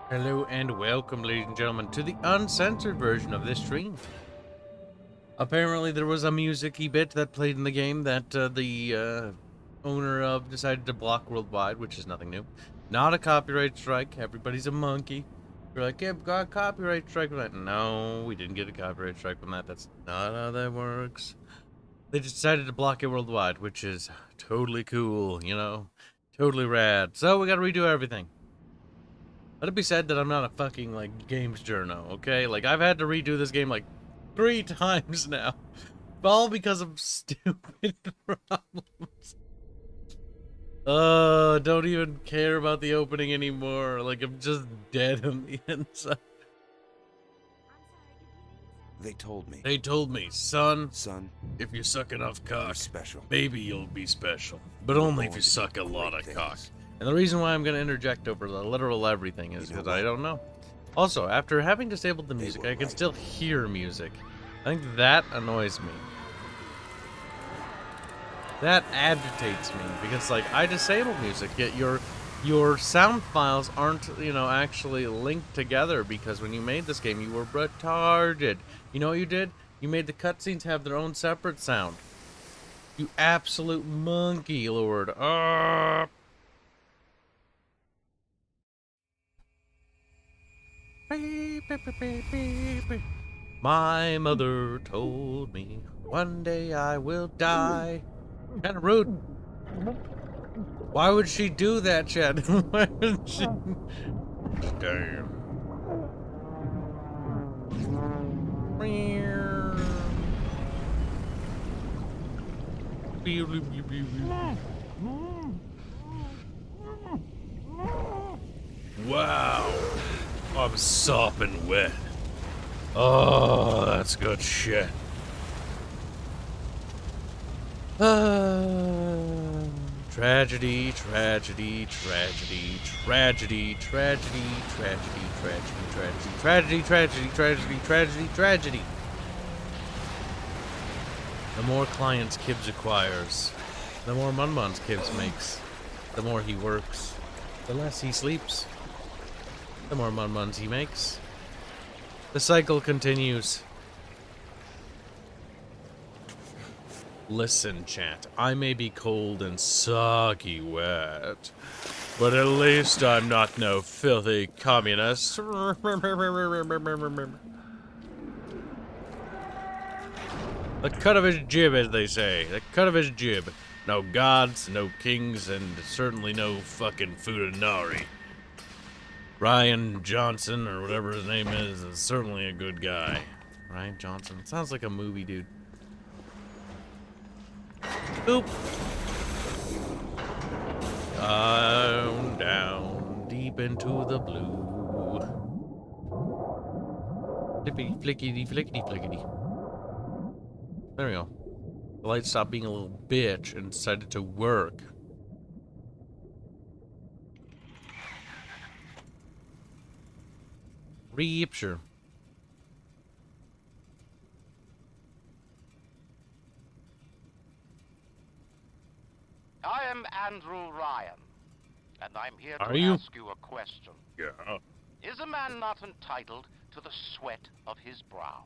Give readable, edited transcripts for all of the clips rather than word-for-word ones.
Hello and welcome, ladies and gentlemen, to the uncensored version of this stream. Apparently there was a music-y bit that played in the game that the owner of decided to block worldwide, which is nothing new. Not a copyright strike. Everybody's a monkey. You're like, yeah, got a copyright strike from that. No, we didn't get a copyright strike from that. That's not how that works. They just decided to block it worldwide, which is totally cool, you know? Totally rad. So we gotta redo everything. Let it be said that I'm not a fucking, like, games journo, okay? Like, I've had to redo this game, like, 3 times now. All because of stupid problems. Don't even care about the opening anymore. Like, I'm just dead on the inside. They told me. They told me, son, If you suck enough cock, special. maybe you'll be special. But only if you suck a lot of cock. And the reason why I'm going to interject over the literal everything is because I don't know. Also, after having disabled the music, I can still hear music. I think that annoys me. That agitates me because, like, I disable music, yet your sound files aren't, you know, actually linked together because when you made this game, you were retarded. You know what you did? You made the cutscenes have their own separate sound. You absolute monkey lord. My mother told me one day I will die. Kinda rude. Why would she do that, Chad? Why would she? Damn. Wow. I'm sopping wet. Oh, that's good shit. Tragedy, tragedy, tragedy, tragedy, tragedy, tragedy, tragedy, tragedy, tragedy, tragedy, tragedy, tragedy, tragedy. The more clients Kibs acquires, the more Munmuns Kibs makes. The more he works, the less he sleeps. The more Munmuns he makes. The cycle continues. Listen, chat, I may be cold and soggy wet, but at least I'm not no filthy communist. The cut of his jib, as they say. The cut of his jib. No gods, no kings, and certainly no fucking Futanari. Ryan Johnson, or whatever his name is certainly a good guy. Ryan Johnson. Sounds like a movie, dude. Oop. Down, down, deep into the blue. Flippity, flickety, flickety, flickety. There we go. The light stopped being a little bitch and decided to work. Reapture. I am Andrew Ryan, and I'm here to ask you a question. Yeah. Is a man not entitled to the sweat of his brow?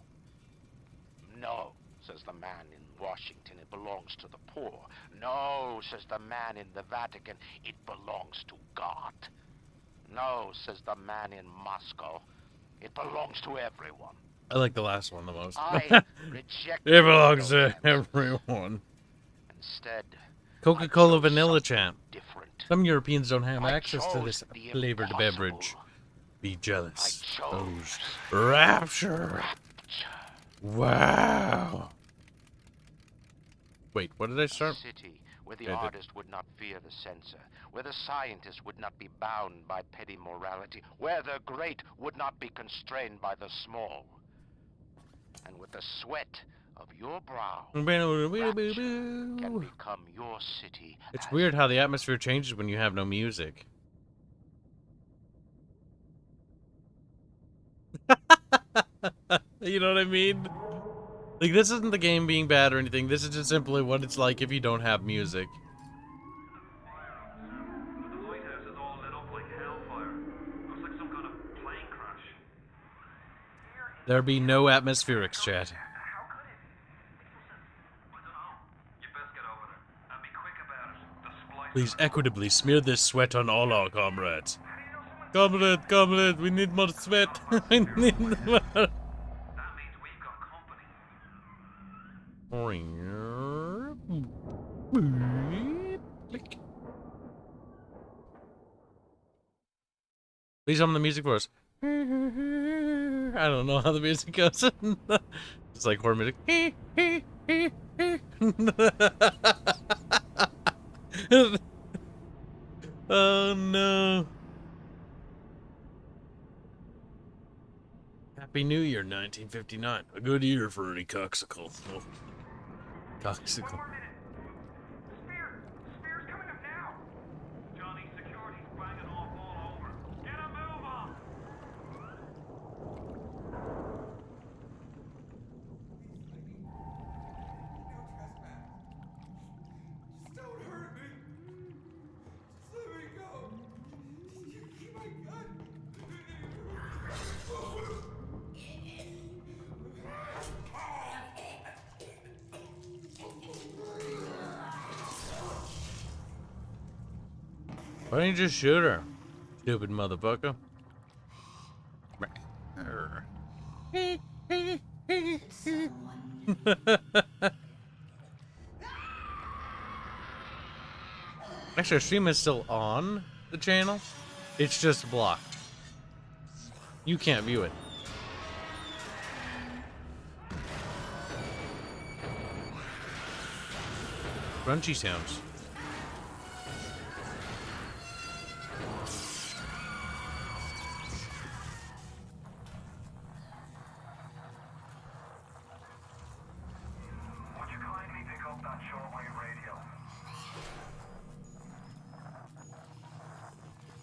No, says the man in Washington, it belongs to the poor. No, says the man in the Vatican, it belongs to God. No, says the man in Moscow, it belongs to everyone. I like the last one the most. I reject it belongs to everyone. Instead, Coca-Cola Vanilla Champ. Different. Some Europeans don't have access to this flavored beverage. Be jealous. Rapture. Wow. Wait, what did I start? City where the artist would not fear the censor, where the scientist would not be bound by petty morality, where the great would not be constrained by the small. And with the sweat of your brow, rapture can become your city. It's weird how the atmosphere changes when you have no music. You know what I mean? Like, this isn't the game being bad or anything. This is just simply what it's like if you don't have music. There be no atmospherics, chat. How could it? Listen, I don't know. You best get over there. And be quick about it. The splice. Please equitably smear this sweat on all our comrades. How do you know someone? Comrade, we need more sweat. We need more. That means we've got company. Click. Please hum the music for us. I don't know how the music goes. It's like horror music. Oh no. Happy New Year, 1959. A good year for any coxicle. Coxicle. More minute. Spear's coming up now. Johnny, security's banging off all over. Get a move on. Just don't hurt me. Just let me go. Keep my gun. Why don't you just shoot her? Stupid motherfucker. Actually, our stream is still on the channel. It's just blocked. You can't view it. Crunchy sounds. Would you kindly pick up that shortwave radio?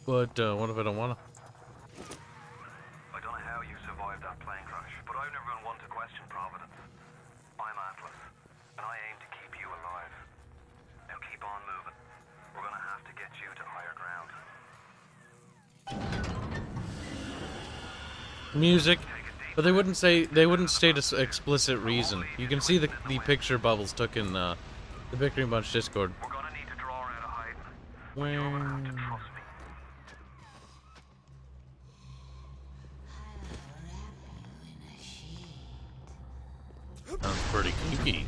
But what if I don't wanna? I don't know how you survived that plane crash, but I've never been one to question Providence. I'm Atlas, and I aim to keep you alive. Now keep on moving. We're gonna have to get you to higher ground. Music, but they wouldn't state a explicit reason. You can see the picture Bubbles took in the Bickering Bunch Discord. We're gonna need to draw her out of hiding. But you're gonna have to trust me. Sounds pretty kinky.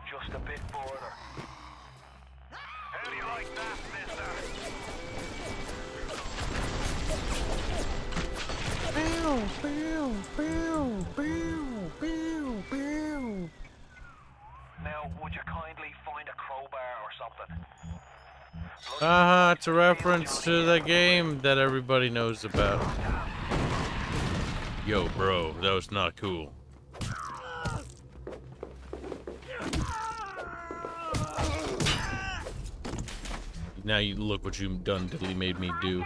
Just a bit further. How do you like that, mister? Now, would you kindly find a crowbar or something? Haha, it's a reference to the game that everybody knows about. Yo, bro, that was not cool. Now you look what you've done, diddly made me do.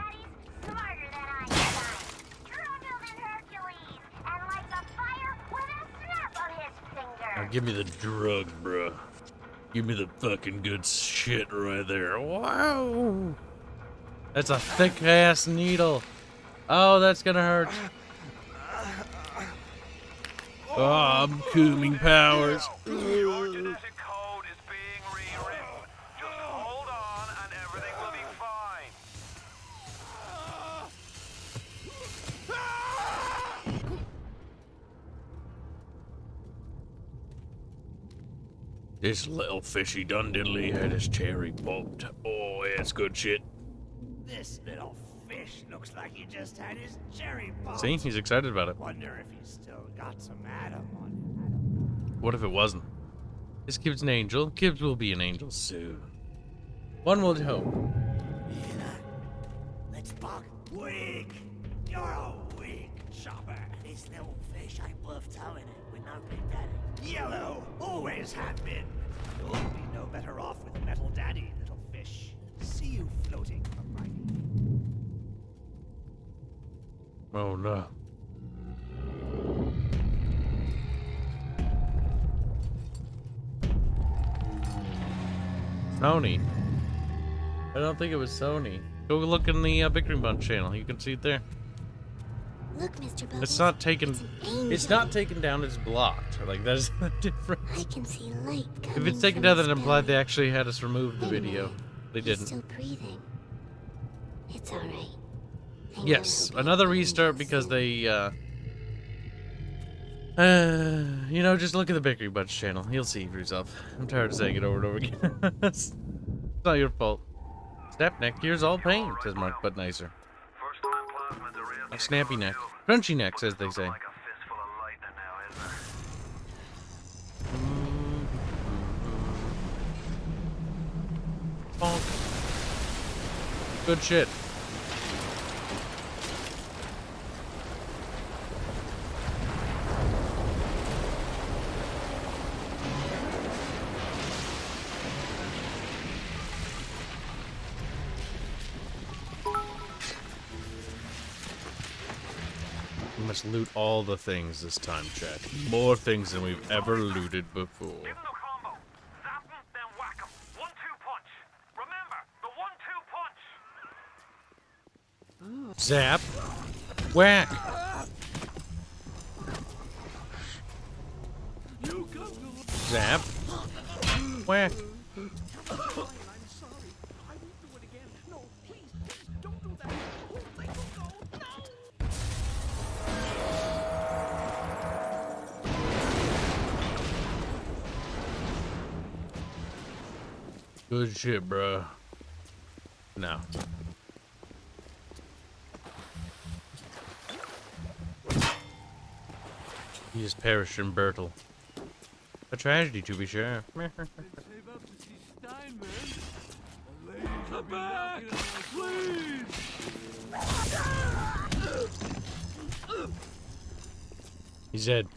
Now give me the drug, bro. Give me the fucking good shit right there. Wow! That's a thick-ass needle. Oh, that's gonna hurt. Oh, I'm cooming powers. Your genetic code is being rewritten. Just hold on and everything will be fine. This little fishy Dundidley had his cherry popped. Oh, yeah, it's good shit. This little fish looks like he just had his cherry popped. See, he's excited about it. Wonder if he's still got some Adam on him. What if it wasn't? Is Kibs an angel? Kibs will be an angel soon. One will hope. Let's buck weak. You're a weak chopper. This little fish ain't worth towing it with no big daddy. Yellow always have been. You'll be no better off with metal daddy, little fish. See you floating from my. Oh no. Sony. I don't think it was Sony. Go look in the Bickering Bunch channel. You can see it there. Look, Mr. Bubbles. It's not taken. It's an angel. It's not taken down. It's blocked. Like that's the difference. I can see light coming If it's taken from down, his then it implied they belly. actually had us remove the Wait a video. minute. They He's didn't. still breathing. It's all right. I know Yes, he'll be another an restart angel because soon. they, you know, just look at the Bakery Bunch channel. You'll see for yourself. I'm tired of saying it over and over again. It's not your fault. Snap neck, here's all pain, says Mark, but nicer. First time plasmid's a real A kick snappy for neck. you. Crunchy neck, But as they there's say. nothing like a fistful of lightning now, is there? Bonk. Good shit. We must loot all the things this time, chat. More things than we've ever looted before. Give him the combo. Zap him, then whack him. 1-2 punch. Remember, the 1-2 punch. Zap. Whack. Zap. Whack. Good shit, bro. No. He has perished in Bertel. A tragedy, to be sure. Come back! Please! He's dead.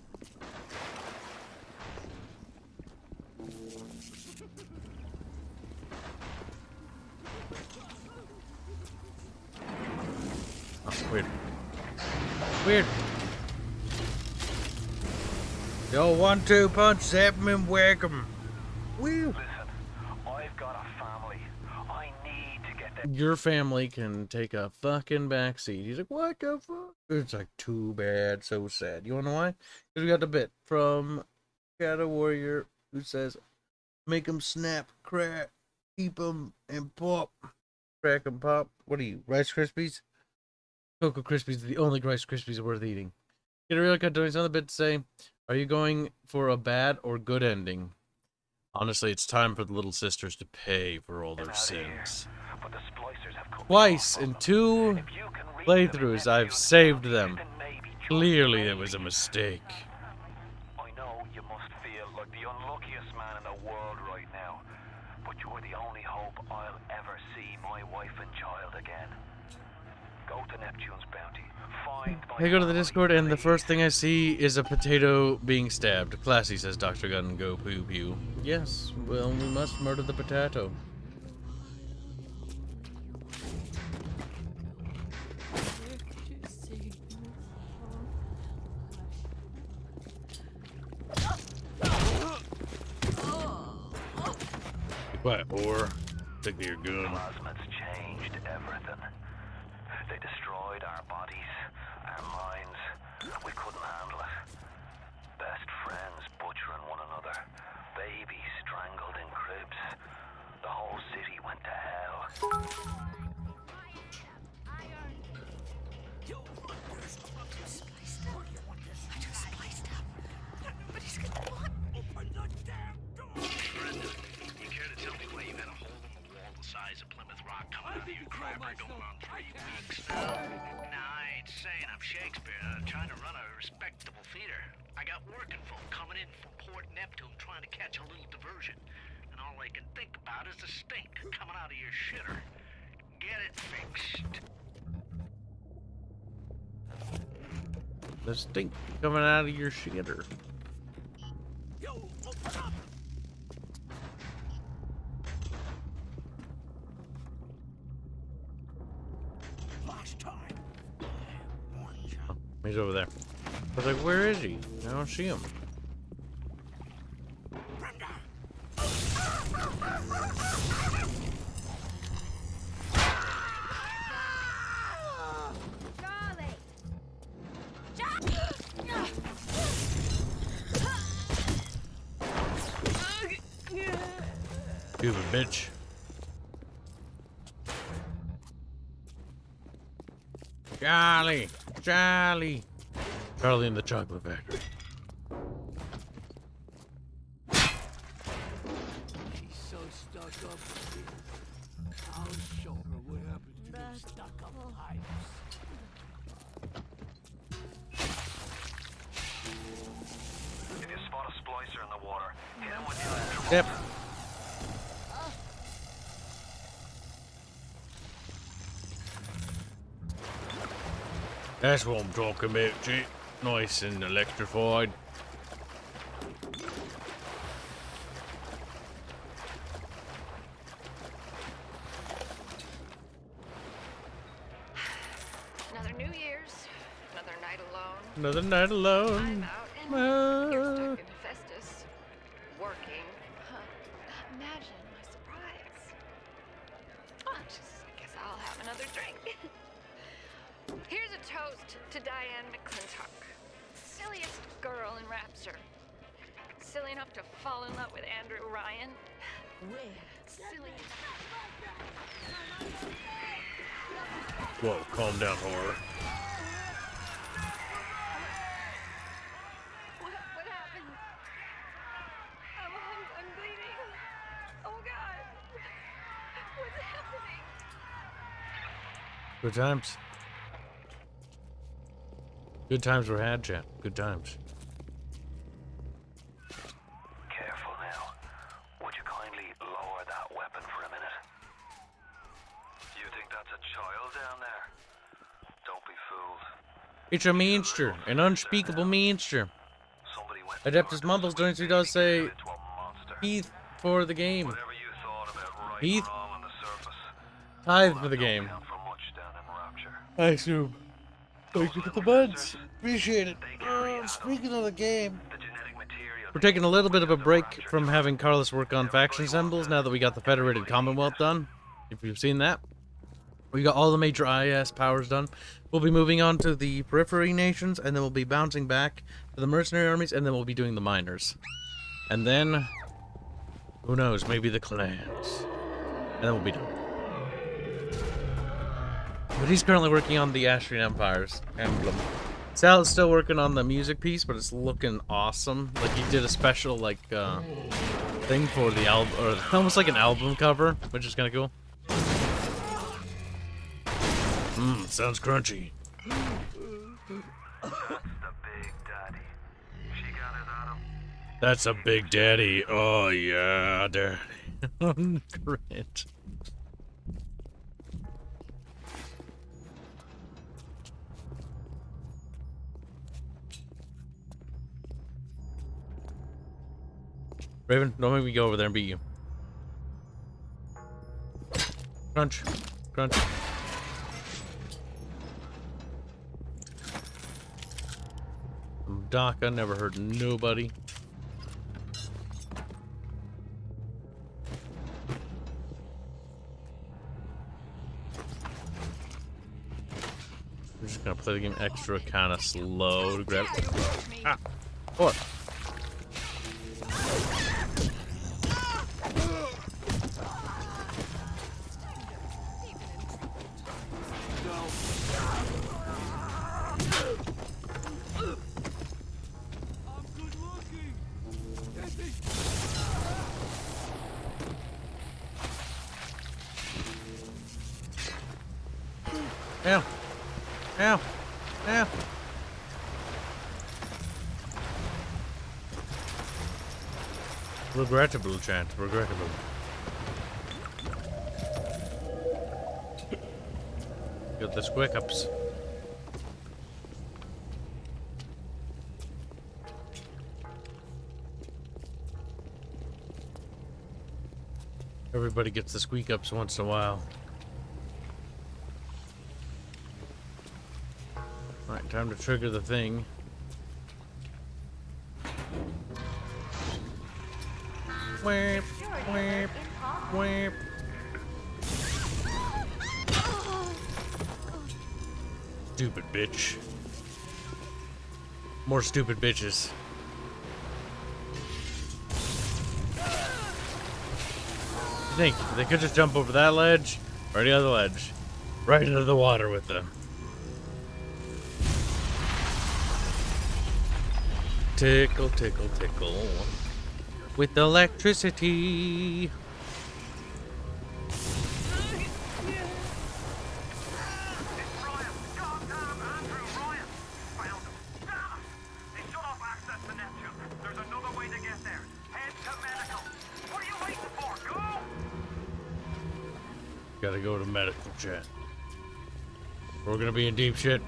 Oh, weird. Weird. Yo, 1-2 punch, zap him and whack him. Woo. Listen, I've got a family. I need to get them. Your family can take a fucking backseat. He's like, what the fuck? It's like, too bad, so sad. You wanna know why? Because we got the bit from Shadow Warrior who says, make him snap, crack, keep him, and pop. Crack and pop. What are you, Rice Krispies? Cocoa Krispies are the only Rice Krispies worth eating. Get a real cut doing another bit to say, are you going for a bad or good ending? Honestly, it's time for the little sisters to pay for all their sins. But the splicers have come Twice in 2 If you can read playthroughs, them, I've saved them. Clearly, it was a mistake. I know you must feel like the unluckiest man in the world right now, but you're the only hope I'll ever see my wife and child again. Go to Neptune's bounty. Find my I go to the family, Discord, and the please. first thing I see is a potato being stabbed. Classy, says Dr. Gun, go pew pew. Yes, well, we must murder the potato. Be quiet, whore. Take your gun. Plasmids changed everything. They destroyed our bodies, our minds. We couldn't handle it. Best friends butchering one another. Babies strangled in cribs. The whole city went to hell. You care to tell me why you had a hole in the wall the size of Plymouth Rock coming out of your crapper going on 3 weeks now? Nah, I ain't saying I'm Shakespeare. I'm trying to run a respectable theater. I got working folk coming in from Port Neptune trying to catch a little diversion. And all I can think about is the stink coming out of your shitter. Get it fixed. The stink coming out of your shitter. He's over there. I was like, where is he? I don't see him. Stupid bitch. Charlie! Charlie! Charlie in the chocolate factory. She's so stuck up. I'll show her what happens to them stuck-up pipes. If you spot a splicer in the water, hit him with the electrical. Yep. That's what I'm talking about, G. Nice and electrified. Another New Year's, another night alone. Another night alone. I'm out and you're stuck in Festus, working. Huh. Imagine my surprise. Oh, I guess I'll have another drink. Here's a toast to Diane McClintock, silliest girl in Rapture. Silly enough to fall in love with Andrew Ryan. Silly. Whoa, calm down, horror. What happened? I'm bleeding. Oh God. What's happening? Good times. Good times were had, chat. Good times. Careful now. Would you kindly lower that weapon for a minute? You think that's a child down there? Don't be fooled. It's a monster, an unspeakable monster. Somebody went Adeptus Mumbles Donation does say into a monster. Heath for the game. Whatever you thought about right Heath. and wrong on the surface, Tithe well, for the that don't game. count for much down in Rapture. I assume. Thank you for the buds. Appreciate it. Speaking of the game, The genetic material. we're taking a little bit of a break from having Carlos work on faction symbols now that we got the Federated Commonwealth done. If you've seen that. We got all the major IS powers done. We'll be moving on to the periphery nations, and then we'll be bouncing back to the mercenary armies, and then we'll be doing the miners. And then, who knows, maybe the clans. And then we'll be done. But he's currently working on the Astrian Empire's emblem. Sal's still working on the music piece, but it's looking awesome. Like, he did a special, like, thing for the album, or almost like an album cover, which is kind of cool. Sounds crunchy. That's the big daddy. She gathered at him. That's a big daddy. Oh, yeah, daddy. Great. Raven, don't make me go over there and beat you. Crunch. Crunch. DACA, never heard nobody. We're just gonna play the game extra kind of slow to grab. Ah! What? Ow. Ow. Ow. Regrettable, chat. Regrettable. Got the SQEK. Everybody gets the squeak ups once in a while. Alright, time to trigger the thing. Whip, whip, whip. Stupid bitch. More stupid bitches. think? They could just jump over that ledge or the other ledge. Right into the water with them. Tickle, tickle, tickle. With electricity. Gotta go to medical chat. We're gonna be in deep shit.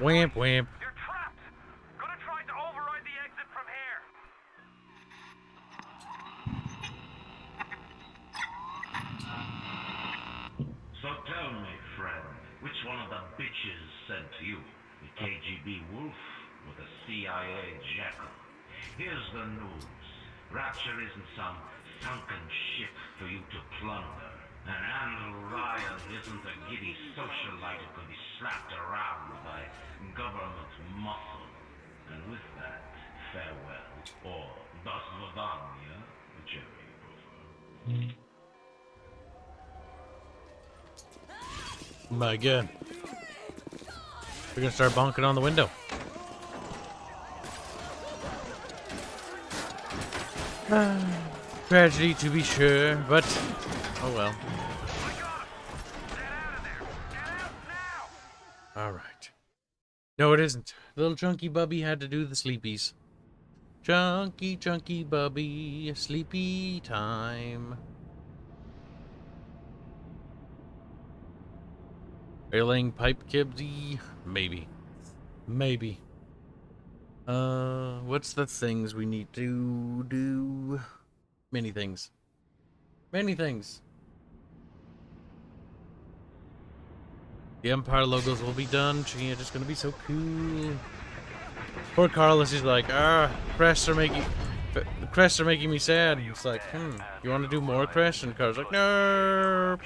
Wamp, wamp. You're trapped. Gonna try to override the exit from here. So tell me, friend, which one of the bitches sent you? The KGB wolf or the CIA jackal? Here's the news. Rapture isn't some sunken ship for you to plunder. And Andrew Ryan isn't a giddy socialite who can be slapped around by government muscle. And with that, farewell, or das Vidania, whichever you prefer. My God. We're gonna start bonking on the window. Tragedy to be sure, but oh well. Alright. No, it isn't. Little chunky bubby had to do the sleepies. Chunky, chunky bubby, sleepy time. Are you laying pipe, Kibsy? Maybe. Maybe. What's the things we need to do? Many things. Many things. The Empire logos will be done. It's just gonna be so cool. Poor Carlos, he's like, crests are making me sad. And it's like, you want to do more crests? And Carlos like, no.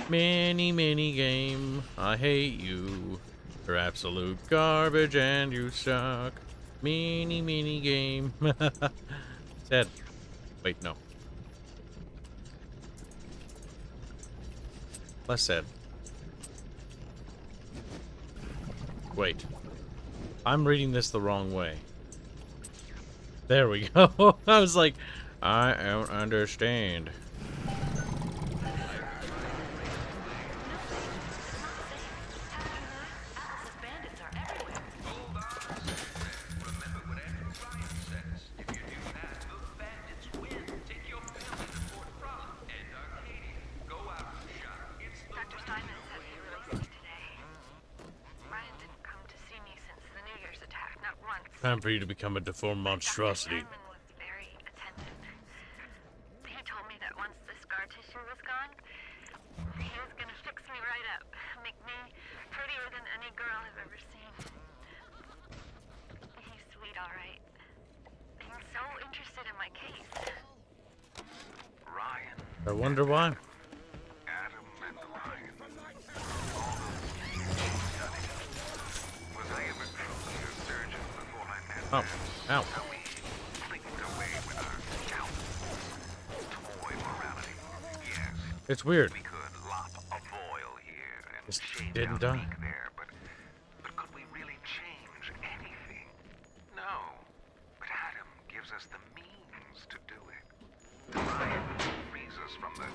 Mini, mini game. I hate you. You're absolute garbage and you suck. Mini, mini game. Sad. Wait, no. Less sad. Wait. I'm reading this the wrong way. There we go. I was like, I don't understand. Time for you to become a deformed monstrosity. Was very attentive. He told me that once the scar tissue was gone, he was gonna fix me right up, make me prettier than any girl I've ever seen. He's sweet, all right. He's so interested in my case. Ryan. I wonder why. Adam and Ryan. Was I ever truly a surgeon before I met Oh, ow. How we clicked away with our toy morality. Yes. It's weird. We could lop a boil here and Just shave didn't down a die. beak there, but could we really change anything? No. But Adam gives us the means to do it. Ryan frees us from the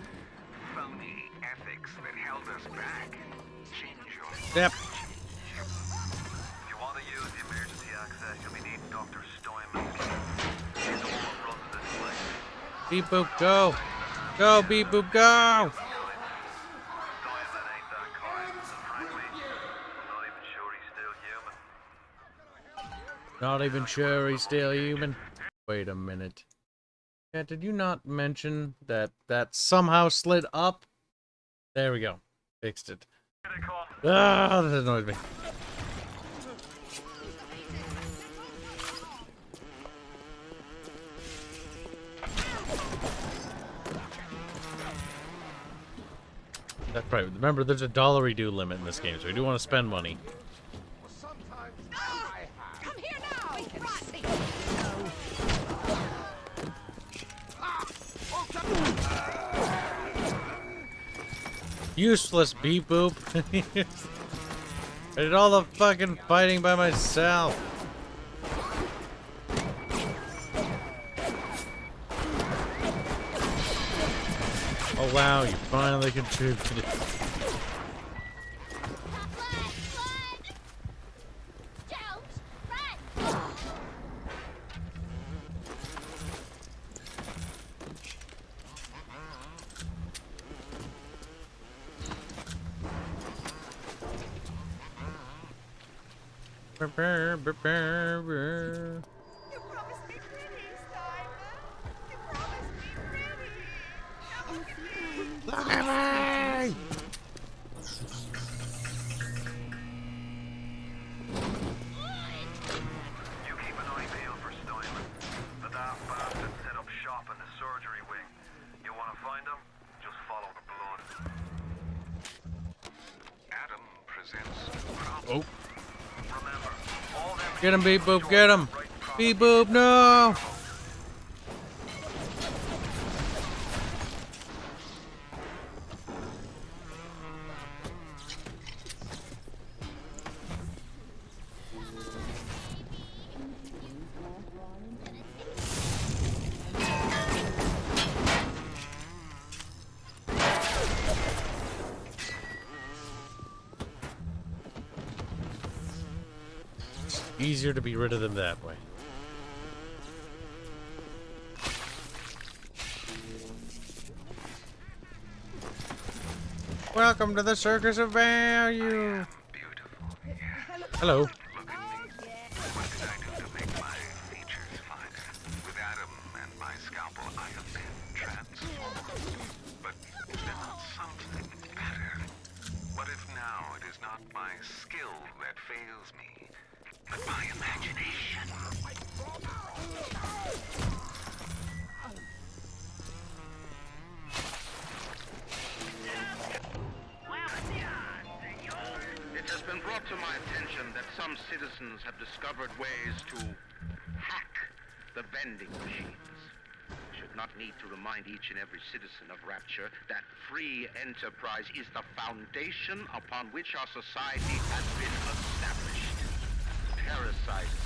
phony ethics that held us back. Change your Yep. If you want to use the emergency access, you'll be needing Dr. Steinman's key. He's the one who runs this place. Beep boop, go. Go, beep boop, go. Steinman ain't that kind. Frankly, I'm not even sure he's still human. Not even sure he's still human. Wait a minute. Yeah, did you not mention that somehow slid up? There we go. Fixed it. Ah, that annoyed me. That's right. Remember, there's a $1 due limit in this game, so we do want to spend money. Come here now! We can see. Useless beep boop. I did all the fucking fighting by myself. Oh wow, you finally contributed. You promised me pretty, Simon. You promised me pretty. Look at me! You keep an eye peeled for Steinman. The daft bastard set up shop in the surgery wing. You want to find him? Just follow the blood. Adam presents Oh, Remember, all them get him, beep boop, get him! Beep boop, no! Easier to be rid of them that way. Welcome to the Circus of Value. beautiful. Hello. Look at me. What did I do to make my features finer? With Adam and my scalpel, I have been transformed. But is there not something better? What if now it is not my skill that fails me, but my imagination? It has been brought to my attention that some citizens have discovered ways to hack the vending machines. I should not need to remind each and every citizen of Rapture that free enterprise is the foundation upon which our society has been established. Parasites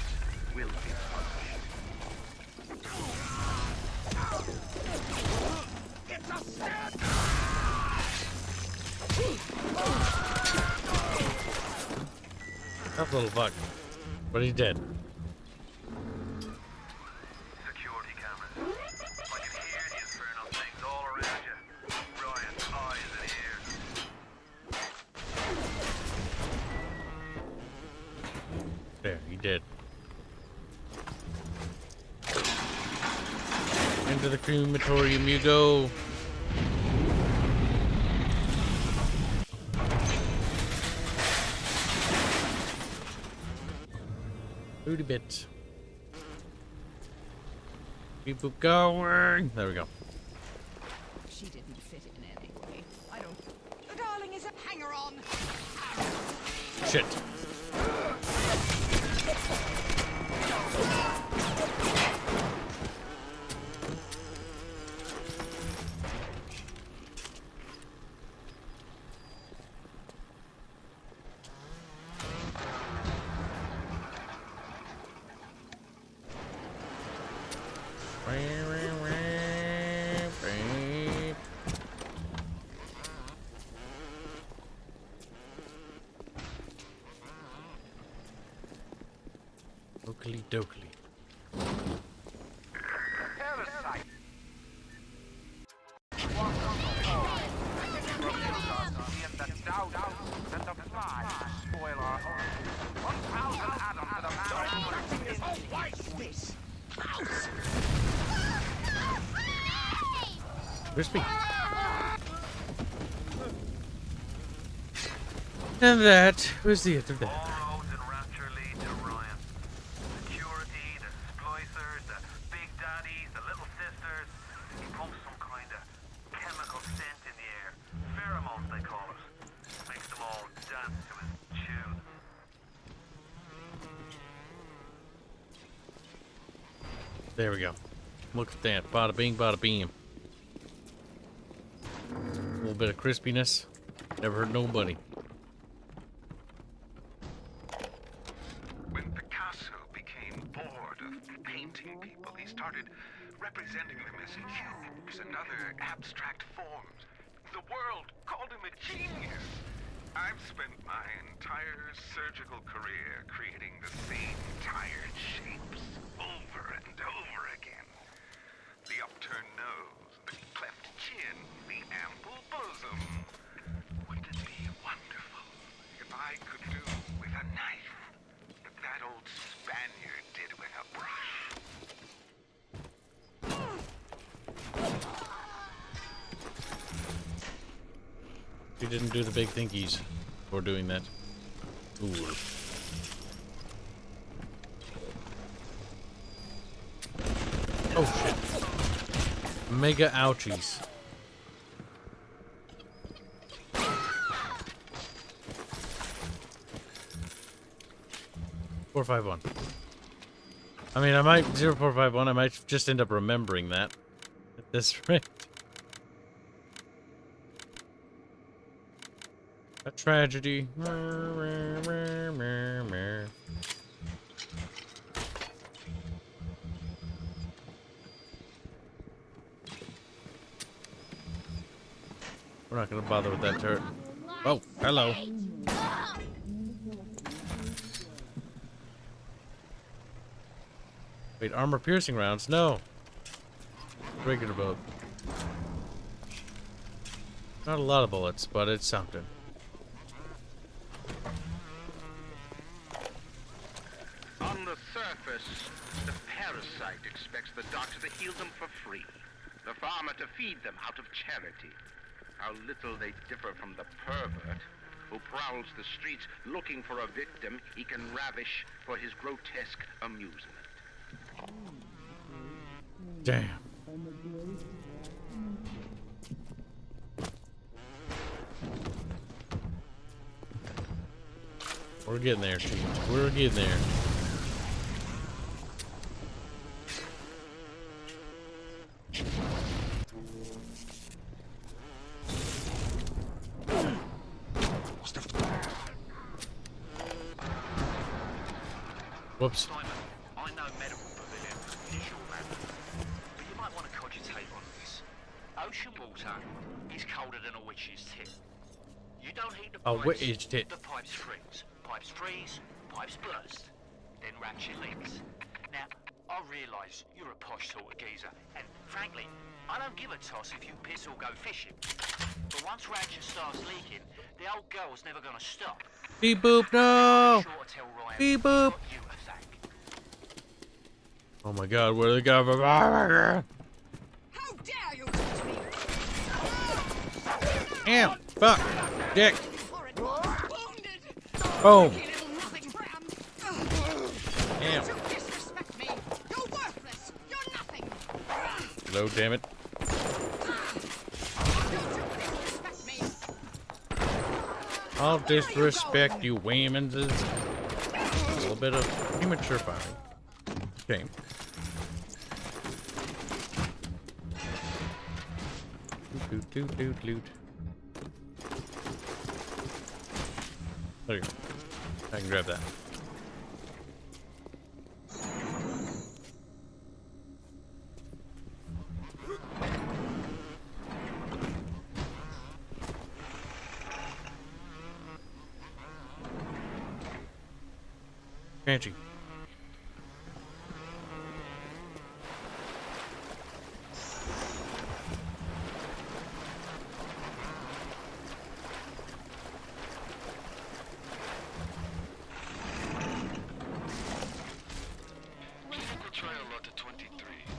will be punished. It's a stand! Tough little fuck. But he's dead. security cameras. I can hear the infernal things all around you. Ryan's eyes and ears. There, he did. Into the crematorium you go. Booty bit. Beep boop going. There we go. She didn't fit in anyway. I don't. The darling is a hanger-on. Shit. Oakley dokley. Parasite! Crispy. And that was the end of that. All roads in Rapture lead to Ryan. Security, the splicers, the big daddies, the little sisters. He pumps some kind of chemical scent in the air. Pheromones, they call There we go. Look at that. Bada bing, bada beam. A little bit of crispiness. Never hurt nobody. When Picasso became bored of painting people, he started representing them as cubes and other abstract forms. The world called him a genius. I've spent my entire surgical career creating the same tired shapes over and over again. The upturned nose, the cleft chin, the ample bosom. Wouldn't it be wonderful if I could do with a knife what that old Spaniard did with a brush? He didn't do the big thinkies for doing that. Ooh. Oh shit. Mega ouchies. Four, 5, 1. I mean, I might 0, 4, 5, 1. I might just end up remembering that at this rate. A tragedy. We're not gonna bother with that turret. Oh, hello. Wait, armor piercing rounds? No. Regular boat. Not a lot of bullets, but it's something. On the surface, the parasite expects the doctor to heal them for free, the farmer to feed them out of charity. How little they differ from the pervert who prowls the streets looking for a victim he can ravish for his grotesque amusement. Damn. We're getting there, Chief. We're getting there. Whoops. Simon, I know medical pavilion is your man, but you might want to cogitate on this. Ocean water is colder than a witch's tit. You don't heat the A pipes, witch's tit. the pipes freeze. Pipes freeze, pipes burst, then ratchet leaks. Now, I realise you're a posh sort of geezer, and frankly, I don't give a toss if you piss or go fishing. But once ratchet starts leaking, the old girl's never gonna stop. Beep boop, no! Beep boop! Oh my god, where did they go? How dare you! Damn! Fuck! Dick! Boom! Damn. Disrespect me! You're worthless! You're nothing! Hello, damn it. Disrespect me! I'll disrespect you, Waymans. A little bit of premature firing. Shame. Loot, loot, loot, loot. There you go. I can grab that. Banshee. Clinical trial lot 23,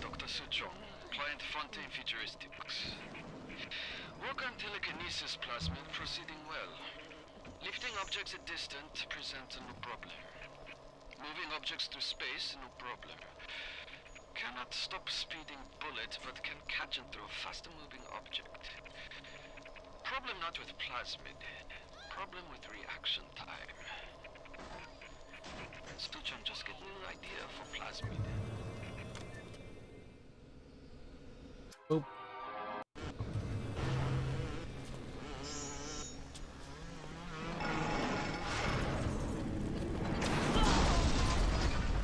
Dr. Suchong, client Fontaine Futuristics. Work on telekinesis plasmid proceeding well. Lifting objects at distance presents no problem. Moving objects through space, no problem. Cannot stop speeding bullet, but can catch and throw faster moving object. Problem not with plasmid. Problem with reaction time. Stuchon just get a little idea for plasmid. Boop.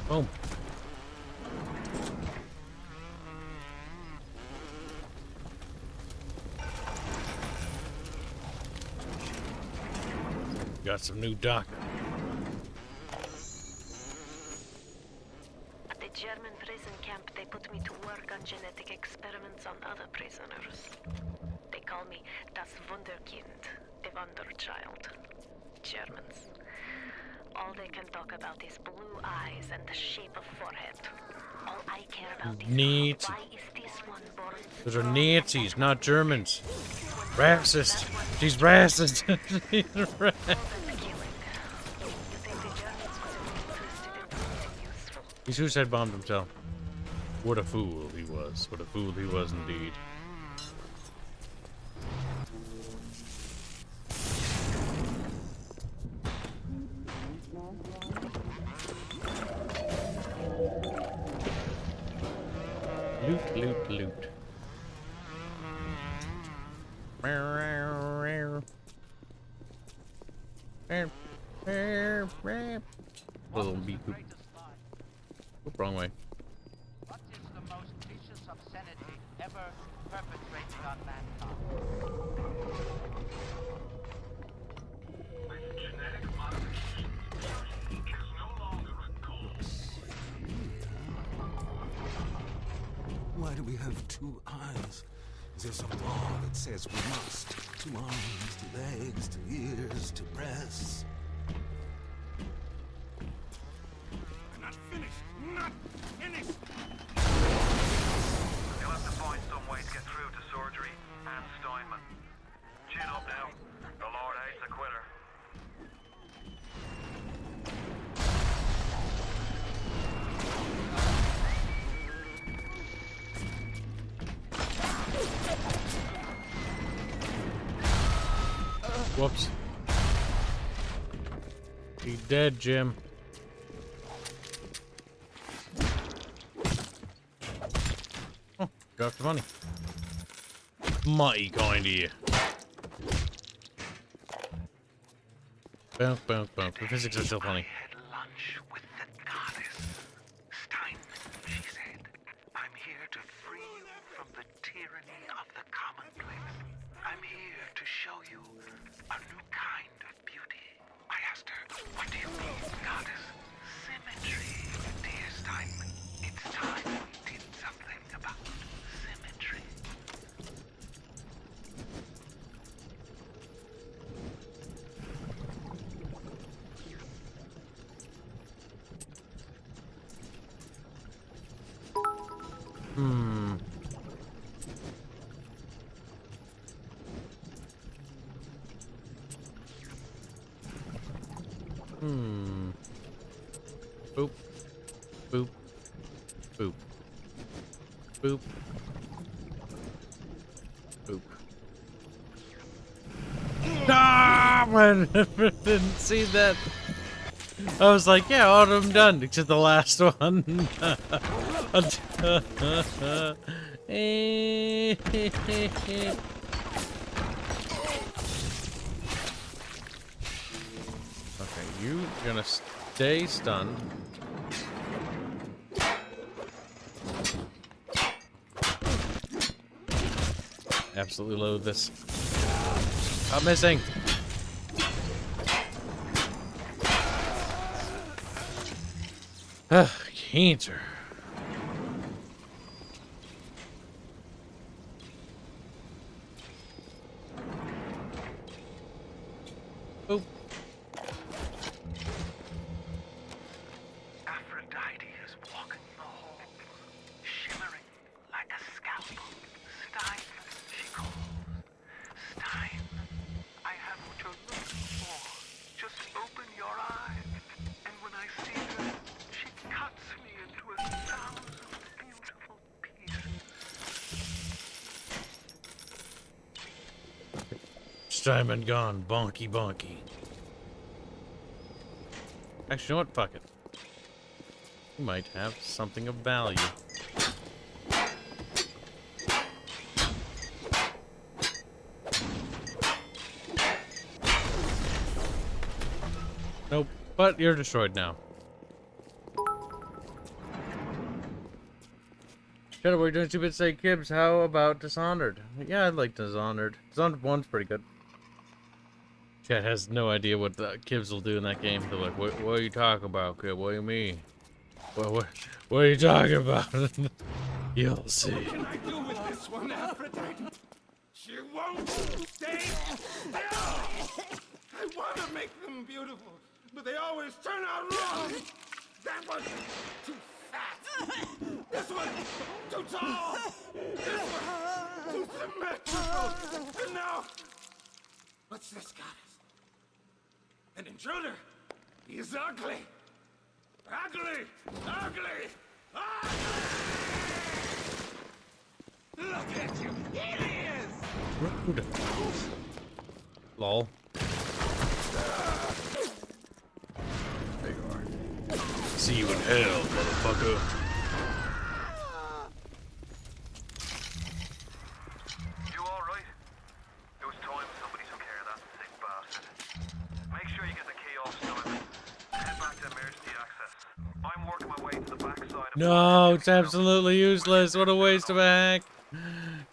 Boom. Got some new doc. At the German prison camp, they put me to work on genetic experiments on other prisoners. They call me das Wunderkind, the Wonder Child. Germans. All they can talk about is blue eyes and the shape of forehead. All I care about is Neat. why is this one born Those are strong Nazis, and not Germans. Racist. She's racist. She's racist. He suicide bombed himself. What a fool he was. What a fool he was indeed. Loot, loot, loot. Little beep boop. Oop, wrong way. What is the most vicious obscenity ever perpetrated on mankind? With genetic modification, CEQEK is no longer a goal. Why do we have two eyes? There's a law that says we must. 2 arms, 2 legs, 2 ears, 2 breasts. I'm not finished! Not finished! You'll have to find some way to get through to surgery and Steinman. Chin up now. The Lord hates a quitter. Whoops. He's dead, Jim. Oh, got the money. Mighty kind of you. Bounce, bounce, bounce. The physics are still funny. Had lunch with the goddess. Steinman, she said, I'm here to free you from the tyranny of the commonplace. I'm here to show you a new kind of beauty. I asked her, what do you mean, goddess? Symmetry, dear Steinman. It's time we did something about symmetry. Hmm. Boop. Boop. Boop. Boop. Boop. Ah! I didn't see that. I was like, yeah, all of them done, except the last one. Okay, you're gonna stay stunned. Absolutely loathe this. Stop missing. Cancer. Oh. Aphrodite is walking the halls, shimmering like a scalpel. Stein, she calls. Stein, I have what you're looking for. Just open your eyes, and when I see her, she cuts me into 1,000 beautiful pieces. Steinman gone. Bonky bonky. Actually, you know what? Fuck it. You might have something of value. But you're destroyed now. Shadow, we're doing 2-bit say Kibs. How about Dishonored? Yeah, I'd like Dishonored. Dishonored 1's pretty good. Chat has no idea what the Kibs will do in that game. They're like, what are you talking about, kid? What do you mean? What are you talking about? You'll see. What can I do with this one, Aphrodite? She won't stay still! I want to make them beautiful, but they always turn out wrong! That one's too fat! This one's too tall! This one's too symmetrical! And now, what's this goddess? An intruder! He's ugly! Ugly! Ugly! Ugly! Look at you! Here he is! Rude. Lol. There you are. See you in hell, motherfucker. You alright? It was time somebody took care of that sick bastard. Make sure you get the key off Simon. Head back to emergency access. I'm working my way to the backside of... No, it's absolutely useless. What a waste of a hack.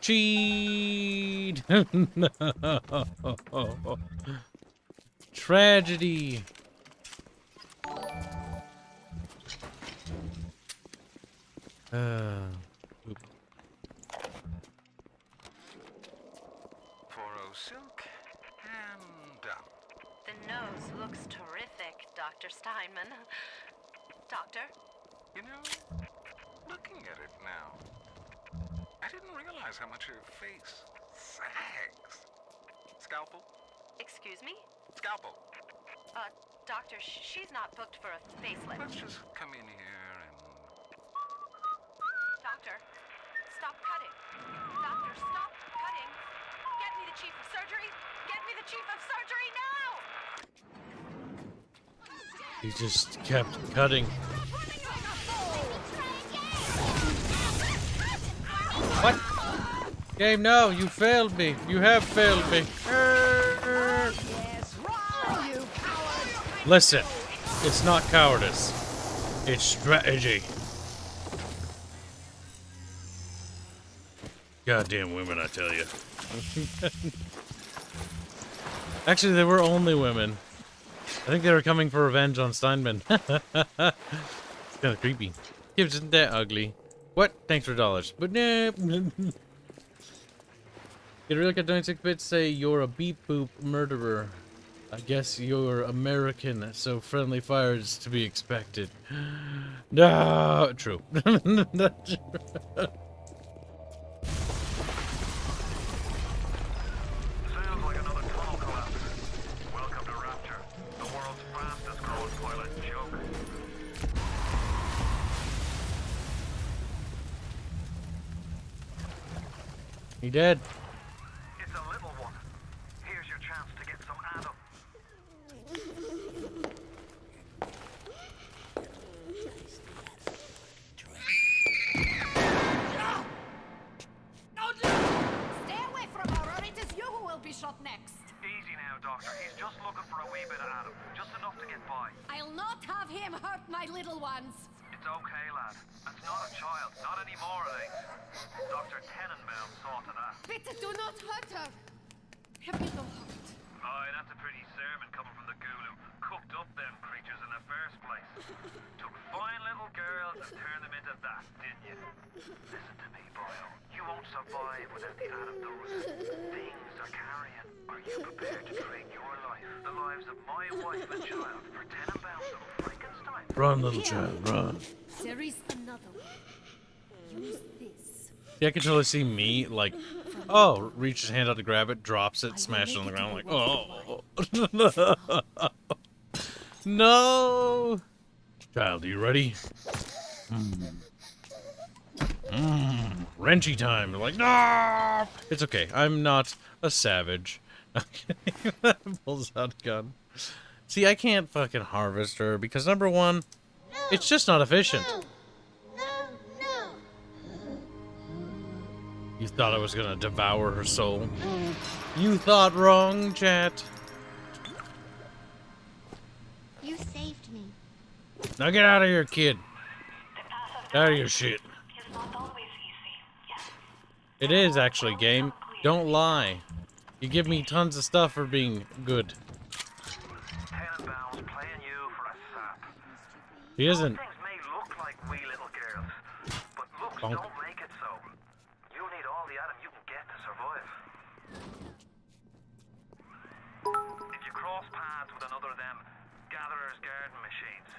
Cheat. No. Tragedy. Oop. Poro silk and done. The nose looks terrific, Dr. Steinman. Doctor? You know, looking at it now, I didn't realize how much her face sags. Scalpel? Excuse me? Scalpel. Doctor, she's not booked for a facelift. Let's just come in here and... Doctor, stop cutting. Doctor, stop cutting. Get me the chief of surgery. Get me the chief of surgery now! He just kept cutting. What? Game, no, you failed me. You have failed me. Listen, it's not cowardice. It's strategy. Goddamn women, I tell you. Actually, they were only women. I think they were coming for revenge on Steinman. It's kind of creepy. Kibs isn't that ugly. What? Thanks for $. But nah. Get a real cat doing 6 bits. Say you're a beep boop murderer. I guess you're American, so friendly fire is to be expected. No, true. Not true. Sounds like another tunnel collapse. Welcome to Rapture, the world's fastest growing pilot joke. He dead. It's a little one. Here's your chance to get some Adam. Stay away from her, or it is you who will be shot next. Easy now, Doctor. He's just looking for a wee bit of Adam. Just enough to get by. I'll not have him hurt my little ones. It's okay, lad. That's not a child. Not anymore, it ain't. Dr. Tenenbaum saw to that. Bitte do not hurt her. Have you no heart? Aye, that's a pretty sermon coming from the ghoul who cooked up them creatures in the first place. Took fine little girls and turned them into that, didn't you? Listen to me, boyo. You won't survive without the Adam those things are carrying. Are you prepared to trade your life, the lives of my wife and child, for Tenenbaum's little Frankenstein? Run, little child, run. There is another one. Use this. Yeah, I can totally see me, like, oh, reach his hand out to grab it, drops it, smash it on the ground, like, oh. No! Child, are you ready? Wrenchy time. Like, no! It's okay, I'm not a savage. Pulls out a gun. See, I can't fucking harvest her because, number one, it's just not efficient. No. You thought I was gonna devour her soul. You thought wrong, chat. You saved Now get out of here, kid. Out of your shit. It is actually, game. Don't lie. You give me tons of stuff for being good. Tenenbaum's playing you for a sap. He isn't. Things may look like wee little girls, but looks Bonk. don't make it so. You need all the Adam you can get to survive. If you cross paths with another of them gatherers garden machines.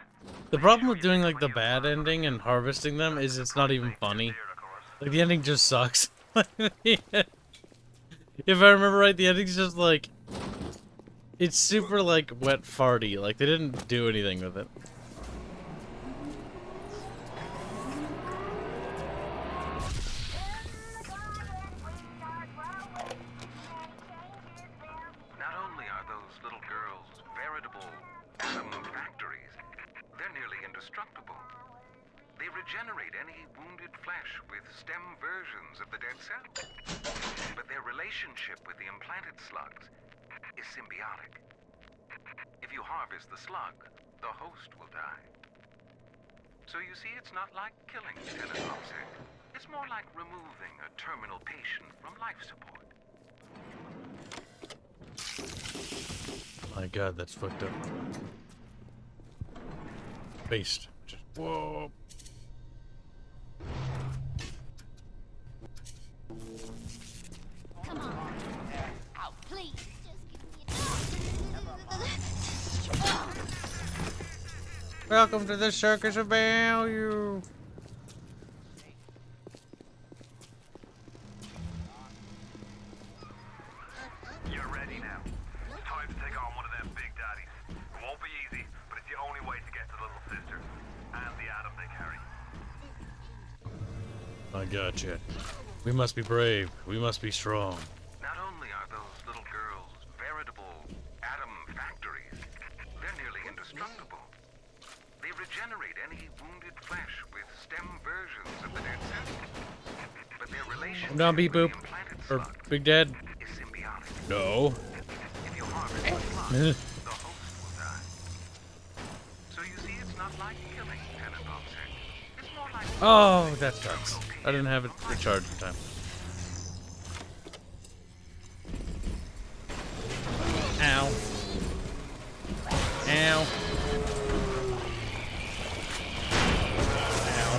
The problem with doing like the bad ending and harvesting them is it's not even funny. Like the ending just sucks. If I remember right, the ending's just like, it's super like wet farty. Like they didn't do anything with it. Not only are those little girls veritable atom factories, they're nearly indestructible. They regenerate any wounded flesh with stem versions of the dead cell. But their relationship with the implanted slugs is symbiotic. If you harvest the slug, the host will die. So you see, it's not like killing Lieutenant Hanse. It's more like removing a terminal patient from life support. My god, that's fucked up. Based. Just, whoa. Come on. Oh, please. Just give me Welcome to the circus of value. You're ready now. It's time to take on one of them big daddies. It won't be easy, but it's the only way to get to little sister and the Adam they carry. I gotcha. We must be brave. We must be strong. Not only are those little girls veritable atom factories, they're nearly indestructible. They regenerate any wounded flesh with stem versions of the dead cell. But their relationship I'm down, Beep with Boop. the implanted Or slug Big Dad. is symbiotic. No. If you harvest the slug, the host will die. So you see, it's not like killing Lieutenant Hanse. It's more like Oh, that sucks. I didn't have it recharged in time. Ow. Ow. Ow.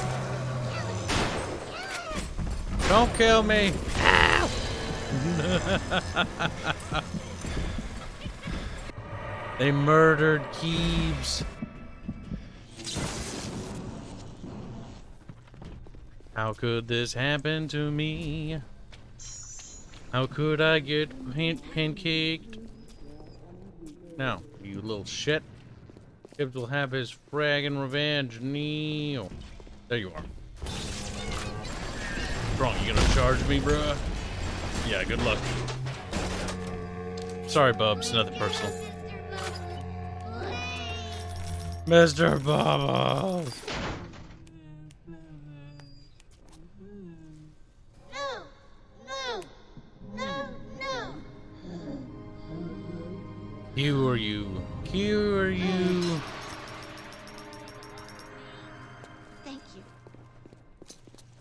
Don't kill me. Ow. They murdered Kibs. How could this happen to me? How could I get pancaked? Now, you little shit. Kibs will have his fragging revenge. Neo. There you are. What's wrong? You gonna charge me, bruh? Yeah, good luck. Sorry, Bubs. Nothing personal. Mr. Bubbles. No! No! No! No! You are you. You are you. Thank you.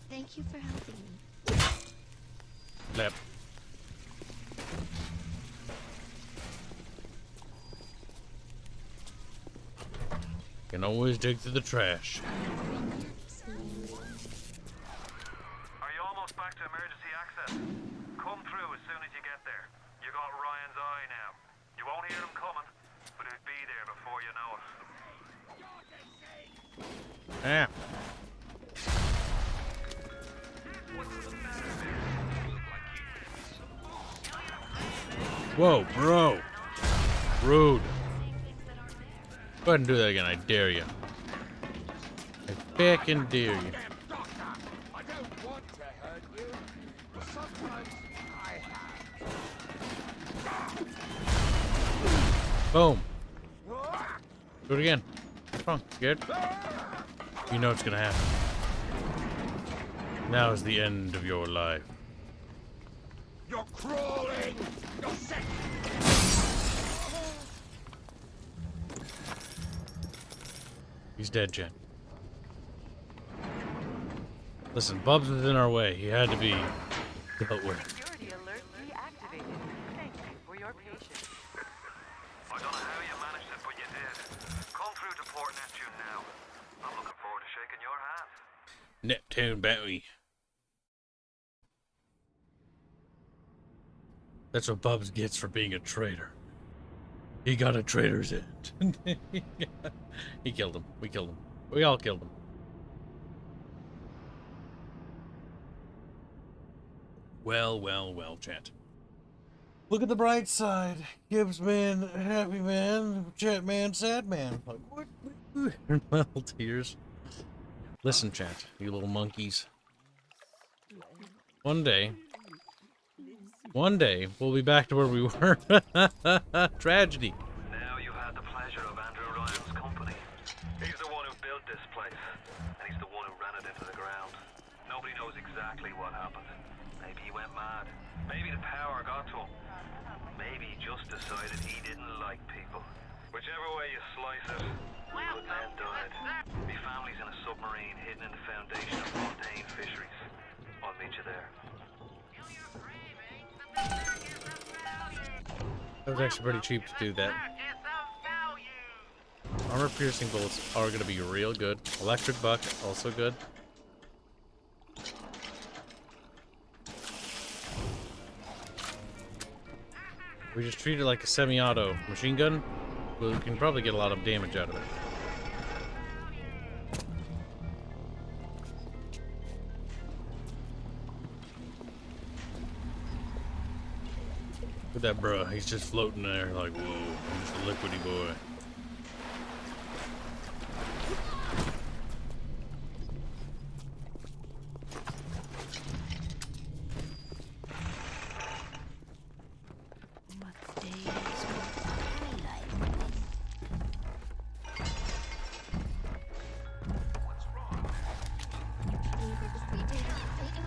Thank you for helping me. Lep. Can always dig through the trash. Are you almost back to emergency access? Come through as soon as you get there. You got Ryan's eye now. You won't hear him coming, but he'll be there before you know it. Ah. Whoa, bro. Rude. Go ahead and do that again. I dare you. I fucking dare you. I don't want to hurt you, but sometimes I have. Boom. Do it again. What's wrong? Scared? You know what's gonna happen. Now is the end of your life. You're crawling! You're sick! He's dead, Jen. Listen, Bubs was in our way. He had to be dealt with. Security alert deactivated. Thank you for your patience. I don't know how you managed it, but you did. Come through to Port Neptune now. I'm looking forward to shaking your hand. Neptune Bowie. That's what Bubs gets for being a traitor. He got a traitor's end. He killed him. We killed him. We all killed him. Well, chat. Look at the bright side. Kibs man, happy man, chat man, sad man. Like, what? Well, tears. Listen, chat, you little monkeys. One day, we'll be back to where we were. Tragedy. Now you've had the pleasure of Andrew Ryan's company. He's the one who built this place, and he's the one who ran it into the ground. Nobody knows exactly what happened. Maybe he went mad. Maybe the power got to him. Maybe he just decided he didn't like people. Whichever way you slice it, good men died. My family's in a submarine hidden in the foundation of Fontaine Fisheries. I'll meet you there. That was actually pretty cheap to do that. Armor piercing bullets are going to be real good. Electric buck, also good. We just treat it like a semi-auto machine gun. We can probably get a lot of damage out of it. Look at that bruh, he's just floating there like, whoa, I'm just a liquidy boy.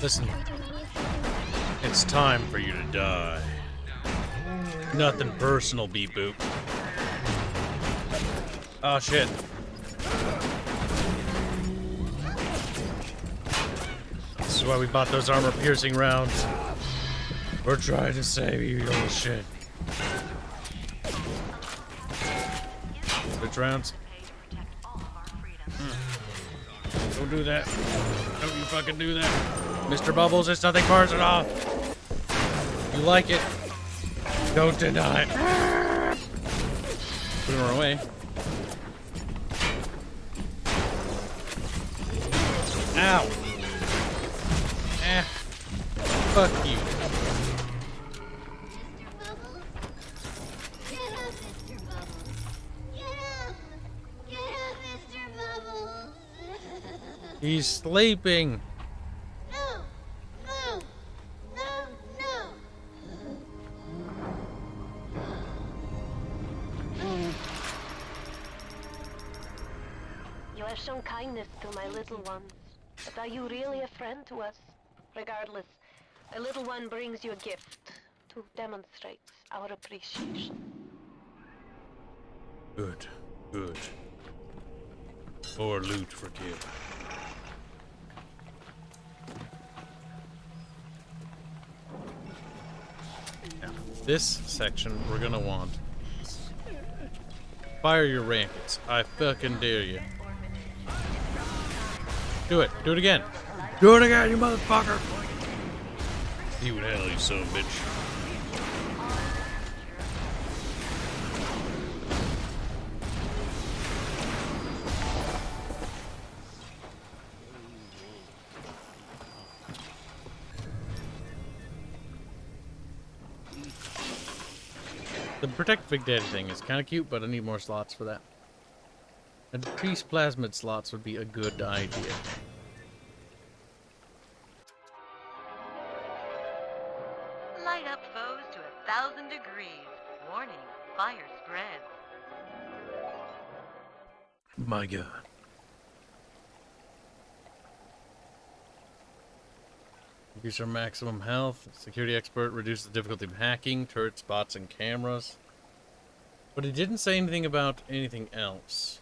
Listen, it's time for you to die. Nothing personal, beep boop. Oh shit. This is why we bought those armor piercing rounds. We're trying to save you, you little shit. Which rounds? Don't do that. Don't you fucking do that. Mr. Bubbles, it's nothing personal. You like it. Don't deny it. Put her away. Ow. Fuck you. He's sleeping. You have shown kindness to my little ones, but are you really a friend to us? Regardless, a little one brings you a gift to demonstrate our appreciation. Good, good. More loot for Kib. Now, this section we're gonna want. Fire your rampants. I fucking dare you. Do it. Do it again. Do it again, you motherfucker. You would hell, you son of a bitch. The Protect Big Daddy thing is kind of cute, but I need more slots for that. And increased plasmid slots would be a good idea. Light up foes to 1,000 degrees. Warning, fire spreads. My god. Increase our maximum health. Security expert. Reduce the difficulty of hacking. Turret spots and cameras. But it didn't say anything about anything else.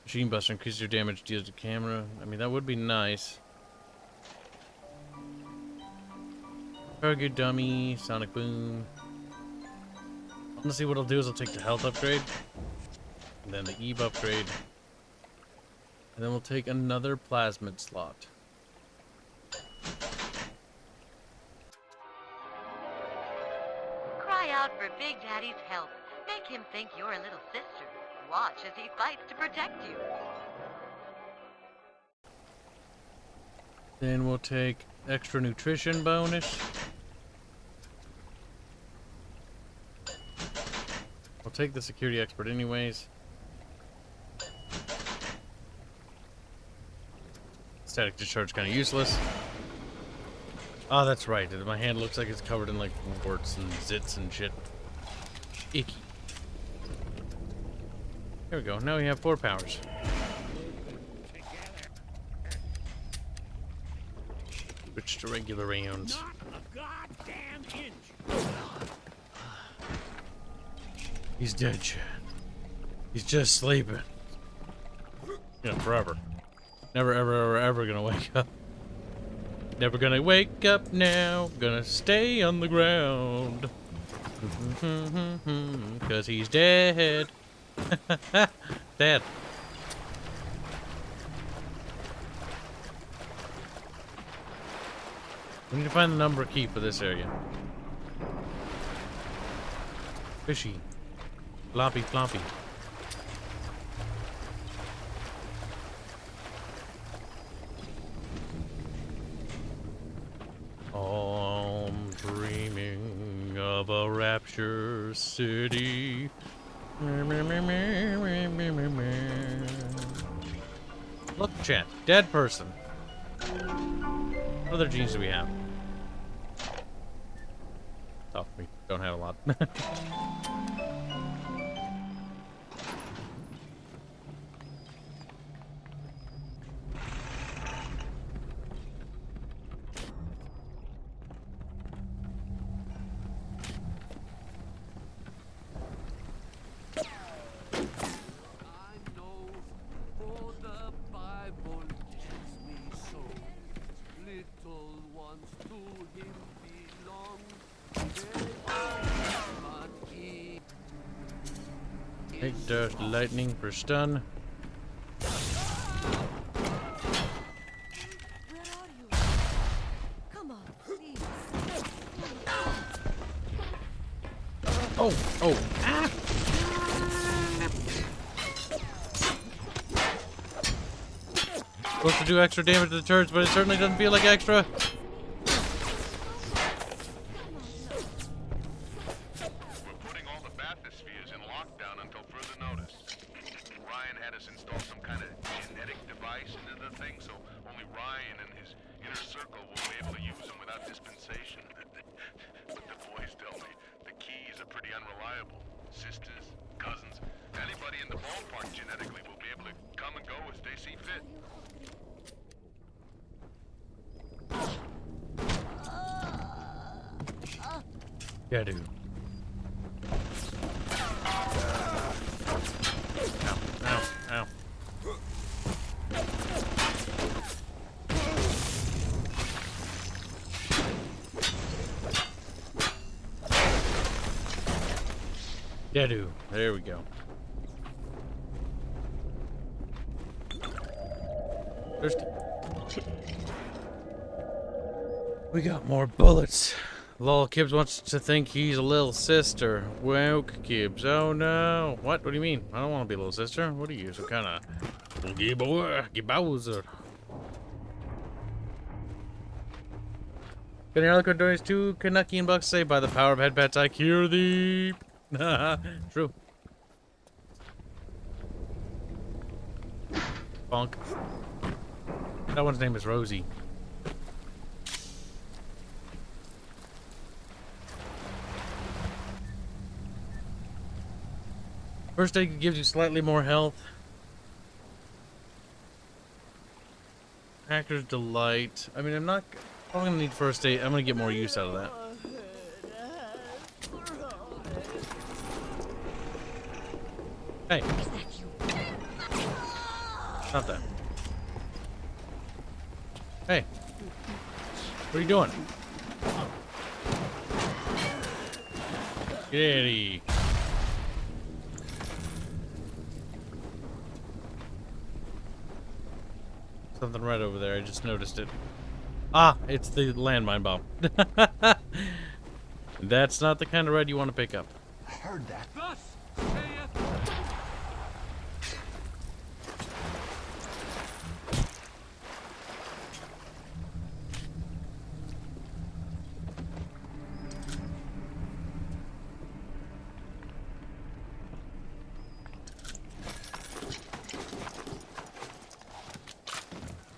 Machine Buster, increase your damage deals to camera. I mean, that would be nice. Target Dummy, Sonic Boom. Honestly, what I'll do is I'll take the health upgrade, and then the Eve upgrade, and then we'll take another plasmid slot. Cry out for Big Daddy's help. Make him think you're a little sister. Watch as he fights to protect you. Then we'll take extra nutrition bonus. We'll take the security expert anyways. Static discharge kind of useless. Oh, that's right. My hand looks like it's covered in like warts and zits and shit. Icky. There we go. Now we have 4 powers. Switch to regular rounds. He's dead, Chad. He's just sleeping. Yeah, forever. Never, ever, ever, ever gonna wake up. Never gonna wake up now. Gonna stay on the ground. 'Cause he's dead. Dead. We need to find the number key for this area. Fishy. Floppy, floppy. I'm dreaming of a rapture city. Look, chat. Dead person. What other genes do we have? Oh, we don't have a lot. Take Dust Lightning for stun. Oh, oh, ah! Supposed to do extra damage to the turrets, but it certainly doesn't feel like extra. Yeah, dude. Ow, ow, ow. Yeah, dude. There we go. Thirsty. We got more bullets. Lol, Kibs wants to think he's a little sister. Woke, Kibs. Oh no. What? What do you mean? I don't want to be a little sister. What are you? Some kind of Bowser. Can your eloquent doors too? Kanaki and Bucks say by the power of headpats I cure thee. True. Bonk. That one's name is Rosie. First aid gives you slightly more health. Hacker's Delight. I mean, I'm probably gonna need first aid. I'm gonna get more use out of that. Hey. Not that. Hey. What are you doing? Get out of here. Something right over there. I just noticed it. Ah, it's the landmine bomb. That's not the kind of red you want to pick up. I heard that.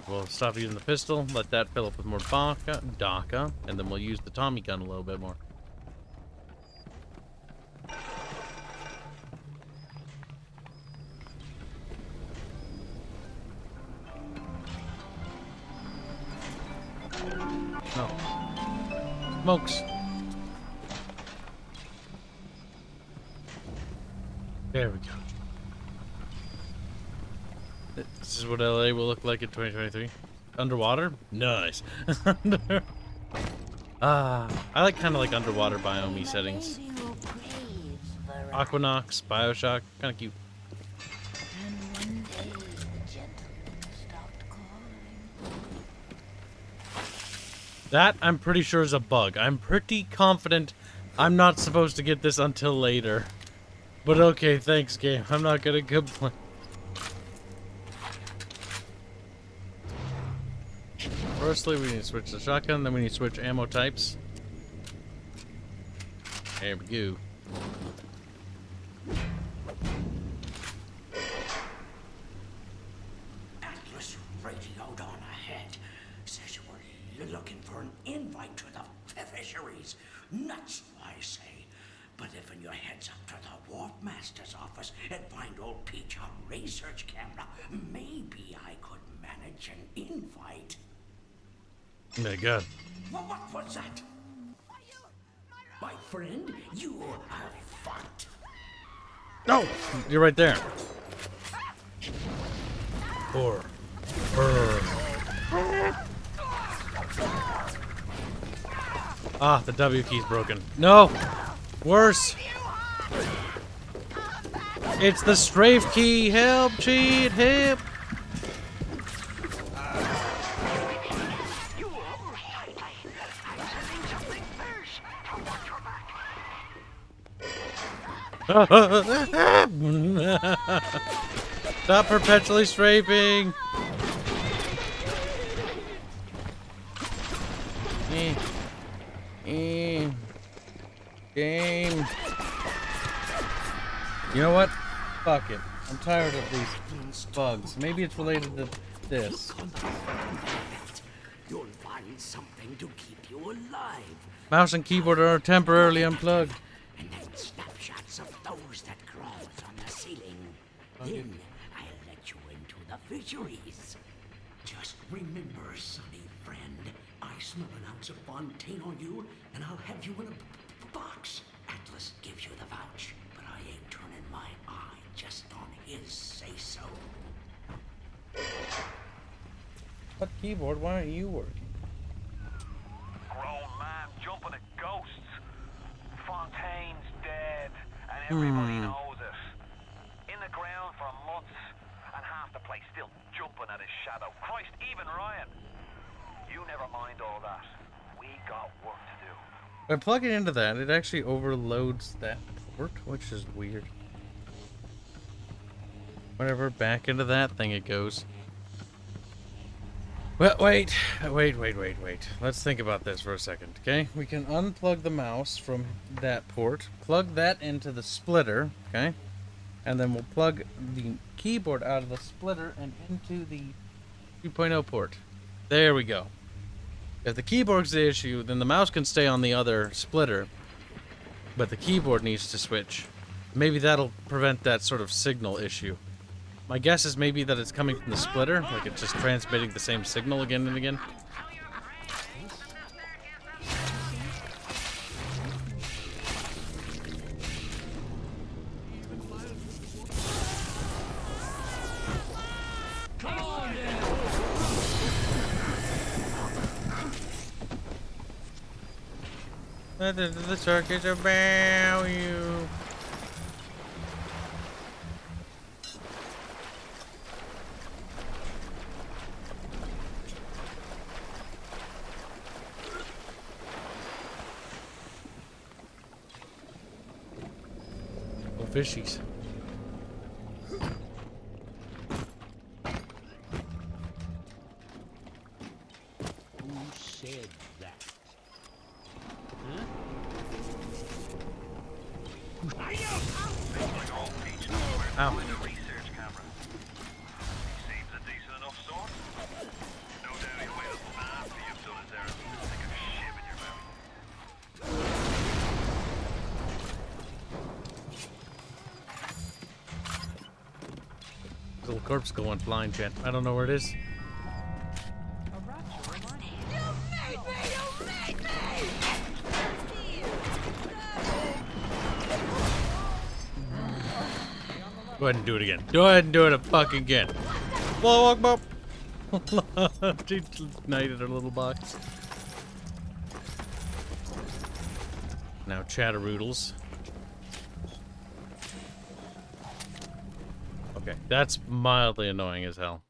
We'll stop using the pistol, let that fill up with more DACA, and then we'll use the Tommy gun a little bit more. No. Smokes. There we go. This is what LA will look like in 2023. Underwater? Nice. I like kind of like underwater biome settings. Aquanox, BioShock, kind of cute. That, I'm pretty sure, is a bug. I'm pretty confident I'm not supposed to get this until later. But okay, thanks, game. I'm not gonna complain. Firstly, we need to switch the shotgun, then we need to switch ammo types. There we go. Atlas radioed on ahead. Says you were looking for an invite to the fisheries. Nuts, I say. But if your heads up to the Warp Master's office and find old Peach on research camera, maybe I could manage an invite. Oh my god. What was that? My friend, you have fucked. No! You're right there. Or. Ah, the W key's broken. No! Worse! It's the strafe key! Help, cheat, help! Stop perpetually strafing! Game. You know what? Fuck it. I'm tired of these bugs. Maybe it's related to this. You'll find something to keep you alive. Mouse and keyboard are temporarily unplugged. And then snapshots of those that crawls on the ceiling. Then I'll let you into the fisheries. Just remember, sonny friend, I smell an ounce of Fontaine on you, and I'll have you in a box. Atlas gives you the vouch, but I ain't turning my eye just on his say-so. What keyboard? Why aren't you working? Grown man jumping at ghosts. Fontaine's dead, and everybody knows it. In the ground for months, and half the place still jumping at his shadow. Christ, even Ryan. You never mind all that. We got work to do. By plugging into that, it actually overloads that port, which is weird. Whatever, back into that thing it goes. Well, wait. Let's think about this for a second, okay? We can unplug the mouse from that port, plug that into the splitter, okay? And then we'll plug the keyboard out of the splitter and into the 2.0 port. There we go. If the keyboard's the issue, then the mouse can stay on the other splitter, but the keyboard needs to switch. Maybe that'll prevent that sort of signal issue. My guess is maybe that it's coming from the splitter, like it's just transmitting the same signal again and again. The circus about you. Oh, fishies. Said that. Ow. Research camera. He seems a decent enough sort. No doubt he'll wait up after you've done his errand. Stick a shiv in your mouth. Little corpse going flying, chat. I don't know where it is. Go ahead and do it again. Go ahead and do it fucking again. Whoa, whoa, whoa. She ignited her little box. Now chatteroodles. Okay, that's mildly annoying as hell.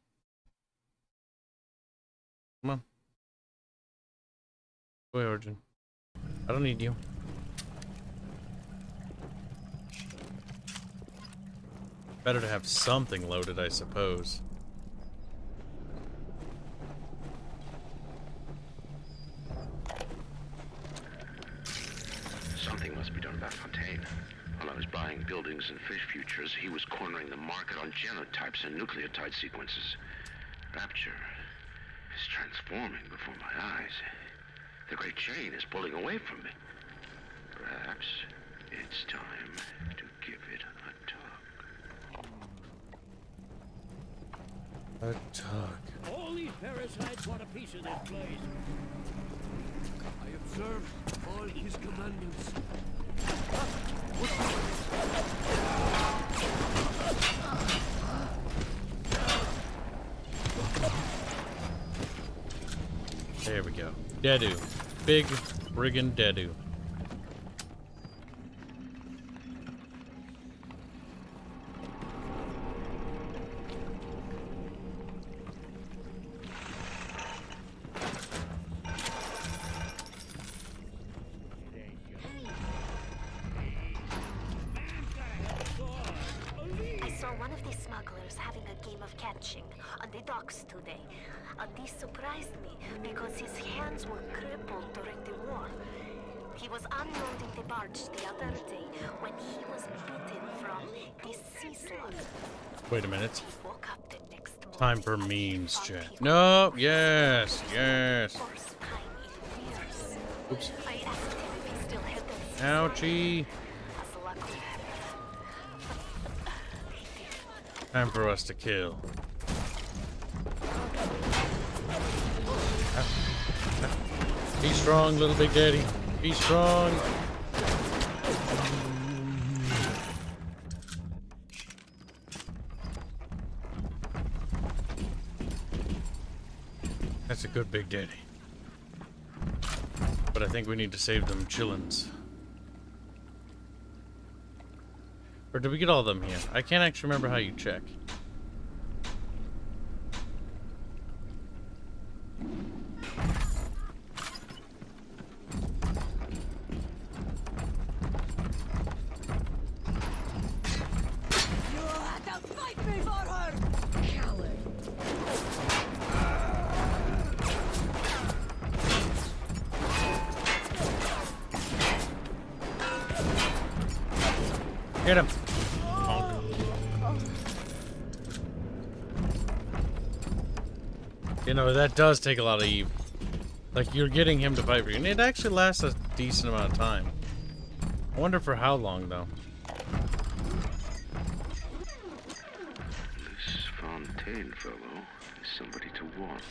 Come on. Go away, Origin. I don't need you. Better to have something loaded, I suppose. Something must be done about Fontaine. While I was buying buildings and fish futures, he was cornering the market on genotypes and nucleotide sequences. Rapture is transforming before my eyes. The great chain is pulling away from me. Perhaps it's time to give it a tug. A tug. All these parasites want a piece of this place. I observe all his commandments. There we go. Deadu. Big friggin' Deadu. On the docks today. And this surprised me because his hands were crippled during the war. He was unloading the barge the other day when he was bitten from this sea slug. Wait a minute. He woke up the next morning. Time for memes, chat. No, yes, yes. First time in years. Oops. I asked him if he still had that. Ouchie. As luck would have it. Time for us to kill. Be strong, little big daddy. Be strong. That's a good big daddy. But I think we need to save them chillins. Or did we get all of them here? I can't actually remember how you check. Get him. You know, that does take a lot of Eve. Like, you're getting him to fight for you. And it actually lasts a decent amount of time. I wonder for how long, though. This Fontaine fellow is somebody to watch.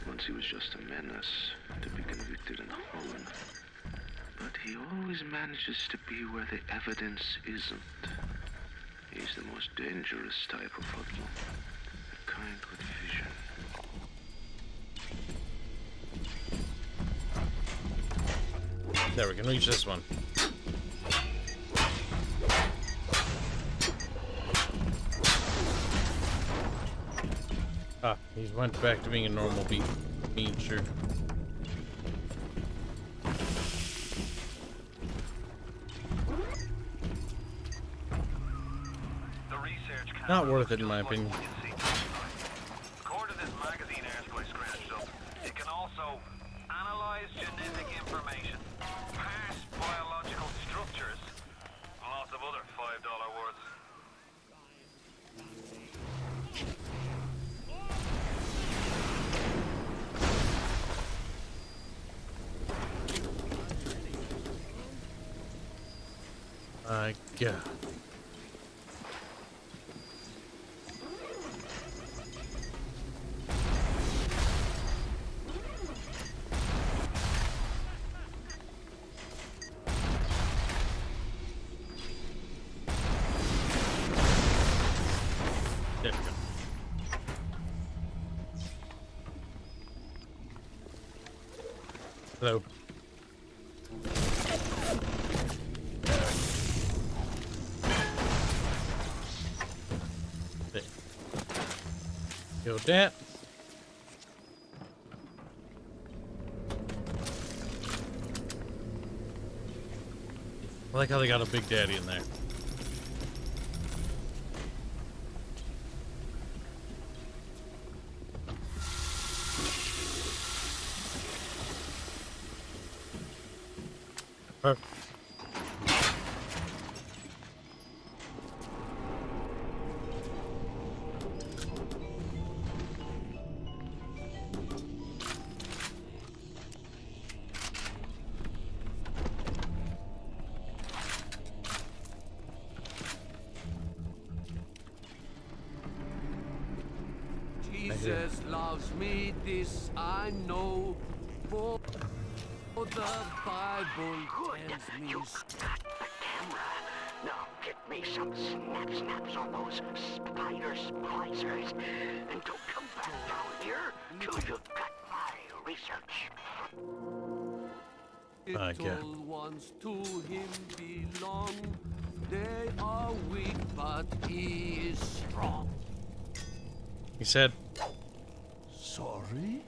Once he was just a menace to be convicted and hung. But he always manages to be where the evidence isn't. He's the most dangerous type of hoodlum. The kind with vision. There, we can reach this one. Ah, he went back to being a normal beacher. Not worth it in my opinion. According to this magazine article I scratched up, it can also analyze genetic information, parse biological structures, and lots of other $5 words. My God. There we go. Hello. There. Killed that. I like how they got a Big Daddy in there. Perfect. Jesus loves me, this I know, for the Bible tells me. You got the camera. Now get me some snaps on those spider splicers, and don't come back down here till you've got my research. Little ones to him belong. They are weak, but he is strong. He said, Sorry?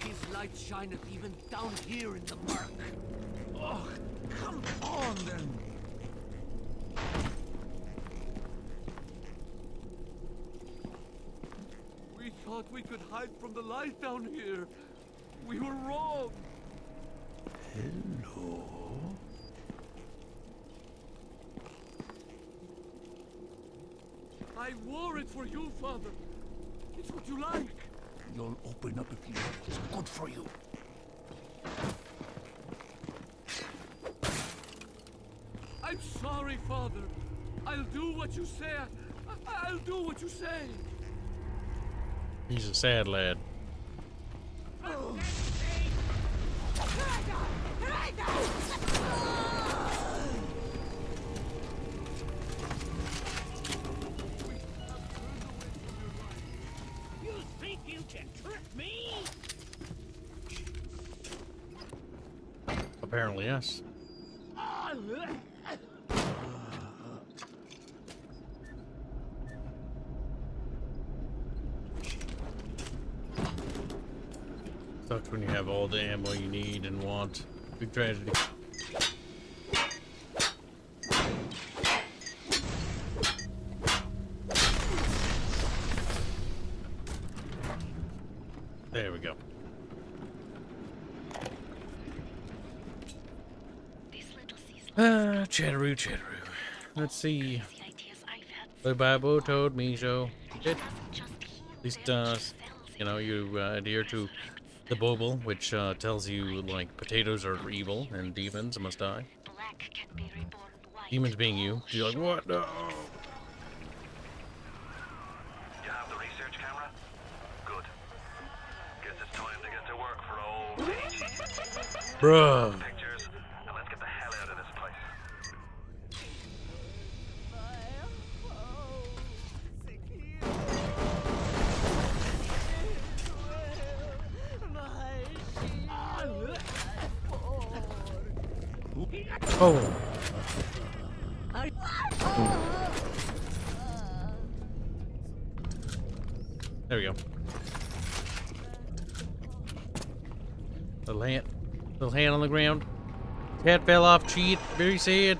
His light shineth even down here in the murk. Oh, come on then. We thought we could hide from the light down here. We were wrong. Hello? I wore it for you, Father. It's what you like. You'll open up if you know what's good for you. I'm sorry, Father. I'll do what you say. I'll do what you say. he's a sad lad. Oh. You think you can trick me? Apparently, yes. Sucks when you have all the ammo you need and want. Big tragedy. There we go. Chatteroo, chatteroo. Let's see. LiveStream told me so. At least, you know, you adhere to the Bible, which tells you, like, potatoes are evil and demons must die. Demons being you. You're like, what? No. You have the research camera? Good. Guess it's time to get to work for old Peachy. Bruh. Pictures, and let's get the hell out of this place. Oh. There we go. Little hand on the ground. Cat fell off cheat. Very sad.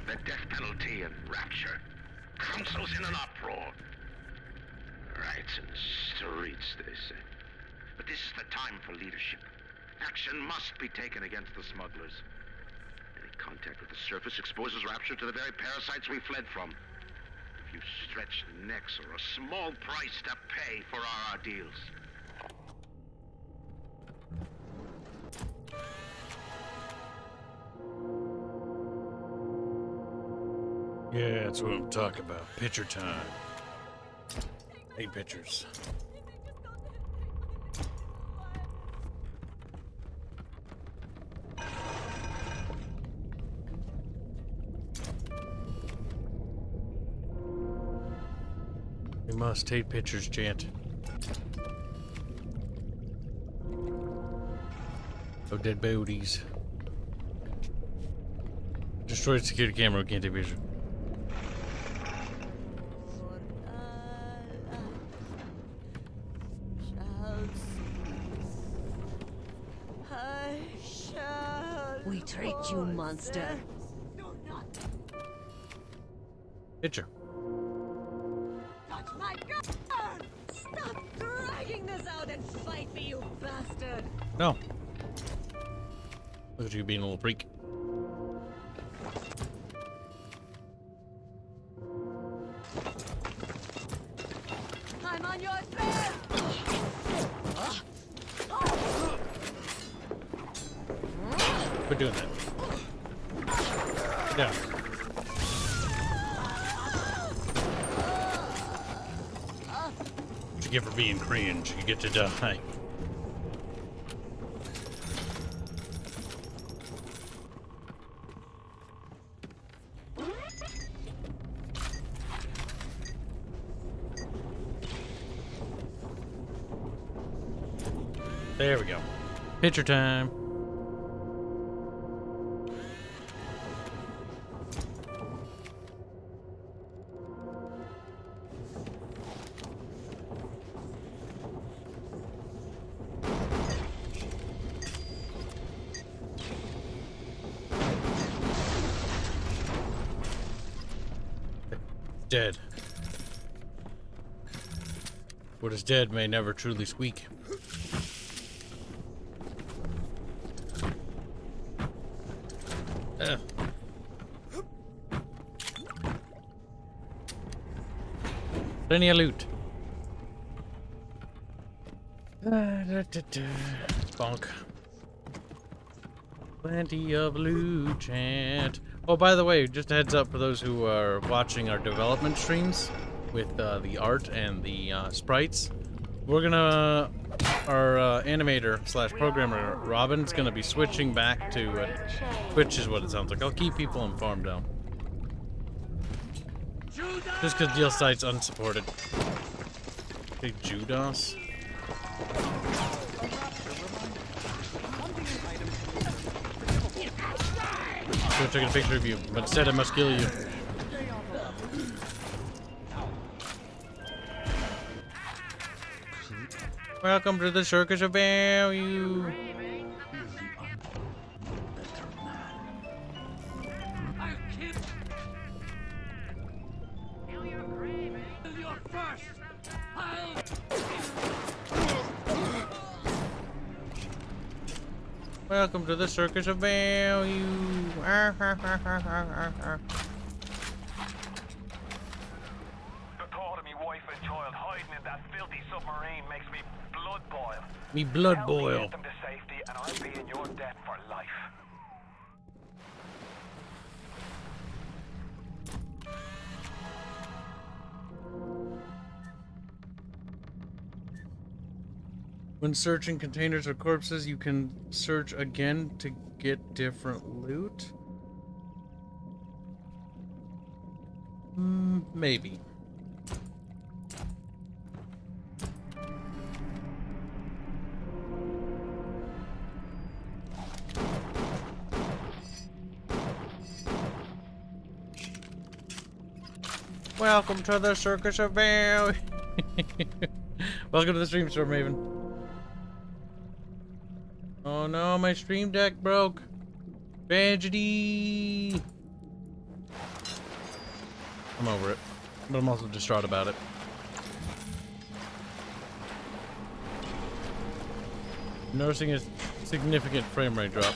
The death penalty and rapture. Council's in an uproar. Riots in the streets, they say. But this is the time for leadership. Action must be taken against the smugglers. Any contact with the surface exposes rapture to the very parasites we fled from. If you stretch necks or a small price to pay for our deals. Yeah, that's what I'm talking about. Picture time. 8 pictures. We must take pictures, Chant. Of dead bodies. Destroyed security camera, we can't take pictures. We tricked you, monster. Picture. Touch my gun! Stop dragging this out and fight me, you bastard! No. Look at you being a little freak. I'm on your trail! Quit doing that. Yeah. What you get for being cringe? You get to die. There we go. Picture time. Dead. What is dead may never truly squeak. Plenty of loot. Bonk. Plenty of loot, Chant. Oh, by the way, just a heads up for those who are watching our development streams with the art and the sprites. We're gonna, our animator slash programmer Robin's gonna be switching back to Twitch, is what it sounds like. I'll keep people informed though. Just because deal site's unsupported. Big Judas. Should have taken a picture of you, but instead I must kill you. Welcome to the Circus of Value. Welcome to the Circus of Value. The thought of me wife and child hiding in that filthy submarine makes me blood boil. Me blood Help me boil. get them to safety and I'll be in your debt for life. When searching containers or corpses, you can search again to get different loot. Maybe. Welcome to the Circus of Bear. Welcome to the stream store, Maven. Oh no, my stream deck broke. Tragedy. I'm over it, but I'm also distraught about it. Noticing a significant frame rate drop.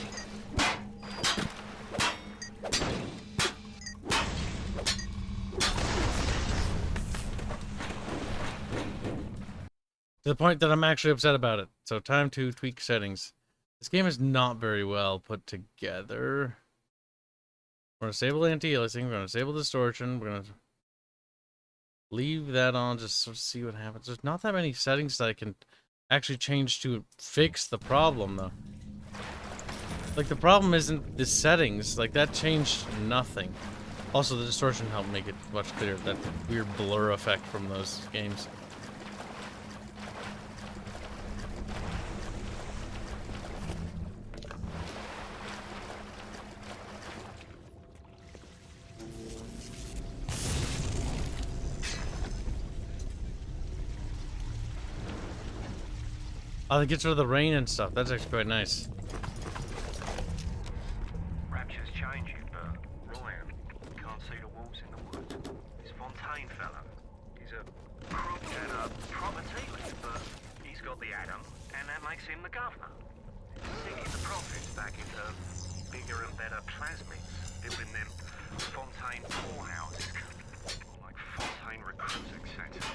To the point that I'm actually upset about it. So time to tweak settings. This game is not very well put together. We're going to disable anti-aliasing. We're going to disable distortion. We're going to leave that on just to see what happens. There's not that many settings that I can actually change to fix the problem, though. Like, the problem isn't the settings. Like, that changed nothing. Also, the distortion helped make it much clearer. That weird blur effect from those games. Oh, it gets rid of the rain and stuff. That's actually quite nice. Rapture's changing, but Ryan can't see the wolves in the woods. This Fontaine fellow, he's a crook and a proper tea-leaf, but he's got the atom, and that makes him the governor. Sinking the profits back into bigger and better plasmids, building them Fontaine poorhouses, like Fontaine recruiting centers.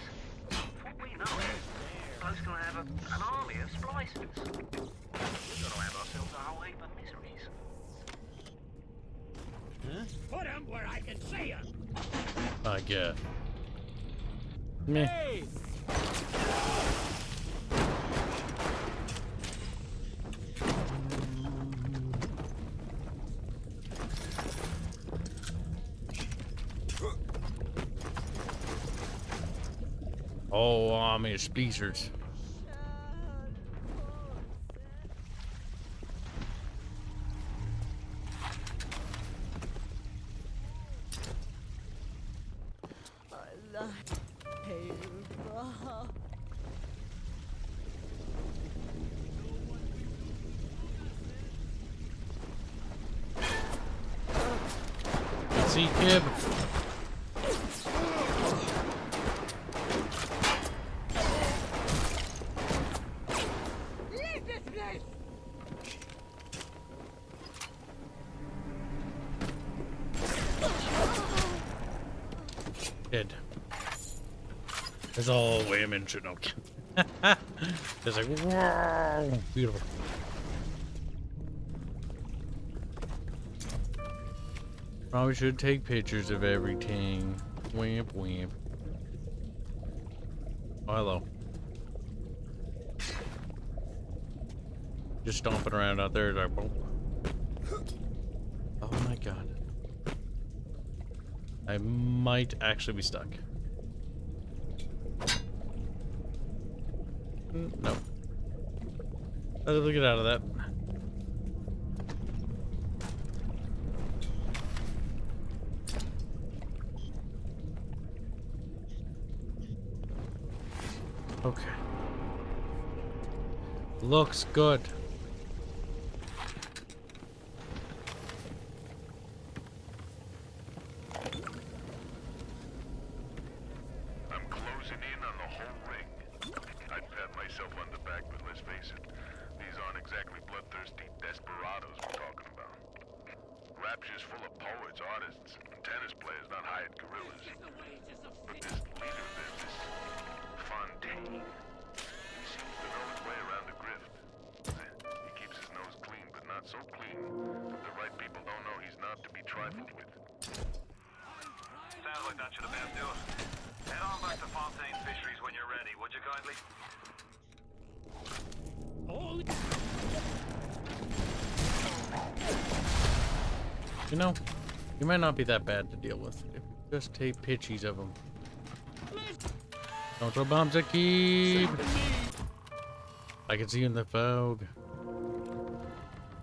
What we know is, bloke's gonna have an army of splicers. We've got to have ourselves a whole heap of miseries. Huh? Put him where I can see him. I get. Meh. Hey! Oh, army of splicers. See, Kib. Leave this place! Dead. There's all women should know. It's like, whoa, beautiful. Probably should take pictures of everything. Wimp, wimp. Oh, hello. Just stomping around out there. Like, boom. Oh my god. I might actually be stuck. No. Let's get out of that. Okay. Looks good. I'm closing in on the whole ring. I'd pat myself on the back, but let's face it, these aren't exactly bloodthirsty desperados we're talking about. Rapture's full of poets, artists, and tennis players, not hired gorillas. But this leader of theirs, this Fontaine, he seems to know his way around the grift. He keeps his nose clean, but not so clean that the right people don't know he's not to be trifled with. Sounds like that should about do it. Head on back to Fontaine's Fisheries when you're ready, would you kindly? You know, you might not be that bad to deal with if you just take pitchies of them. Don't throw bombs at Kib. I can see you in the fog.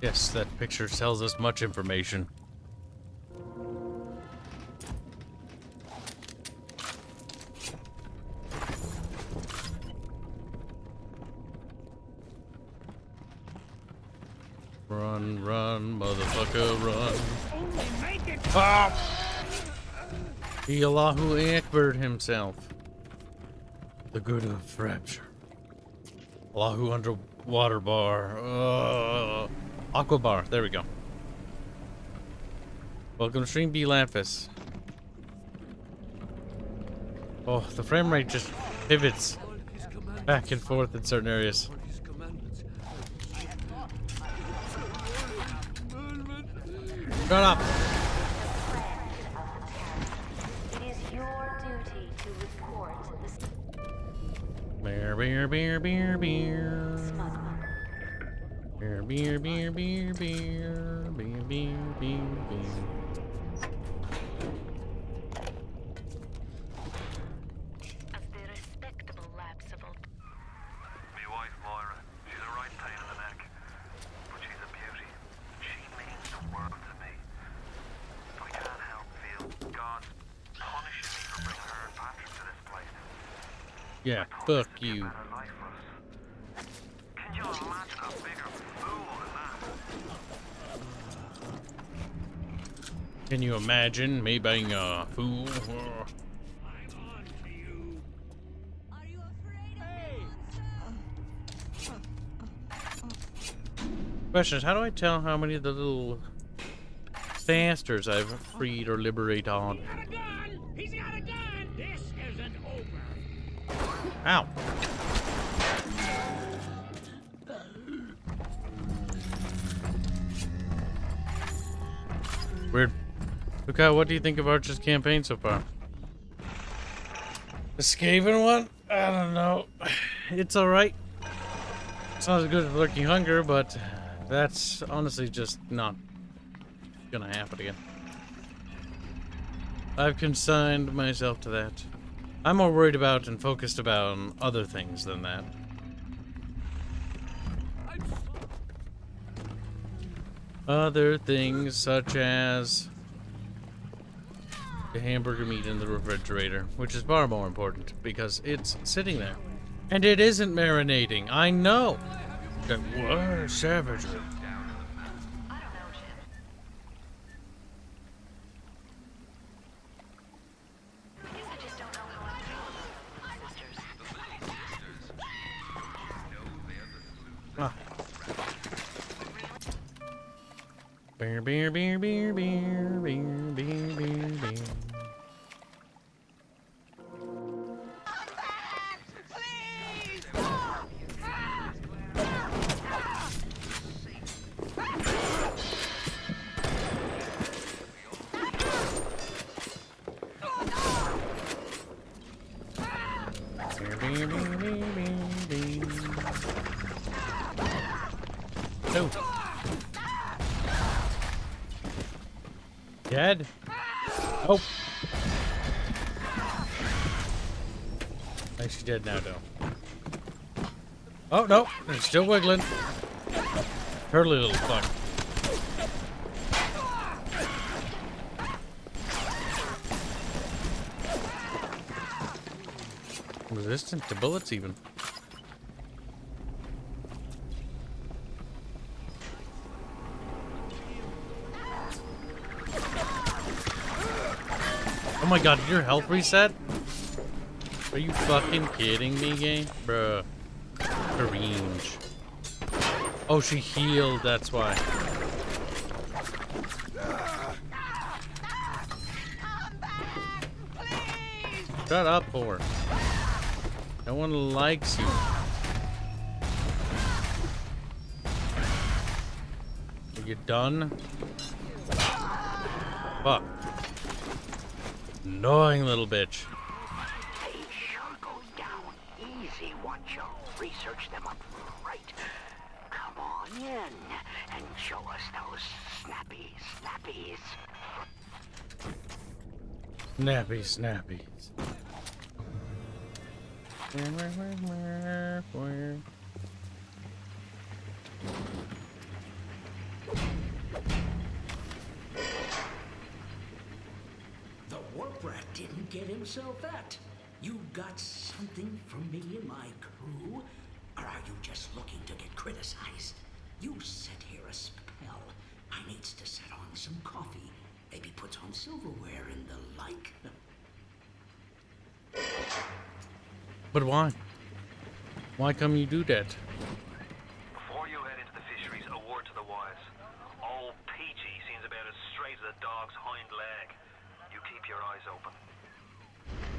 Yes, that picture tells us much information. Run, run, motherfucker, run. Ah! He Allahu Akbar himself. The good of rapture. Allahu underwater bar. Aqua bar. There we go. Welcome to stream, B Lapis. Oh, the frame rate just pivots back and forth in certain areas. Shut up. It is your duty to report the Beer, beer, beer, beer, beer. Beer, beer, beer, beer, beer, beer, beer, beer, beer. as the respectable lapse of old. Me wife, Moira, she's a right pain in the neck. But she's a beauty. She means the world to me. I can't help feel God's punishing me for bringing her and Patrick to this place. Yeah, fuck you. Can you imagine a bigger fool than that? Can you imagine me being a fool? Question is, how do I tell how many of the little fasters I've freed or liberated on? He's got a gun! This isn't over! Ow. Weird. Luca, what do you think of Archer's campaign so far? The Skaven one? I don't know. It's alright. It's not as good as Lurking Hunger, but that's honestly just not gonna happen again. I've consigned myself to that. I'm more worried about and focused about other things than that. Other things such as the hamburger meat in the refrigerator, which is far more important because it's sitting there. And it isn't marinating. I know. That was savagery. Ah. Beer, beer, beer, beer, beer, beer, beer, beer, beer. Beer, beer, beer, beer, beer, beer. No. Dead? Oh. I think she's dead now, though. Oh, no. It's still wiggling. Turtly little fuck. Resistant to bullets, even. Oh my god, did your health reset? Are you fucking kidding me, game? Bruh. Cringe. Oh, she healed, that's why. Shut up, whore. No one likes you. Are you done? Fuck. Annoying little bitch. They sure go down easy once you research them up right. Now Come on in and show us those snappies. Snappies. The warp rat didn't get himself at. You got something from me and my crew? Or are you just looking to get criticized? You sit here a spell. I needs to set on some coffee. Maybe put on silverware and the like. But why? Why come you do that? Before you head into the fisheries, a word to the wise. Old Peachy seems about as straight as a dog's hind leg. You keep your eyes open.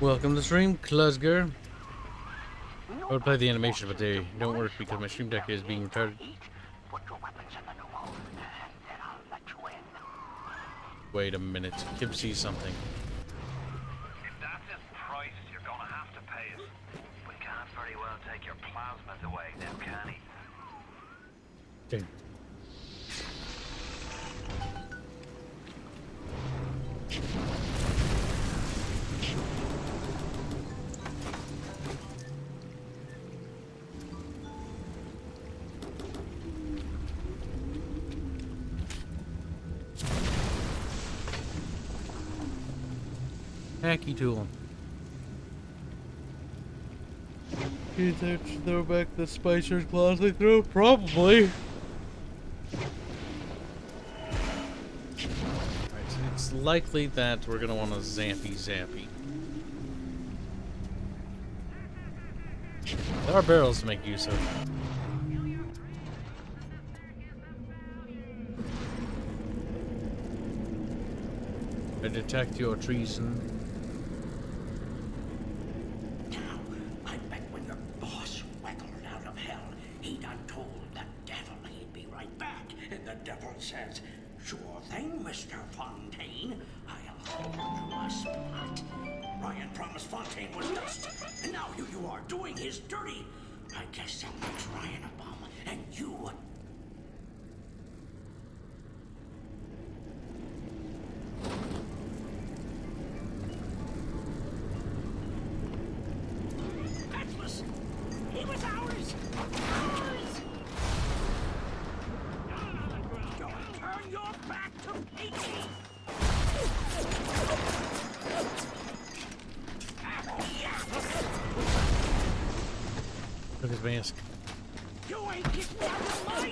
Welcome to stream, Kluzger. I would play the animation, but they don't work because my stream deck is being retarded. Put your weapons in the new hole, and then I'll let you in. Wait a minute. Kibs sees something. If that's his price, you're gonna have to pay it. We can't very well take your plasmas away now, can he? Okay. Hacky tool. Is that to throw back the Spicer's closet through? Probably. Alright, so it's likely that we're gonna want to zappy. There are barrels to make use of. I detect your treason. Now, I bet when your boss waggled out of hell, he done told the devil he'd be right back. And the devil says, sure thing, Mr. Fontaine. I'll hold you a spot. Ryan promised Fontaine was dust. And now you are doing his dirty. I guess that makes Ryan a bum. And you... He was ours! Don't turn your back to Peachy! Look at his mask. You ain't getting out of my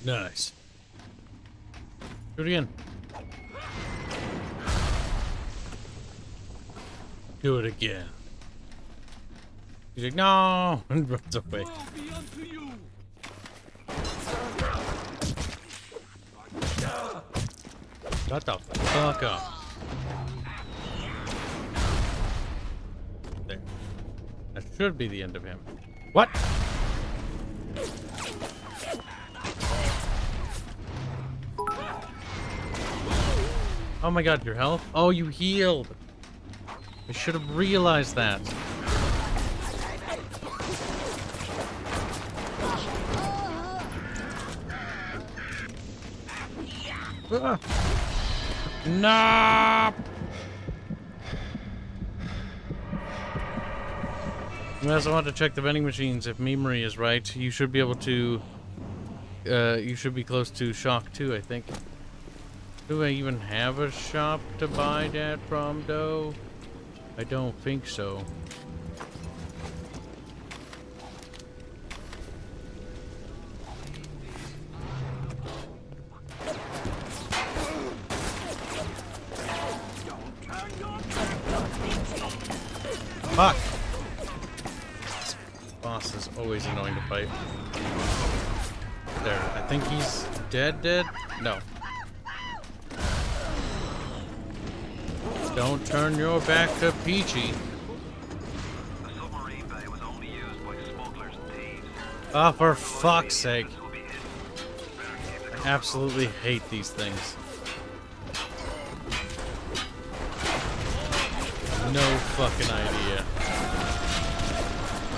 Nice. Do it again. Do it again. He's like, no, and runs away. Shut the fuck up. There. That should be the end of him. What? Oh my god, your health? Oh, you healed. I should have realized that. No! We also want to check the vending machines. If memory is right, you should be able to... you should be close to Shock 2, I think. Do I even have a shop to buy that from, though? I don't think so. Fuck! This boss is always annoying to fight. There, I think he's dead? No. Don't turn your back to Peachy. The submarine bay was only used by smugglers and Oh, for fuck's sake. I absolutely hate these things. No fucking idea.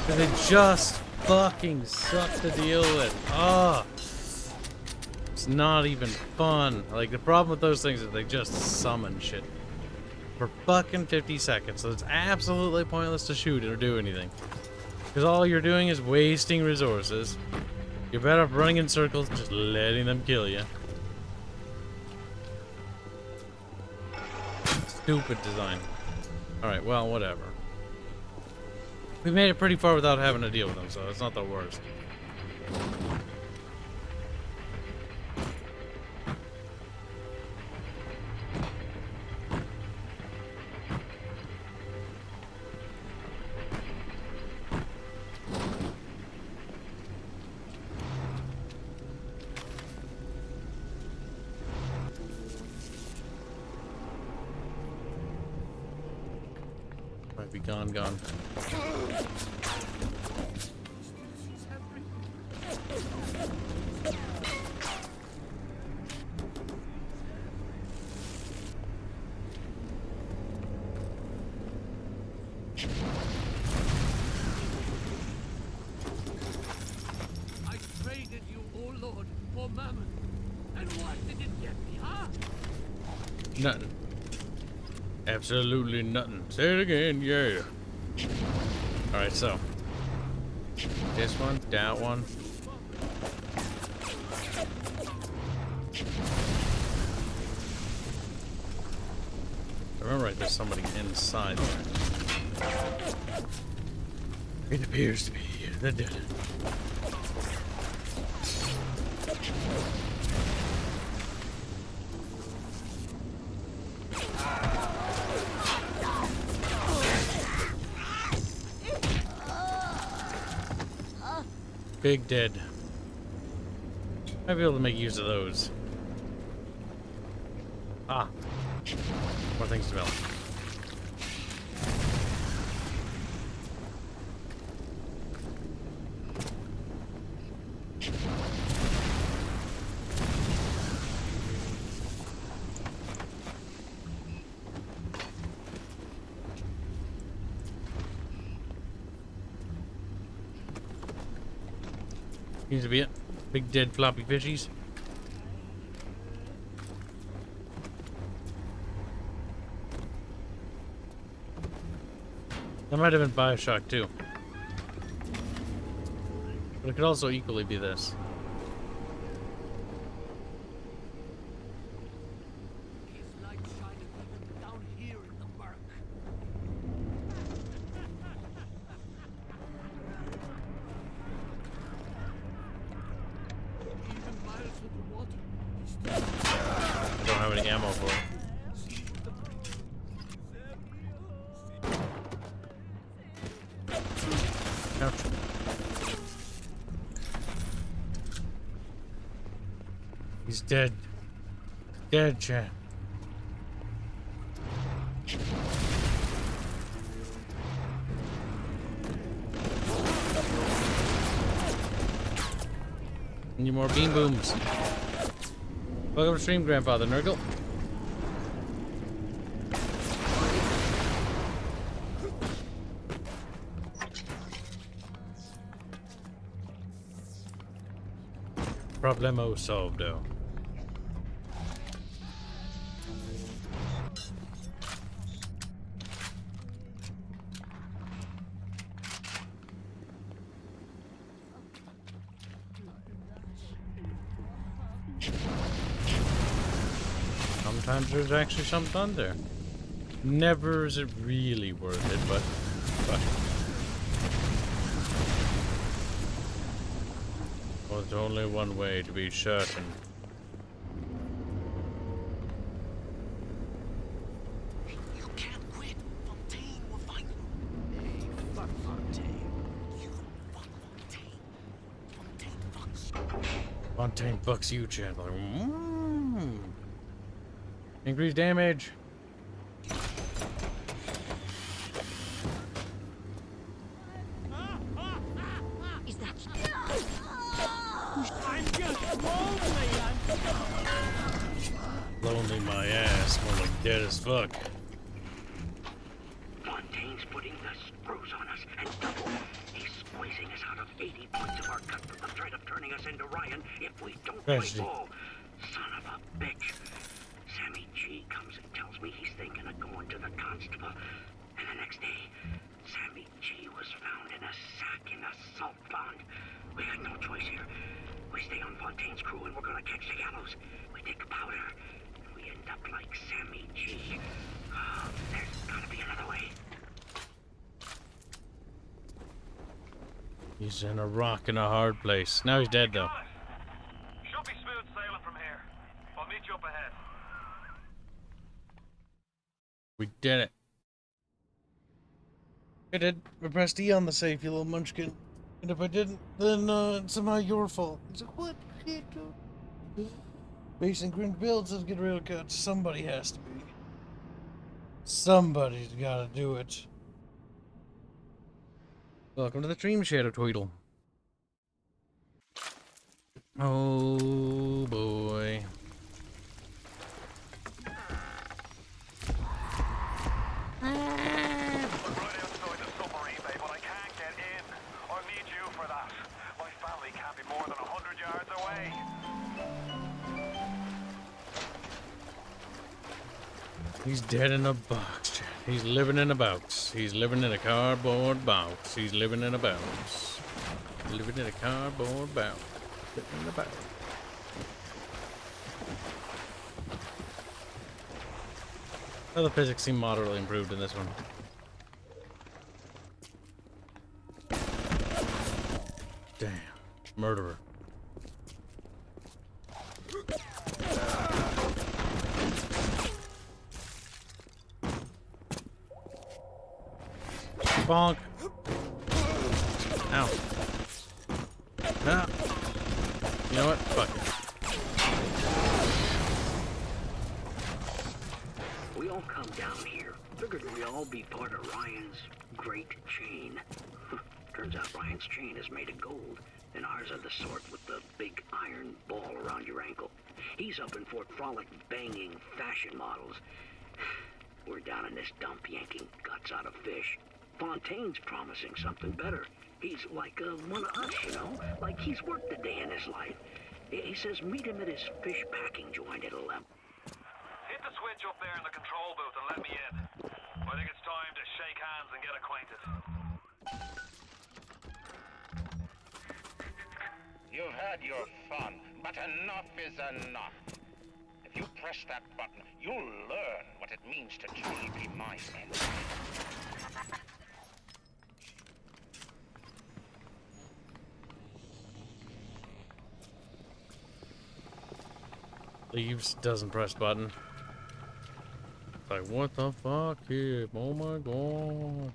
They just fucking suck to deal with. Ah. It's not even fun. Like, the problem with those things is they just summon shit for fucking 50 seconds. So it's absolutely pointless to shoot or do anything. Because all you're doing is wasting resources. You're better off running in circles, just letting them kill you. Stupid design. Alright, well, whatever. We made it pretty far without having to deal with them, so it's not the worst. Might be gone. I traded you, oh Lord, for mammon. And what did it get me, huh? Nothing. Absolutely nothing. Say it again, yeah. Alright, so. This one, that one. I remember right, there's somebody inside there. It appears to be the dead. Big dead. Might be able to make use of those. Ah. More things develop. Seems to be it. Big dead floppy fishies. That might have been BioShock too. But it could also equally be this. I don't have any ammo for it. Ouch. He's dead. Dead, chat. Need more beam booms. Welcome to stream, Grandfather Nurgle. Problemo solved-o. Sometimes there's actually some fun there. Never is it really worth it, but well, there's only one way to be certain. You can't quit. Fontaine will find you. Hey, fuck Fontaine. You fuck Fontaine. Fontaine fucks you. Fontaine fucks you, Chandler. Increased damage. Is that... Smell like dead as fuck. Fontaine's putting the screws on us, and double. He's squeezing us out of 80 points of our cut for the threat of turning us into Ryan if we don't play ball. Son of a bitch. Sammy G comes and tells me he's thinking of going to the constable. And the next day, Sammy G was found in a sack in a salt pond. We got no choice here. We stay on Fontaine's crew and we're gonna catch the gallows. We take the powder. And we end up like Sammy G. Oh, there's gotta be another way. He's in a rock in a hard place. Now he's dead though. Should be smooth sailing from here. I'll meet you up ahead. We did it. I did. I pressed E on the safe, you little munchkin. And if I didn't, then it's somehow your fault. He's like, what? Basing green builds doesn't get real cuts. Somebody has to be. Somebody's gotta do it. Welcome to the stream, Shadow Tweedle. Oh boy. He's dead in a box. He's living in a box. He's living in a cardboard box. He's living in a box. Living in a cardboard box. Living in a box. Oh, the physics seem moderately improved in this one. Damn. Murderer. Bonk. Ow. Ah. You know what? Fuck it. We all come down here. Figured we'd all be part of Ryan's great chain. Turns out Ryan's chain is made of gold, and ours are the sort with the big iron ball around your ankle. He's up in Fort Frolic banging fashion models. We're down in this dump yanking guts out of fish. Fontaine's promising something better. He's like one of us, you know? Like he's worked a day in his life. He says meet him at his fish packing joint at 11. Hit the switch up there in the control booth and let me in. I think it's time to shake hands and get acquainted. You've had your fun, but enough is enough. If you press that button, you'll learn what it means to truly be my friend. Leaves, doesn't press button. Like, what the fuck here? Oh my god.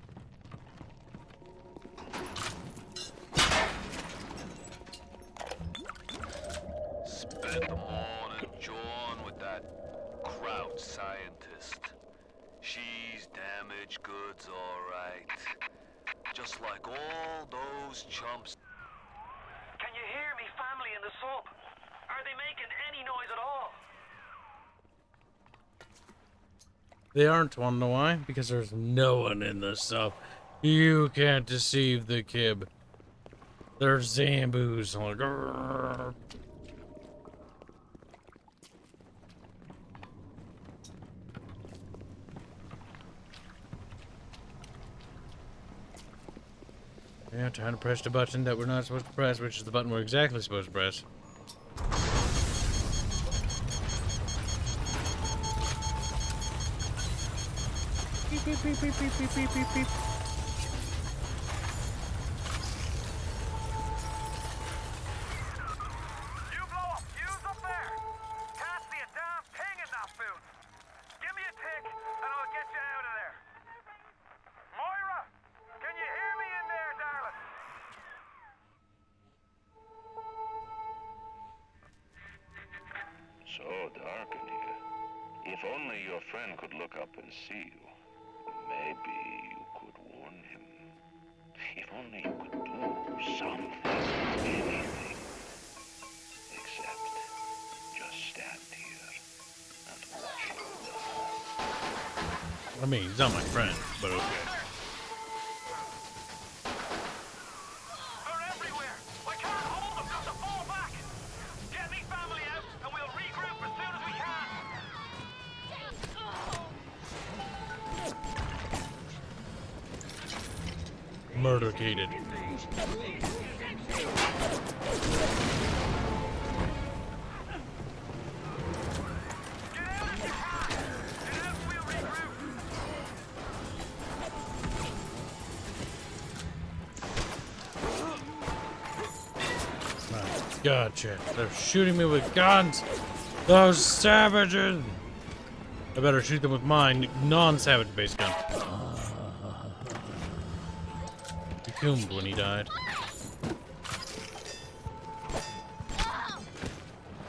Spent the morning jawing with that crowd scientist. She's damaged goods, alright. Just like all those chumps. Can you hear me family in the sub? Are they making any noise at all? They aren't, wanna know why? Because there's no one in the sub. You can't deceive the Kib. They're Zambus. Like, grrr. Yeah, trying to press the button that we're not supposed to press, which is the button we're exactly supposed to press. Beep, beep, beep, beep, beep, beep, beep, beep, beep. You blow a fuse up there! Can't see a damn thing in that booth! Give me a tick and I'll get you out of there! Moira! Can you hear me in there, darling? So dark in here. If only your friend could look up and see you. Maybe you could warn him. If only you could do something, anything. Except just stand here and watch the mean, he's not my friend, but okay. They're everywhere! I can't hold them! They'll fall back! Get me family out, and we'll regroup as soon as we can! Murder-cated. Gotcha. They're shooting me with guns. Those savages. I better shoot them with my non-savage based gun. He coomed when he died.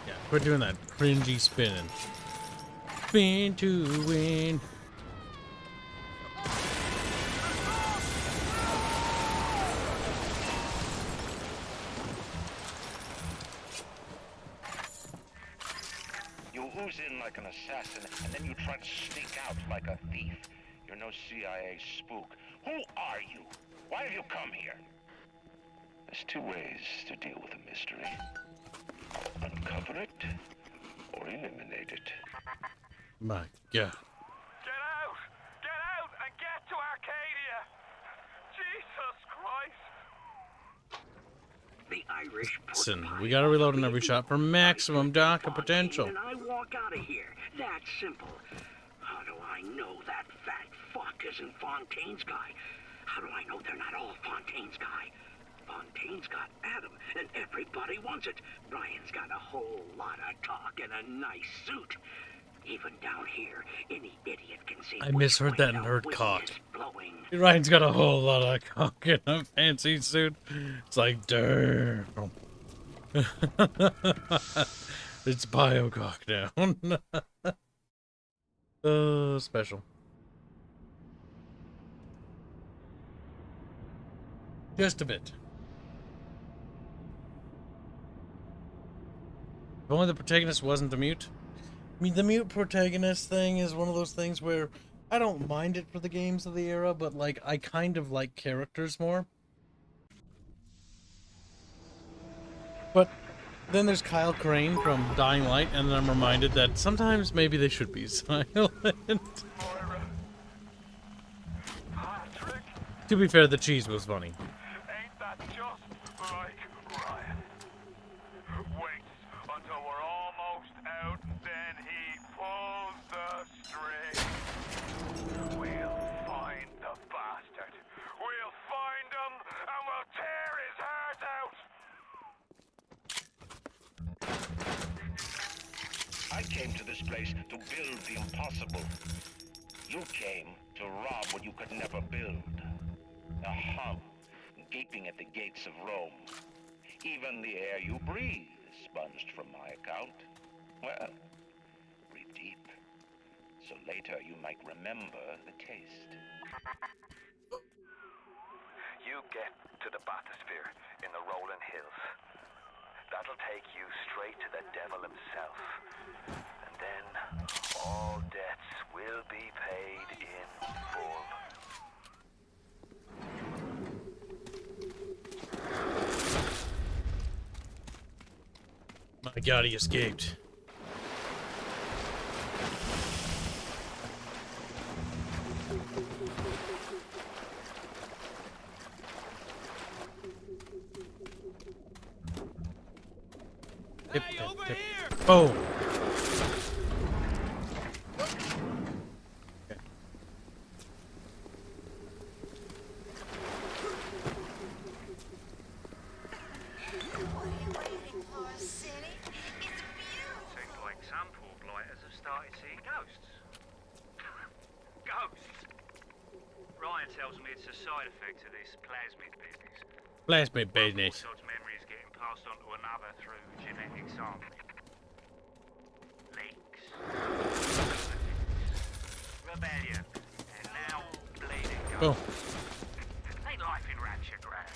Yeah, quit doing that cringy spinning. Spin to win. In like an assassin, and then you try to sneak out like a thief. You're no CIA spook. Who are you? Why have you come here? There's two ways to deal with a mystery. Uncover it, or eliminate it. My God. Get out! Get out and get to Arcadia! Jesus Christ! The Irish. Listen, we gotta reload in every shot for maximum DACA potential. And I walk out of here. That's simple. How do I know that fat fuck isn't Fontaine's guy? How do I know they're not all Fontaine's guy? Fontaine's got Adam, and everybody wants it. Brian's got a whole lot of talk and a nice suit. Even down here, any idiot can see. I misheard that and heard caught. Ryan's got a whole lot of cock in a fancy suit. It's like, damn. It's BioShock down. Oh, special. Just a bit. If only the protagonist wasn't the mute. I mean, the mute protagonist thing is one of those things where I don't mind it for the games of the era, but, like, I kind of like characters more. But then there's Kyle Crane from Dying Light, and then I'm reminded that sometimes maybe they should be silent. To be fair, the cheese was funny. Ain't that just like Ryan? Wait until we're almost out, then he pulls the string. We'll find the bastard. We'll find him, and we'll tear his heart out. I came to this place to build the impossible. You came to rob what you could never build. A hum, gaping at the gates of Rome. Even the air you breathe is sponged from my account. Well, breathe deep, so later you might remember the taste. You get to the bathysphere in the rolling hills. That'll take you straight to the devil himself. And then all debts will be paid in full. My God, he escaped. Tip, tip, tip. Oh. It's a side effect of this plasmid business. Plasmid business. Such memories getting passed on to another through genetic sampling. Leaks. Rebellion. And now bleeding Oh. Ain't life in Rapture Ground.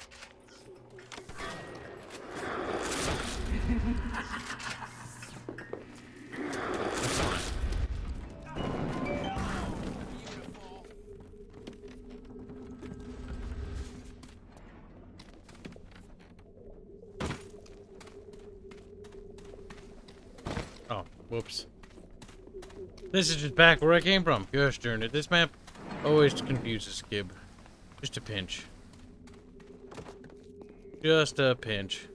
Whoops. This is just back where I came from. Gosh darn it. This map always confuses Kib. Just a pinch. Just a pinch.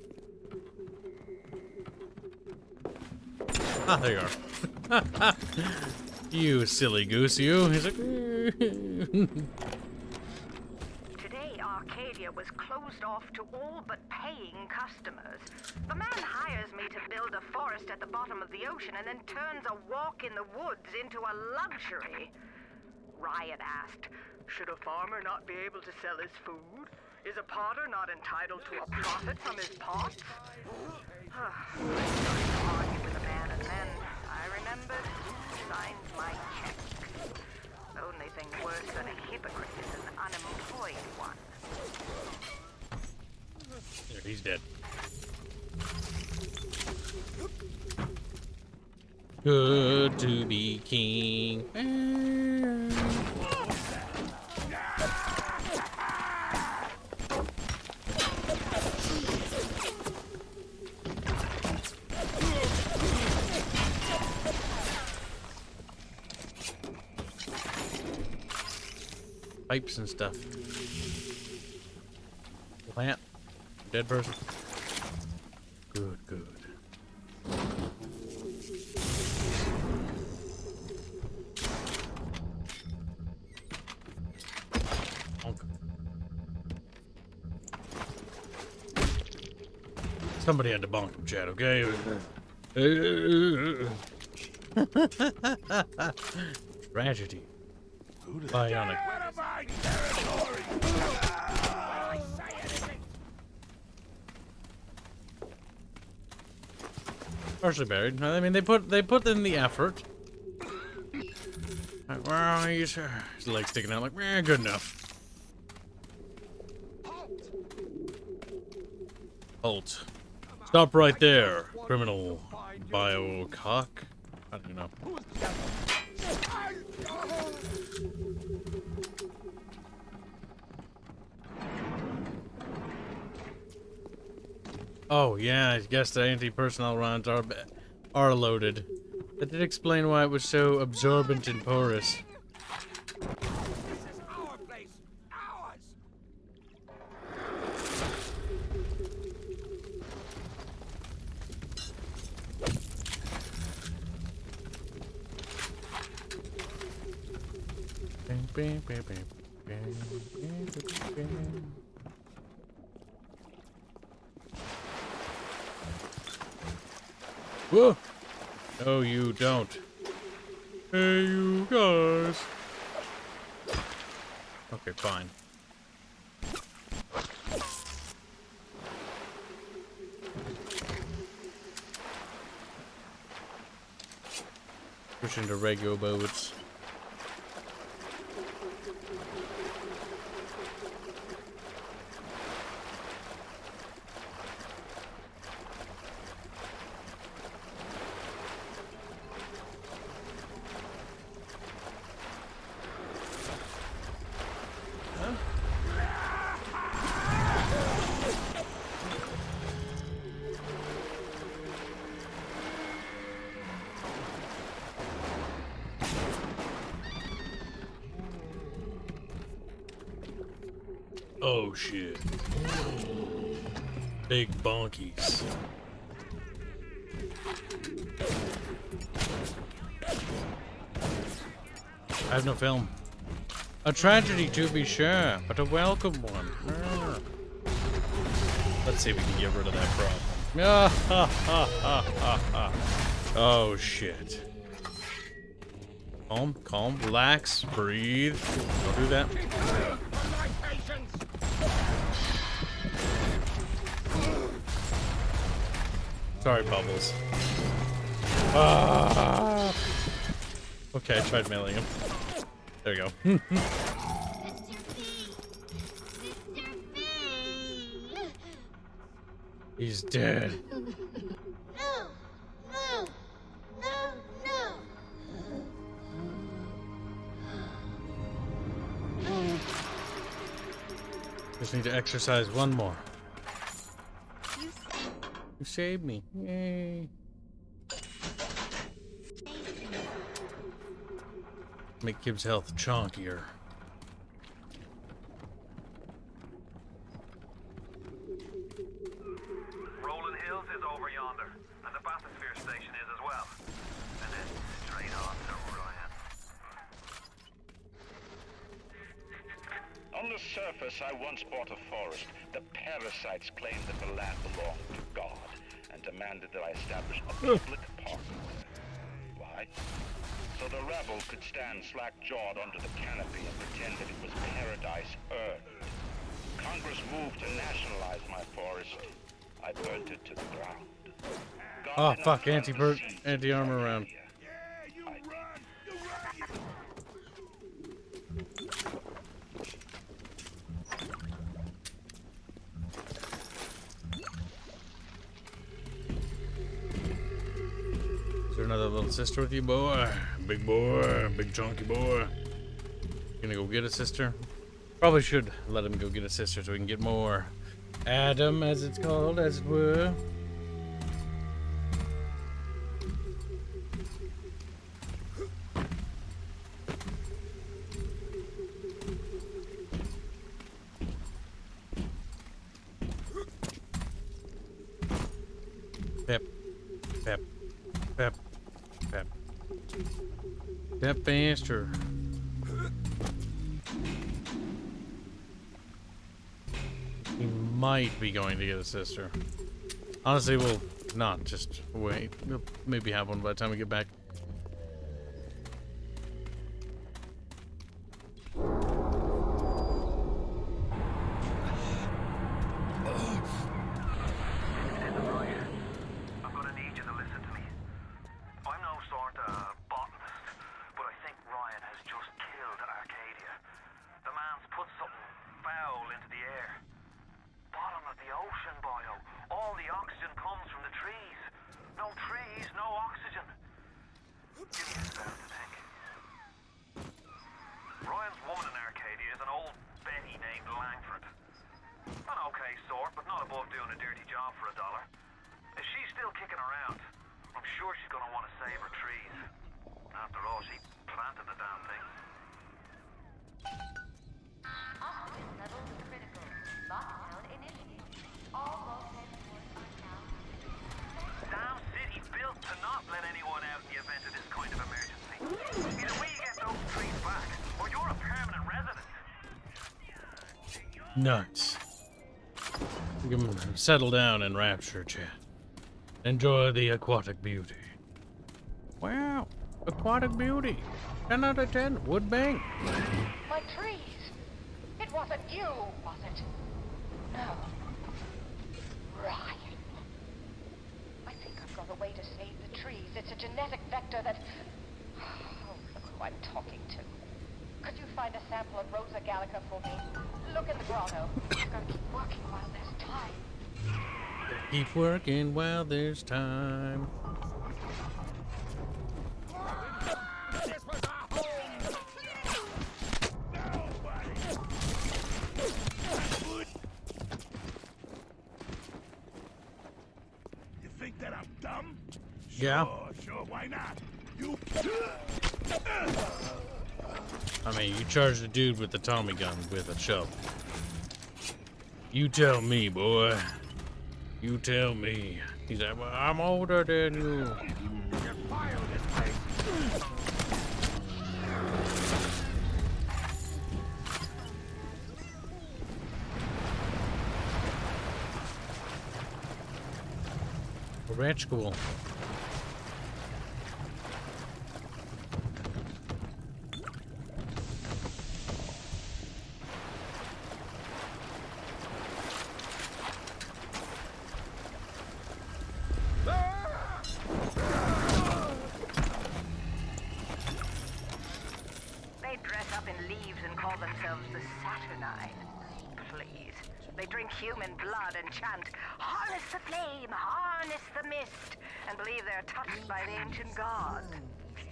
Ah, there you are. You silly goose, you. He's like... Today, Arcadia was closed off to all but paying customers. The man hires me to build a forest at the bottom of the ocean and then turns a walk in the woods into a luxury. Riot asked, should a farmer not be able to sell his food? Is a potter not entitled to a profit from his pots? I started to argue with the man, and then I remembered, signed my check. The only thing worse than a hypocrite is an unemployed one. There, he's dead. Good to be king. Pipes and stuff. Plant. Dead person. Good, good. Somebody had to bonk him, Chad, okay? Tragedy. Bionic. Partially buried. I mean, they put in the effort. Like, well, his leg sticking out. Like, good enough. Halt. Stop right there, criminal BioShock. I don't know. Oh yeah, I guess the anti-personnel rounds are loaded. That did explain why it was so absorbent and porous. Whoa! No, you don't. Hey, you guys. Okay, fine. Push into regular boats. Oh shit. Big bonkies. I have no film. A tragedy to be sure, but a welcome one. Let's see if we can get rid of that problem. Oh shit. Calm, calm, relax, breathe. Don't do that. Sorry, Bubbles. Okay, I tried mailing him. There you go. He's dead. No! No! No! No! Just need to exercise one more. You saved me. Yay. Make Kibs' health chonkier. Rolling Hills is over yonder, and the bathysphere station is as well. And then straight on to Ryan. On the surface, I once bought a forest. The parasites claimed that the land belonged to God and demanded that I establish a public park. Why? So the rebel could stand slack-jawed under the canopy and pretend that it was paradise earned. Congress moved to nationalize my forest. I burnt it to the ground. God Oh did not fuck, plant the seeds anti-armor round. Is there another little sister with you, boy? Big boy, big chunky boy. Gonna go get a sister? Probably should let him go get a sister so we can get more Adam, as it's called, as it were. Pep, pep, pep, pep. Pep faster. He might be going to get a sister. Honestly, we'll not just wait. We'll maybe have one by the time we get back. I'm gonna need you to listen to me. I'm no sort of botanist, but I think Ryan has just killed Arcadia. The man's put something foul into the air. Bottom of the ocean, Bio. All the oxygen comes from the trees. No trees, no oxygen. Give me a spell to think. Ryan's woman in Arcadia is an old Betty named Langford. An okay sort, but not above doing a dirty job for $1. If she's still kicking around, I'm sure she's gonna want to save her trees. After all, she planted the damn thing. Oxygen levels critical. Lockdown initiated. All road headquarters are now. Damn city built to not let anyone out in the event of this kind of emergency. Either we get those trees back, or you're a permanent resident. Nuts. We can settle down in Rapture, chat. Enjoy the aquatic beauty. Wow, aquatic beauty. 10 out of 10. Would bang. My trees! It wasn't you, was it? No. Ryan. I think I've got a way to save the trees. It's a genetic vector that... Oh, look who I'm talking to. Could you find a sample of Rosa Gallica for me? Look in the grotto. I've got to keep working while there's time. Keep working while there's time. This was our home! You think that I'm dumb? Yeah. Sure, why not? You... I mean, you charged a dude with the Tommy gun with a shovel. You tell me, boy. You tell me. He's like, well, I'm older than you. Ranch school. They dress up in leaves and call themselves the Saturnine. Please. They drink human blood and chant, harness the flame, harness the mist, and believe they're touched by the ancient gods.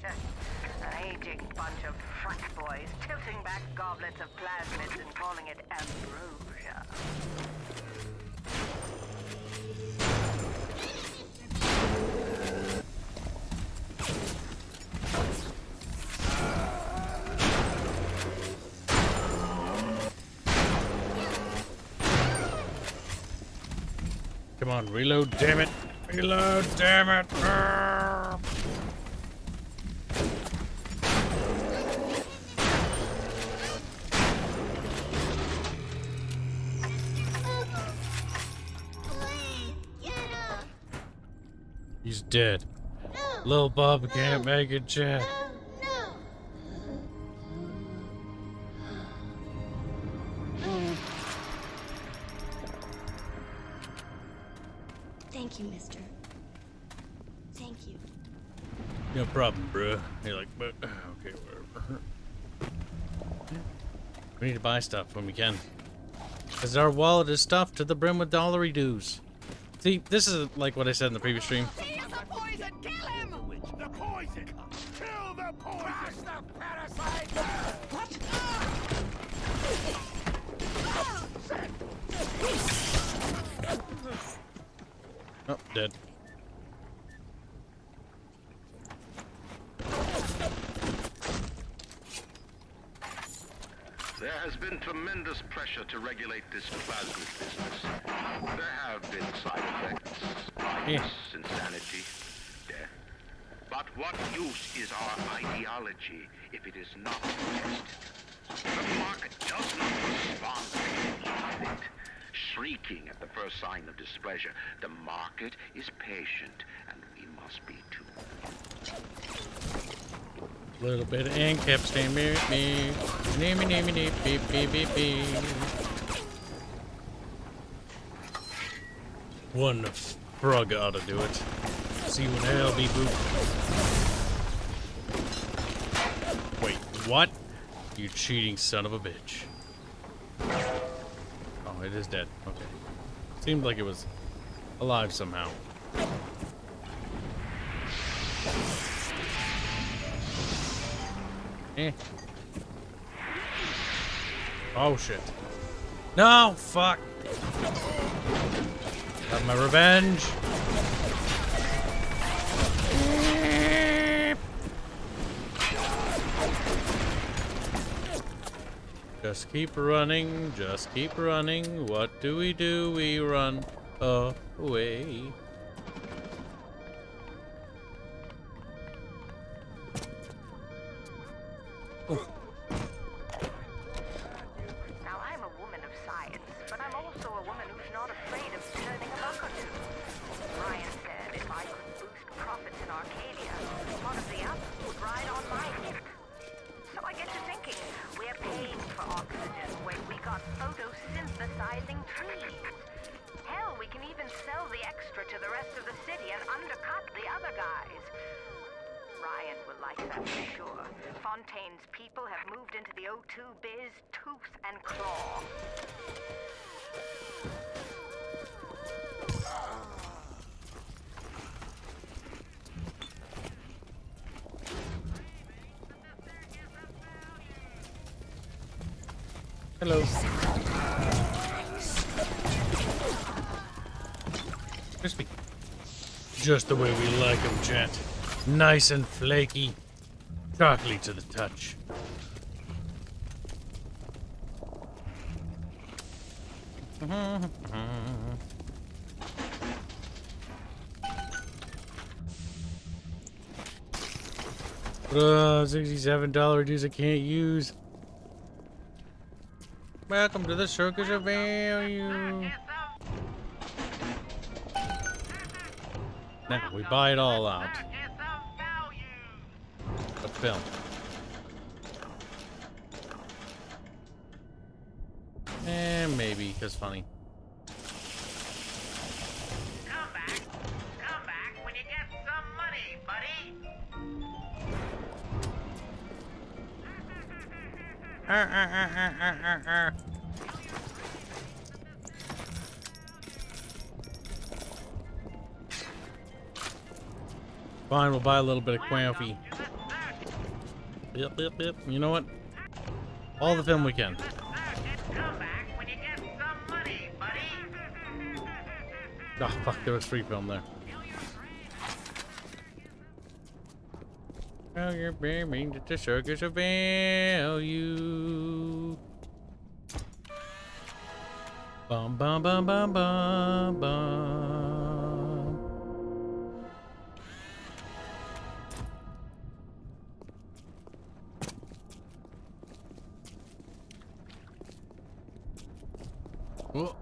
An aging bunch of frat boys tilting back goblets of plasmids and calling it ambrosia. Come on, reload, damn it. Reload, damn it. Arrgh. He's dead. Lil Bob can't make it, Chad. Thank you, mister. Thank you. No problem, bruh. You're like, but okay, whatever. We need to buy stuff when we can. Because our wallet is stuffed to the brim with dollary dues. See, this is like what I said in the previous stream. He's a poison! Kill him! The poison! Kill the poison! Crush the parasite! What? Oh, dead. There has been tremendous pressure to regulate this plasmid business. There have been side effects, violence, insanity, death. But what use is our ideology if it is not tested? The market does not respond to it, shrieking at the first sign of displeasure. The market is patient, and we must be too. Little bit of ink kept staying with me. Beep, beep, beep, beep, beep. One frog ought to do it. See you in hell, beep boop. Wait, what? You cheating son of a bitch. Oh, it is dead. Okay. Seemed like it was alive somehow. Eh. Oh shit. No! Fuck! Got my revenge! Just keep running, just keep running. What do? We run away. Now, I'm a woman of science, but I'm also a woman who's not afraid of turning a buck or two. Ryan said if I could boost profits in Arcadia, one of the others would ride on my hip. So I get to thinking, we're paying for oxygen when we got photosynthesizing trees. Hell, we can even sell the extra to the rest of the city and undercut the other guys. Ryan will like that for sure. Fontaine's people have moved into the O2 biz tooth and claw. Hello. Crispy. Just the way we like them, chat. Nice and flaky. Chocolatey to the touch. $67 dues I can't use. Welcome to the Circus of Value. Now we buy it all out. A film. And maybe it's funny. Come back when you get some money, buddy. Fine, we'll buy a little bit of Quampy. Yep. You know what? All the film we can. Oh, fuck, there was free film there. Oh, you're bearing to the Circus of Value. Bum bum bum bum bum bum. Whoa.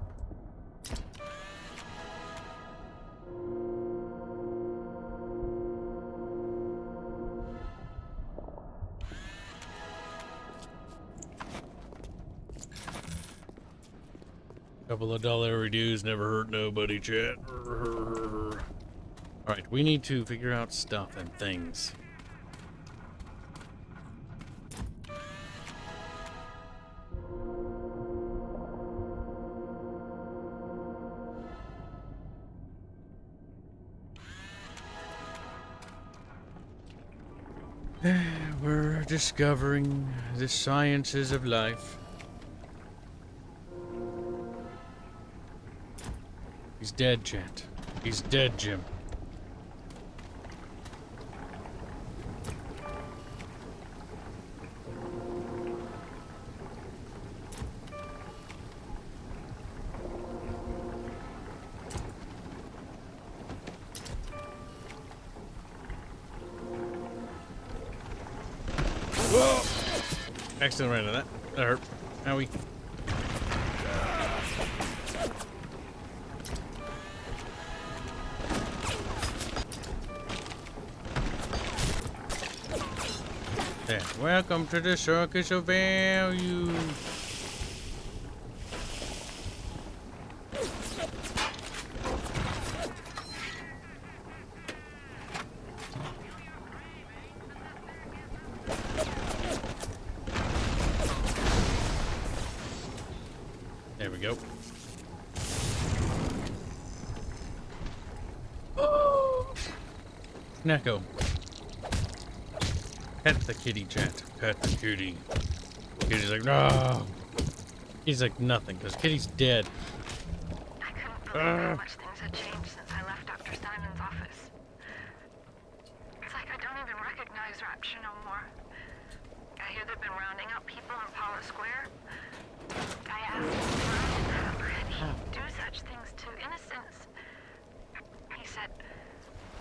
Couple of dollar dues never hurt nobody, chat. Alright, we need to figure out stuff and things. We're discovering the sciences of life. He's dead, chat. He's dead, Jim. Whoa! Accident ran into that. That hurt. Owie. There. Welcome to the circus of value. There we go. Oh! Neko. Pet the kitty, chat. Pet the kitty. Kitty's like, no. He's like, nothing, because Kitty's dead. I couldn't believe how much things had changed since I left Dr. Simon's office. It's like I don't even recognize Rapture no more. I hear they've been rounding up people in Paula Square. I asked him, how could he do such things to innocents? He said,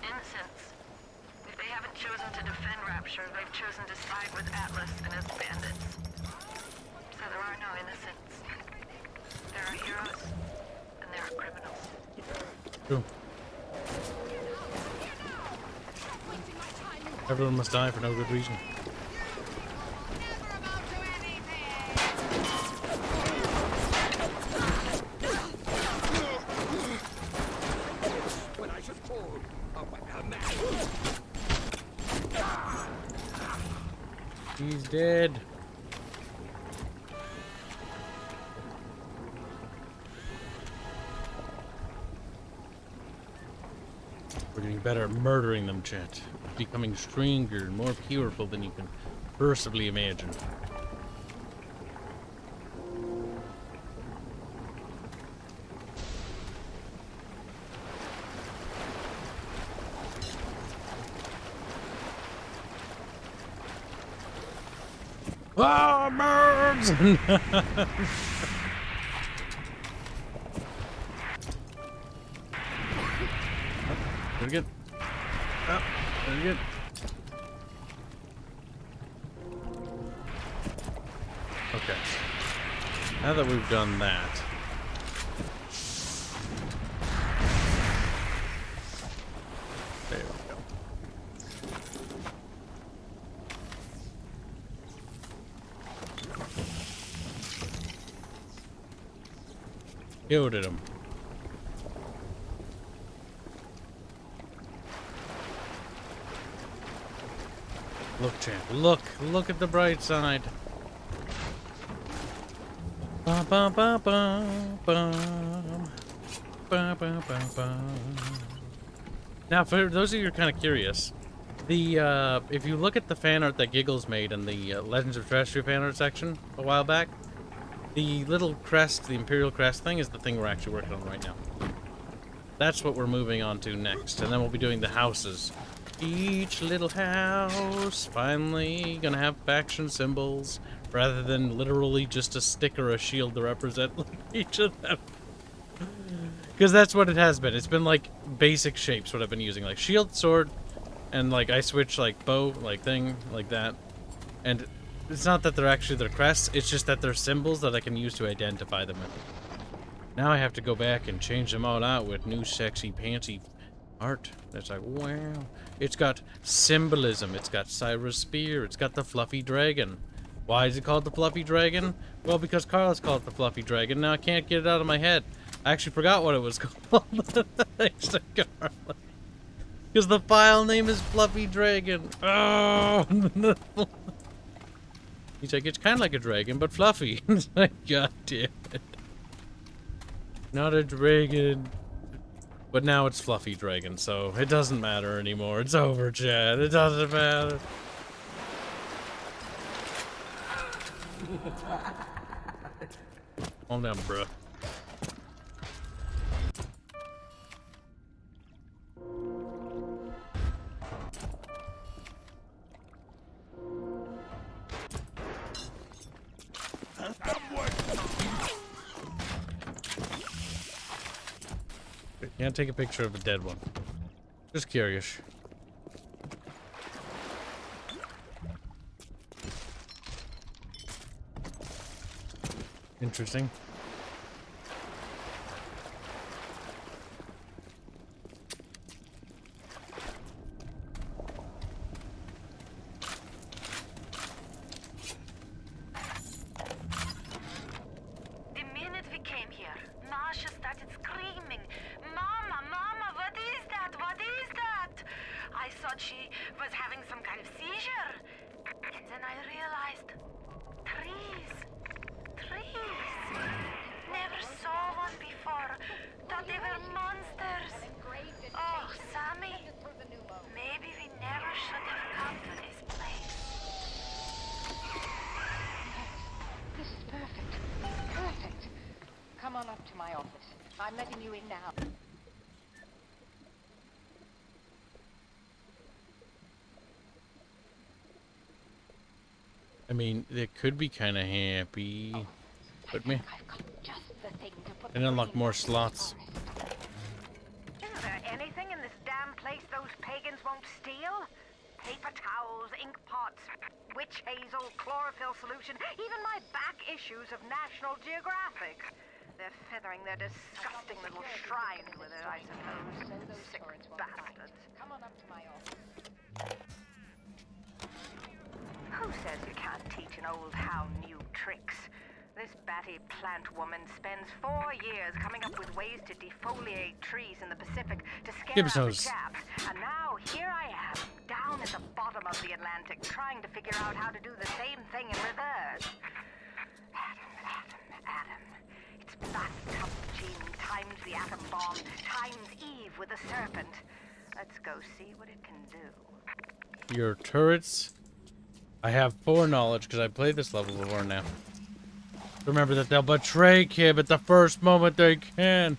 innocents. If they haven't chosen to defend Rapture, they've chosen to side with Atlas and his bandits. So there are no innocents. There are heroes, and there are criminals. True. Everyone must die for no good reason. He's dead. We're getting better at murdering them, chat. Becoming stronger and more powerful than you can possibly imagine. Ah, birds! Very good. Oh, very good. Okay. Now that we've done that, there we go. Killed him. Look, champ. Look at the bright side. Bum, bum, bum, bum, bum. Bum, bum, bum, bum. Now, for those of you who are kind of curious, the if you look at the fan art that Giggles made in the Legends of Terrestrial fan art section a while back, the little crest, the Imperial crest thing, is the thing we're actually working on right now. That's what we're moving on to next, and then we'll be doing the houses. Each little house finally gonna have faction symbols rather than literally just a stick or a shield to represent each of them. Because that's what it has been. It's been like basic shapes what I've been using. Like shield, sword, and like I switch like bow, like thing, like that. And it's not that they're actually their crests, it's just that they're symbols that I can use to identify them with. Now I have to go back and change them all out with new sexy pantsy art. That's like, wow. It's got symbolism. It's got Cyrus Spear. It's got the fluffy dragon. Why is it called the fluffy dragon? Well, because Carlos called it the fluffy dragon. Now I can't get it out of my head. I actually forgot what it was called. Thanks to Carlos. Because the file name is Fluffy Dragon. Oh! He's like, it's kind of like a dragon, but fluffy. It's like, god damn it. Not a dragon. But now it's Fluffy Dragon, so it doesn't matter anymore. It's over, Chad. It doesn't matter. Calm down, bruh. Can't take a picture of a dead one. Just curious. Interesting. Come on up to my office. I'm letting you in now. I mean, they could be kind of happy. But me. And unlock more slots. Is there anything in this damn place those pagans won't steal? Paper towels, ink pots, witch hazel, chlorophyll solution, even my back issues of National Geographic. They're feathering their disgusting little shrine with it, I suppose. Sick bastards. Come on up to my office. Who says you can't teach an old hound new tricks? This batty plant woman spends 4 years coming up with ways to defoliate trees in the Pacific to scare out the chaps. And now here I am, down at the bottom of the Atlantic, trying to figure out how to do the same thing in reverse. Adam. It's bathtub gene times the atom bomb times Eve with the serpent. Let's go see what it can do. Your turrets. I have foreknowledge because I played this level before now. Remember that they'll betray Kib at the first moment they can.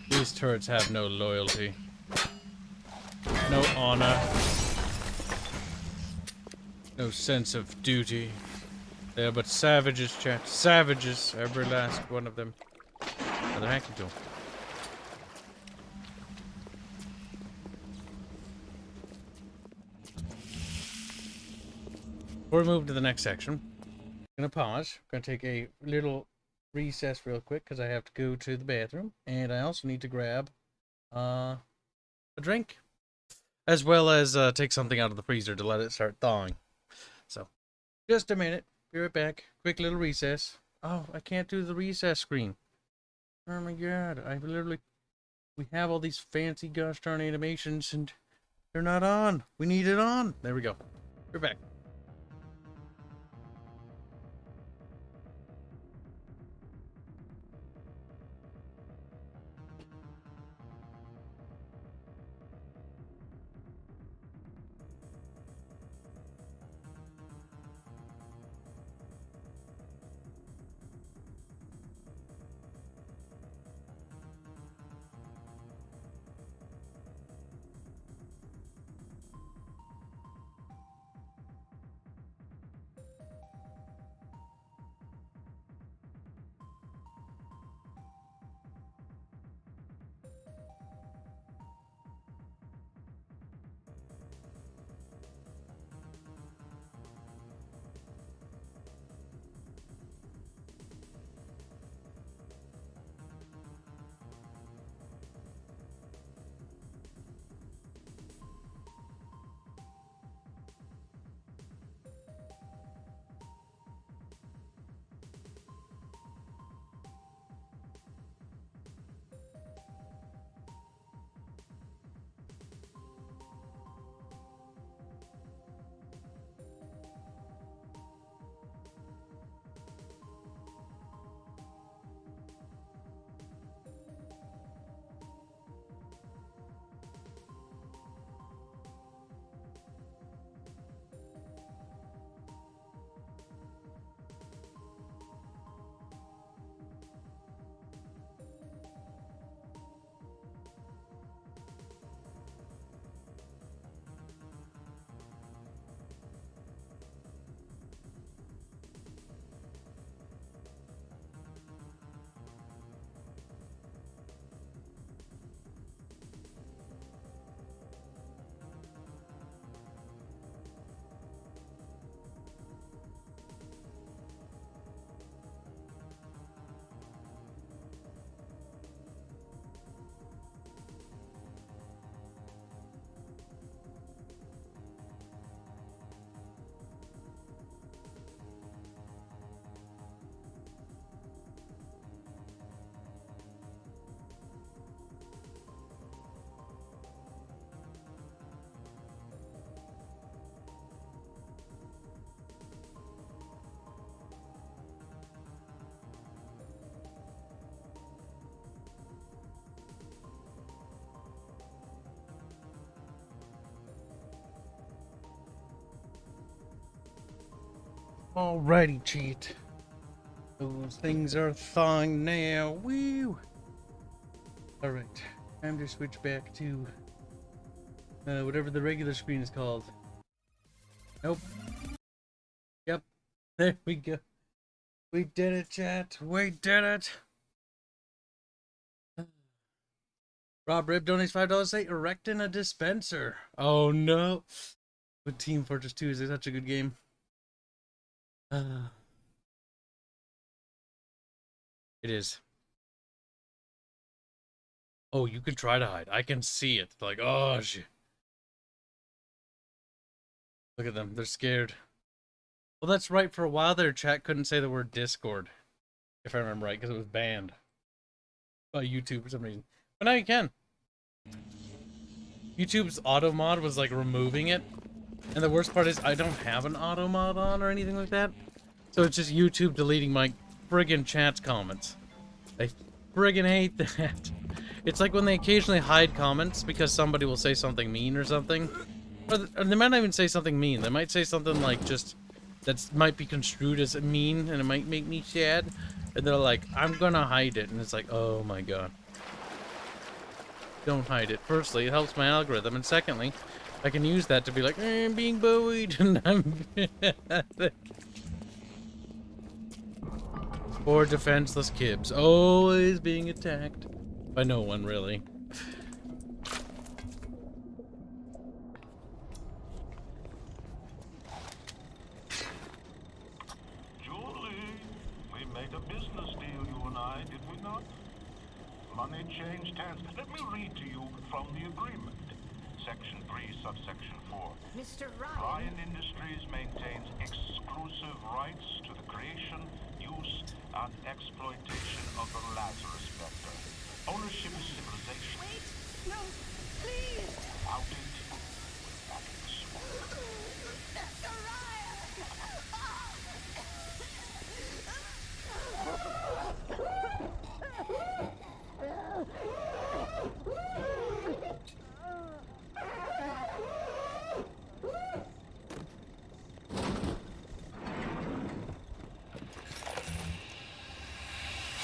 These turrets have no loyalty. No honor. No sense of duty. They are but savages, chat. Savages, every last one of them. What the heck you doing? Before we move to the next section, I'm gonna pause. I'm gonna take a little recess real quick because I have to go to the bathroom, and I also need to grab a drink, as well as take something out of the freezer to let it start thawing. So, just a minute. Be right back. Quick little recess. Oh, I can't do the recess screen. Oh my god! We have all these fancy gosh darn animations, and they're not on. We need it on. There we go. We're back. Alrighty, cheat. Those things are thawing now. Woo! Alright. Time to switch back to whatever the regular screen is called. Nope. Yep. There we go. We did it, chat. We did it. Rob Rib donates $5. Say erecting a dispenser. Oh no. But Team Fortress 2 is such a good game. It is. Oh, you can try to hide. I can see it. Like, oh shit. Look at them. They're scared. Well, that's right. For a while there, chat couldn't say the word Discord, if I remember right, because it was banned by YouTube for some reason. But now you can. YouTube's auto mod was like removing it. And the worst part is I don't have an auto mod on or anything like that. So it's just YouTube deleting my friggin' chat's comments. I friggin' hate that. It's like when they occasionally hide comments because somebody will say something mean or something. Or they might not even say something mean. They might say something like just that might be construed as mean and it might make me sad. And they're like, I'm gonna hide it. And it's like, oh my god. Don't hide it. Firstly, it helps my algorithm. And secondly, I can use that to be like, I'm being bullied. And I'm... Poor defenseless Kibs. Always being attacked. By no one, really. Julie, we made a business deal, you and I, did we not? Money changed hands. Let me read to you from the agreement. Section 3, subsection 4. Mr. Ryan. Ryan Industries maintains exclusive rights to the creation, use, and exploitation of the Lazarus Vector. Ownership is civilization. Wait! No! Please! Without it, we're back in the swamp. Mr.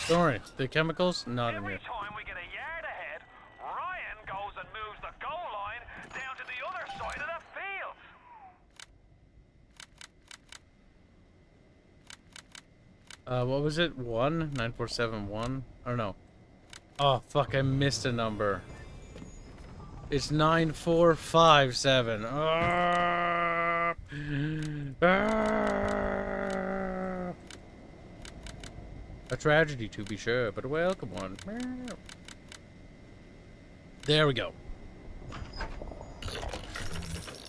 Don't worry, the chemicals, not in here. Every time we get a yard ahead, Ryan goes and moves the goal line down to the other side of the field. What was it? 19471? I don't know. Oh fuck, I missed a number. It's 9457. A tragedy, to be sure, but a welcome one. There we go.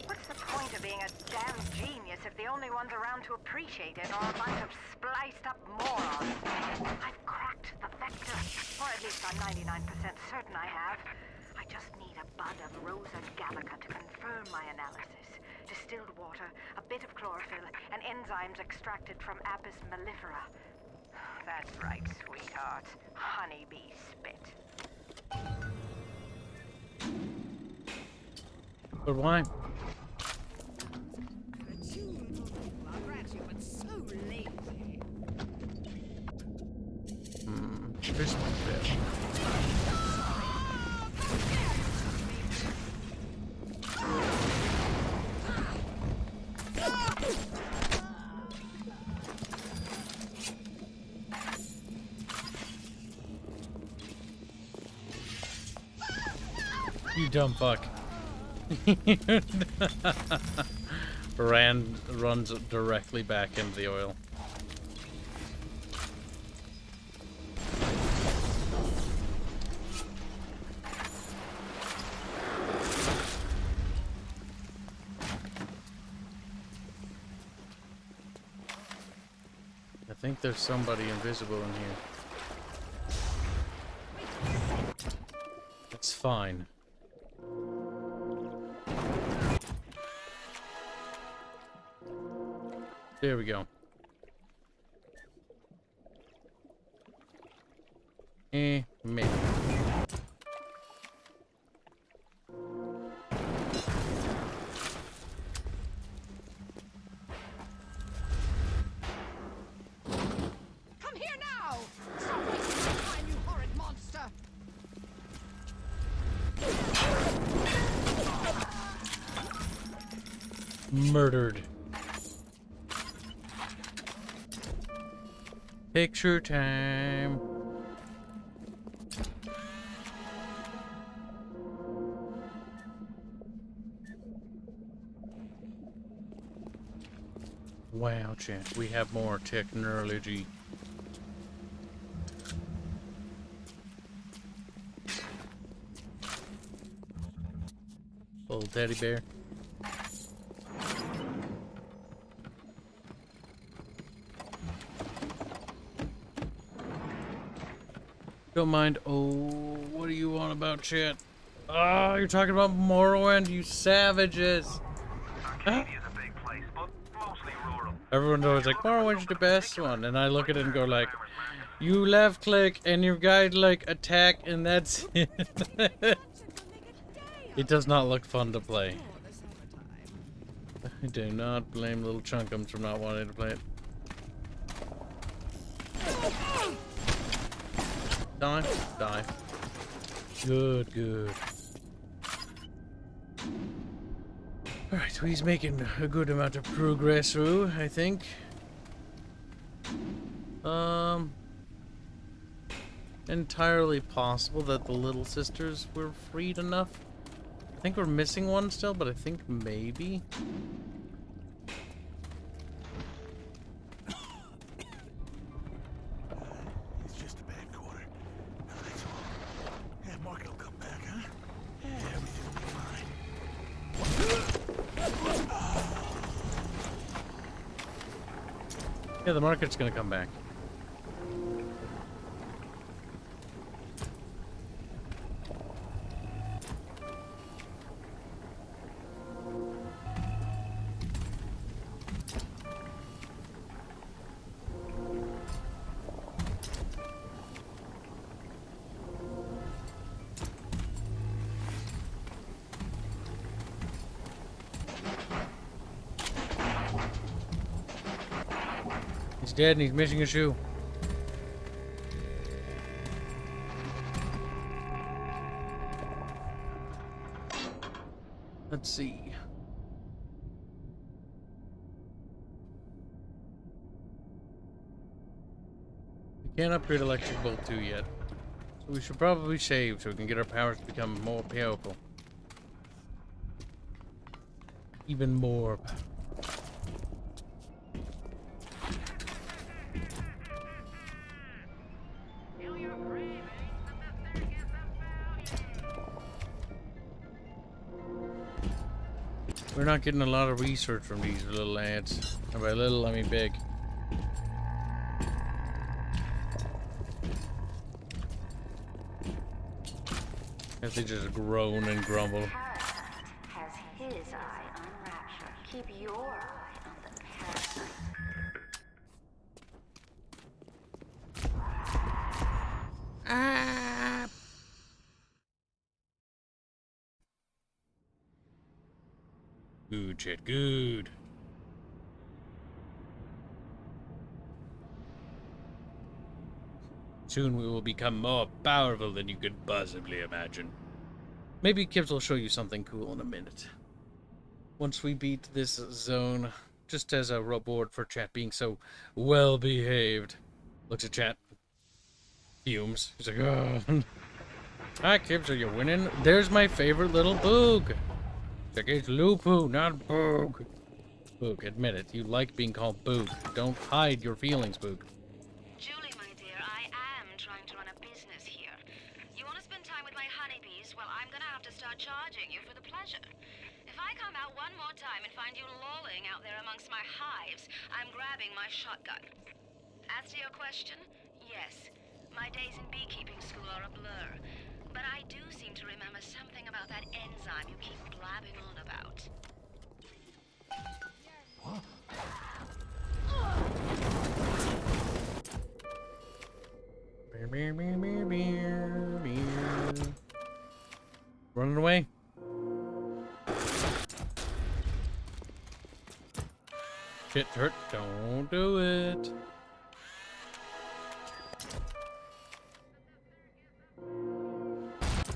What's the point of being a damn genius if the only ones around to appreciate it are a bunch of spliced up morons? I've cracked the vector, or at least I'm 99% certain I have. I just need a bud of Rosa gallica to confirm my analysis. Distilled water, a bit of chlorophyll, and enzymes extracted from Apis mellifera. That's right, sweetheart. Honeybee spit. But why? Fish fish. You dumb fuck. Runs directly back into the oil. I think there's somebody invisible in here. It's fine. There we go. Maybe. murdered. Picture time. Wow, chat, we have more technology. Old teddy bear. Don't mind. Oh, what do you want about chat? Oh, you're talking about Morrowind, you savages. Everyone always like, Morrowind's the best one. And I look at it and go like, you left click and your guide like attack and that's it. It does not look fun to play. I do not blame little chunkums for not wanting to play it. Die. Die. Good, good. Alright, so he's making a good amount of progress through, I think. Entirely possible that the little sisters were freed enough. I think we're missing one still, but I think maybe. It's just a bad quarter. That's all. Yeah, Market will come back, huh? Yeah, everything will be fine. Yeah, the market's gonna come back. He's dead and he's missing a shoe. Let's see. We can't upgrade Electric Bolt 2 yet. So we should probably save so we can get our powers to become more powerful. Even more. We're not getting a lot of research from these little lads. And by little, I mean big. As they just groan and grumble. Has his eye on rapture. Keep your eye on the parasite. Good shit, good. Soon we will become more powerful than you could possibly imagine. Maybe Kibs will show you something cool in a minute. Once we beat this zone, just as a reward for chat being so well behaved. Looks at chat. Fumes. He's like, oh. Hi Kibs, are you winning? There's my favorite little boog. It's Lupu, not Boog. Boog, admit it. You like being called Boog. Don't hide your feelings, Boog. Julie, my dear, I am trying to run a business here. You want to spend time with my honeybees? Well, I'm gonna have to start charging you for the pleasure. If I come out one more time and find you lolling out there amongst my hives, I'm grabbing my shotgun. As to your question, yes, my days in beekeeping school are a blur. But I do seem to remember something about that enzyme you keep blabbing on about. What? Running away. Shit hurt. Don't do it.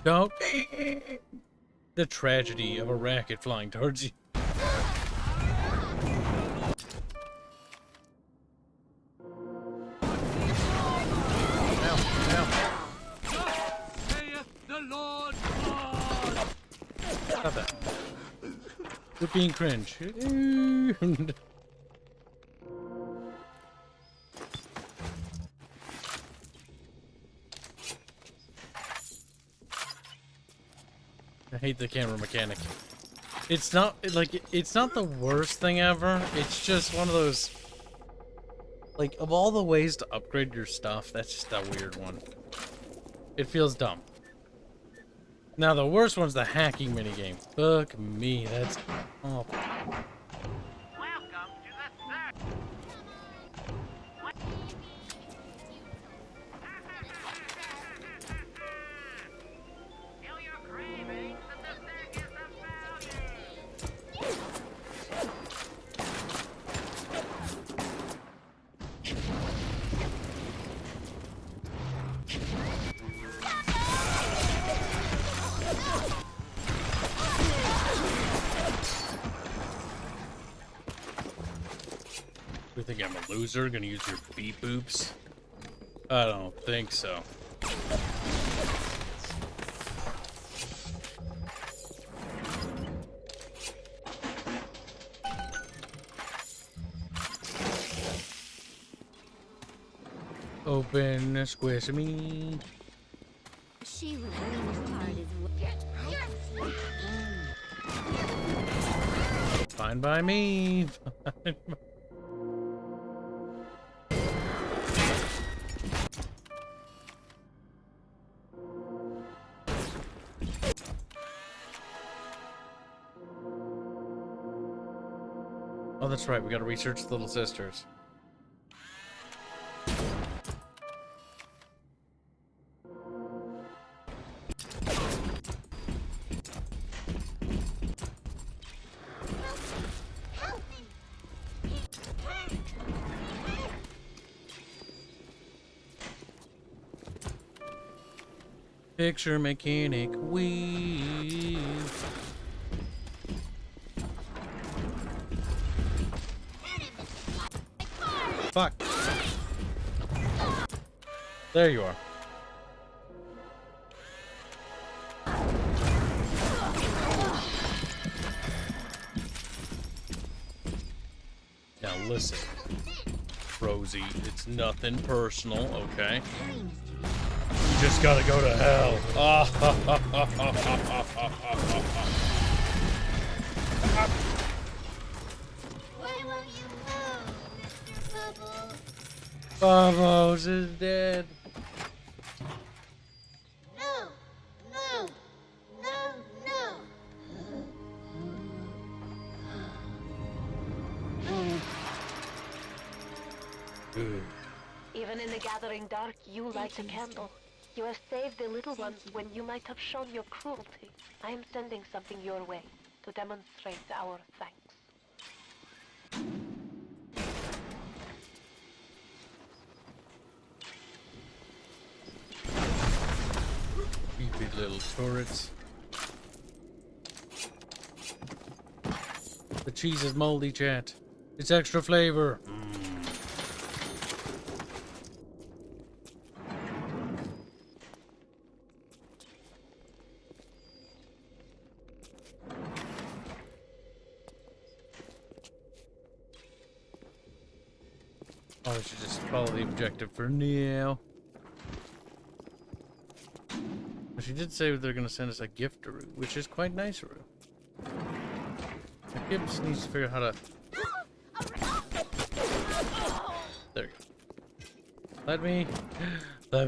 Don't. The tragedy of a racket flying towards you. Stop that. You're being cringe. I hate the camera mechanic. It's not like it's not the worst thing ever. It's just one of those, like, of all the ways to upgrade your stuff, that's just a weird one. It feels dumb. Now the worst one's the hacking minigame. Fuck me, that's awful. You think I'm a loser? Gonna use your beep boops? I don't think so. Open squishy. She was really hard as well. Fine by me. Oh, that's right. We gotta research the Little Sisters. Picture mechanic weave. Fuck. There you are. Now listen, Rosie, it's nothing personal, okay? You just gotta go to hell. Bubbles is dead. No, no, no, no. Good. Even in the gathering dark, you light a candle. You have saved the little ones when you might have shown your cruelty. I am sending something your way to demonstrate our thanks. Creepy little turrets. The cheese is moldy, chat. It's extra flavor. Oh, we should just follow the objective for now. But she did say they're going to send us a gift to Rue, which is quite nice, Rue. Kibs needs to figure out how to... There you go. Let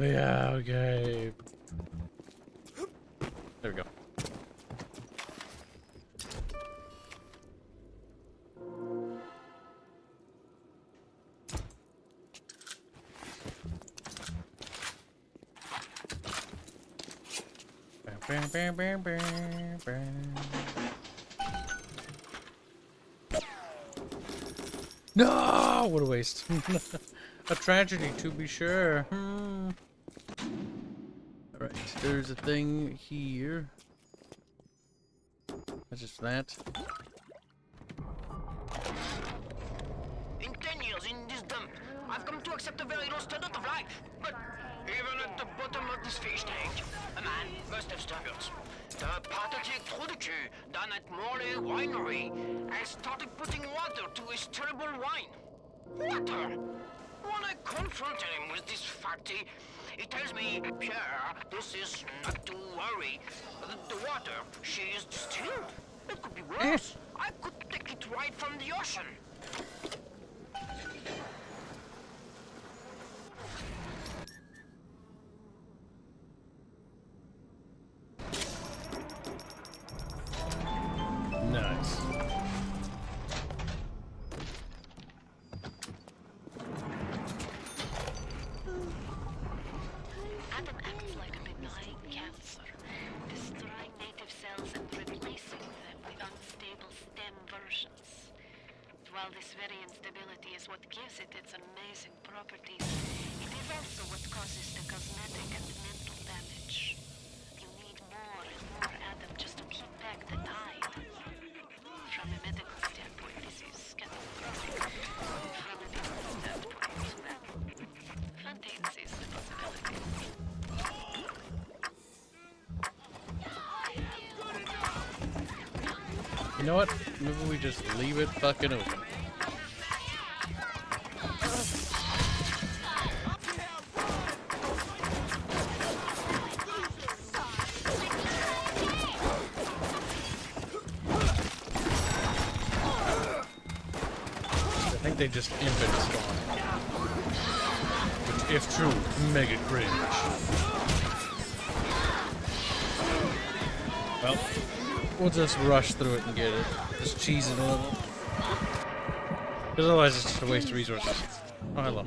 me out, Gabe. There we go. No! What a waste. A tragedy, to be sure. Alright, there's a thing here. That's just that. In 10 years in this dump, I've come to accept a very low standard of life. But even at the bottom of this fish tank, a man must have standards. the pathetic Trudeau down at Morley Winery and started putting water to his terrible wine. Water! When I confronted him with this fatty, he tells me, Pierre, this is not to worry. The water, she is distilled. It could be worse. I could take it right from the ocean. Nice. Adam acts like a benign cancer, destroying native cells and replacing them with unstable stem versions. While this very instability is what gives it its amazing properties, it is also what causes the cosmetic and mental damage. You need more and more Adam just to keep back the tide. From a medical standpoint, this is catastrophic. From a business standpoint, well, Fontaine sees the possibility. You know what? Maybe we just leave it fucking open. I think they just infant spawn. Which, if true, mega cringe. Well, we'll just rush through it and get it. Just cheese it a little. Because otherwise it's just a waste of resources. Oh, hello.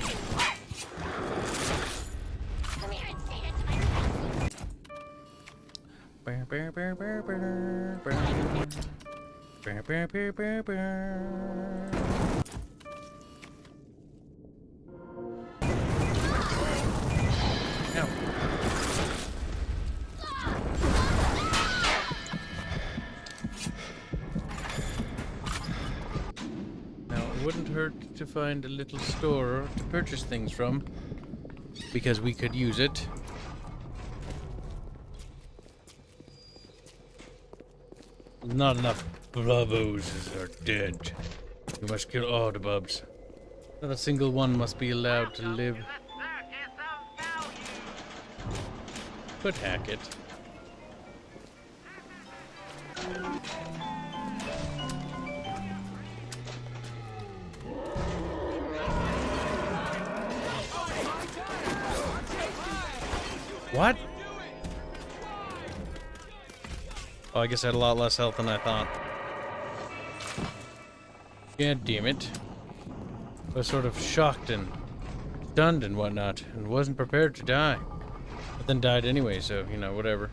No. Now, it wouldn't hurt to find a little store to purchase things from, because we could use it. Not enough bubos are dead. We must kill all the bubs. Not a single one must be allowed to live. Could hack it. What? Oh, I guess I had a lot less health than I thought. God damn it. I was sort of shocked and stunned and whatnot, and wasn't prepared to die. But then died anyway, so, you know, whatever.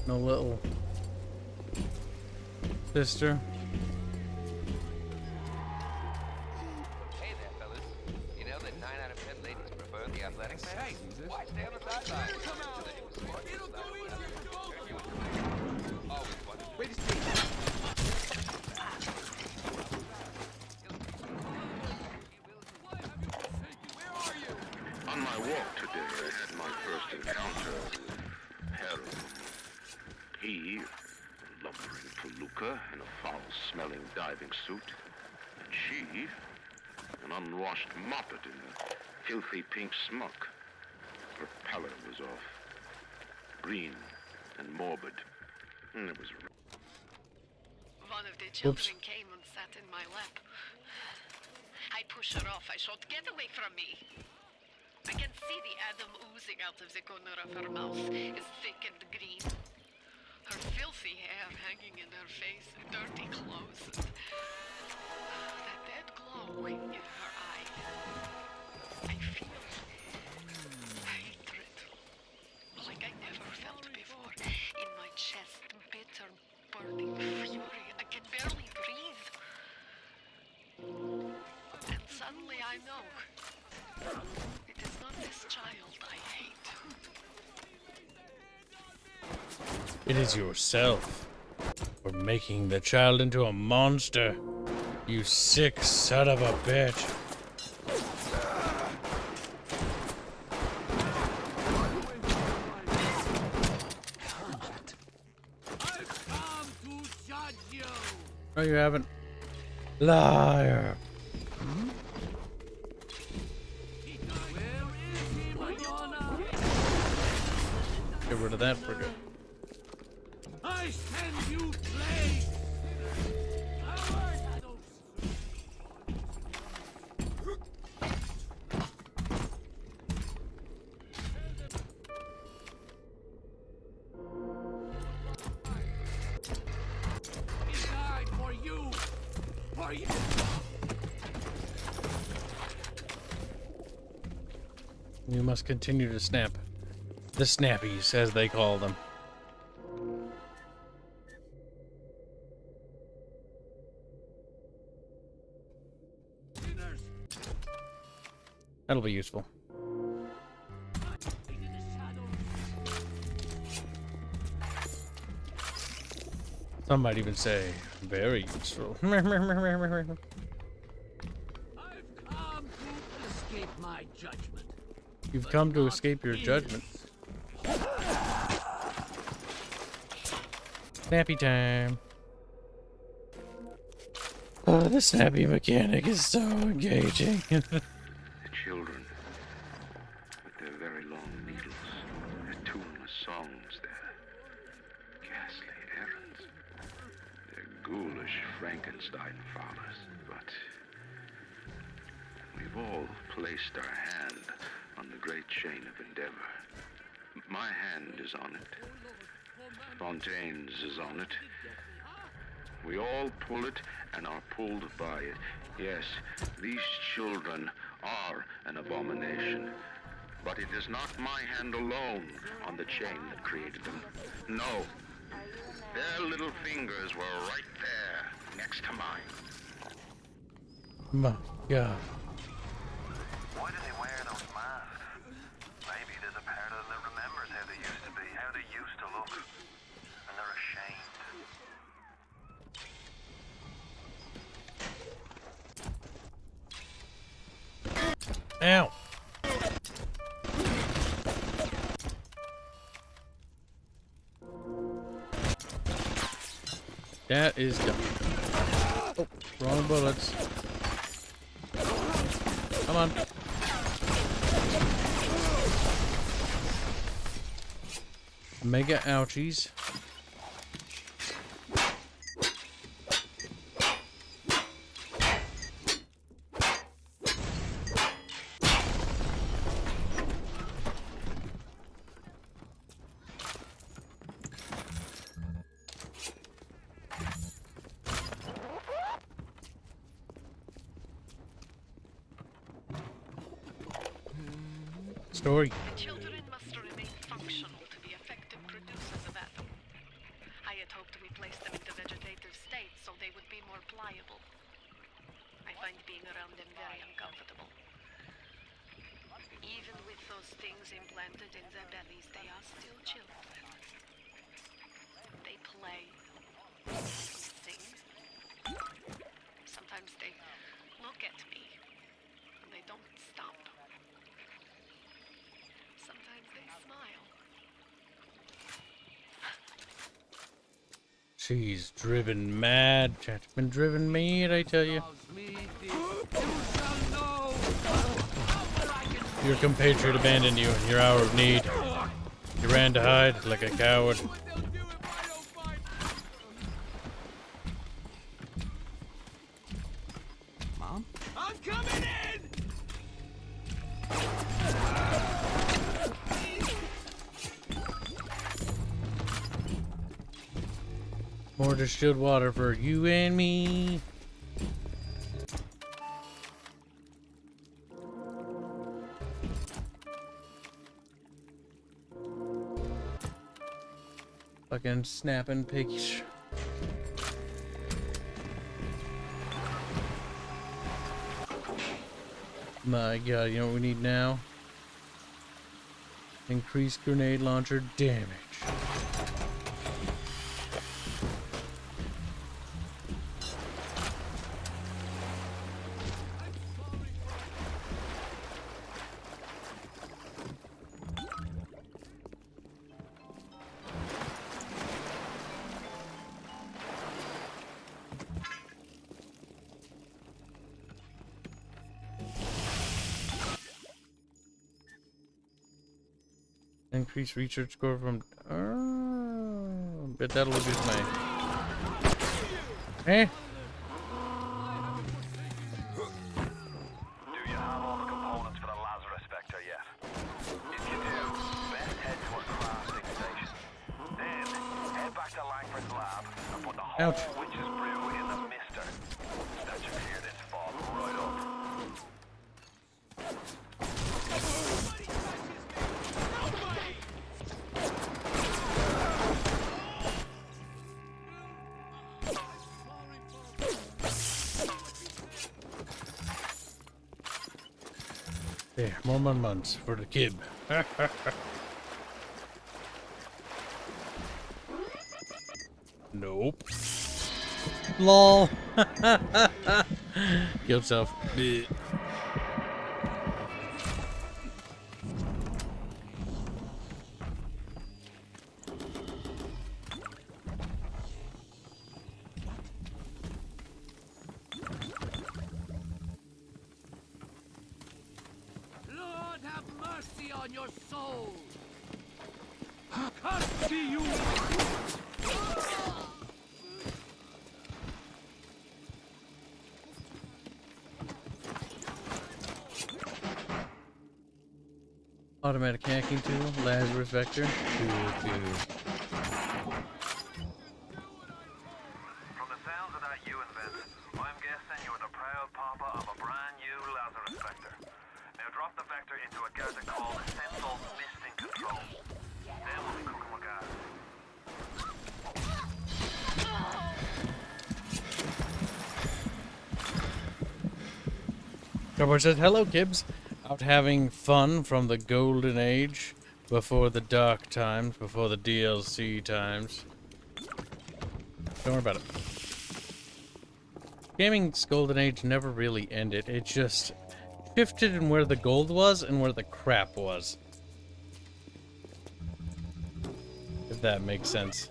No little sister. Hey there, fellas. You know that 9 out of 10 ladies prefer the athletic man? Hey, why stay on the sideline? It'll go easier for both of you. Always fun. Wait to see. On my walk today, I had my first encounter with Harold. He, a lumbering felucca in a foul-smelling diving suit, and she, an unwashed moppet in a filthy pink smock. Her pallor was off, green and morbid. And it was... One of the children came and sat in my lap. I pushed her off. I shot, "Get away from me!" I can see the Adam oozing out of the corner of her mouth. It's thick and green. Her filthy hair hanging in her face, dirty clothes, and that dead glow in her eye. I feel hatred, like I never felt before, in my chest, bitter, burning fury. I can barely breathe. And suddenly I know. It is not this child I hate. It is yourself for making the child into a monster. You sick son of a bitch. No, you haven't. Liar. Get rid of that for good. I send you plague. He died for you. For you. You must continue to snap. The snappies, as they call them. That'll be useful. Some might even say, very useful. I've come to escape my judgment. You've come to escape your judgment. Snappy time. Oh, the snappy mechanic is so engaging. The children, with their very long needles, their tuneless songs, their ghastly errands, their ghoulish Frankenstein fathers. But we've all placed our hand on the great chain of endeavor. My hand is on it. Fontaine's is on it. We all pull it and are pulled by it. Yes, these children are an abomination. But it is not my hand alone on the chain that created them. No. Their little fingers were right there, next to mine. My God. Why does he wear those masks? Maybe there's a part of them that remembers how they used to be, how they used to look. And they're ashamed. Ow. That is done. Oh, wrong bullets. Come on. Mega ouchies. Story. The children must remain functional to be effective producers of atom. I had hoped we placed them into vegetative states so they would be more pliable. I find being around them very uncomfortable. Even with those things implanted in their bellies, they are still children. They play, sing. Sometimes they look at me, and they don't stop. Sometimes they smile. She's driven mad. Chat's been driven mad, I tell you. Your compatriot abandoned you in your hour of need. You ran to hide like a coward. Mom? I'm coming in! More distilled water for you and me. Fucking snapping pigs. My God, you know what we need now? Increased grenade launcher damage. Increase research score from... bet that'll reduce my... Eh? Do you have all the components for the Lazarus vector yet? If you do, best head to a crafting station. Then, head back to Langford's lab and put the whole witch's brew in the mister. That should clear this fog right up. There, more months for the kid. Nope. Lol. Kill himself. Bleh. Lord have mercy on your soul. Curse be you. Automatic hacking tool, Lazarus vector. From the sounds of that you invented, I'm guessing you're the proud papa of a brand new Lazarus vector. Now drop the vector into a gadget called SENSOR Misting Control. Then we'll be cooking with gas. Cowboy says, hello, Kibs. Out having fun from the golden age, before the dark times, before the DLC times. Don't worry about it. Gaming's golden age never really ended. It just shifted in where the gold was and where the crap was. If that makes sense.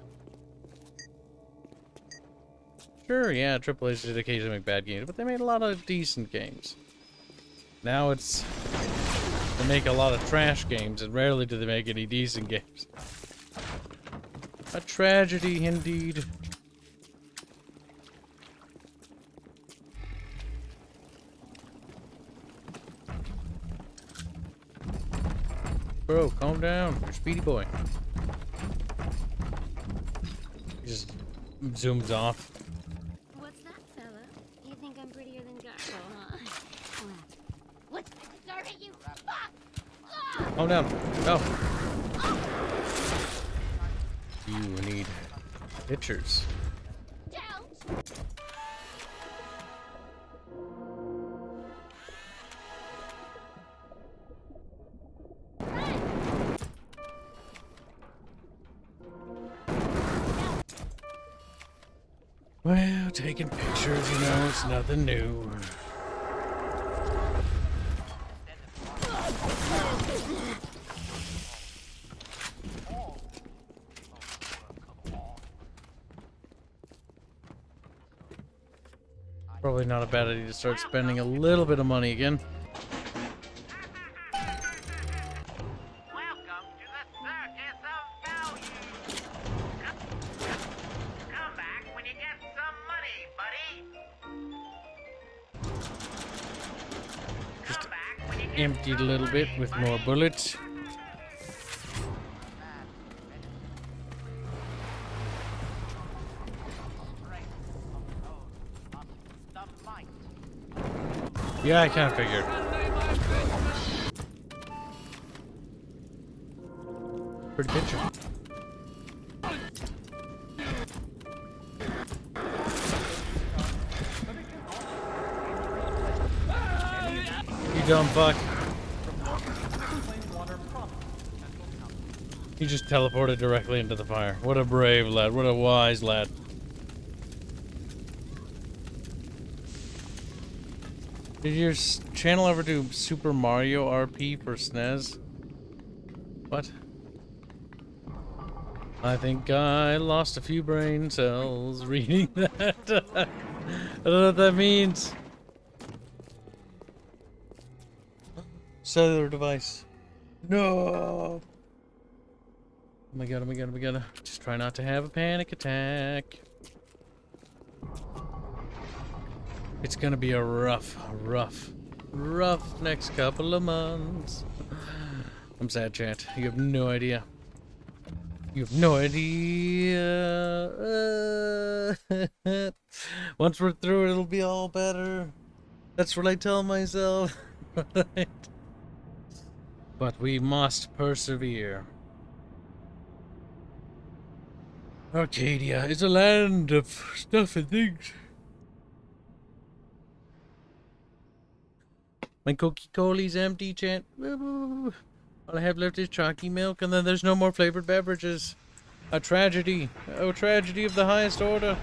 Sure, yeah, AAA's did occasionally make bad games, but they made a lot of decent games. Now it's... they make a lot of trash games, and rarely do they make any decent games. A tragedy, indeed. Bro, calm down. You're a speedy boy. He just zooms off. What's that, fella? You think I'm prettier than Garbo, huh? What? Sorry, you fuck! Calm down. Go. You need pictures. Well, taking pictures, you know, it's nothing new. Probably not a bad idea to start spending a little bit of money again. Emptied a little bit with more bullets. Yeah, I kind of figured. Pretty picture. You dumb fuck. He just teleported directly into the fire. What a brave lad. What a wise lad. Did your channel ever do Super Mario RP for SNES? What? I think I lost a few brain cells reading that. I don't know what that means. Cellular device. No. Oh my god, oh my god, oh my god. Just try not to have a panic attack. It's gonna be a rough next couple of months. I'm sad, chat. You have no idea. You have no idea. Once we're through it, it'll be all better. That's what I tell myself. Right? But we must persevere. Arcadia is a land of stuff and things. My Coca-Cola's empty, chat. All I have left is chalky milk, and then there's no more flavored beverages. A tragedy. A tragedy of the highest order.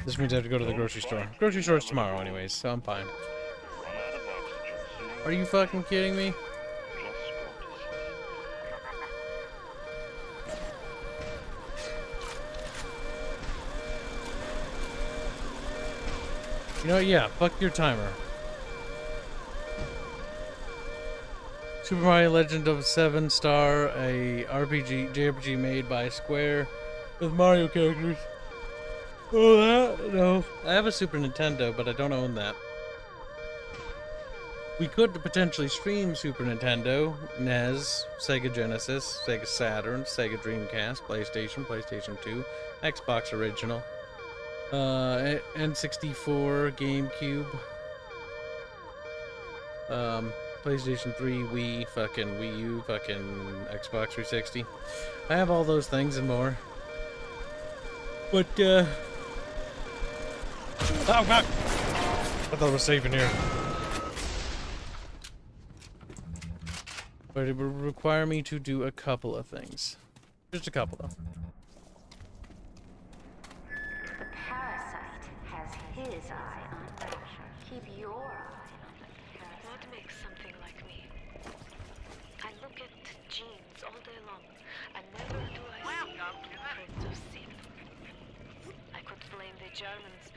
This means I have to go to the grocery store. Grocery store's tomorrow anyways, so I'm fine. Are you fucking kidding me? You know what? Yeah, fuck your timer. Super Mario Legend of 7-Star, a JRPG made by Square with Mario characters. Oh, that? No. I have a Super Nintendo, but I don't own that. We could potentially stream Super Nintendo, NES, Sega Genesis, Sega Saturn, Sega Dreamcast, PlayStation, PlayStation 2, Xbox Original, N64, GameCube, PlayStation 3, Wii, fucking Wii U, fucking Xbox 360. I have all those things and more. But, oh, God! I thought it was safe in here. But it would require me to do a couple of things. Just a couple of them. The parasite has his eye on nature. Keep your eye on the parasite. What makes something like me? I look at genes all day long, and never do I see print of sin. I could blame the Germans,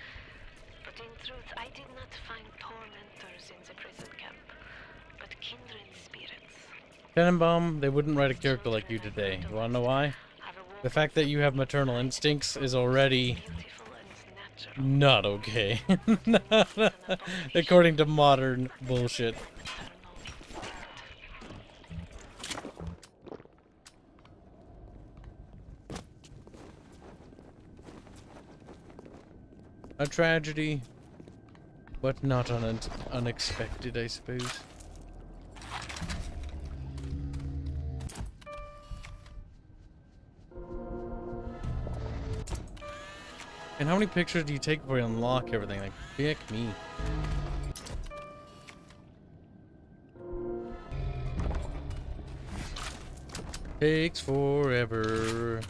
but in truth, I did not find tormentors in the prison camp, but kindred spirits. Tenenbaum, they wouldn't write a character like you today. You wanna know why? The fact that you have maternal instincts is already not okay. According to modern bullshit. A tragedy, but not unexpected, I suppose. And how many pictures do you take before you unlock everything? Like, pick me. Takes forever.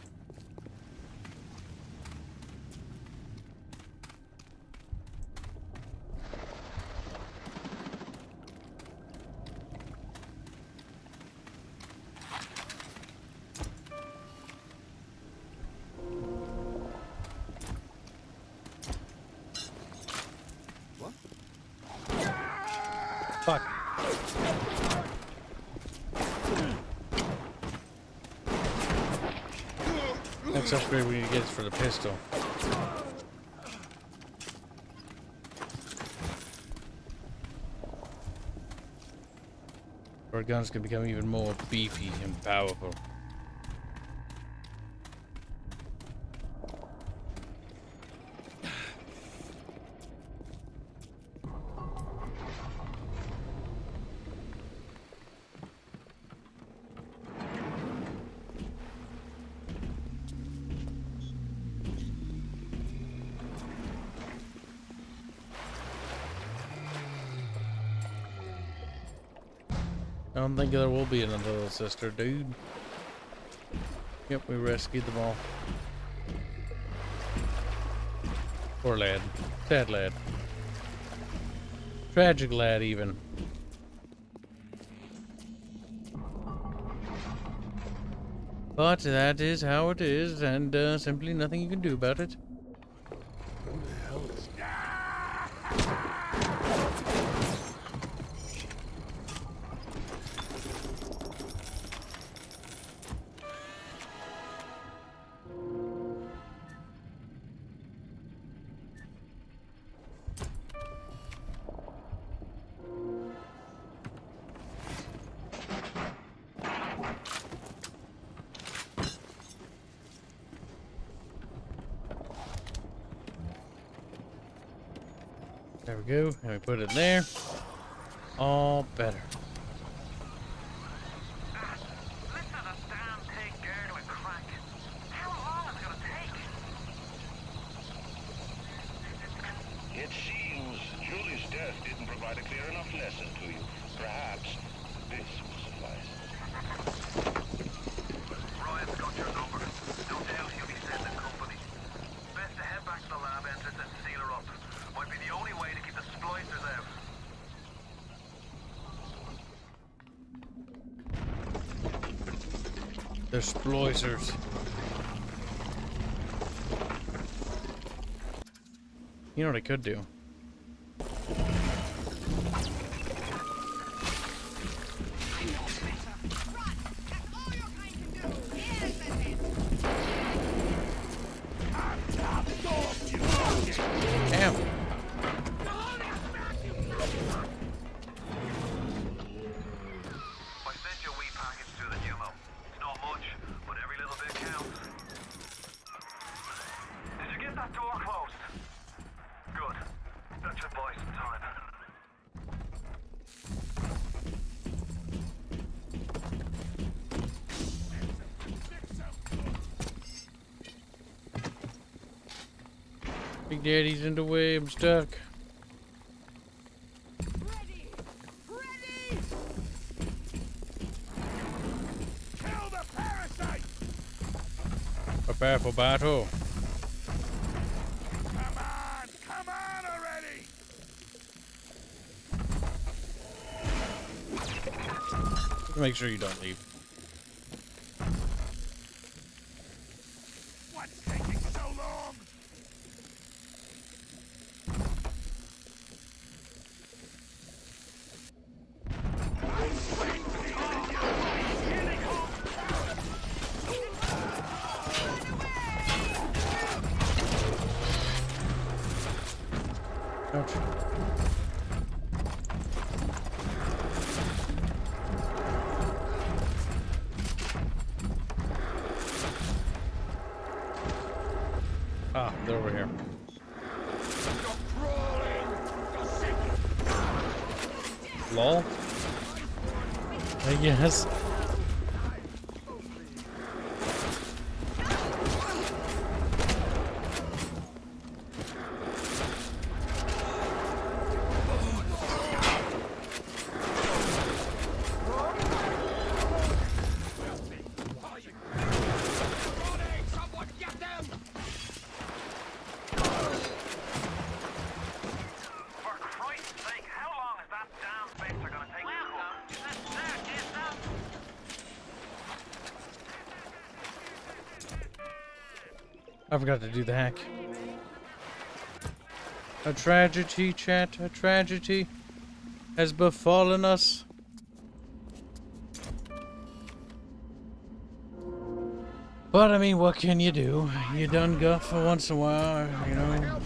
Fuck. Next upgrade we need to get is for the pistol. Our guns can become even more beefy and powerful. I don't think there will be another little sister, dude. Yep, we rescued them all. Poor lad. Sad lad. Tragic lad, even. But that is how it is, and simply nothing you can do about it. Who the hell is... There we go. And we put it there. All better. It seems Julie's death didn't provide a clear enough lesson to you. Perhaps this will suffice. Ryan's got your number. No doubt he'll be sending company. Best to head back to the lab entrance and seal her up. Might be the only way to keep the splicers out. They're splicers. You know what I could do? Damn. I sent you a wee package through the pneumo. It's not much, but every little bit counts. Did you get that door closed? Good. That should buy some time. Big Daddy's in the way. I'm stuck. Kill the parasite! Prepare for battle. Come on already! Make sure you don't leave. What's taking so long? Ouch. Ah, they're over here. Lol? I guess. I forgot to do the hack. A tragedy, chat. A tragedy has befallen us. But I mean, what can you do? You done guff for once in a while, you know.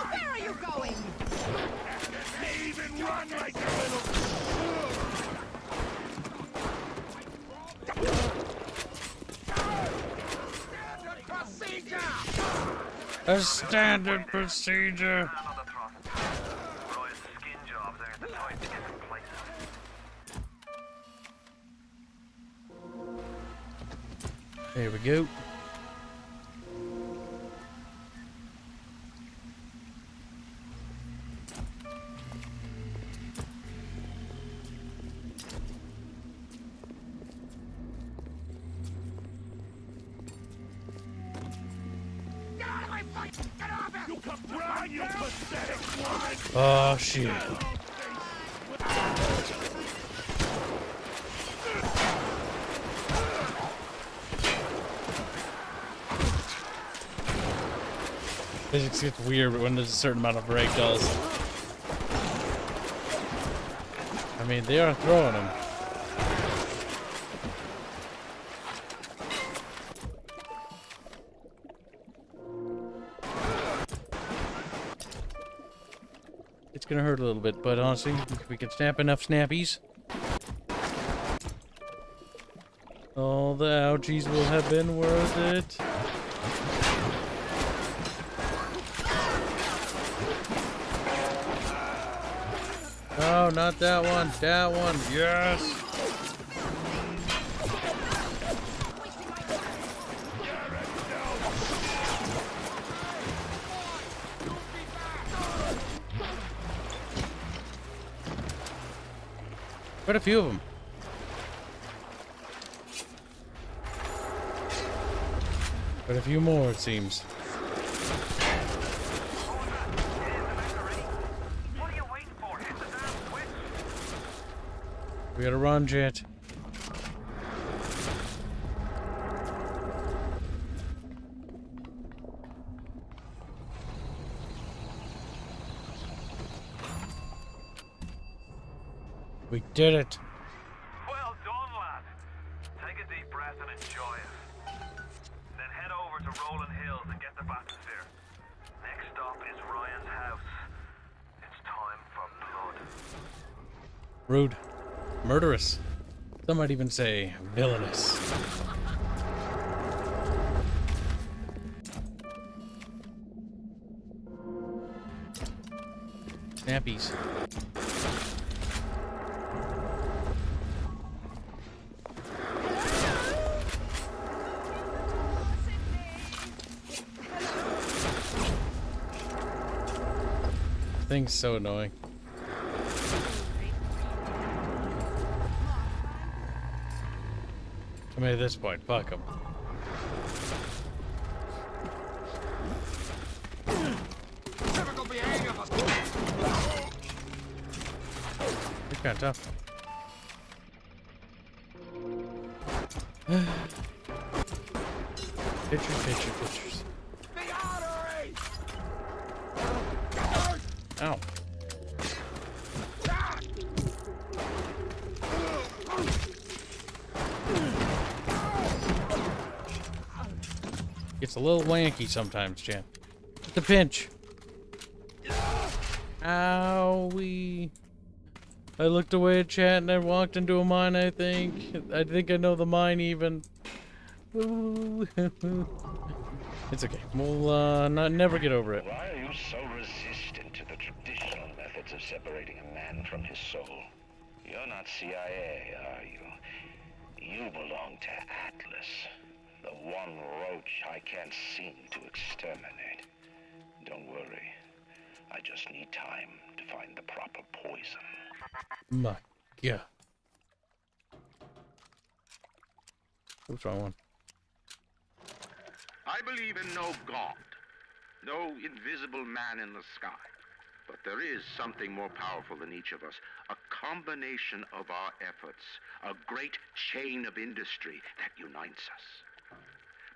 Where are you going? Even run like a little... A standard procedure. There we go. Oh shit. Physics gets weird when there's a certain amount of ragdolls. I mean, they are throwing them. It's gonna hurt a little bit, but honestly, if we can snap enough snappies. All the ouchies will have been worth it. Oh, not that one. That one. Yes. Quite a few of them. But a few more, it seems. We gotta run, Jet. We did it. Well done, lad. Take a deep breath and enjoy it. Then head over to Rolling Hills and get the bathysphere. Next stop is Ryan's house. It's time for blood. Rude. Murderous. Some might even say villainous. Snappies. Thing's so annoying. I mean, at this point, fuck them. You're kind of tough. Pictures. Ow. It's a little wanky sometimes, Jan. It's a pinch. Owie. I looked away at chat and I walked into a mine, I think. I think I know the mine even. It's okay. We'll never get over it. Why are you so resistant to the traditional methods of separating a man from his soul? You're not CIA, are you? You belong to Atlas, the one roach I can't seem to exterminate. Don't worry. I just need time to find the proper poison. My God. What's wrong one? I believe in no God, no invisible man in the sky. But there is something more powerful than each of us, a combination of our efforts, a great chain of industry that unites us.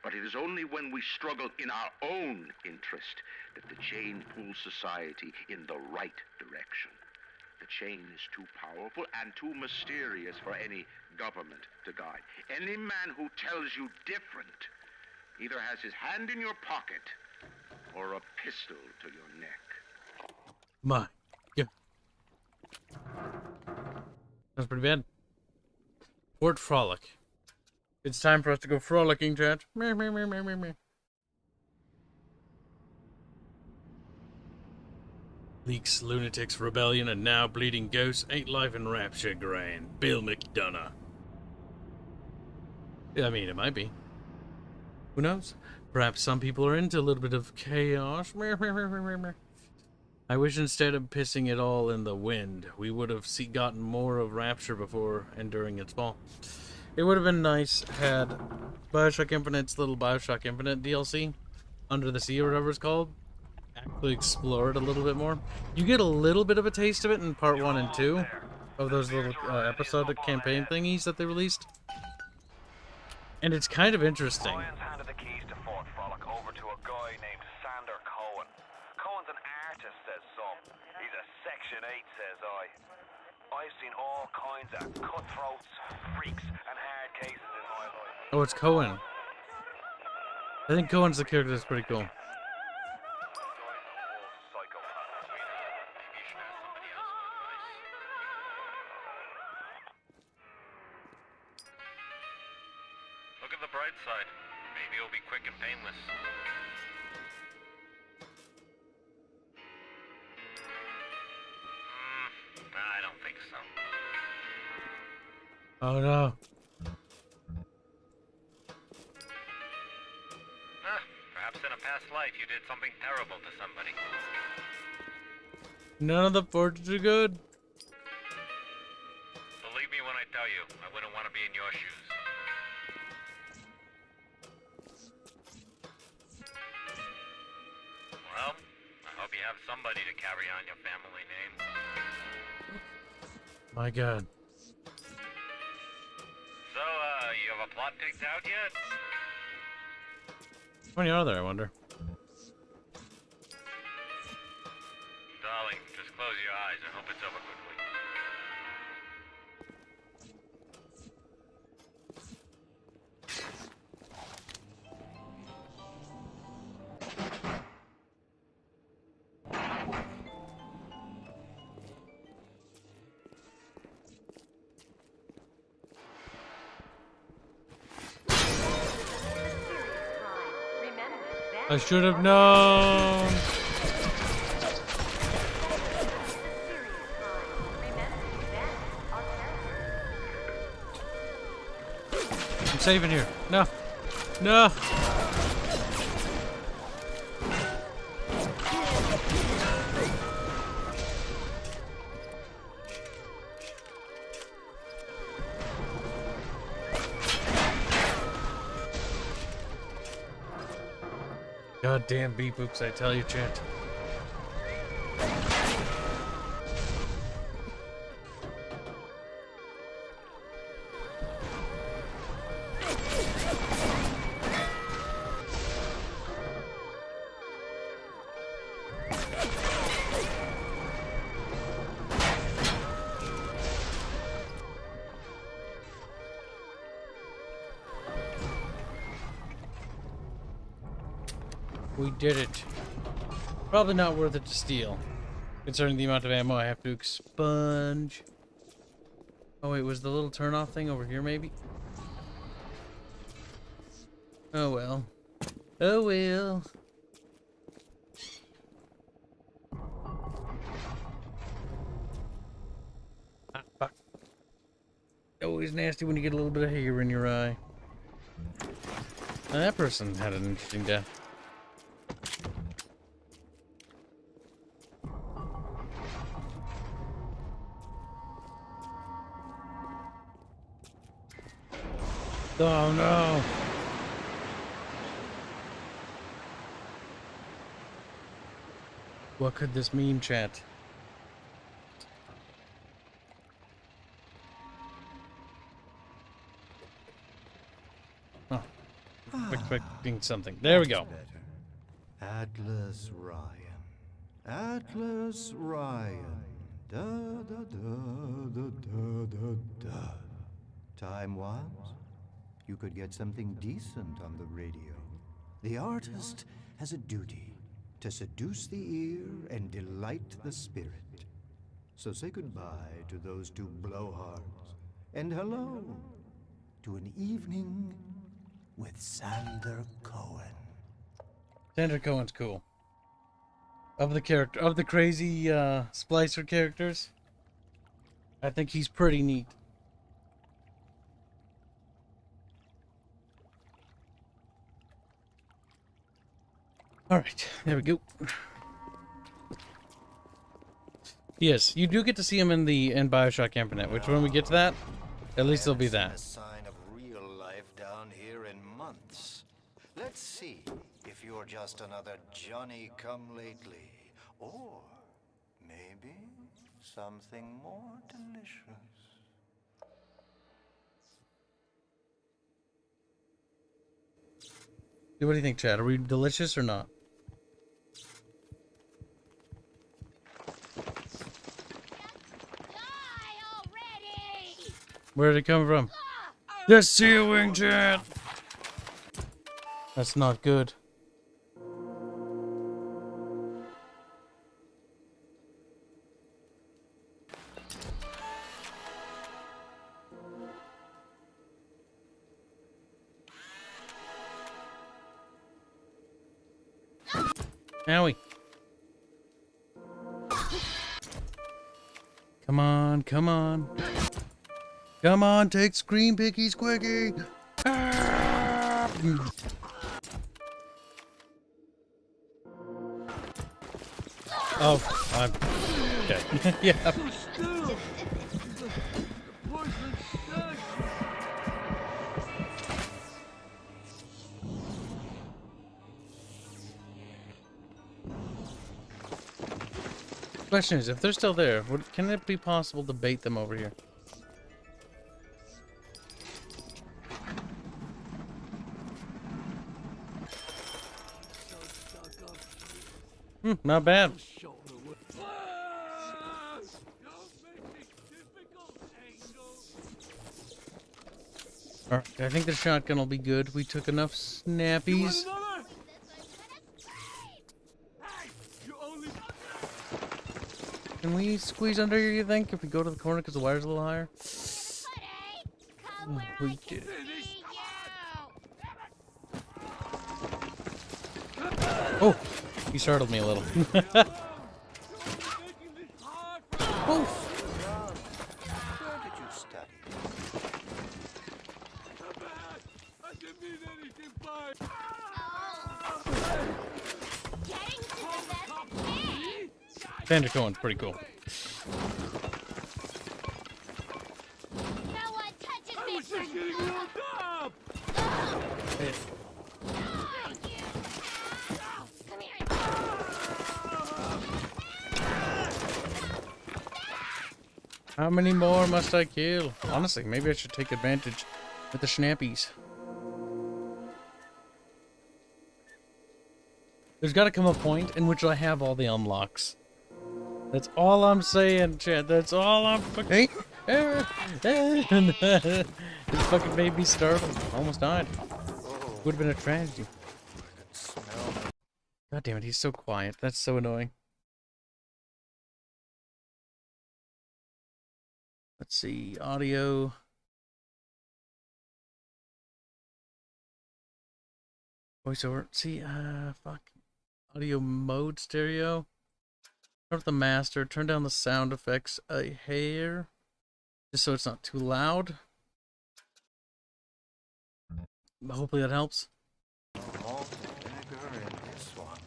But it is only when we struggle in our own interest that the chain pulls society in the right direction. The chain is too powerful and too mysterious for any government to guide. Any man who tells you different either has his hand in your pocket or a pistol to your neck. My God. That's pretty bad. Port Frolic. It's time for us to go frolicking, chat. Meh, meh, meh, meh, meh, meh. Leaks, lunatics, rebellion, and now bleeding ghosts ain't life in rapture, grand. Bill McDonough. I mean, it might be. Who knows? Perhaps some people are into a little bit of chaos. I wish instead of pissing it all in the wind, we would have gotten more of Rapture before and during its fall. It would have been nice had BioShock Infinite's little BioShock Infinite DLC, Under the Sea or whatever it's called, actually explore it a little bit more. You get a little bit of a taste of it in part 1 and 2 of those little episodic campaign thingies that they released. And it's kind of interesting. Ryan's handed the keys to Fort Frolic over to a guy named Sander Cohen. Cohen's an artist, says some. He's a Section 8, says I. I've seen all kinds of cutthroats, freaks, and hard cases in my life. Oh, it's Cohen. I think Cohen's the character that's pretty cool. Look at the bright side. Maybe it'll be quick and painless. I don't think so. Oh no. Perhaps in a past life you did something terrible to somebody. None of the fortunes are good. Believe me when I tell you, I wouldn't want to be in your shoes. Well, I hope you have somebody to carry on your family name. My God. So, you have a plot picked out yet? How many are there, I wonder? Darling, just close your eyes and hope it's over quickly. I should have known. I'm saving here. No. No. Goddamn beep oops, I tell you, chat. We did it. Probably not worth it to steal, considering the amount of ammo I have to expunge. Oh wait, was the little turn-off thing over here maybe? Oh well. Oh well. Ah, fuck. Always nasty when you get a little bit of hair in your eye. Now, that person had an interesting death. Oh no! What could this mean, chat? Oh, expecting something. There we go. Atlas Ryan. Atlas Ryan. Da da da da da da da. Time was, you could get something decent on the radio. The artist has a duty to seduce the ear and delight the spirit. So say goodbye to those two blowhards, and hello to an evening with Sander Cohen. Sander Cohen's cool. Of the crazy splicer characters, I think he's pretty neat. Alright, there we go. Yes, you do get to see him in BioShock Infinite, which when we get to that, at least there'll be that. A sign of real life down here in months. Let's see if you're just another Johnny come lately, or maybe something more delicious. What do you think, Chad? Are we delicious or not? Where did it come from? The ceiling, chat! That's not good. Owie. Come on, come on. Come on, take screen pickies, quickie. Ah! Oh, I'm dead. Yeah. Question is, if they're still there, can it be possible to bait them over here? Not bad. Alright, I think the shotgun will be good. We took enough snappies. Can we squeeze under here, you think, if we go to the corner because the wire's a little higher? We did. Oh, he startled me a little. Oh. Standard Cohen's pretty cool. How many more must I kill? Honestly, maybe I should take advantage with the schnappies. There's got to come a point in which I have all the unlocks. That's all I'm saying, chat. That's all I'm fucking. It fucking made me startled. Almost died. Would have been a tragedy. God damn it, he's so quiet. That's so annoying. Let's see, audio. Voiceover. See, fuck. Audio mode stereo. Turn up the master. Turn down the sound effects a hair, just so it's not too loud. Hopefully that helps. Malt and vinegar in this one.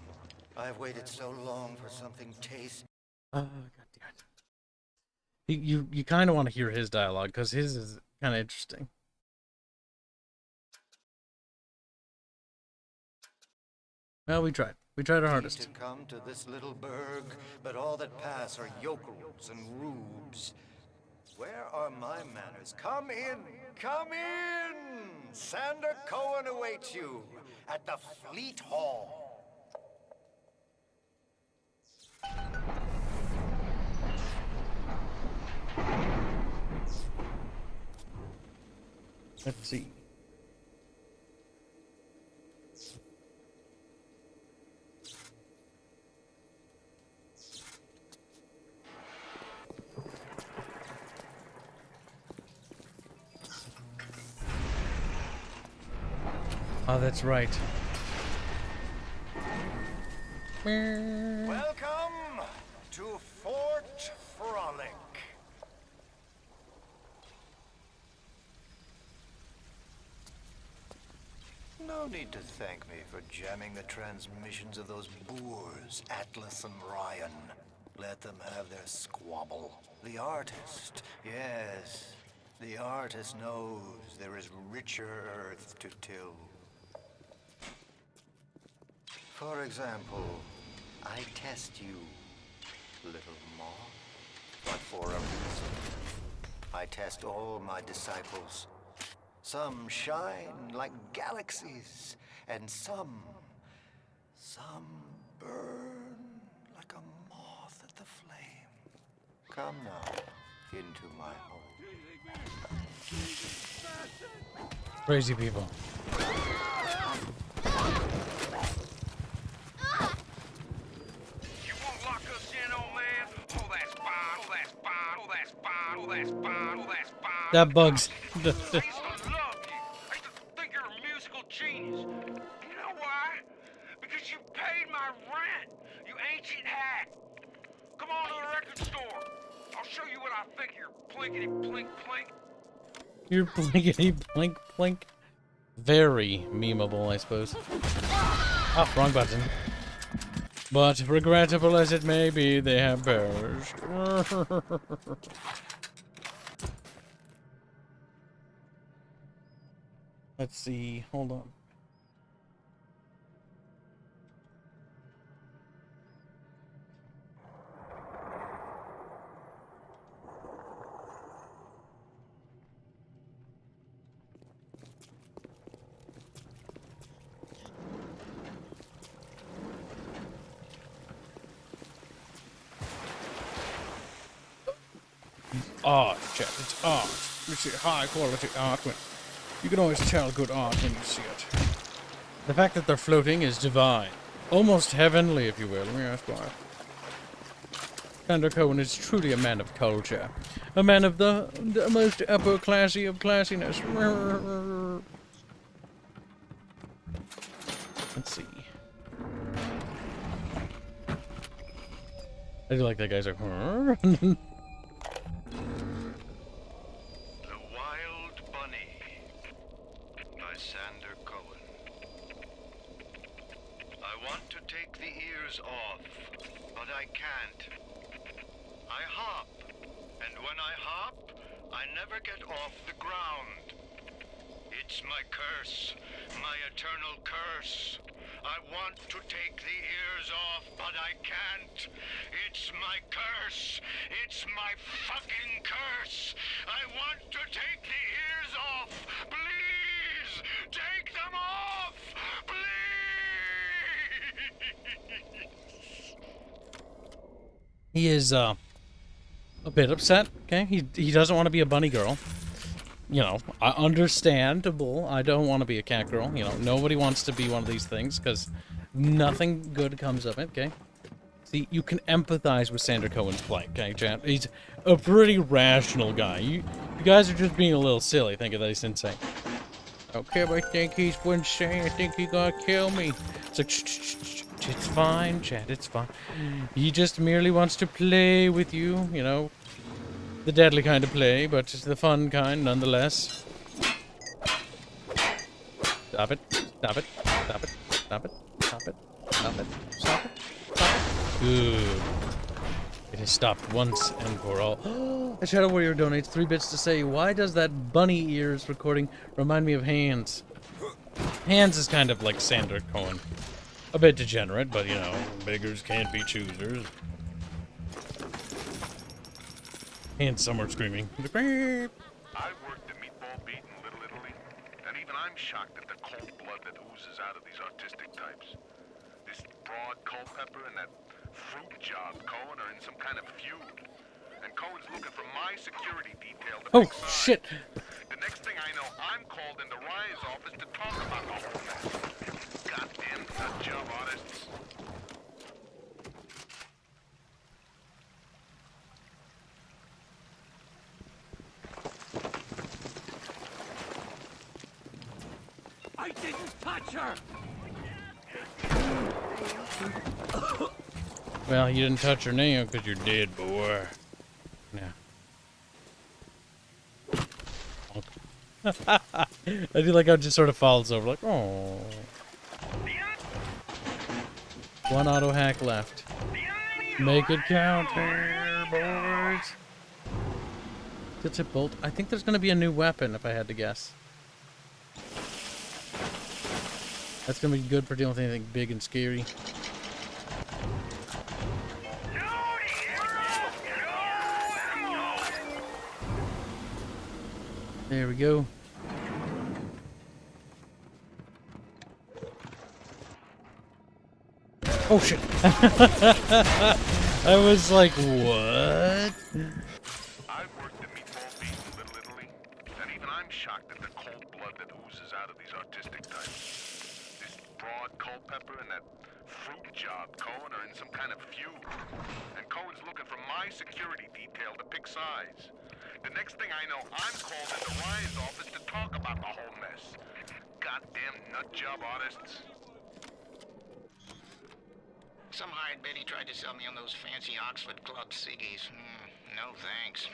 I've waited so long for something tasty. God damn it. You kind of want to hear his dialogue because his is kind of interesting. Well, we tried. We tried our hardest. To come to this little burg, but all that pass are yokels and rubes. Where are my manners? Come in! Come in! Sander Cohen awaits you at the Fleet Hall. Let's see. Oh, that's right. Welcome to Fort Frolic. No need to thank me for jamming the transmissions of those boors, Atlas and Ryan. Let them have their squabble. The artist, yes, the artist knows there is richer earth to till. For example, I test you, little moth, but for a reason. I test all my disciples. Some shine like galaxies, and some burn like a moth at the flame. Come now, into my home. Crazy people. That bugs. I used to love you. I used to think you're a musical genius. You know why? Because you paid my my rent, you ancient hack! Come on to the record store. I'll show you what I think you're plinkety plink plink. You're blinkety blink blink. Very memeable, I suppose. Ah, wrong button. But regrettable as it may be, they have perished. Let's see. Hold on. Art, chat. It's art. You see high quality art when you can always tell good art when you see it. The fact that they're floating is divine. Almost heavenly, if you will. Yes, why. Sander Cohen is truly a man of culture. A man of the most upper classy of classiness. Let's see. I do like that guy's like, huh? off, but I can't. I hop, and when I hop, I never get off the ground. It's my curse, my eternal curse. I want to take the ears off, but I can't. It's my curse. It's my fucking curse. I want to take the ears off. Please, take them off. Please. He is a bit upset. Okay, he doesn't want to be a bunny girl. You know, understandable. I don't want to be a cat girl. You know, nobody wants to be one of these things because nothing good comes of it. Okay. See, you can empathize with Sander Cohen's plight. Okay, chat. He's a pretty rational guy. You guys are just being a little silly thinking that he's insane. Okay, but I think he's insane. I think he gonna kill me. It's like, shh. It's fine, chat. It's fine. He just merely wants to play with you. You know. The deadly kind of play, but the fun kind nonetheless. Stop it. Stop it. Stop it. Stop it. Stop it. Stop it. Stop it. Stop it. Good. It has stopped once and for all. A Shadow Warrior donates 3 bits to say, why does that bunny ears recording remind me of Hanse? Hanse is kind of like Sander Cohen. A bit degenerate, but you know, beggars can't be choosers. And somewhere screaming. I worked the meatball beat in Little Italy, and even I'm shocked at the cold blood that oozes out of these artistic types. This broad Culpepper and that fruit job Cohen are in some kind of feud. And Cohen's looking for my security detail to oh, shit! The next thing I know, I'm called into Ryan's office to talk about the whole mess. Goddamn nut job artists. I didn't touch her! Well, you didn't touch her now because you're dead, boy. Yeah. I do like how it just sort of falls over, like, oh. 1 auto hack left. Make it count here, boys. That's a bolt. I think there's going to be a new weapon, if I had to guess. That's going to be good for dealing with anything big and scary. There we go. Oh shit! I was like, what? I've worked the meatball beat in Little Italy, and even I'm shocked at the cold blood that oozes out of these artistic types. This broad Culpepper and that fruit job Cohen are in some kind of feud. And Cohen's looking for my security detail to pick sides. The next thing I know, I'm called into Ryan's office to talk about the whole mess. Goddamn nut job artists. Some hired Betty tried to sell me on those fancy Oxford Club ciggies. No thanks.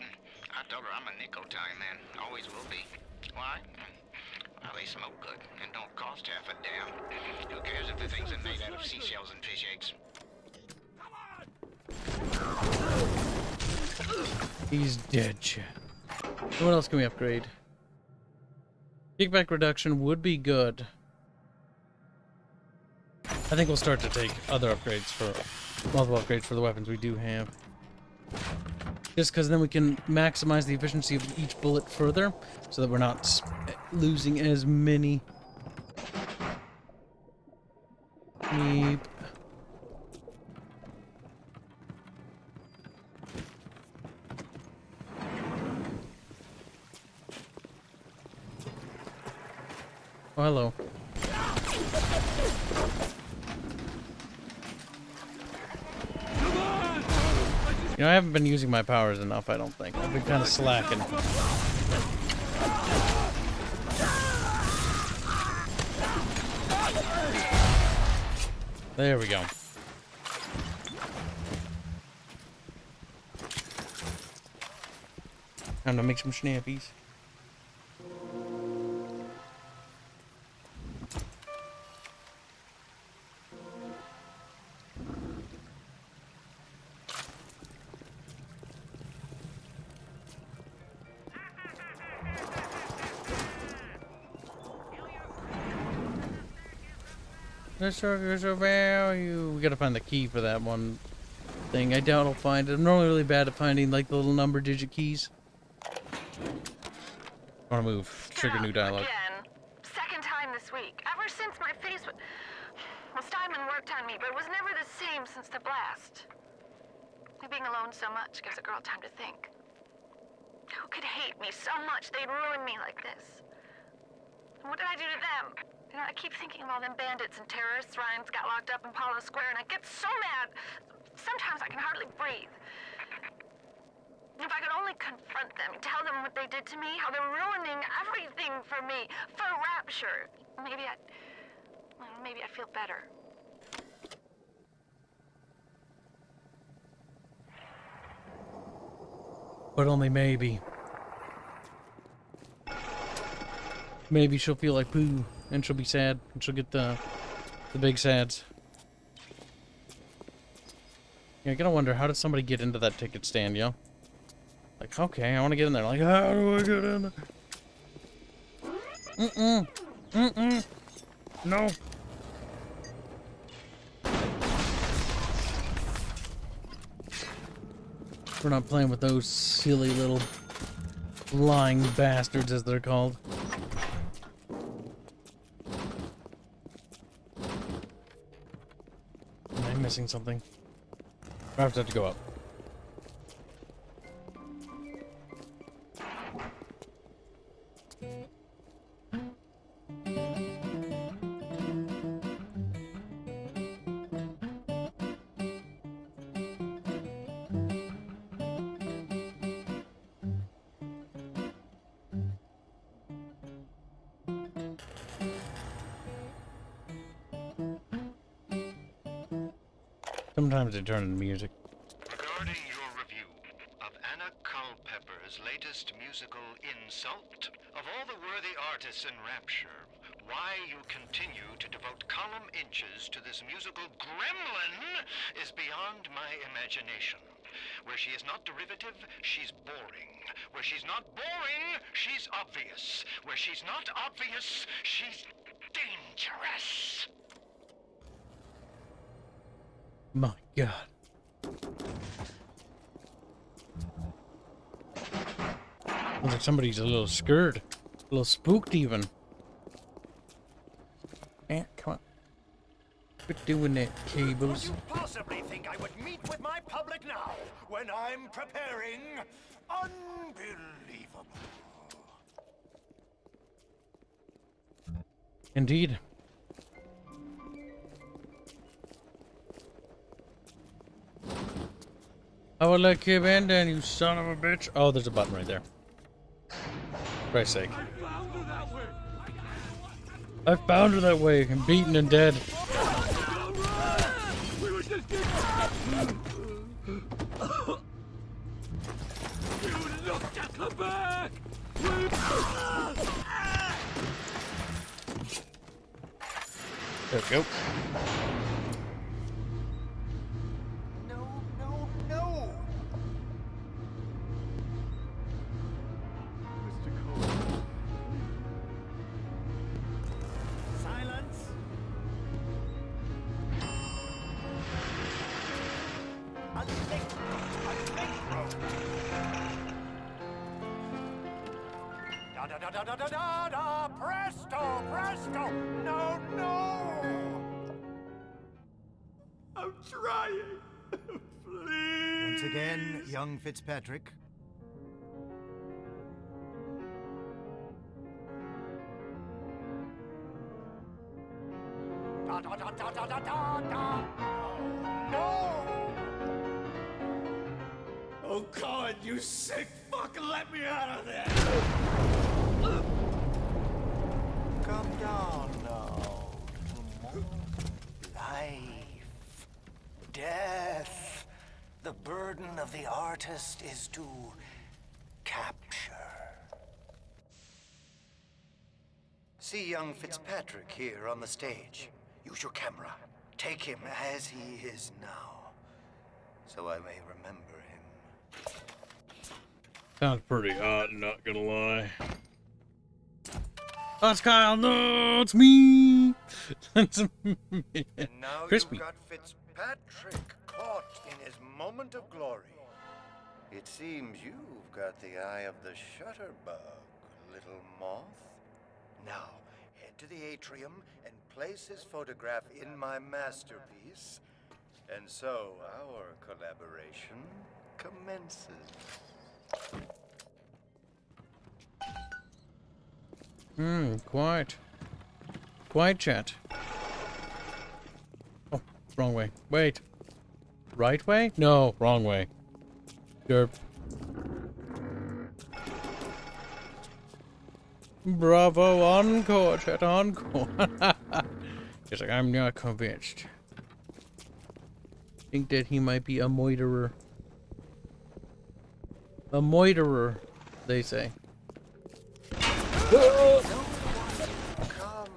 I told her I'm a nickel time man. Always will be. Why? Well, they smoke good and don't cost half a damn. Who cares if the things are made out of seashells and fish eggs? He's dead, chat. What else can we upgrade? Kickback reduction would be good. I think we'll start to take other upgrades for multiple upgrades for the weapons we do have. Just because then we can maximize the efficiency of each bullet further, so that we're not losing as many. Meep. Oh, hello. You know, I haven't been using my powers enough, I don't think. I've been kind of slacking. There we go. Time to make some snappies. There's a value. We gotta find the key for that one thing. I doubt I'll find it. I'm normally really bad at finding like the little number digit keys. I wanna move. Trigger new dialogue. Again. Second time this week. Ever since my face was... Well, Steinman worked on me, but it was never the same since the blast. Being alone so much gives a girl time to think. Who could hate me so much they'd ruin me like this? And what did I do to them? You know, I keep thinking of all them bandits and terrorists Ryan's got locked up in Palo Square, and I get so mad. Sometimes I can hardly breathe. If I could only confront them, tell them what they did to me, how they're ruining everything for me, for Rapture, maybe I'd feel better. But only maybe. Maybe she'll feel like poo, and she'll be sad, and she'll get the big sads. Yeah, I gotta wonder, how did somebody get into that ticket stand, yo? Like, okay, I want to get in there. Like, how do I get in there? No. We're not playing with those silly little lying bastards, as they're called. Am I missing something? I have to go up. Sometimes they turn into music. Regarding your review of Anna Culpepper's latest musical Insult, of all the worthy artists in Rapture, why you continue to devote column inches to this musical gremlin is beyond my imagination. Where she is not derivative, she's boring. Where she's not boring, she's obvious. Where she's not obvious, she's dangerous. My God. Looks like somebody's a little scared. A little spooked even. Come on. Quit doing that, Cables. Could you possibly think I would meet with my public now, when I'm preparing? Unbelievable. Indeed. I will let Kib in then, you son of a bitch. Oh, there's a button right there. For Christ's sake. I found her that way and beaten and dead. We were just You looked at the back! There we go. No, no, no! Mr. Cole. Silence! Da da da da da da da da! Presto, presto! No, no! I'm trying. Please. Once again, young Fitzpatrick. Da da da da da da da da! No! Oh God, you sick fuck! Let me out of there! Come down now. Life, death. The burden of the artist is to capture. See young Fitzpatrick here on the stage. Use your camera. Take him as he is now, so I may remember him. Sounds pretty hot, not gonna lie. That's Kyle. No, it's me. It's me. And now Crispy. you've got Fitzpatrick caught in his moment of glory. It seems you've got the eye of the shutterbug, little moth. Now, head to the atrium and place his photograph in my masterpiece. And so our collaboration commences. Quiet. Quiet chat. Oh, wrong way. Wait. Right way? No, wrong way. Derp. Bravo, encore, chat, encore. He's like, I'm not convinced. Think that he might be a moiterer. A moiterer, they say. Come,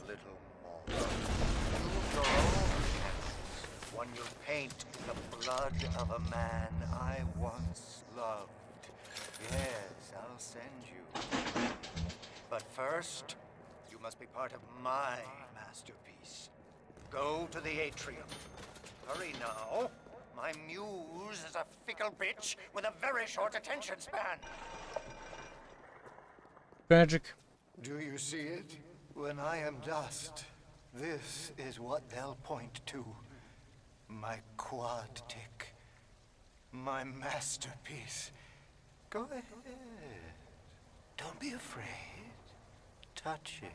little moth. Use your own hands. One you paint in the blood of a man I once loved. Yes, I'll send you. But first, you must be part of my masterpiece. Go to the atrium. Hurry now. My muse is a fickle bitch with a very short attention span. Tragic. Do you see it? When I am dust, this is what they'll point to. My quad tick. My masterpiece. Go ahead. Don't be afraid. Touch it.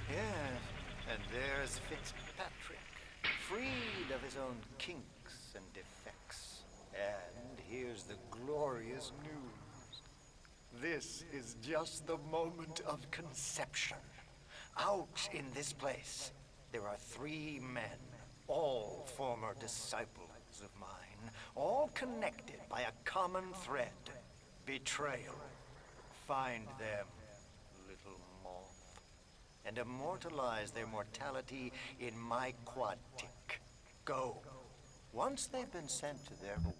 Yes, and there's Fitzpatrick, freed of his own kinks and defects. And here's the glorious news. This is just the moment of conception. Out in this place, there are 3 men, all former disciples of mine, all connected by a common thread, betrayal. Find them, little moth, and immortalize their mortality in my quad tick. Go. Once they've been sent to their reward,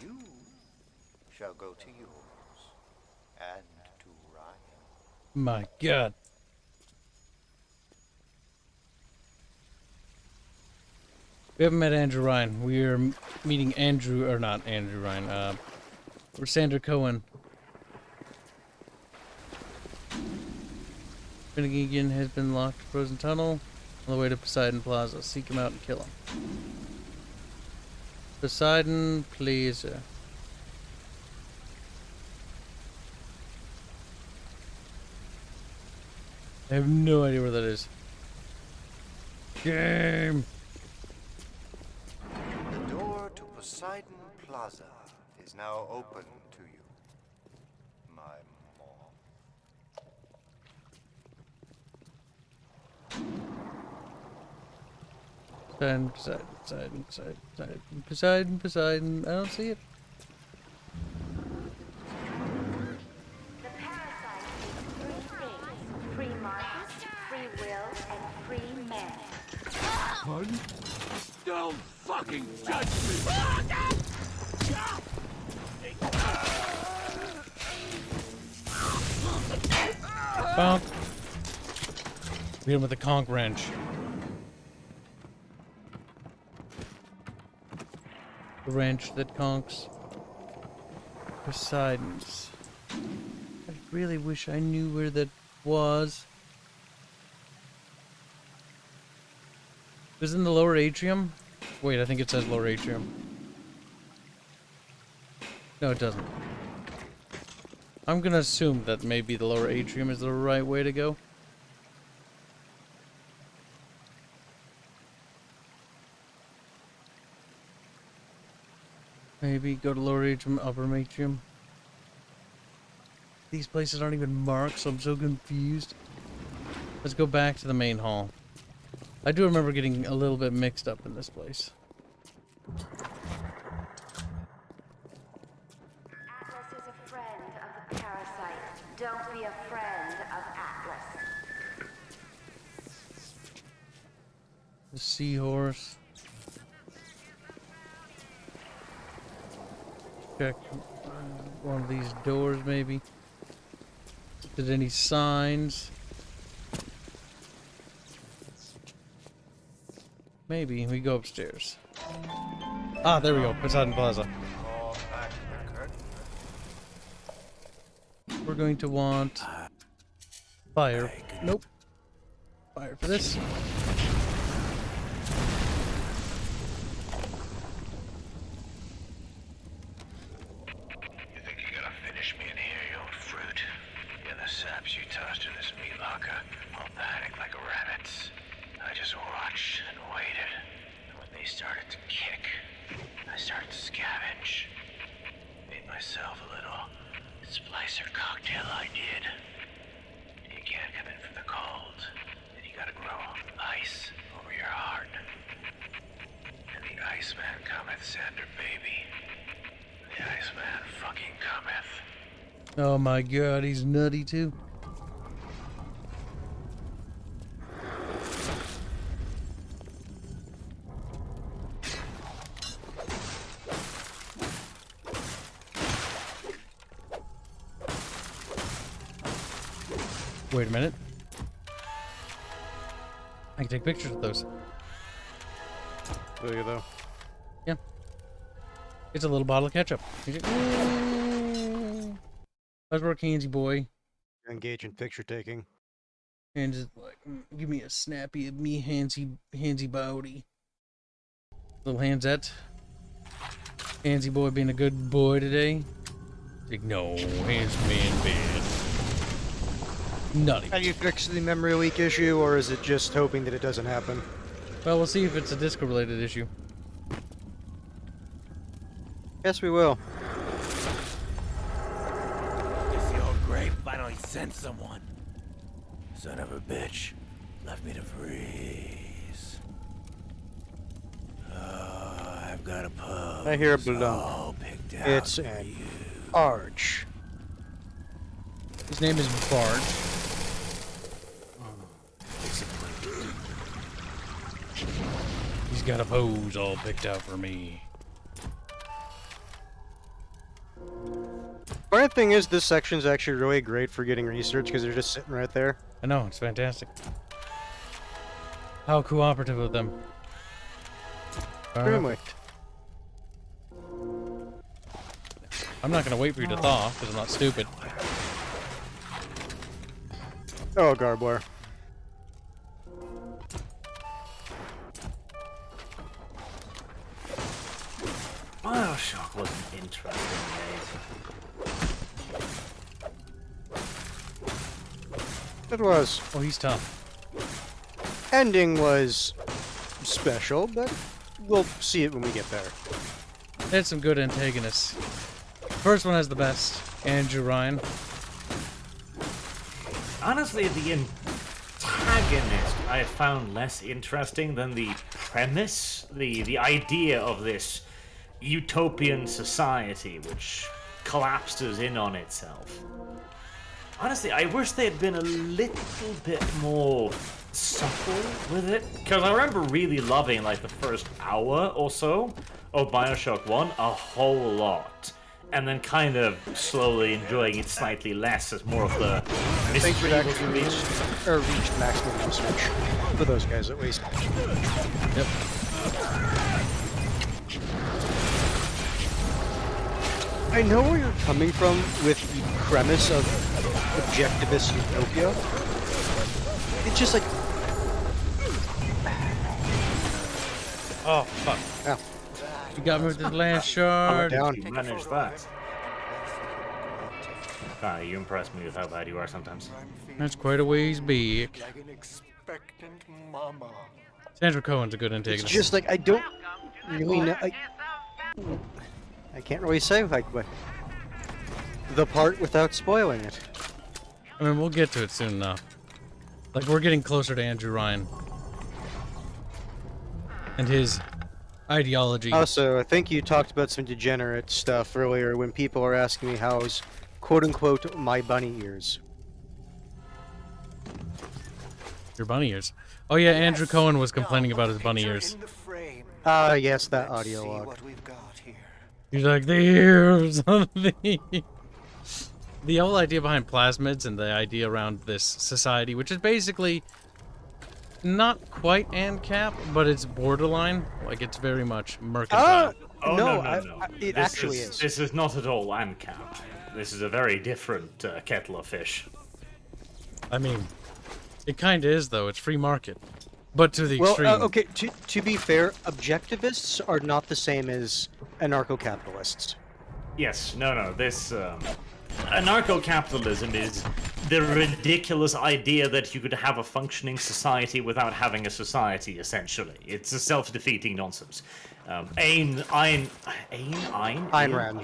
you shall go to yours, and to Ryan. My God. We haven't met Andrew Ryan. We are meeting Andrew, or not Andrew Ryan, or Sandra Cohen. Finnegan has been locked in frozen tunnel on the way to Poseidon Plaza. Seek him out and kill him. Poseidon Plaza. I have no idea where that is. Game! The door to Poseidon Plaza is now open to you, my mom. Poseidon. I don't see it. The parasite is three things: free market, free will, and free men. Pardon? Don't fucking judge me! Bonk. Beat him with a conch wrench. The wrench that conks. Poseidon's. I really wish I knew where that was. It was in the lower atrium? Wait, I think it says lower atrium. No, it doesn't. I'm gonna assume that maybe the lower atrium is the right way to go. Maybe go to lower atrium, upper atrium. These places aren't even marked, so I'm so confused. Let's go back to the main hall. I do remember getting a little bit mixed up in this place. Atlas is a friend of the parasite. Don't be a friend of Atlas. The seahorse. Check one of these doors, maybe. Did any signs? Maybe we go upstairs. Ah, there we go. Poseidon Plaza. We're going to want fire. Nope. Fire for this. You think you're gonna finish me in here, you old fruit? You're the saps you tossed in this meat locker, all panicked like rabbits. I just watched and waited. And when they started to kick, I started to scavenge. Made myself a little splicer cocktail I did. You can't come in from the cold. And you gotta grow ice over your heart. And the Iceman cometh, Sander baby. The Iceman fucking cometh. Oh my god, he's nutty too. Wait a minute. I can take pictures of those. There you go. Yeah. It's a little bottle of ketchup. Let's work, Hanse boy. Engage in picture taking. And just like, give me a snappy of me, Hanse body. Little Hansette. Hanse boy being a good boy today. Like, no, Hanse man bad. Nutty. Have you fixed the memory leak issue, or is it just hoping that it doesn't happen? Well, we'll see if it's a disco-related issue. Yes, we will. It's the old grape finally sent someone. Son of a bitch. Left me to freeze. I've got a pub. I hear a all balloon. picked out It's for an you. arch. His name is Barge. He's got a pose all picked out for me. Funny thing is, this section's actually really great for getting research because they're just sitting right there. I know, it's fantastic. How cooperative of them. Extremely. I'm not gonna wait for you to thaw, because I'm not stupid. Oh, Garbler. BioShock was an interesting It was. Oh, he's tough. Ending was special, but we'll see it when we get there. They had some good antagonists. First one has the best. Andrew Ryan. Honestly, the antagonist I found less interesting than the premise, the idea of this utopian society which collapses in on itself. Honestly, I wish they had been a little bit more subtle with it, because I remember really loving like the first hour or so of BioShock 1 a whole lot. And then kind of slowly enjoying it slightly less as more of the mystery was revealed. Reached maximum usage for those guys at least. Yep. I know where you're coming from with the premise of objectivist utopia. It's just like, oh fuck! Yeah. You got me with the last shard. Down. You managed that. You impress me with how bad you are sometimes. That's quite a ways big. Like an expectant mama. Sandra Cohen's a good antagonist. It's just like I don't really know. I can't really say like what the part without spoiling it. I mean, we'll get to it soon enough. Like, we're getting closer to Andrew Ryan and his ideology. Also, I think you talked about some degenerate stuff earlier when people are asking me how's quote-unquote my bunny ears. Your bunny ears. Oh yeah, Andrew Cohen was complaining about his bunny ears. Yes, that audio log. He's like, the ears of the whole idea behind plasmids and the idea around this society, which is basically not quite ANCAP, but it's borderline. Like, it's very much mercantile. Oh, no, no. It actually is. This is not at all ANCAP. This is a very different kettle of fish. I mean, it kind of is, though. It's free market. But to the extreme. Well, okay, to be fair, objectivists are not the same as anarcho-capitalists. Yes, no. This anarcho-capitalism is the ridiculous idea that you could have a functioning society without having a society, essentially. It's a self-defeating nonsense. Ayn Rand.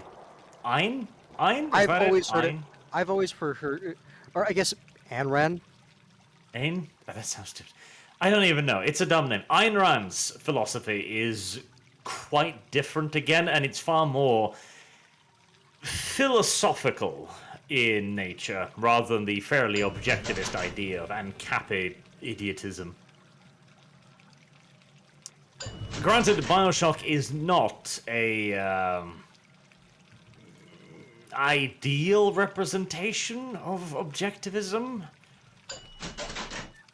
I've always heard it. I've always heard, or I guess Ayn Rand. Ayn? Oh, that sounds stupid. I don't even know. It's a dumb name. Ayn Rand's philosophy is quite different again, and it's far more philosophical in nature, rather than the fairly objectivist idea of ANCAP idiotism. Granted, BioShock is not a ideal representation of objectivism.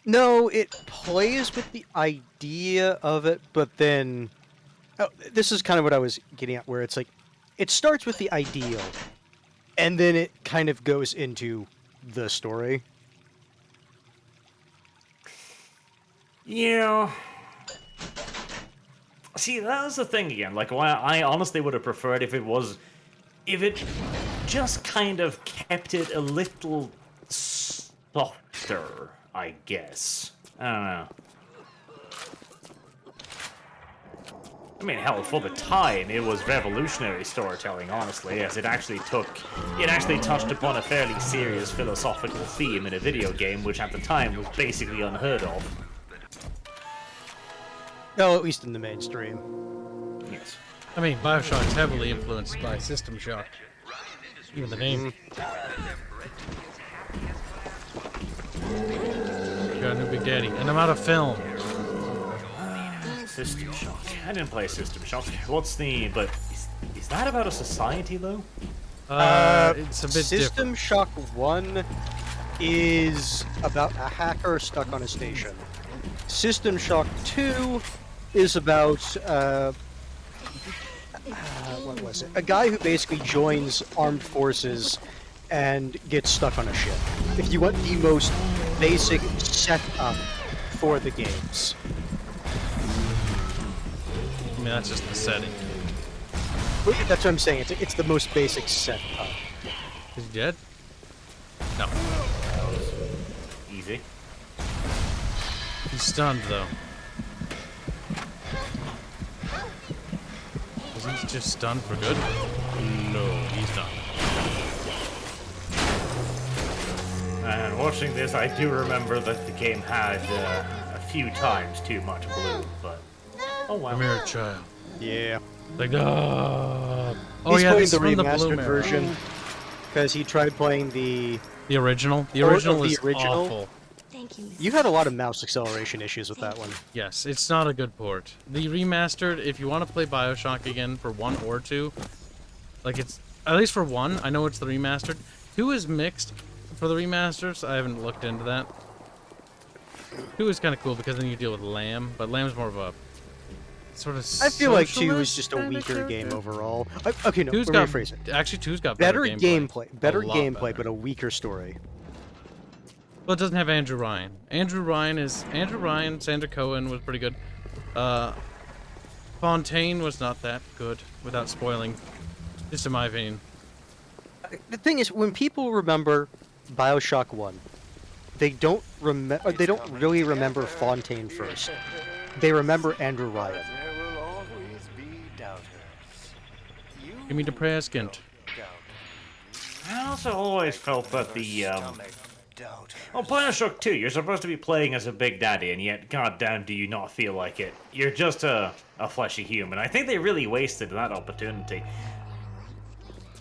No, it plays with the idea of it, but then... Oh, this is kind of what I was getting at, where it's like, it starts with the ideal, and then it kind of goes into the story. Yeah. See, that was the thing again. Like, why I honestly would have preferred if it just kind of kept it a little softer, I guess. I don't know. I mean, hell, for the time, it was revolutionary storytelling, honestly, as it actually touched upon a fairly serious philosophical theme in a video game, which at the time was basically unheard of. No, at least in the mainstream. Yes. I mean, BioShock's heavily influenced by System Shock. Even the name. Got a new Big Daddy. And I'm out of film. System Shock. I didn't play System Shock. What's the... But is that about a society, though? It's a bit System different. Shock 1 is about a hacker stuck on a station. System Shock 2 is about... what was it? A guy who basically joins armed forces and gets stuck on a ship. If you want the most basic setup for the games. I mean, that's just the setting. Well, that's what I'm saying. It's the most basic setup. Is he dead? No. Easy. He's stunned, though. Is he just stunned for good? No, he's he's done. And watching this, I do remember that the game had a few times too much blue, but oh well. Come here, child. Yeah. Like, oh He's yeah, playing this the is from the blue remastered mirror. version because he tried playing the original. The or- original the is original. awful. Thank you. You had a lot of mouse acceleration issues with that one. Yes, it's not a good port. The remastered, if you want to play BioShock again for 1 or 2, like it's at least for 1, I know it's the remastered. 2 is mixed for the remasters. I haven't looked into that. 2 is kind of cool because then you deal with Lamb, but Lamb's more of a sort of. I feel like 2 is socialist just a kinda weaker character. game overall. Okay, no, 2's let me got rephrase it. actually 2's got Better gameplay. better A lot gameplay, better. but a weaker story. Well, it doesn't have Andrew Ryan. Andrew Ryan, Sandra Cohen was pretty good. Fontaine was not that good, without spoiling. Just in my opinion. The thing is, when people remember BioShock 1, they don't remember. They don't really remember Fontaine first. They remember Andrew Ryan. There will always be doubters. Give me the present. I also always felt that the well, BioShock 2, you're supposed to be playing as a Big Daddy, and yet, goddamn, do you not feel like it? You're just a fleshy human. I think they really wasted that opportunity.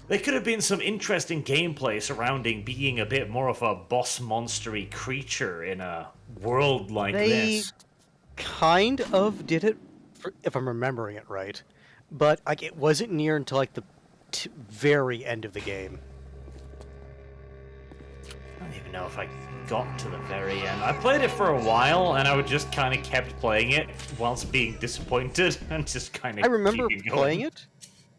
There could have been some interesting gameplay surrounding being a bit more of a boss monstery creature in a world like They this. kind of did it, if I'm remembering it right, but like it wasn't near until like the very end of the game. I don't even know if I got to the very end. I played it for a while, and I would just kind of kept playing it whilst being disappointed, and just kind of I remember keeping going. playing it.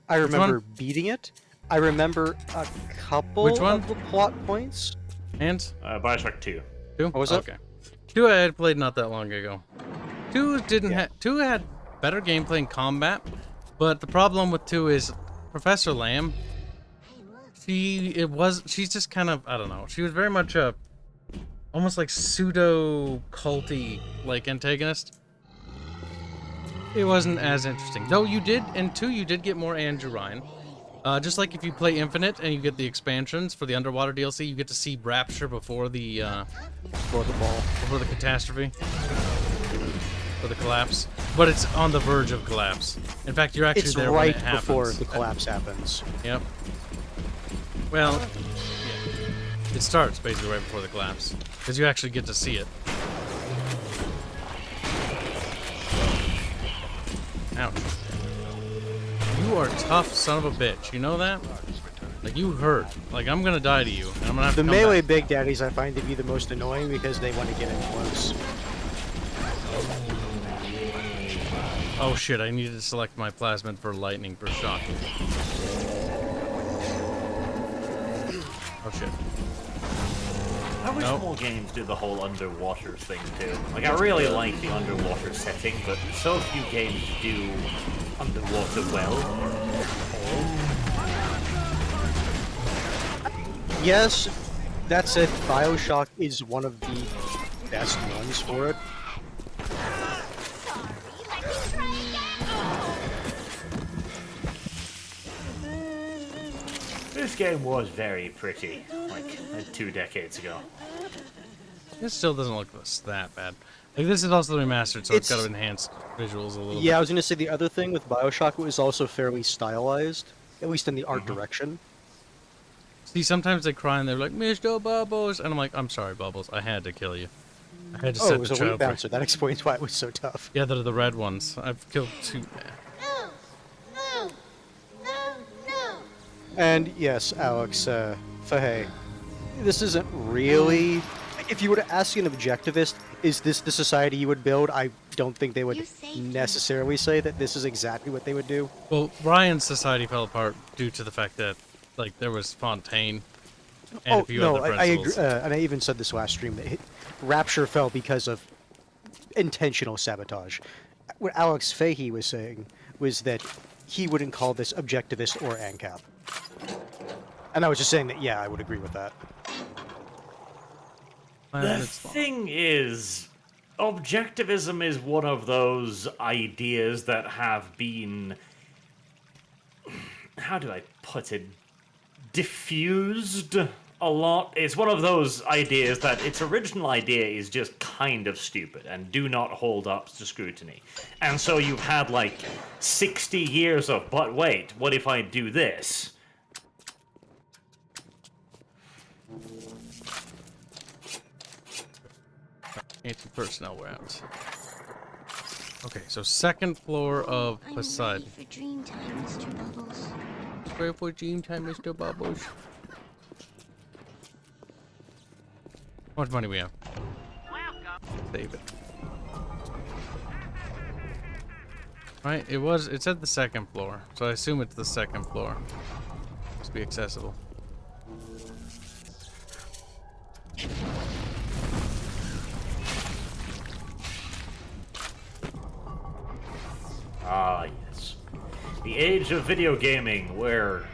I remember beating it. I remember a couple Which one? of the plot points. And? BioShock 2. 2? What was it? Okay. 2 I had played not that long ago. 2 didn't have 2 had better gameplay and combat, but the problem with 2 is Professor Lamb. She's just kind of, I don't know. She was very much a almost like pseudo culty like antagonist. It wasn't as interesting. Though you did in 2 you did get more Andrew Ryan. Just like if you play Infinite and you get the expansions for the underwater DLC, you get to see Rapture before the before the catastrophe, or the collapse. But it's on the verge of collapse. In fact, you're actually It's there right when it happens. before the collapse happens. Yep. Well, yeah. It starts basically right before the collapse, because you actually get to see it. Ouch. You are tough son of a bitch, you know that? Like, you hurt. Like, I'm gonna die to you, and I'm gonna have The to come melee back. Big Daddies I find to be the most annoying because they want to get in close. Oh shit, I needed to select my plasmid for lightning for shock. Oh shit. I wish Nope. more games do the whole underwater thing too. Like, I really like the underwater setting, but so few games do underwater well. Yes, that said, BioShock is one of the best ones for it. This game was very pretty, like 2 decades ago. It still doesn't look that bad. Like, this is also remastered, so it's got It's- enhanced visuals a little bit. Yeah, I was going to say the other thing with BioShock, it was also fairly stylized, at least in the art Mm-hmm. direction. See, sometimes they cry and they're like, Mr. Bubbles, and I'm like, I'm sorry, Bubbles, I had to kill you. I had to Oh, set it was the a weight child free. bouncer. That explains why it was so tough. Yeah, they're the red ones. I've killed 2. And yes, Alex, Fahey, this isn't really... If you were to ask an objectivist, is this the society you would build? I don't think they would necessarily say that this is exactly what they would do. Well, Ryan's society fell apart due to the fact that, like, there was Fontaine and a few no, other I agree, principals. and I even said this last stream, that Rapture fell because of intentional sabotage. What Alex Fahey was saying was that he wouldn't call this objectivist or ANCAP. And I was just saying that, yeah, I would agree with that. The thing is, objectivism is one of those ideas that have been... How do I put it diffused a lot. It's one of those ideas that its original idea is just kind of stupid and do not hold up to scrutiny. And so you've had like 60 years of, but wait, what if I do this? Anti-personnel rounds. Okay, so second floor of Poseidon. For dream time, Mr. Bubbles. Ready for dream time, Mr. Bubbles. How much money we have? Save it. Right, it said the second floor, so I assume it's the second floor. Must be accessible. Ah, yes. The age of video gaming, where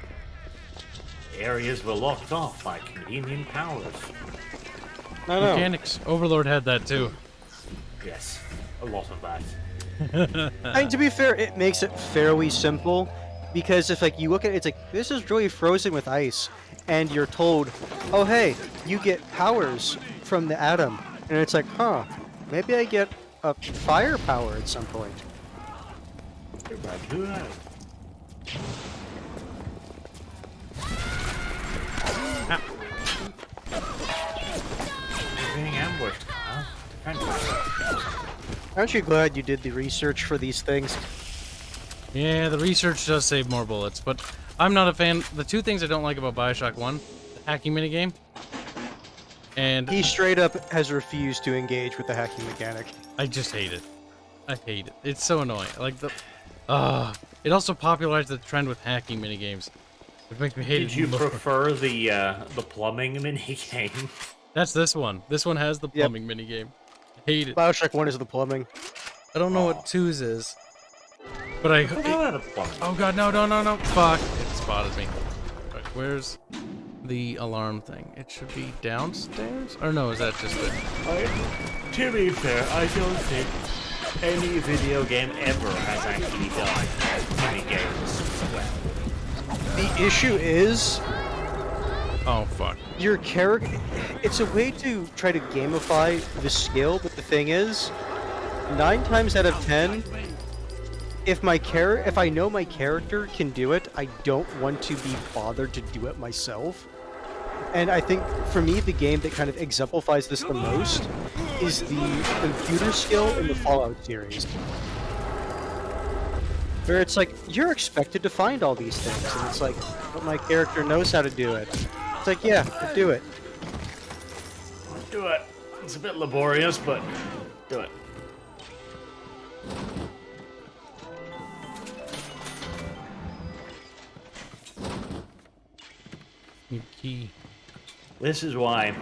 areas were locked off by convenient powers. Mechanics. Overlord had that too. Yes, a lot of that. I mean, to be fair, it makes it fairly simple, because if like you look at it, it's like, this is really frozen with ice, and you're told, oh hey, you get powers from the atom, and it's like, huh, maybe I get a fire power at some point. Being ambushed, huh? Aren't you glad you did the research for these things? Yeah, the research does save more bullets, but I'm not a fan. The two things I don't like about BioShock 1, the hacking minigame, and... He straight up has refused to engage with the hacking mechanic. I just hate it. I hate it. It's so annoying. Like the... it also popularized the trend with hacking minigames, which makes me hate it. Did you prefer the plumbing minigame? That's this one. This one has the plumbing minigame. I hate it. BioShock 1 is the plumbing. I don't know what 2's is. But I... oh god, no. Fuck. It spotted me. Right, where's the alarm thing? It should be downstairs? Or no, is that just it? To be fair, I don't think any video game ever has actually done minigames well. The issue is... oh, fuck. Your character... It's a way to try to gamify the skill, but the thing is, 9 times out of 10, if I know my character can do it, I don't want to be bothered to do it myself. And I think, for me, the game that kind of exemplifies this the most is the computer skill in the Fallout series. Where it's like, you're expected to find all these things, and it's like, but my character knows how to do it. It's like, yeah, do it. Do it. It's a bit laborious, but do it. New key. This is why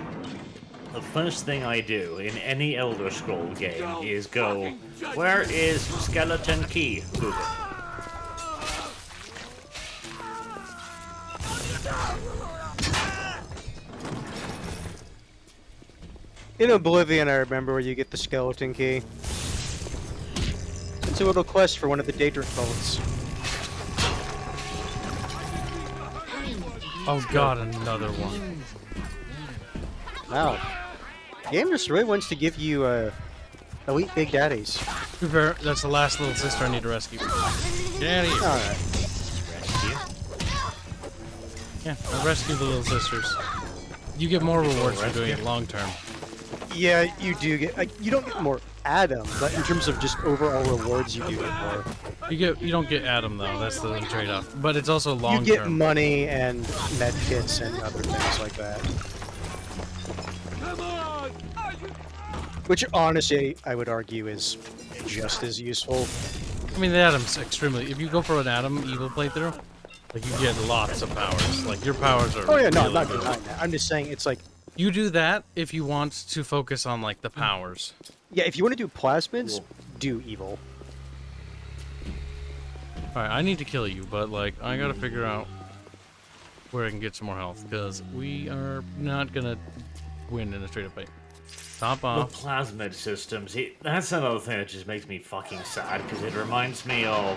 the first thing I do in any Elder Scroll game is go, where is skeleton key? Google. In Oblivion, I remember where you get the skeleton key. It's a little quest for one of the Daedric cults. Oh god, another one. Wow. The game just really wants to give you elite big daddies. That's the last little sister I need to rescue. Get out of here. Alright. Yeah, I rescue the little sisters. You get more rewards for doing it long term. Yeah, you do get. You don't get more Adam, but in terms of just overall rewards, you do get more. You don't get Adam though. That's the trade-off. But it's also long term. You get money and med kits and other things like that. Which honestly, I would argue is just as useful. I mean, the Adam's extremely. If you go for an Adam evil playthrough, like you get lots of powers. Like your powers are. Oh yeah, no, really I'm not good. denying that. I'm just saying it's like. You do that if you want to focus on like the powers. Yeah, if you want to do plasmids, do evil. Alright, I need to kill you, but like I gotta figure out where I can get some more health, because we are not gonna win in a straight up fight. Top off. The plasmid systems, that's another thing that just makes me fucking sad, because it reminds me of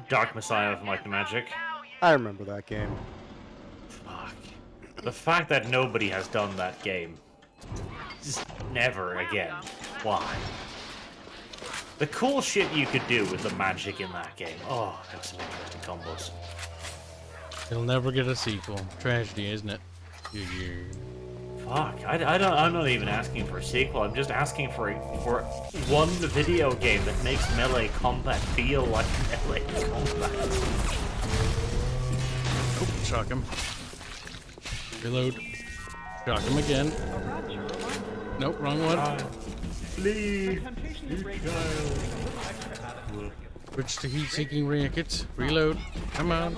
Dark Messiah of Might and Magic. I remember that game. Fuck. The fact that nobody has done that game. Just never again. Why? The cool shit you could do with the magic in that game. Oh, that's some interesting combos. You'll never get a sequel. Tragedy, isn't it? Fuck, I'm not even asking for a sequel. I'm just asking for one video game that makes melee combat feel like melee combat. Oh, shock him. Reload. Shock him again. Nope, wrong one. Flee! Switch to heat-seeking rockets. Reload. Come on.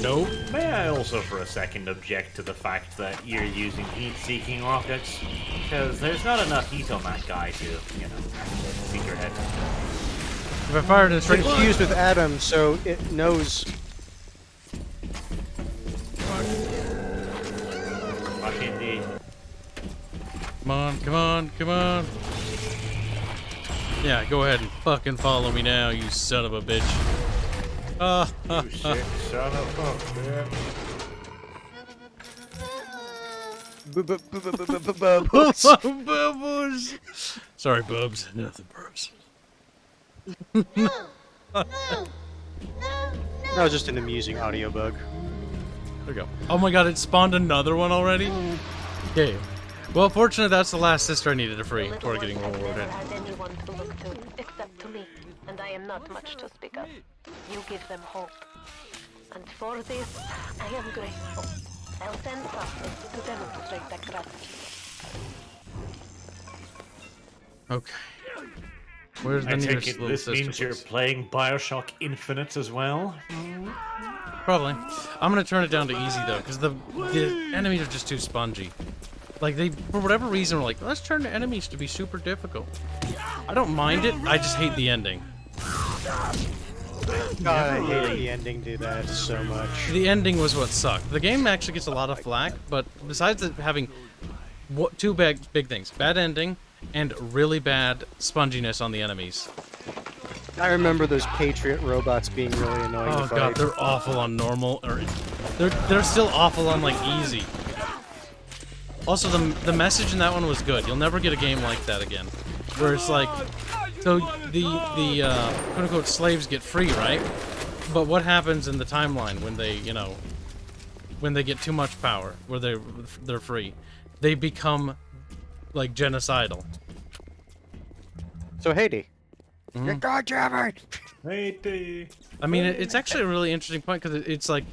Nope. May I also for a second object to the fact that you're using heat-seeking rockets? Because there's not enough heat on that guy to, you know, seek your head. If I fired It's infused with Adam, so it knows. Fuck indeed. Come on, come on, come on. Yeah, go ahead and fucking follow me now, you son of a bitch. You sick son of a fuck, Bubbles. Sorry, Bubs. Nothing, Bubs. That was just an amusing audio bug. There we go. Oh my god, it spawned another one already? Okay. Well, fortunately, that's the last sister I needed to free before getting rewarded. Had anyone to look to except to me, and I am not much to speak of. You give them hope. And for this, I am grateful. I'll send something to demonstrate that gratitude. Okay. Where's the I nearest take it little this sister, means you're please? playing BioShock Infinite as well? Probably. I'm gonna turn it down to easy though, because the enemies are just too spongy. Like they, for whatever reason, were like, let's turn the enemies to be super difficult. I don't mind it. I just hate the ending. God, I hate the ending to that so much. The ending was what sucked. The game actually gets a lot of flack, but besides it having two big things: bad ending and really bad sponginess on the enemies. I remember those Patriot robots being really annoying to Oh fight. god, they're awful on normal, or they're still awful on like easy. Also, the message in that one was good. You'll never get a game like that again, where it's like, so the quote unquote slaves get free, right? But what happens in the timeline when they, you know, when they get too much power, where they're free, they become like genocidal. So Haiti. Mm-hmm. God damn it! Haiti. I mean, it's actually a really interesting point because it's like,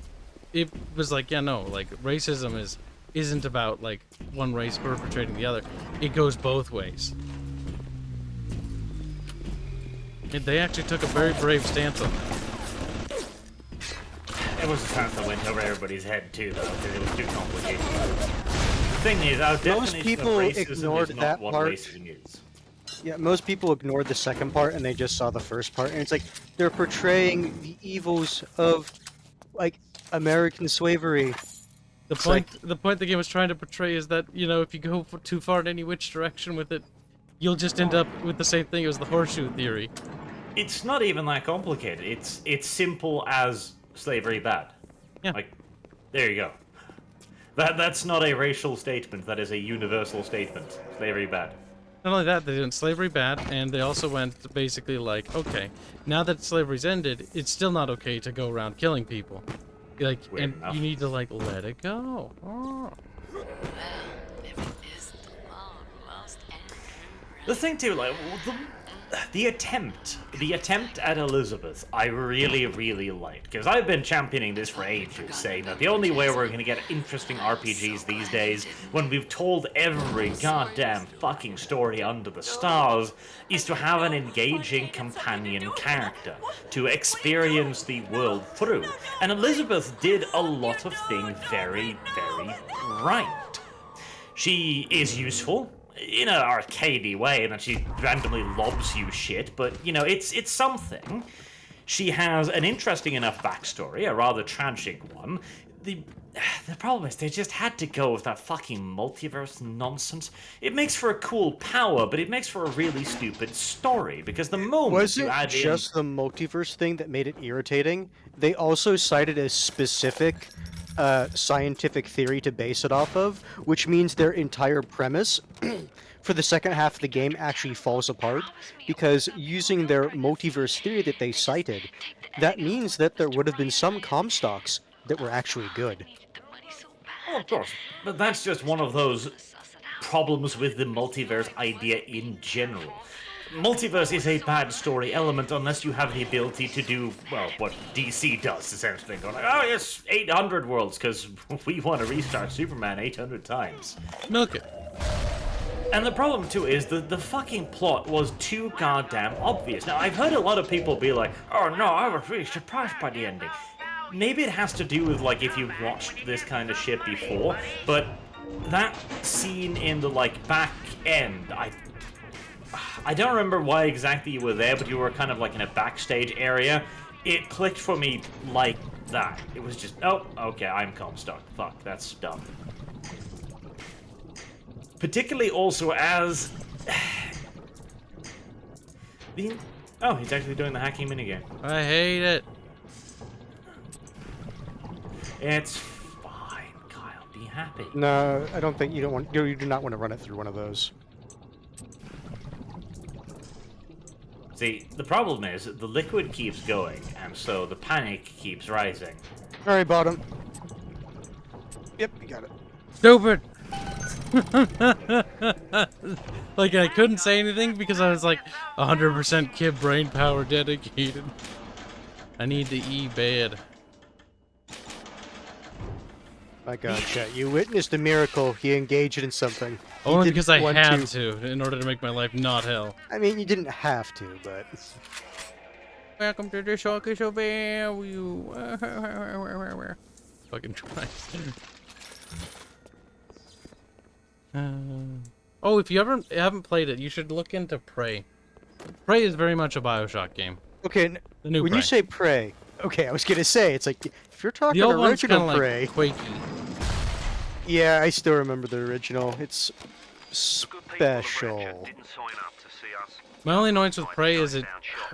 it was like, yeah, no, like racism isn't about like one race perpetrating the other. It goes both ways. And they actually took a very brave stance on that. It was a stance that went over everybody's head too, though, because it was too complicated. The thing is, our definition people of racism ignored is not that what part. racism is. Yeah, most people ignored the second part and they just saw the first part, and it's like they're portraying the evils of like American slavery. The point the game was trying to portray is that, you know, if you go too far in any which direction with it, you'll just end up with the same thing as the horseshoe theory. It's not even that complicated. It's simple as slavery bad. Yeah. Like, there you go. That's not a racial statement. That is a universal statement. Slavery bad. Not only that, they went slavery bad, and they also went basically like, okay, now that slavery's ended, it's still not okay to go around killing people. Like, Weird and enough. you need to like let it go. Oh. The thing too, like the attempt at Elizabeth, I really liked, because I've been championing this for ages, saying that the only way we're gonna get interesting RPGs these days, when we've told every goddamn fucking story under the stars, is to have an engaging companion character to experience the world through. And Elizabeth did a lot of things very right. She is useful in an arcadey way, and that she randomly lobs you shit, but, you know, it's something. She has an interesting enough backstory, a rather tragic one. the problem is they just had to go with that fucking multiverse nonsense. It makes for a cool power, but it makes for a really stupid story, because the moment Was you it add just the multiverse thing that made it irritating? They also cited a specific scientific theory to base it off of, which means their entire premise for the second half of the game actually falls apart, because using their multiverse theory that they cited, that means that there would have been some Comstocks that were actually good. Oh, of course, but that's just one of those problems with the multiverse idea in general. Multiverse is a bad story element unless you have the ability to do, well, what DC does, essentially. Going like, oh yes, 800 worlds, because we want to restart Superman 800 times. Milk it. And the problem, too, is that the fucking plot was too goddamn obvious. Now, I've heard a lot of people be like, oh no, I was really surprised by the ending. Maybe it has to do with, like, if you've watched this kind of shit before, but that scene in the, like, back end, I don't remember why exactly you were there, but you were kind of, like, in a backstage area. It clicked for me like that. It was just, oh, okay, I'm Comstock. Fuck, that's dumb. Particularly also as... Oh, he's actually doing the hacking minigame. I hate it. It's fine, Kyle. Be happy. No, I don't think you do not want to run it through one of those. See, the problem is the liquid keeps going, and so the panic keeps rising. Alright, bottom. Yep, you got it. Stupid! Like, I couldn't say anything because I was like 100% Kib brain power dedicated. I need to E bad. My god, chat, you witnessed a miracle. He engaged in something. Only because I had to, in order to make my life not hell. I mean, you didn't have to, but... Welcome to the Showcase of Value. Fucking Christ. Oh, if you haven't played it, you should look into Prey. Prey is very much a BioShock game. Okay, the new when Prey. you say Prey, okay, I was gonna say, it's like, if you're talking the old original one's Prey... like quaky. Yeah, I still remember the original. It's special. My only annoyance with Prey is it...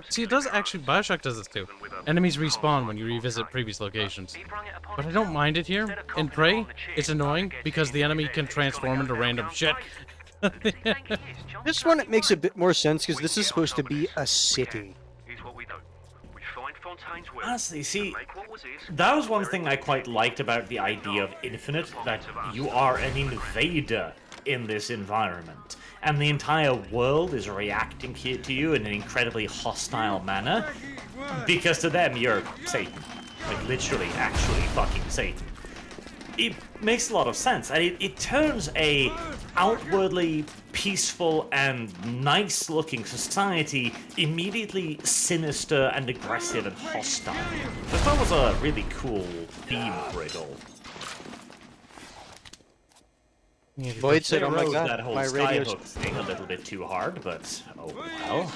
See, it does actually... BioShock does this too. Enemies respawn when you revisit previous locations. But I don't mind it here. In Prey, it's annoying because the enemy can transform into random shit. This one, it makes a bit more sense because this is supposed to be a city. Honestly, see, that was one thing I quite liked about the idea of Infinite, that you are an invader in this environment, and the entire world is reacting to you in an incredibly hostile manner, because to them, you're Satan. Like, literally, actually fucking Satan. It makes a lot of sense, and it turns a outwardly peaceful and nice-looking society immediately sinister and aggressive and hostile. So that was a really cool theme for it all. Void said, They oh my rode god, that whole my radio's... skyhook thing a little bit too hard, but oh well.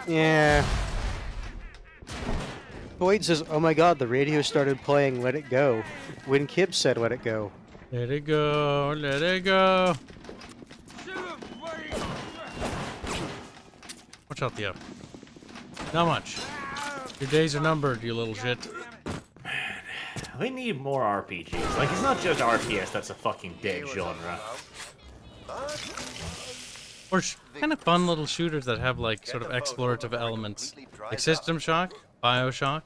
Yeah. Void says, oh my god, the radio started playing Let It Go when Kibs said Let It Go. Let it go, let it go. Watch out, Theo. Not much. Your days are numbered, you little shit. We need more RPGs. Like, it's not just RTS that's a fucking dead genre. Or kind of fun little shooters that have, like, sort of explorative elements. Like System Shock, BioShock.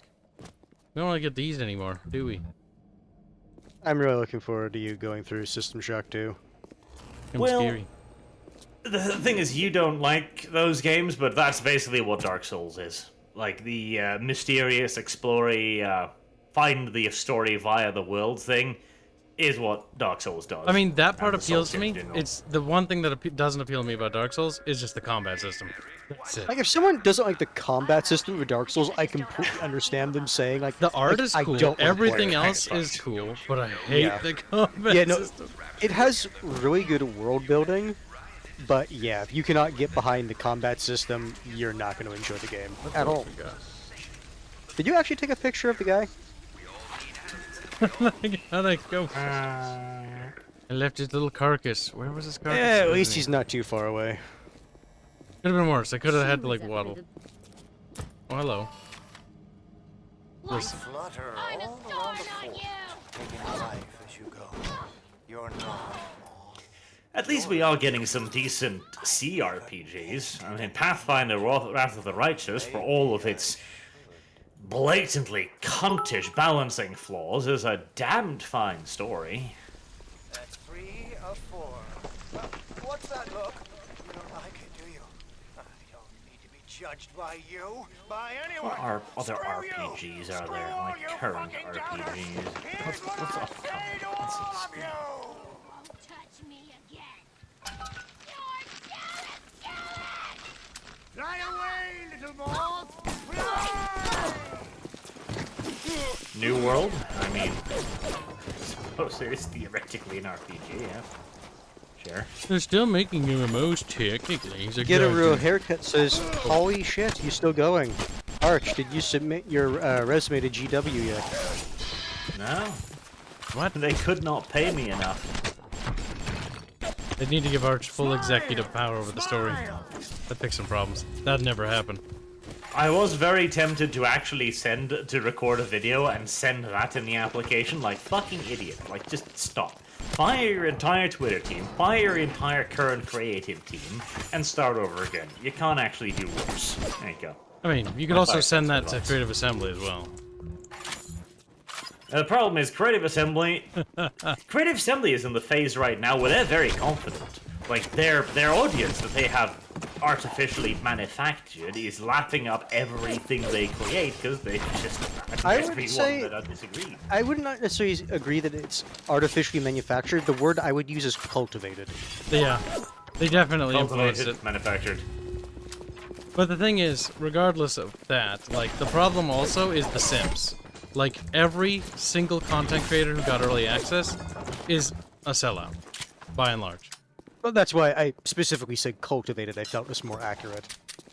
We don't really get these anymore, do we? I'm really looking forward to you going through System Shock 2. Well, scary. The thing is, you don't like those games, but that's basically what Dark Souls is. Like, the mysterious, explory, find the story via the world thing is what Dark Souls does. I mean, that part And the appeals Souls to me. games do. It's the one thing that doesn't appeal to me about Dark Souls is just the combat system. That's it. Like, if someone doesn't like the combat system of Dark Souls, I completely understand them saying, like, The art like, is I cool, don't wanna play everything it. else is cool, but I hate the combat Yeah, no, system. it has really good world building, but yeah, if you cannot get behind the combat system, you're not going to enjoy the game at all. Did you actually take a picture of the guy? How'd I go? I left his little carcass. Where was his carcass? Yeah, at least he's not too far away. Could have been worse. I could have had to like waddle. Oh, hello. Listen. Flutter all around the fort, taking life as you go. You're not. At least we are getting some decent CRPGs. I mean, Pathfinder Wrath of the Righteous, for all of its blatantly cuntish balancing flaws, is a damned fine story. That's 3 of 4. What's that look? You don't like it, do you? I don't need to be judged by you, by anyone. What are other Screw RPGs you. are there? Screw Like you current fucking RPGs? Here's what What's I upcoming? say to Let's all of see. you. Won't touch me again. Fly away, little moth. New World? I mean, I suppose it is theoretically an RPG, yeah. Sure. They're still making MMOs technically. He's a Get a real guardian. haircut says, holy shit, you still going? Arch, did you submit your resume to GW yet? No. What? They could not pay me enough. They need to give Arch full executive power over the story. That fix some problems. That'd never happen. I was very tempted to actually record a video and send that in the application, like fucking idiot. Like, just stop. Fire your entire Twitter team, fire your entire current creative team, and start over again. You can't actually do worse. There you go. I mean, you could also send that to Creative Assembly as well. The problem is Creative Assembly is in the phase right now where they're very confident. Like, their audience that they have artificially manufactured is lapping up everything they create because they just I would everyone say that disagree. I would not necessarily agree that it's artificially manufactured. The word I would use is cultivated. Yeah, they definitely influenced Cultivated, it. manufactured. But the thing is, regardless of that, like, the problem also is the Sims. Like, every single content creator who got early access is a sellout, by and large. Well, that's why I specifically said cultivated. I felt was more accurate.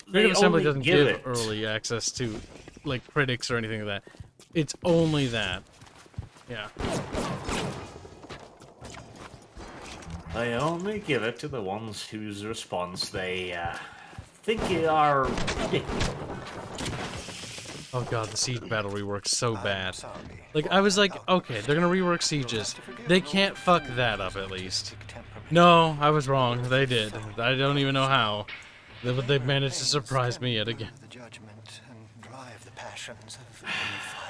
Creative Assembly only doesn't give give it. early access to, like, critics or anything like that. It's only that. Yeah. They only give it to the ones whose response they think are ridiculous. Oh god, the Siege battle rework's so bad. Like, I was like, okay, they're gonna rework Sieges. They can't fuck that up, at least. No, I was wrong. They did. I don't even know how. But they've managed to surprise me yet again.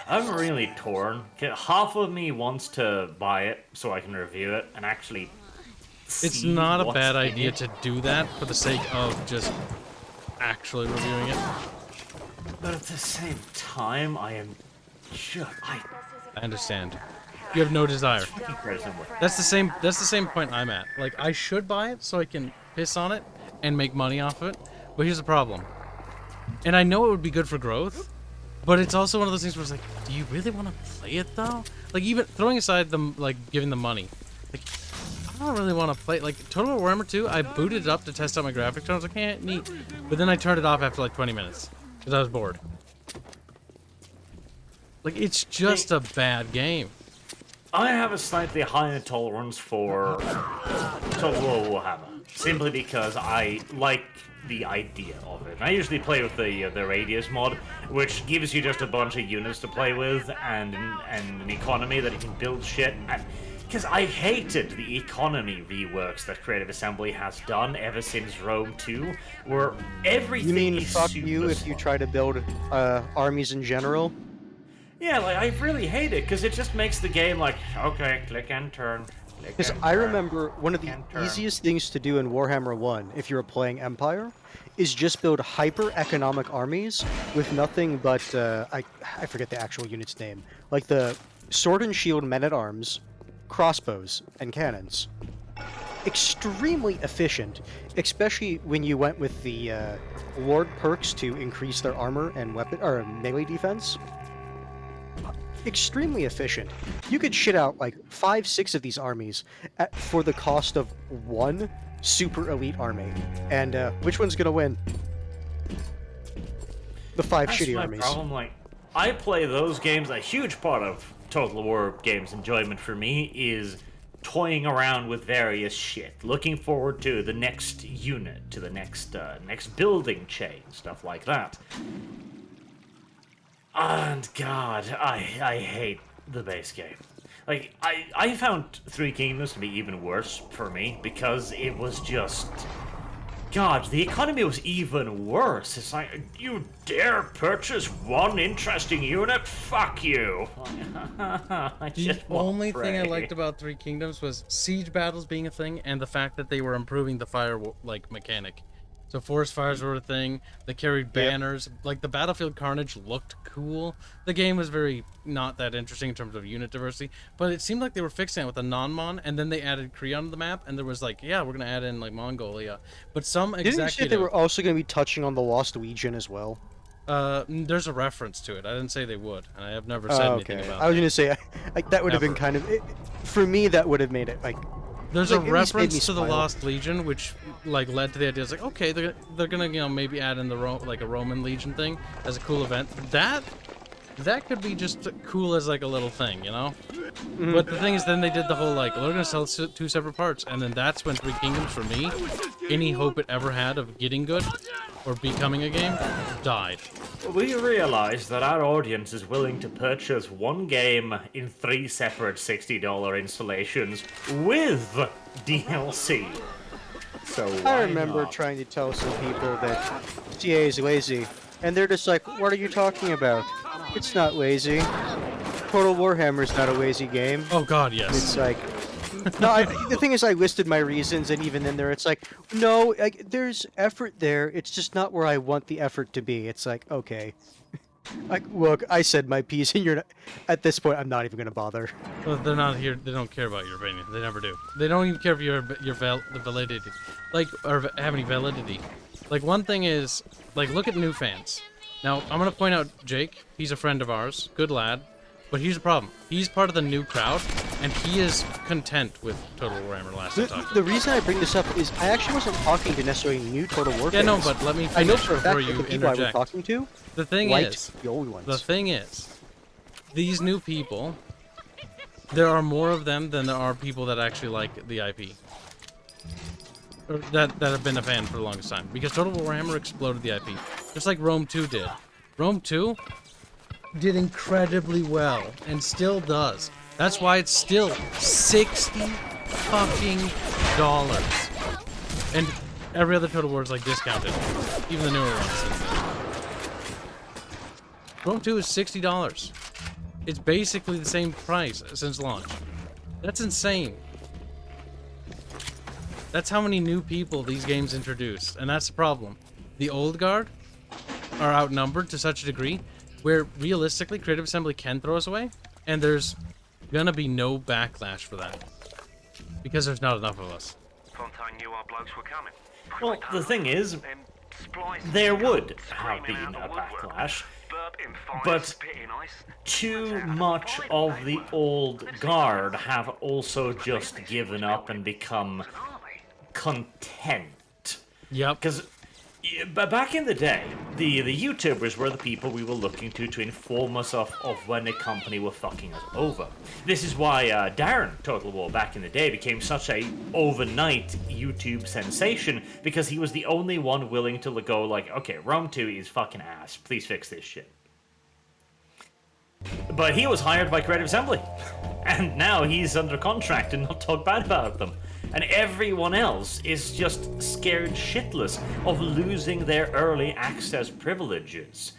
I'm really torn. Half of me wants to buy it so I can review it and actually It's see not a what's bad in idea it. to do that for the sake of just actually reviewing it. But at the same time, I understand. You have no desire. That's the same point I'm at. Like, I should buy it so I can piss on it and make money off of it. But here's the problem. And I know it would be good for growth, but it's also one of those things where it's like, do you really want to play it though? Like, even throwing aside them, like, giving them money, like, I don't really want to play. Like, Total War Warhammer 2, I booted it up to test out my graphics, and I was like, eh, neat. But then I turned it off after like 20 minutes because I was bored. Like, it's just a bad game. I have a slightly higher tolerance for Total War Warhammer, simply because I like the idea of it. I usually play with the Radius mod, which gives you just a bunch of units to play with and an economy that you can build shit. Because I hated the economy reworks that Creative Assembly has done ever since Rome 2, where everything You mean is fuck super you if you try to build armies in general? Yeah, like, I really hate it, because it just makes the game like, okay, click and turn. Because I remember one of the easiest things to do in Warhammer 1, if you were playing Empire, is just build hyper-economic armies with nothing but, I forget the actual unit's name, like the Sword and Shield Men-at-Arms, crossbows, and cannons. Extremely efficient, especially when you went with the Lord perks to increase their armor and weapon or melee defense. Extremely efficient. You could shit out like 5-6 of these armies for the cost of one super elite army. And which one's gonna win? The 5 That's shitty my armies. problem. Like, I play those games. A huge part of Total War games enjoyment for me is toying around with various shit, looking forward to the next unit, to the next building chain, stuff like that. And God, I hate the base game. Like, I found Three Kingdoms to be even worse for me because it was just... God, the economy was even worse. It's like, you dare purchase one interesting unit? Fuck you. The only thing I liked about Three Kingdoms was siege battles being a thing and the fact that they were improving the fire mechanic. So forest fires were a thing. They carried banners. Like, the Battlefield Carnage looked cool. The game was very not that interesting in terms of unit diversity, but it seemed like they were fixing it with a non-Mon, and then they added Creon to the map, and there was like, yeah, we're gonna add in like Mongolia. But some Didn't you say they were also going to be touching on the Lost Legion as well? There's a reference to it. I didn't say they would, and I have never said anything about it. I was going to say, like, that would have been kind of... for me, that would have made it, like... There's a reference to the Lost Legion, which like led to the idea. It's like, okay, they're gonna maybe add in the like a Roman Legion thing as a cool event. That could be just cool as like a little thing, you know. But the thing is, then they did the whole like, we're gonna sell two separate parts, and then that's when Three Kingdoms for me, any hope it ever had of getting good or becoming a game, died. We realize that our audience is willing to purchase one game in 3 separate $60 installations with DLC. So I remember trying to tell some people that CA is lazy, and they're just like, what are you talking about? It's not lazy. Total Warhammer's not a lazy game. Oh god, yes. It's like... No, the thing is, I listed my reasons, and even in there, it's like, no, like, there's effort there, it's just not where I want the effort to be. It's like, okay. Like, look, I said my piece, and you're not... At this point, I'm not even going to bother. Well, they're not here, they don't care about your opinion. They never do. They don't even care if the validity. Like, or have any validity. Like, one thing is, like, look at new fans. Now, I'm going to point out Jake. He's a friend of ours. Good lad. But here's the problem. He's part of the new crowd, and he is content with Total Warhammer last I talked to him. The reason I bring this up is I actually wasn't talking to necessarily new Total War fans. Yeah, no, but let me finish I know for a fact before that you the people interject. I was talking to The thing liked is, the old ones. The thing is, these new people, there are more of them than there are people that actually like the IP. Or that have been a fan for the longest time. Because Total Warhammer exploded the IP. Just like Rome 2 did. Rome 2 did incredibly well, and still does. That's why it's still $60 fucking dollars. And every other Total War is like discounted. Even the newer ones. Rome 2 is $60. It's basically the same price since launch. That's insane. That's how many new people these games introduce, and that's the problem. The old guard are outnumbered to such a degree where realistically Creative Assembly can throw us away, and there's gonna be no backlash for that. Because there's not enough of us. Fontaine knew our blokes were coming. Well, the thing is, there would have been a backlash, but too much of the old guard have also just given up and become content. Yep. Because back in the day, the YouTubers were the people we were looking to inform us of when a company were fucking us over. This is why Darren Total War back in the day became such a overnight YouTube sensation, because he was the only one willing to go like, okay, Rome 2 is fucking ass, please fix this shit. But he was hired by Creative Assembly, and now he's under contract and not talk bad about them. And everyone else is just scared shitless of losing their early access privileges.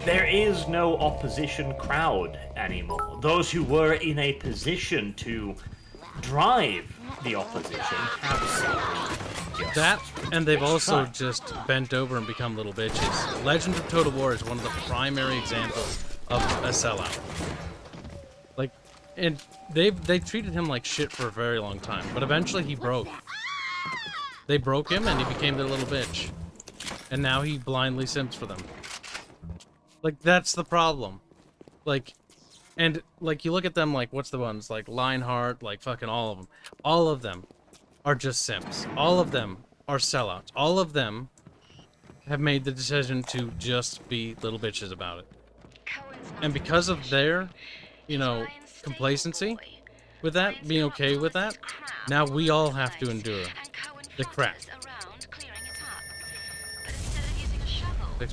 There is no opposition crowd anymore. Those who were in a position to drive the opposition have simply just that, and they've also just bent over and become little bitches. Legend of Total War is one of the primary examples of a sellout. Like, and they treated him like shit for a very long time, but eventually he broke. They broke him and he became their little bitch. And now he blindly simps for them. Like, that's the problem. Like, and like you look at them like, what's the ones? Like Lionheart, like fucking all of them. All of them are just simps. All of them are sellouts. All of them have made the decision to just be little bitches about it. And because of their you know, complacency with that, being okay with that. Now we all have to endure the crap.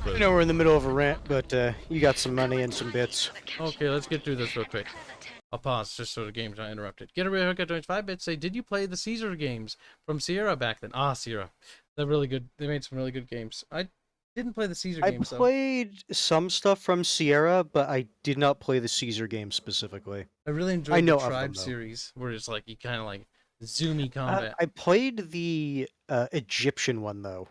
I know we're in the middle of a rant, but you got some money and some bits. Okay, let's get through this real quick. I'll pause just so the game's not interrupted. Get a real haircut joins 5 bits. Say, did you play the Caesar games from Sierra back then? Ah, Sierra. They're really good. They made some really good games. I didn't play the Caesar games, though. I played some stuff from Sierra, but I did not play the Caesar games specifically. I really enjoyed the Tribe series, where it's like, you kind of like zoomy combat. I played the Egyptian one, though.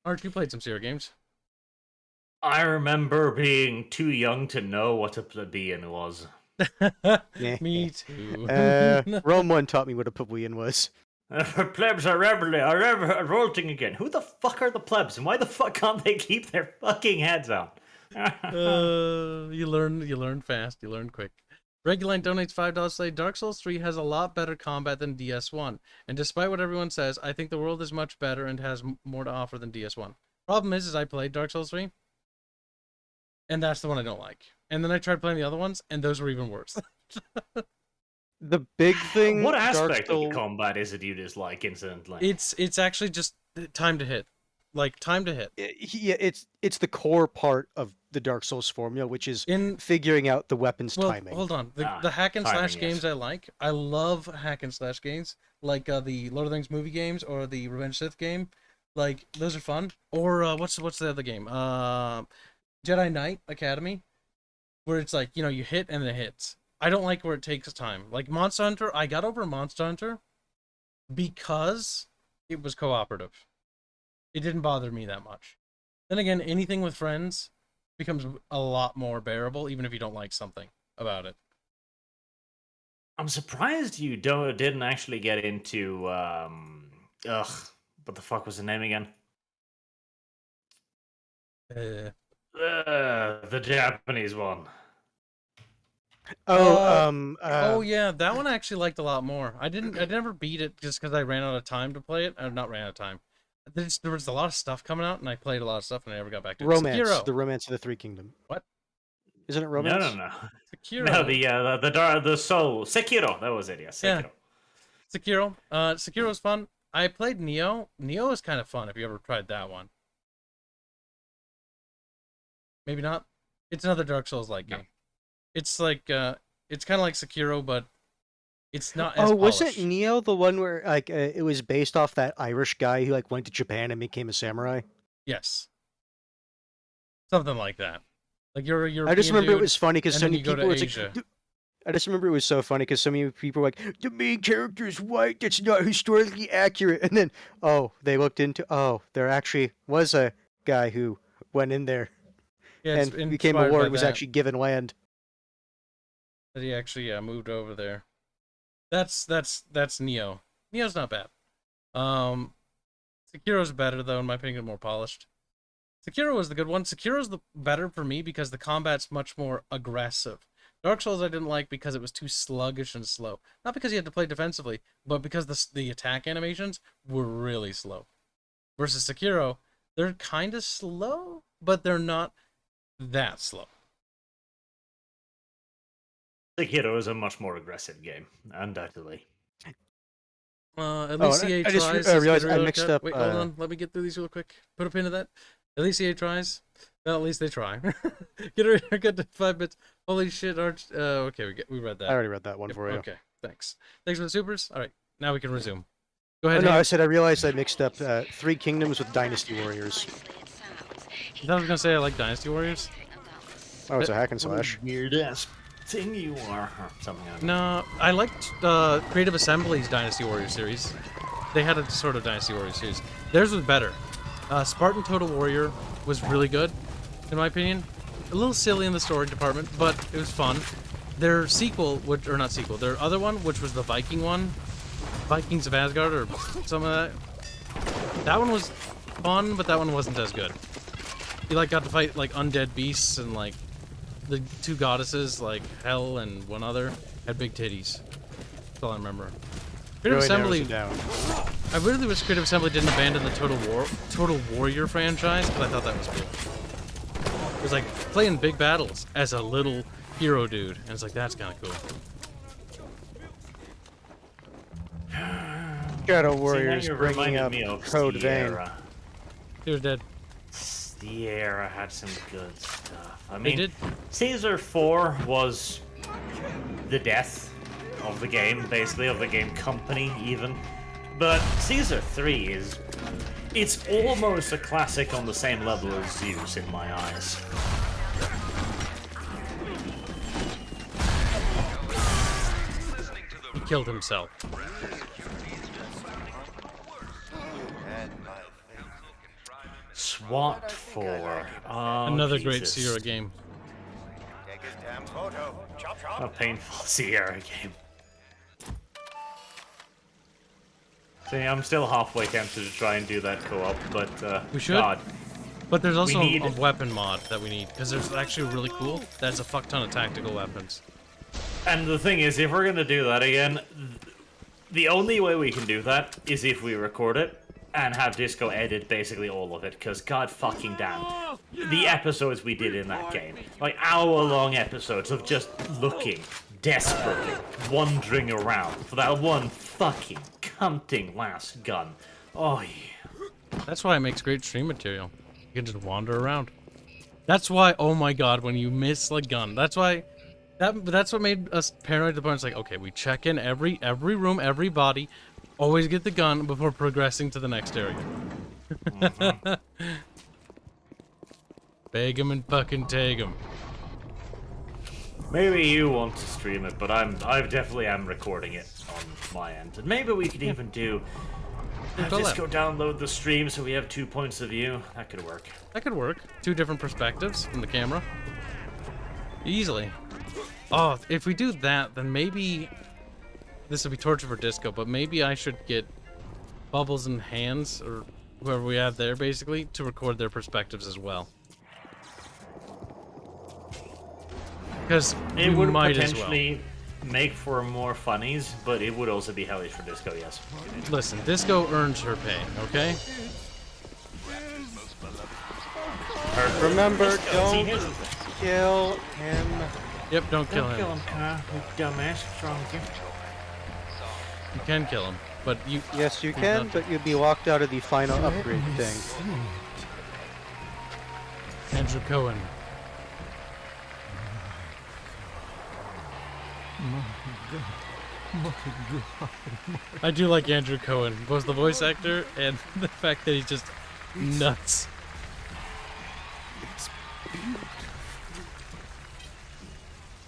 Art, you played some Sierra games. I remember being too young to know what a plebeian was. Me too. Rome 1 taught me what a plebeian was. Plebs are revolting again. Who the fuck are the plebs, and why the fuck can't they keep their fucking heads on? You learn fast. You learn quick. Reguline donates $5 to say Dark Souls 3 has a lot better combat than DS1, and despite what everyone says, I think the world is much better and has more to offer than DS1. Problem is I played Dark Souls 3, and that's the one I don't like. And then I tried playing the other ones, and those were even worse. The big thing. What aspect of the combat is it you dislike, incidentally? It's actually just time to hit. Like, time to hit. Yeah, it's the core part of the Dark Souls formula, which is figuring out the weapons timing. Hold on. The hack and slash games I like. I love hack and slash games, like the Lord of the Rings movie games or the Revenge Sith game. Like, those are fun. Or what's the other game? Jedi Knight Academy, where it's like, you know, you hit and then it hits. I don't like where it takes time. Like Monster Hunter, I got over Monster Hunter because it was cooperative. It didn't bother me that much. Then again, anything with friends becomes a lot more bearable, even if you don't like something about it. I'm surprised you didn't actually get into what the fuck was the name again? The Japanese one. Oh yeah, that one I actually liked a lot more. I never beat it just because I ran out of time to play it. Not ran out of time. There was a lot of stuff coming out, and I played a lot of stuff, and I never got back to it. Romance, the Romance of the Three Kingdom. What? Isn't it Romance? No. Sekiro. No, the Soul. Sekiro. That was it. Yeah, Sekiro. Yeah. Sekiro. Sekiro's fun. I played Neo. Neo is kind of fun if you ever tried that one. Maybe not. It's another Dark Souls-like game. It's like it's kind of like Sekiro, but it's not as polished. Wasn't Neo the one where like it was based off that Irish guy who like went to Japan and became a samurai? Yes. Something like that. Like you're I just remember it was funny because so many people were like, I just remember it was so funny because so many people were like, the main character is white, that's not historically accurate. And then, they looked into, there actually was a guy who went in there and became a lord, was actually given land. That he actually moved over there. That's Neo. Neo's not bad. Sekiro's better though, in my opinion, more polished. Sekiro was the good one. Sekiro's the better for me because the combat's much more aggressive. Dark Souls I didn't like because it was too sluggish and slow. Not because you had to play defensively, but because the attack animations were really slow. Versus Sekiro, they're kind of slow, but they're not that slow. Sekiro is a much more aggressive game, undoubtedly. At least CA tries. I just realized I mixed up. Wait, hold on. Let me get through these real quick. Put a pin to that. At least CA tries. Well, at least they try. Get a haircut to 5 bits. Holy shit, Arch. Okay, we read that. I already read that one for you. Okay, thanks. Thanks for the supers. All right, now we can resume. Go ahead. No, I said I realized I mixed up Three Kingdoms with Dynasty Warriors. I was gonna say I like Dynasty Warriors. Oh, it's a hack and slash. Weird ass thing you are. Something like that. No, I liked Creative Assembly's Dynasty Warriors series. They had a sort of Dynasty Warriors series. Theirs was better. Spartan Total Warrior was really good, in my opinion. A little silly in the story department, but it was fun. Their sequel, their other one, which was the Viking one, Vikings of Asgard or some of that. That one was fun, but that one wasn't as good. You like got to fight like undead beasts and like the two goddesses, like Hel and one other, had big titties. That's all I remember. Creative Assembly. I really wish Creative Assembly didn't abandon the Total Warrior franchise, because I thought that was cool. It was like playing big battles as a little hero dude. And it's like, that's kind of cool. Shadow See, now Warriors you're bringing reminding up me of Code Vein. Sierra. He was dead. Sierra had some good stuff. I They mean, did. Caesar 4 was the death of the game, basically, of the game company, even. But Caesar 3 is... It's almost a classic on the same level as Zeus, in my eyes. He killed himself. SWAT 4. Oh, Another great Jesus. Sierra game. Take his damn photo. Chop, chop. A painful Sierra game. See, I'm still halfway tempted to try and do that co-op, but We should. God. But there's also need- a weapon mod that we need, because there's actually really cool. That's a fuck ton of tactical weapons. And the thing is, if we're gonna do that again, the only way we can do that is if we record it and have Disco edit basically all of it, because god fucking damn. The episodes we did in that game, like hour-long episodes of just looking, desperately, wandering around for that one fucking cunting last gun. Oh yeah. That's why it makes great stream material. You can just wander around. That's why, oh my god, when you miss a gun, that's why... That's what made us paranoid to the point. It's like, okay, we check in every room, every body, always get the gun before progressing to the next area. Beg 'em and fucking take 'em. Maybe you want to stream it, but I definitely am recording it on my end. And maybe we could even do... just go download the stream so we have 2 points of view. That could work. That could work. 2 different perspectives from the camera. Easily. Oh, if we do that, then maybe... This would be torture for Disco, but maybe I should get Bubbles and Hanse, or whoever we have there, basically, to record their perspectives as well. Because It we would might as well. potentially make for more funnies, but it would also be hellish for Disco, yes. Listen, Disco earns her pay, okay? Remember, Disco, see, don't here's the thing. kill him. Yep, don't kill him. Kill him, Kyle. You dumbass. What's wrong with you? You can kill him, but you... Yes, you can, but you'll be locked out of the final upgrade thing. Andrew Cohen. I do like Andrew Cohen, both the voice actor and the fact that he's just nuts.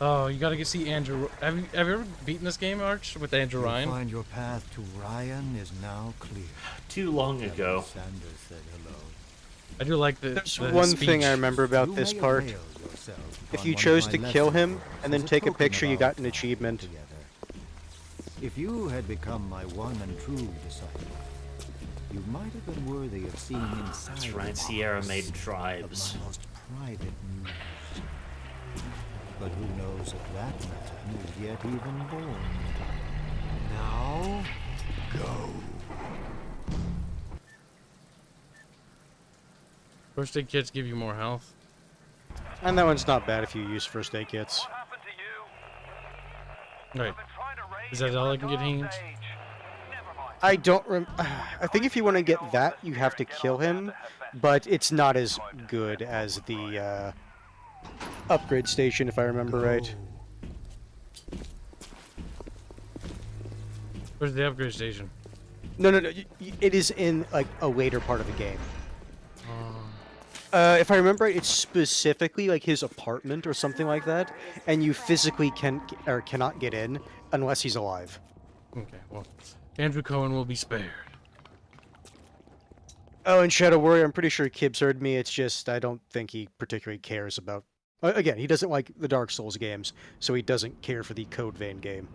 Oh, you gotta see Andrew. Have you ever beaten this game, Arch, with Andrew Ryan? Find your path to Ryan is now clear. Too long ago. Sanders said hello. I do like the. There's the one speech. thing I remember about You this may part. avail yourself If on you one of chose my to kill lessons him and then as take a token picture, of you our got an achievement. together. If you had become my one and true disciple, you might have been worthy of seeing inside. That's right, the Sierra box made of tribes. my most private news. But who knows if that man is yet even born? Now, go. First aid kits give you more health. And that one's not bad if you use first aid kits. Right. Is that all I can get, Hanse? I don't I think if you want to get that, you have to kill him, but it's not as good as the upgrade station, if I remember right. Where's the upgrade station? No, it is in like a later part of the game. If I remember right, it's specifically like his apartment or something like that, and you physically cannot get in unless he's alive. Okay, well, Andrew Cohen will be spared. Oh, and Shadow Warrior, I'm pretty sure Kibs heard me. It's just I don't think he particularly cares about. Again, he doesn't like the Dark Souls games, so he doesn't care for the Code Vein game.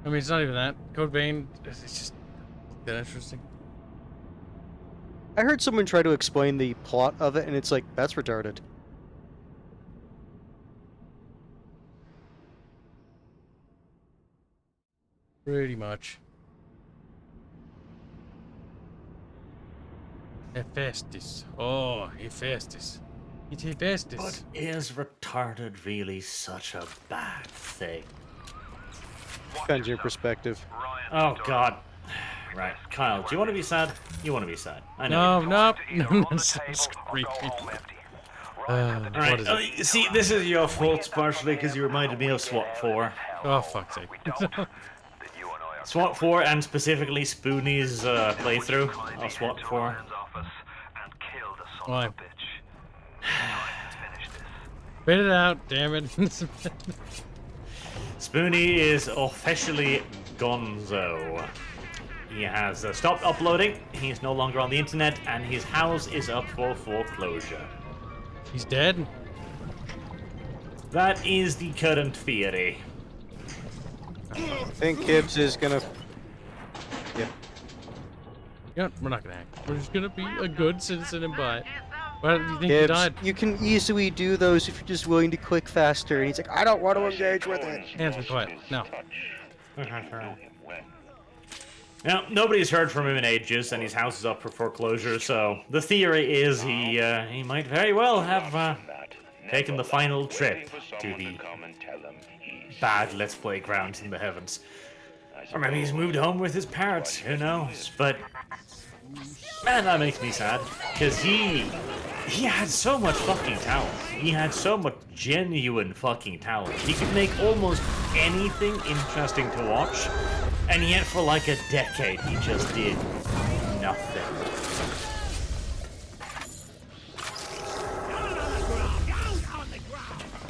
I mean, it's not even that. Code Vein, it's just that interesting. I heard someone try to explain the plot of it, and it's like, that's retarded. Pretty much. Hephaestus. Oh, Hephaestus. You take besties. But is retarded really such a bad thing? Depends on your perspective. Oh God. Right, Kyle, do you want to be sad? You want to be sad. I know. No, that's creepy. Alright, see, this is your fault partially because you reminded me of SWAT 4. Oh, fuck's sake. SWAT 4 and specifically Spoonie's playthrough of SWAT 4. Why? Spit it out, damn it. Spoonie is officially gonzo. He has stopped uploading, he's no longer on the internet, and his house is up for foreclosure. He's dead? That is the current theory. I think Kibs is gonna... Yep. Yeah, we're not gonna act. We're just gonna be a good citizen and buy it. Why do you think he Kibs, died? you can easily do those if you're just willing to click faster. And he's like, I don't want to engage with it. Hands be quiet. No. Now, nobody's heard from him in ages, and his house is up for foreclosure, so the theory is he might very well have taken the final trip to the bad Let's Play grounds in the heavens. Or maybe he's moved home with his parents, who knows? But, man, that makes me sad, because he had so much fucking talent. He had so much genuine fucking talent. He could make almost anything interesting to watch, and yet for like a decade he just did nothing.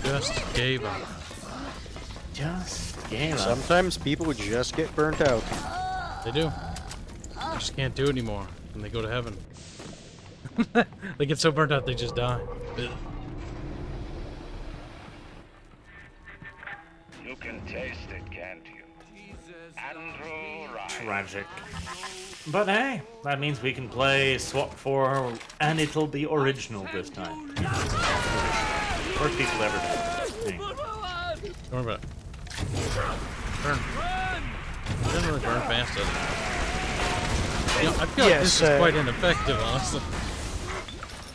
Just gave up. Just gave up. Sometimes people just get burnt out. They do. They just can't do it anymore, and they go to heaven. They get so burnt out they just die. Ugh. You can taste it, can't you? Andrew Ryan. Tragic. But hey, that means we can play SWAT 4, and it'll be original this time. Worst people ever did. Don't worry about it. Burn. It doesn't really burn fast, does it? You know, I feel like this is quite ineffective, honestly.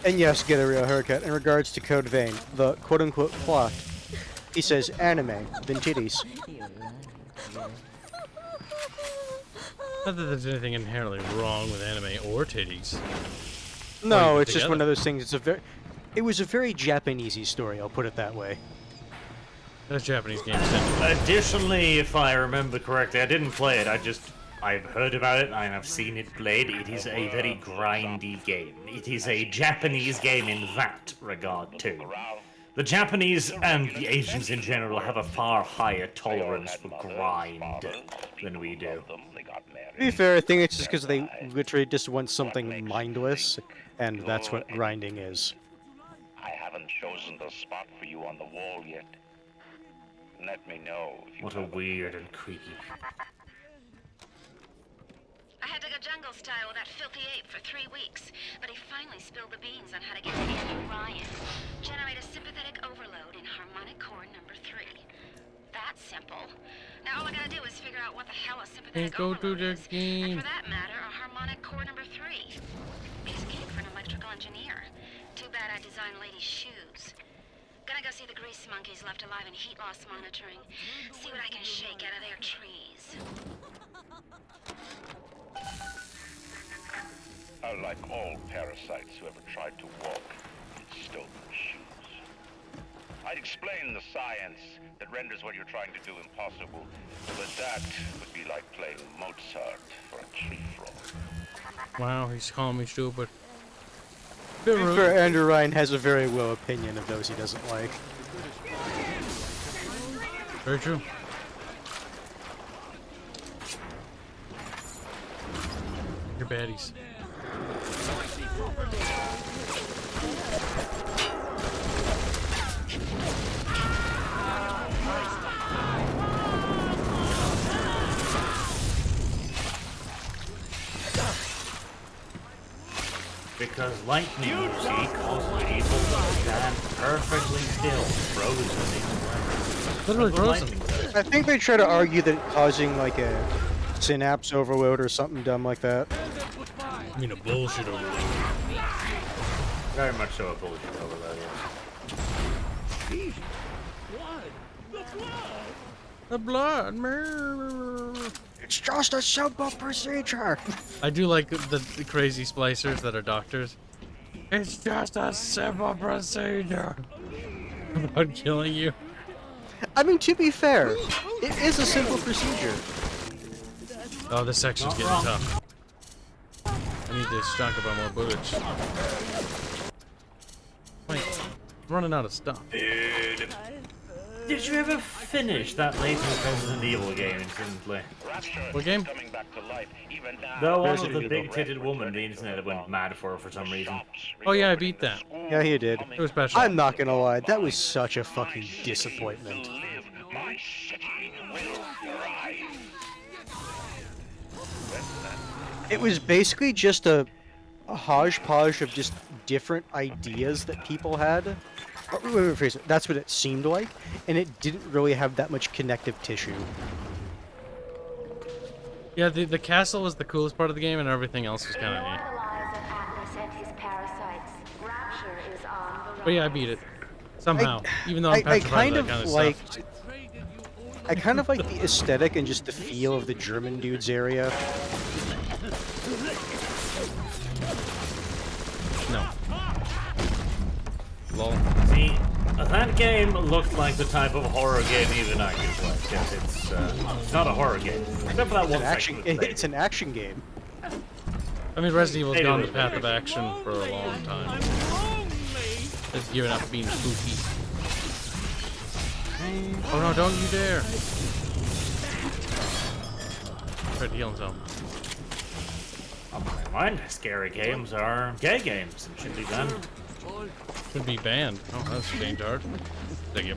And yes, get a real haircut. In regards to Code Vein, the quote-unquote plot, he says anime, then titties. Not that there's anything inherently wrong with anime or titties. No, it's just one of those things. It was a very Japanesey story. I'll put it that way. Those Japanese games. Additionally, if I remember correctly, I didn't play it. I've heard about it and I've seen it played. It is a very grindy game. It is a Japanese game in that regard too. The Japanese and the Asians in general have a far higher tolerance for grind than we do. To be fair, I think it's just because they literally just want something mindless, and that's what grinding is. I haven't chosen the spot for you on the wall yet. Let me know if you What a weird and creepy. I had to go jungle style with that filthy ape for 3 weeks, but he finally spilled the beans on how to get to Andrew Ryan. Generate a sympathetic overload in harmonic core number 3. That's simple. Now all I gotta do is figure out what the hell a sympathetic overload is, and for that matter, a harmonic core number 3. Piece of cake for an electrical engineer. Too bad I designed ladies' shoes. Gonna go see the grease monkeys left alive in heat loss monitoring. See what I can shake out of their trees. Like all parasites who ever tried to walk in stolen shoes. I'd explain the science that renders what you're trying to do impossible, but that would be like playing Mozart for a tree frog. Wow, he's calling me stupid. For Andrew Ryan has a very low opinion of those he doesn't like. Very true. You're baddies. Because lightning, you see, causes people to stand perfectly still, frozen in Literally frozen. I think they try to argue that causing like a synapse overload or something dumb like that. I mean a bullshit overload. Very much so a bullshit overload, yes. The blood, man. It's just a simple procedure. I do like the crazy splicers that are doctors. It's just a simple procedure. About killing you. I mean, to be fair, it is a simple procedure. Oh, this section's getting tough. I need to stock up on more bullets. Wait, I'm running out of stuff. Dude. Did you ever finish that latest Resident Evil game instantly? What game? The one with the big-titted woman the internet went mad for some reason. Oh yeah, I beat that. Yeah, he did. It was special. I'm not gonna lie, that was such a fucking disappointment. It was basically just a hodgepodge of just different ideas that people had. That's what it seemed like, and it didn't really have that much connective tissue. Yeah, the castle was the coolest part of the game, and everything else was kind of neat. But yeah, I beat it somehow, even though I'm petrified of that kind of stuff. I kind of like the aesthetic and just the feel of the German dudes area. No. Lol. See, that game looked like the type of horror game even I could play. Yes, it's not a horror game. Except for that one section. It's an action game. I mean, Resident Evil's gone the path of action for a long time. It's given up being spooky. Oh no, don't you dare! Tried to heal himself. Oh, never mind. Scary games are gay games and should be banned. Could be banned. Oh, that's change hard. Thank you.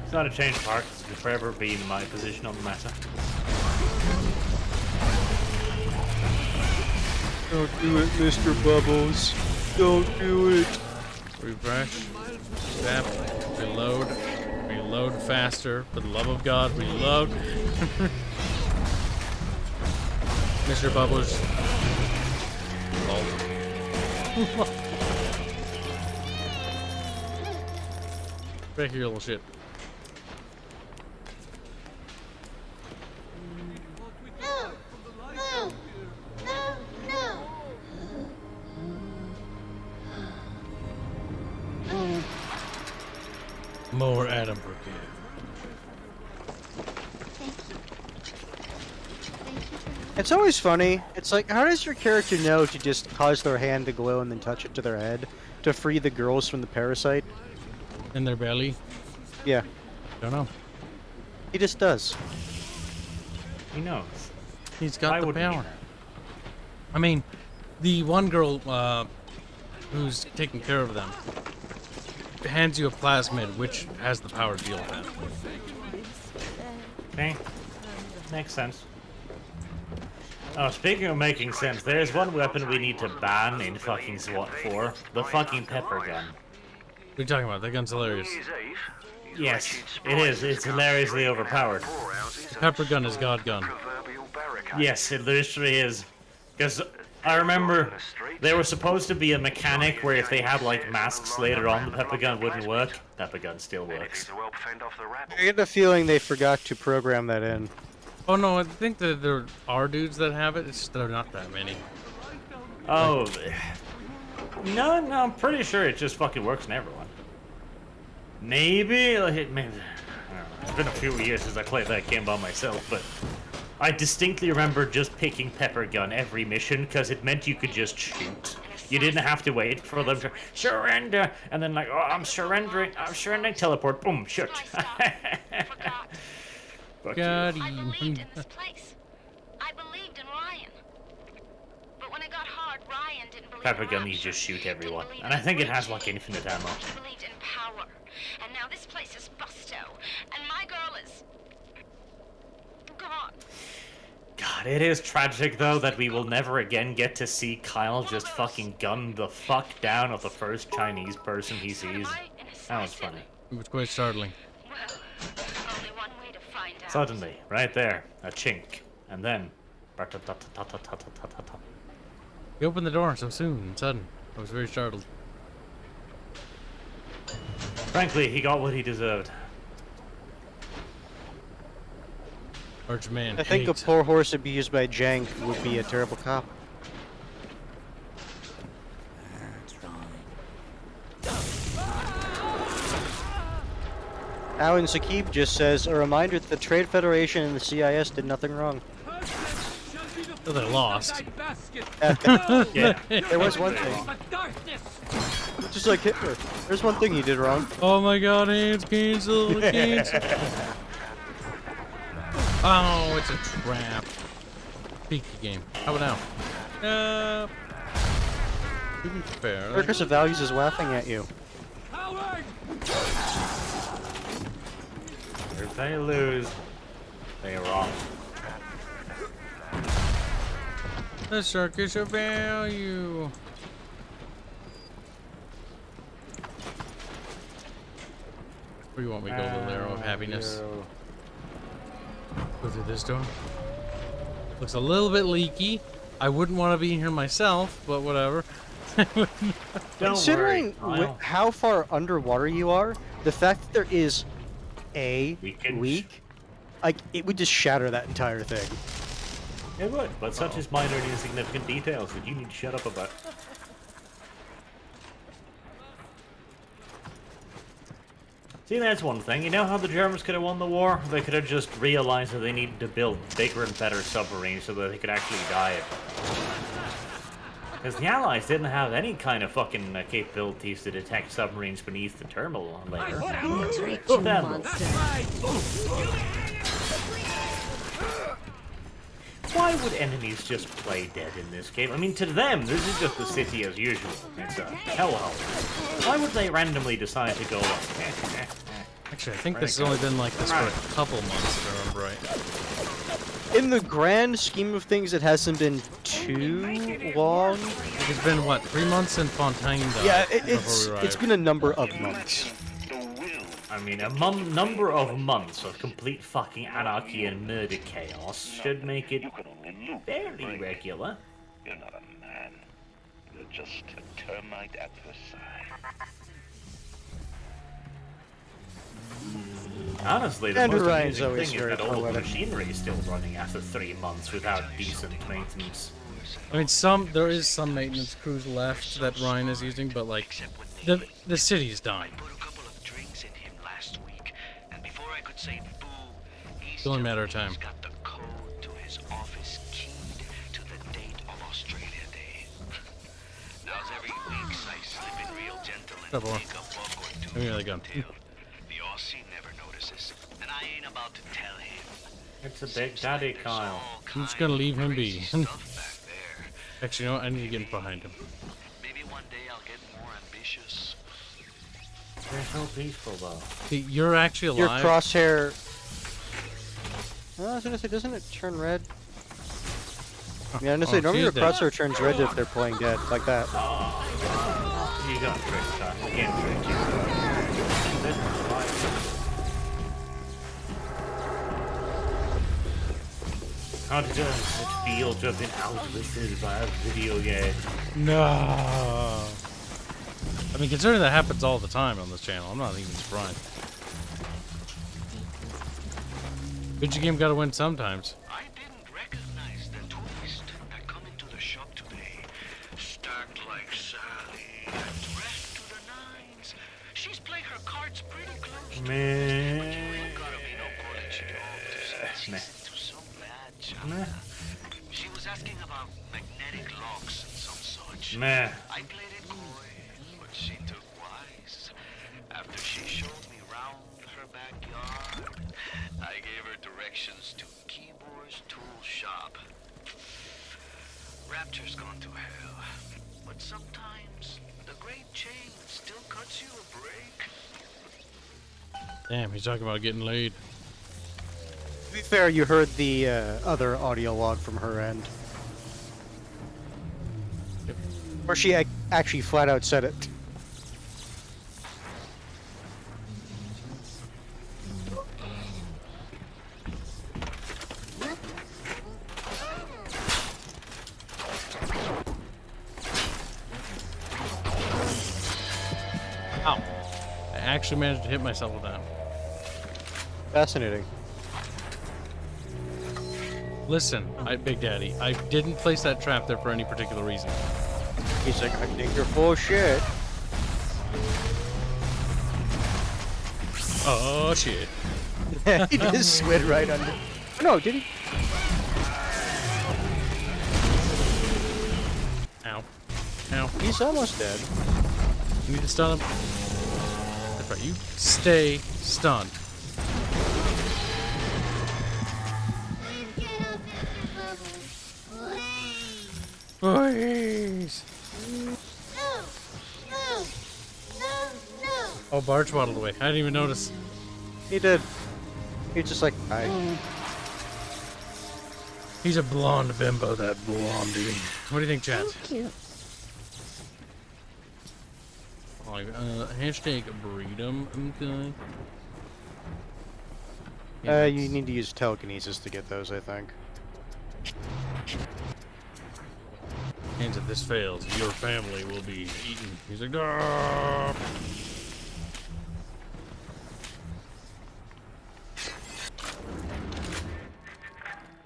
It's not a change of heart. It's forever been my position on the matter. Don't do it, Mr. Bubbles. Don't do it. Refresh. Snap. Reload. Reload faster. For the love of God, reload. Mr. Bubbles. Back here, little shit. More Adam Brookie. It's always funny. It's like, how does your character know to just cause their hand to glow and then touch it to their head to free the girls from the parasite? In their belly? Yeah. Don't know. He just does. He knows. He's got the power. I mean, the one girl who's taking care of them hands you a plasmid, which has the power to deal with that. Okay. Makes sense. Oh, speaking of making sense, there's one weapon we need to ban in fucking SWAT 4. The fucking pepper gun. What are you talking about? That gun's hilarious. Yes, it is. It's hilariously overpowered. The pepper gun is God gun. Yes, it literally is. Because I remember there was supposed to be a mechanic where if they had like masks later on, the pepper gun wouldn't work. Pepper gun still works. I get the feeling they forgot to program that in. Oh no, I think that there are dudes that have it. It's just there are not that many. Oh, no, I'm pretty sure it just fucking works in everyone. Maybe, like, I don't know. It's been a few years since I played that game by myself, but I distinctly remember just picking pepper gun every mission because it meant you could just shoot. You didn't have to wait for them to surrender, and then like, oh, I'm surrendering, teleport, boom, shoot. God, I believed in this place. I believed in Ryan. But when it got hard, Ryan didn't believe Pepper in gun, you Rapture. just shoot everyone. And I think it has like infinite ammo. He believed in power. And now this place is busto. And my girl is gone. God, it is tragic though that we will never again get to see Kyle just fucking gun the fuck down of the first Chinese person he sees. That was funny. It was quite startling. Suddenly, right there, a chink, and then... He opened the door so soon and sudden. I was very startled. Frankly, he got what he deserved. Archman. I think a poor horse abused by Jank would be a terrible cop. Alan Sakib just says, a reminder that the Trade Federation and the CIS did nothing wrong. So they lost. Yeah, there was one thing. Just like Hitler. There's one thing he did wrong. Oh my god, hands cancel, cancel. Oh, it's a trap. Peek game. How about now? To be fair. Circus of Values is laughing at you. If they lose, they're wrong. The Circus of Value. Where do you want me to go? The Arrow of Happiness. Go through this door. Looks a little bit leaky. I wouldn't want to be in here myself, but whatever. Considering how far underwater you are, the fact that there is a leak, like, it would just shatter that entire thing. It would, but such is minor and insignificant details that you need to shut up about. See, that's one thing. You know how the Germans could have won the war? They could have just realized that they needed to build bigger and better submarines so that they could actually dive. Because the Allies didn't have any kind of fucking capabilities to detect submarines beneath the terminal layer. Why would enemies just play dead in this game? I mean, to them, this is just the city as usual. It's a hellhole. Why would they randomly decide to go like... Actually, I think this has only been like this for a couple months, if I remember right. In the grand scheme of things, it hasn't been too long. It's been, what, 3 months in Fontaine died? Yeah, it's been a number of months. I mean, a number of months of complete fucking anarchy and murder chaos should make it fairly regular. You're not a man. You're just a termite at the side. Honestly, the Andrew most Ryan's amazing always thing is very that all of the poetic. machinery is still running after 3 months without decent maintenance. I mean, there is some maintenance crews left that Ryan is using, but like, the city's dying. It's only a matter of time. Got the code to his office keyed to the date of Australia Day. Now's every week I slip in real gentle and take a buck or two. Give me the gun. The Aussie never notices, and I ain't about to tell him. It's a big daddy, Kyle. I'm just gonna leave him be. Actually, you know what? I need to get in behind him. Maybe one day I'll get more ambitious. They're so peaceful, though. See, you're actually Your alive. crosshair... I was gonna say, doesn't it turn red? Yeah, I'm gonna say, normally your crosshair turns red if they're playing dead, like that. You got tricked, Kyle. I can't trick you. How does it feel to have been outlisted by a video game? No. I mean, considering that happens all the time on this channel, I'm not even surprised. Video game gotta win sometimes. I didn't recognize the tourist that come into the shop today. Stacked like Sally, dressed to the nines. She's playing her cards pretty close. Man. She was asking about magnetic locks and some such. Meh. I played it coy, but she took wise. After she showed me round her backyard, I gave her directions to Keyboard's tool shop. Rapture's gone to hell, but sometimes the great chain still cuts you a break. Damn, he's talking about getting laid. To be fair, you heard the other audio log from her end. Where she actually flat out said it. actually managed to hit myself with that. Fascinating. Listen, Big Daddy, I didn't place that trap there for any particular reason. He's like, I think you're full of shit. Oh, shit. He just slid right under. Oh, no, did he? Ow. Ow. He's almost dead. You need to stun him. That's right, you stay stunned. Boys. Oh, Barge waddled away. I didn't even notice. He did. He's just like, hi. He's a blonde bimbo, that blondie. What do you think, chat? Cute. Hashtag breedem. Okay. You need to use telekinesis to get those, I think. And if this fails, your family will be eaten. He's like, "Dah!"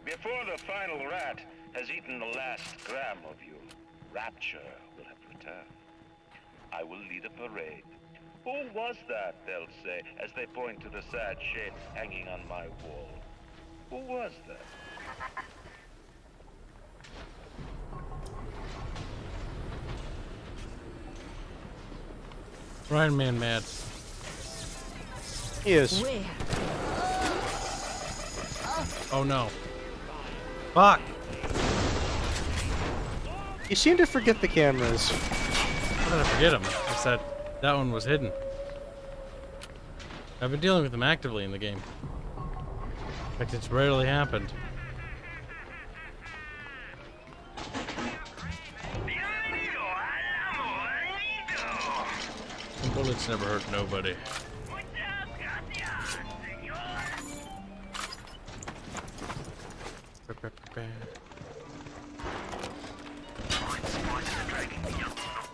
Before the final rat has eaten the last gram of you, rapture will have returned. I will lead a parade. Who was that, they'll say, as they point to the sad shapes hanging on my wall. Who was that? Ryan Man mad. He is. Where? Oh no. Fuck! You seem to forget the cameras. How did I forget him? I said that one was hidden. I've been dealing with them actively in the game. In fact, it's rarely happened. Bullets never hurt nobody.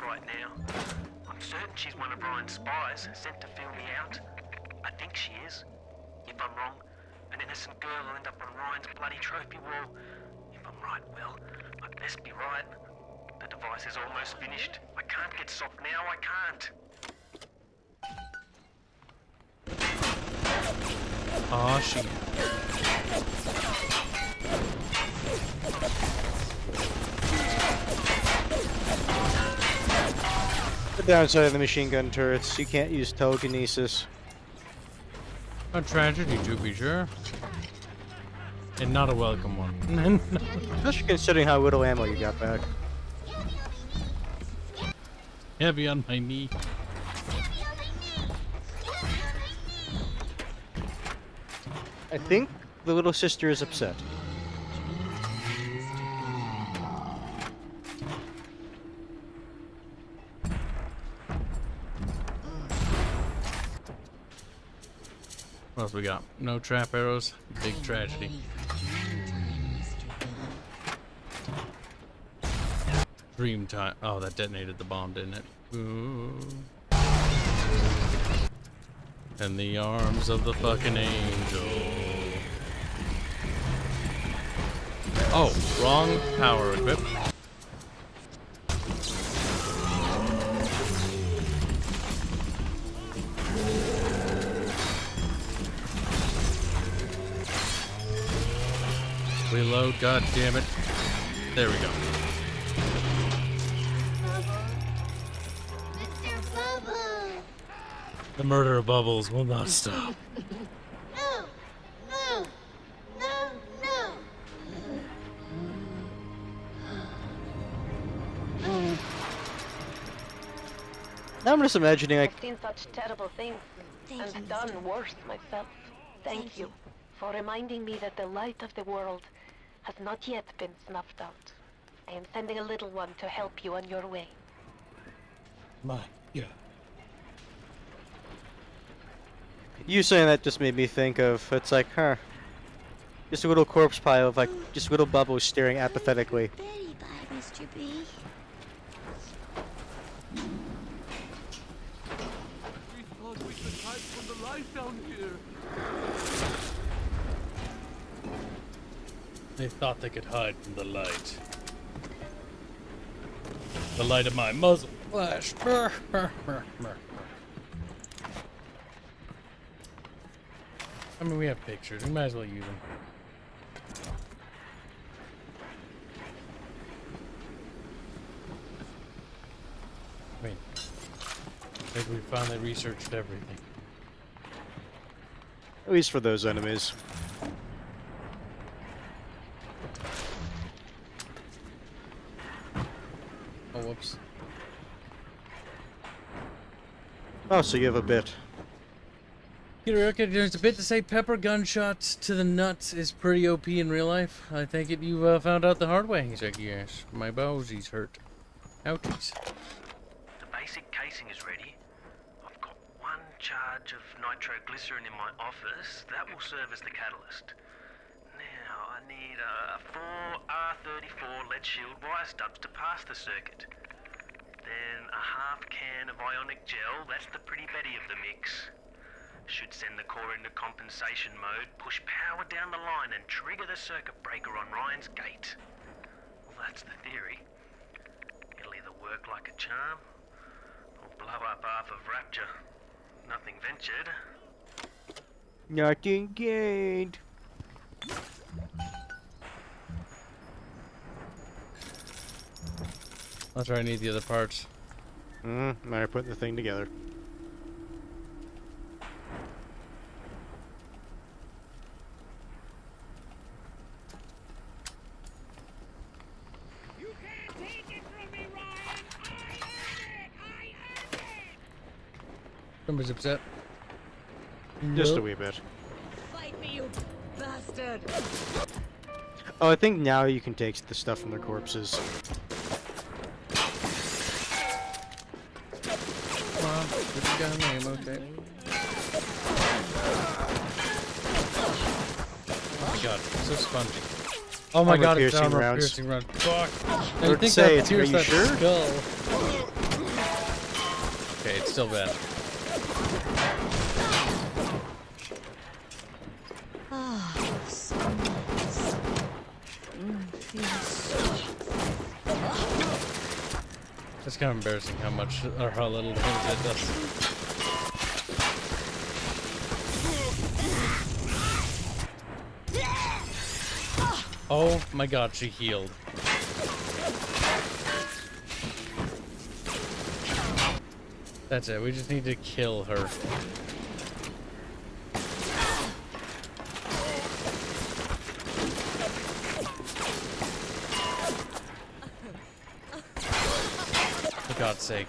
Right now. I'm certain she's one of Ryan's spies sent to fill me out. I think she is. If I'm wrong, an innocent girl will end up on Ryan's bloody trophy wall. If I'm right, well, I best be right. The device is almost finished. I can't get soft now, I can't. Aw, shit. The downside of the machine gun turrets, you can't use telekinesis. A tragedy, to be sure. And not a welcome one. Especially considering how little ammo you got back. Heavy on my knee. I think the little sister is upset. What else we got? No trap arrows. Big tragedy. Dream time. Oh, that detonated the bomb, didn't it? Ooh. In the arms of the fucking angel. Oh, wrong power equip. Reload, god damn it. There we go. The murder of Bubbles will not stop. No! No! No! No! Now I'm just imagining like I've seen such terrible things and done worse myself. Thank you for reminding me that the light of the world has not yet been snuffed out. I am sending a little one to help you on your way. Yeah. you saying that just made me think of it's like, huh. Just a little corpse pile of like just little bubbles staring apathetically. Betty bye, Mr. B. the light down here. They thought they could hide from the light. The light of my muzzle flash. I mean, we have pictures. We might as well use them. I mean, I think we finally researched everything. At least for those enemies. Oh, whoops. Oh, so you have a bit. Okay, there's a bit to say pepper gunshots to the nuts is pretty OP in real life. I think you found out the hard way. He's like, yes, my bowsies hurt. Ouchies. The basic casing is ready. I've got 1 charge of nitroglycerin in my office. That will serve as the catalyst. Now, I need 4 R34 lead shield wire stubs to pass the circuit. Then a half can of ionic gel. That's the pretty Betty of the mix. Should send the core into compensation mode, push power down the line and trigger the circuit breaker on Ryan's gate. Well, that's the theory. It'll either work like a charm, or blow up half of Rapture. Nothing ventured. Nothing gained. That's right, I need the other parts. Now you're putting the thing together. Somebody's upset. Just a Nope. wee bit. Fight me, you bastard! Oh, I think now you can take the stuff from their corpses. Come on, put the gun in, okay. Oh my god, it's so spongy. Oh my god, it's Armor-piercing armor rounds. piercing round. Fuck. I Hard to think say, that it's- are pierced you that sure? skull. Okay, it's still bad. Ah, so nice. It's kind of embarrassing how much or how little damage it does. Oh my god, she healed. That's it, we just need to kill her. For God's sake.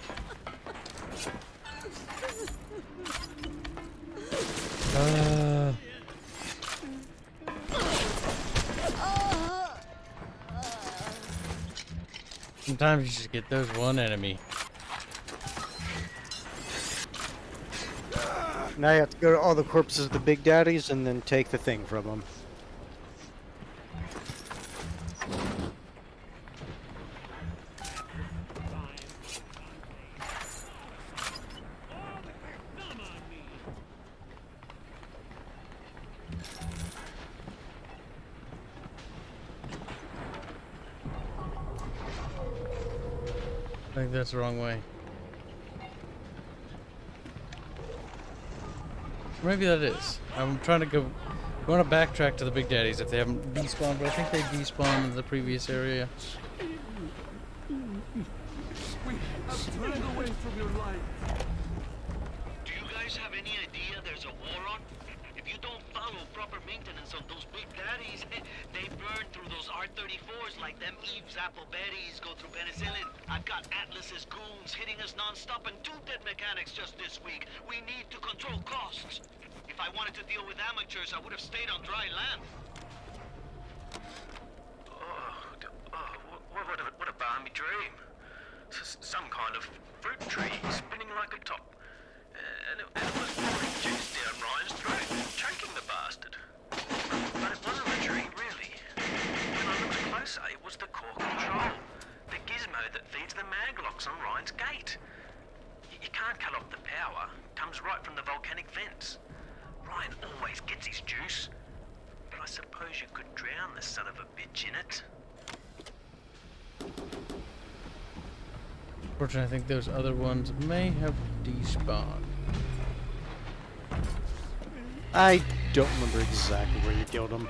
Sometimes you just get those one enemy. Now you have to go to all the corpses of the big daddies and then take the thing from them. I think that's the wrong way. Maybe that is. I'm trying to go. I want to backtrack to the big daddies if they haven't despawned, but I think they despawned in the previous area. We have turned away from your light. Do you guys have any idea there's a war on? If you don't follow proper maintenance on those big daddies, they burn through those R34s like them Eve's apple berries go through penicillin. I've got Atlas's goons hitting us non-stop and 2 dead mechanics just this week. We need to control costs. If I wanted to deal with amateurs, I would have stayed on dry land. What a balmy dream. Some kind of fruit tree spinning like a top. And it was pouring juice down Ryan's throat, choking the bastard. But it wasn't a tree, really. When I looked closer, it was the core control. The gizmo that feeds the mag locks on Ryan's gate. You can't cut off the power. Come comes right from the volcanic vents. Ryan always gets his juice. But I suppose you could drown the son of a bitch in it. Unfortunately, I think those other ones may have despawned. I don't remember exactly where you killed them.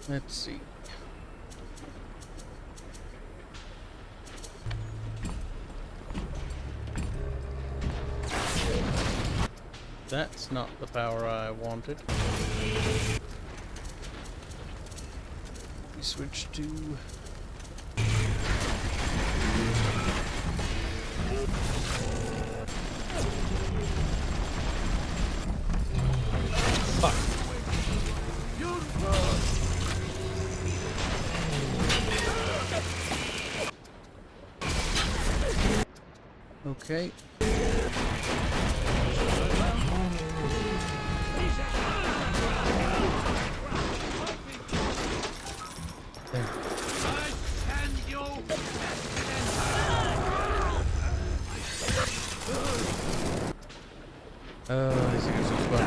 Let's see. That's not the power I wanted. We switch to... Fuck. Okay. These guys are fun.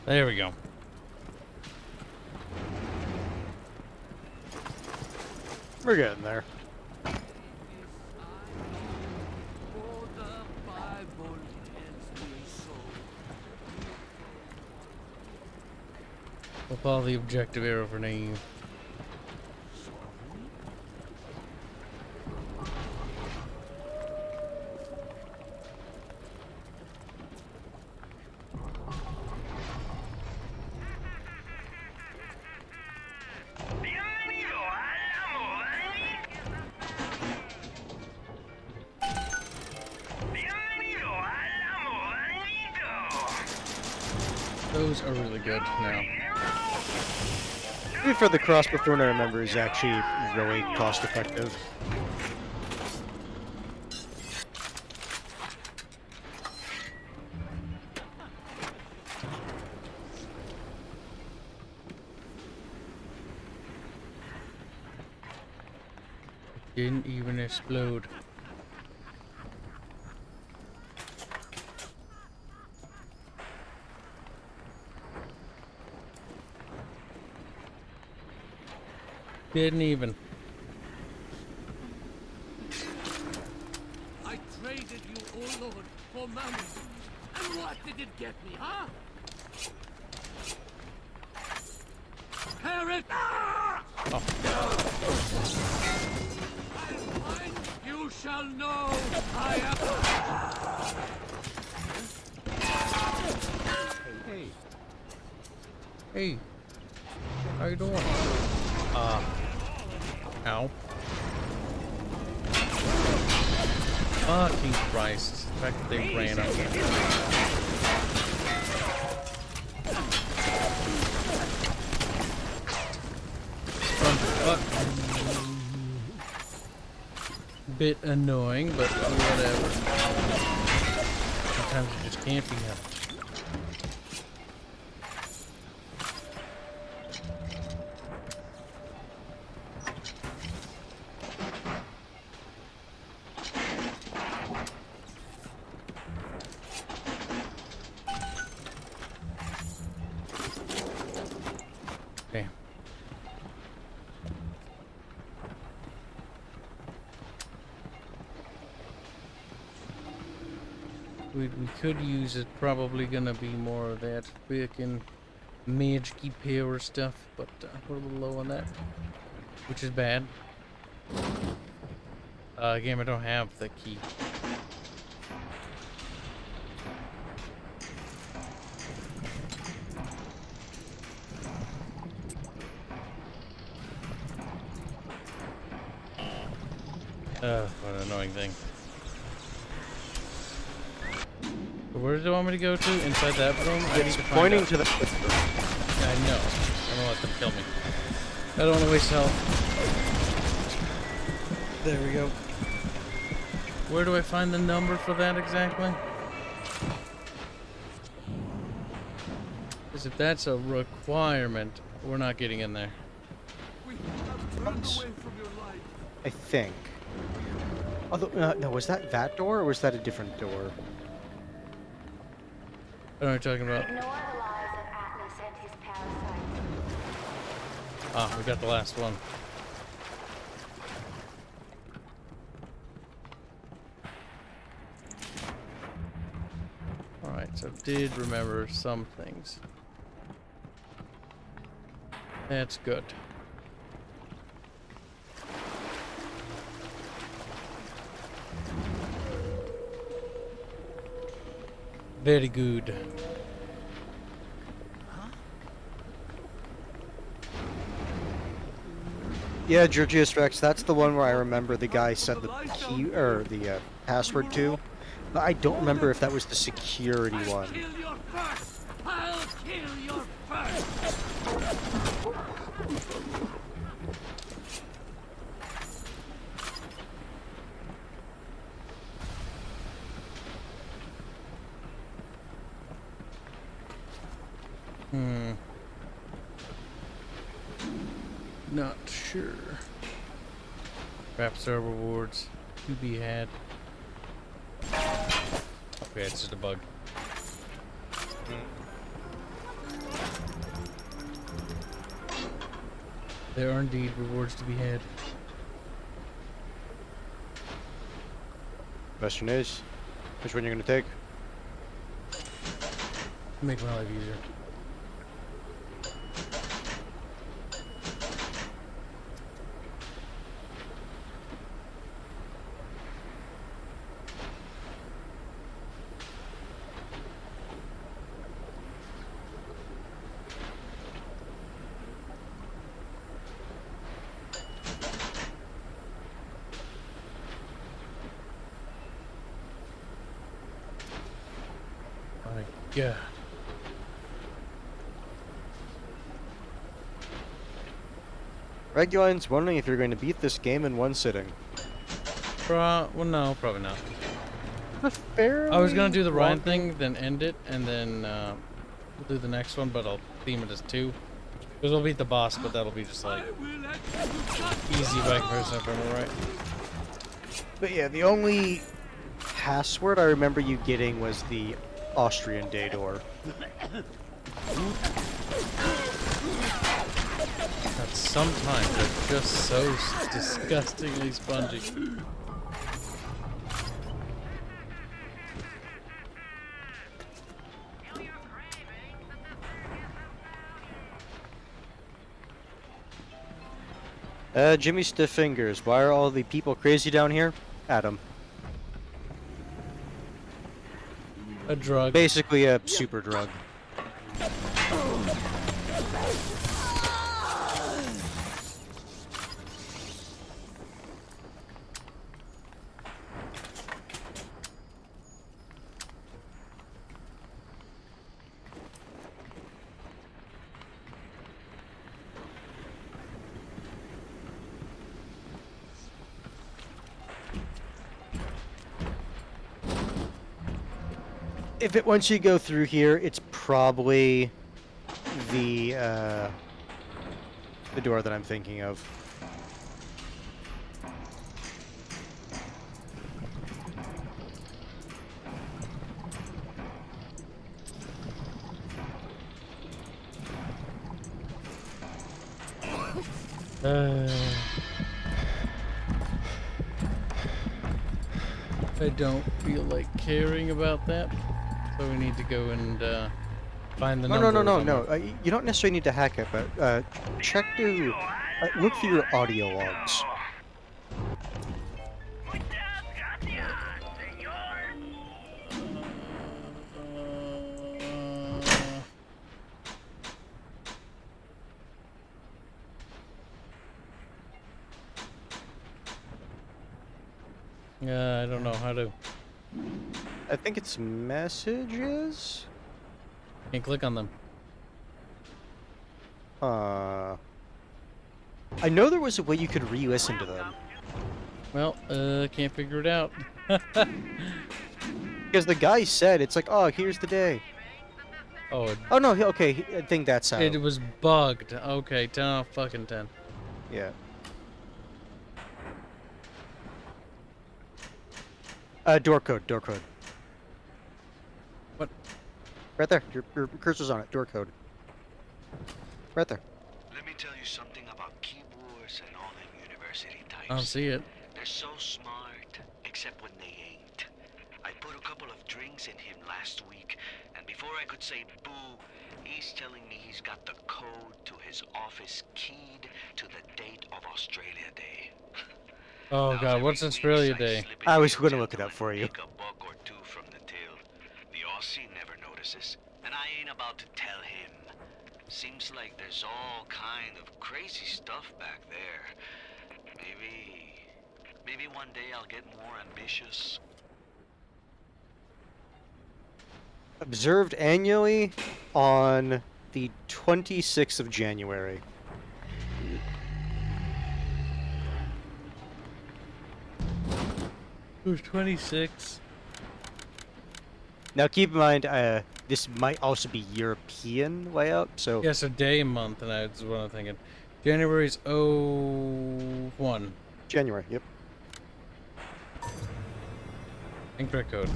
There we go. We're getting there. We'll follow the objective arrow for now. Those are really good now. Maybe for the crossbow, from what I remember, is actually really cost effective. Didn't even explode. Didn't even. I traded you, oh Lord, for money. And what did it get me, huh? Parrot! Ah! Oh. I'll find you shall know I am. Hey. Hey. How you doing? Ow. Fucking Christ. The fact that they ran up. Bit annoying, but whatever. Sometimes you just can't be helped. We could use it. Probably gonna be more of that freaking magic power stuff, but we're a little low on that. which is bad. Game, I don't have the key. What an annoying thing. So where do you want me to go to? Inside that room? I need It's to find pointing out. to the. I know. I'm gonna let them kill me. I don't want to waste health. There we go. Where do I find the number for that exactly? Because if that's a requirement, we're not getting in there. I think. Although, no, was that door or was that a different door? I don't know what you're talking about. Ignore the lies of Atlas and his parasites. Ah, we got the last one. Alright, so did remember some things. That's good. Very good. Yeah, Georgius Rex, that's the one where I remember the guy said the key or the password to. But I don't remember if that was the security one. I'll kill your first! Not sure. Rap server rewards to be had. Okay, it's just a bug. There are indeed rewards to be had. Question is, which one you're gonna take? Make my life easier. Yeah. Reguline's wondering if you're going to beat this game in one sitting. Well, no, probably not. Fairly I was gonna do the Ryan long thing, then end it, and then we'll do the next one, but I'll theme it as 2. Because we'll beat the boss, but that'll be just like easy by comparison, if I'm right. But yeah, the only password I remember you getting was the Austrian day door. God, sometimes they're just so disgustingly spongy. Jimmy Stiff Fingers, why are all the people crazy down here? Adam. A drug. Basically a super drug. If it once you go through here, it's probably the door that I'm thinking of. I don't feel like caring about that, so we need to go and find the number. No. You don't necessarily need to hack it, but check to Look through your audio logs. Yeah, I don't know how to. I think it's messages? Can't click on them. I know there was a way you could re-listen to them. Well, can't figure it out. Because the guy said, it's like, oh, here's the day. Oh, Oh, no, okay, I think that's how. it was bugged. Okay, 10 off fucking 10. Yeah. Door code, door code. What? Right there, your cursor's on it, door code. Right there. Let me tell you something about keyboards and all them university types. I don't see it. They're so smart, except when they ain't. I put a couple of drinks in him last week, and before I could say boo, he's telling me he's got the code to his office keyed to the date of Australia Day. Oh god, what's Australia Day? I was going to look it up for you. Make a buck or two from the till. The Aussie never notices, and I ain't about to tell him. Seems like there's all kind of crazy stuff back there. Maybe one day I'll get more ambitious. Observed annually on the 26th of January. It was 26. Now keep in mind, this might also be European layout, so... Yes, a day, month, and that's what I'm thinking. January's 01. January, yep. Incorrect code.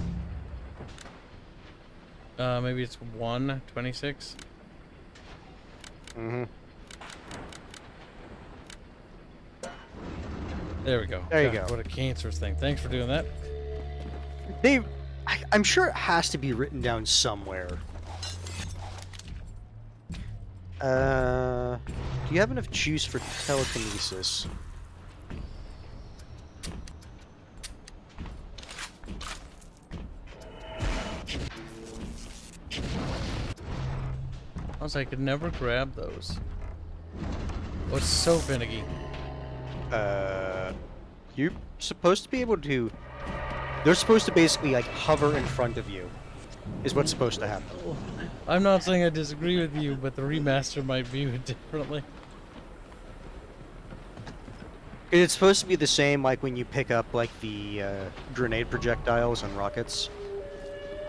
Maybe it's 1/26. Mm-hmm. There we go. There you God, go. What a cancerous thing. Thanks for doing that. I'm sure it has to be written down somewhere. Do you have enough juice for telekinesis? Also, I could never grab those. Oh, it's so finicky. You're supposed to be able to... They're supposed to basically, like, hover in front of you. Is what's supposed to happen. I'm not saying I disagree with you, but the remaster might view it differently. It's supposed to be the same, like, when you pick up, like, the grenade projectiles and rockets.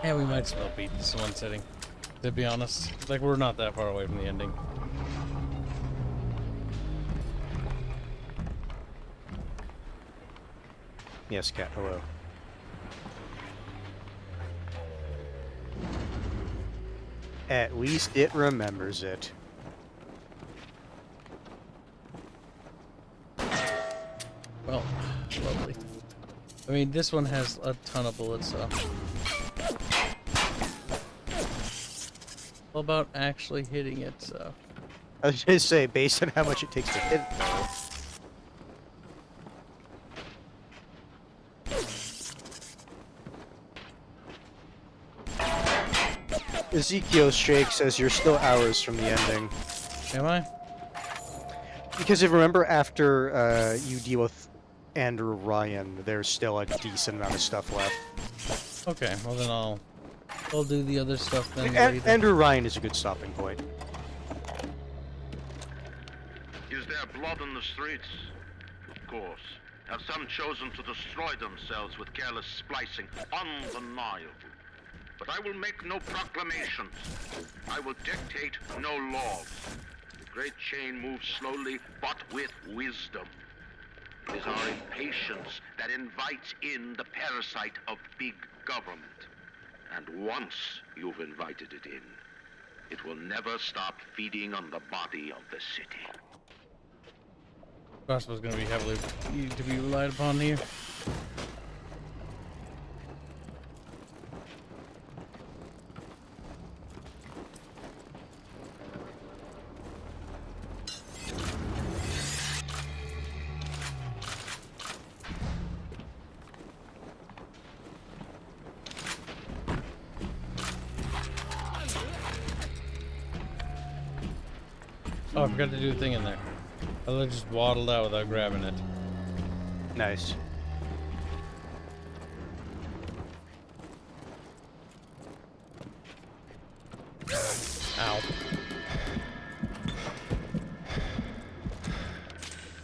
Yeah, we might still beat this one sitting. To be honest. Like, we're not that far away from the ending. Yes, cat, hello. At least it remembers it. Well, lovely. I mean, this one has a ton of bullets, so... All about actually hitting it, so... I was going to say, based on how much it takes to hit it, though. Ezekiel Shake says you're still hours from the ending. Am I? Because if you remember, after you deal with Andrew Ryan, there's still a decent amount of stuff left. Okay, well then I'll do the other stuff then later. Andrew Ryan is a good stopping point. Is there blood on the streets? Of course. Have some chosen to destroy themselves with careless splicing? Undeniable. But I will make no proclamations. I will dictate no laws. The great chain moves slowly, but with wisdom. It is our impatience that invites in the parasite of big government. And once you've invited it in, it will never stop feeding on the body of the city. Crossbow's gonna be heavily to be relied upon here. Oh, I forgot to do a thing in there. I just waddled out without grabbing it. Nice. Ow.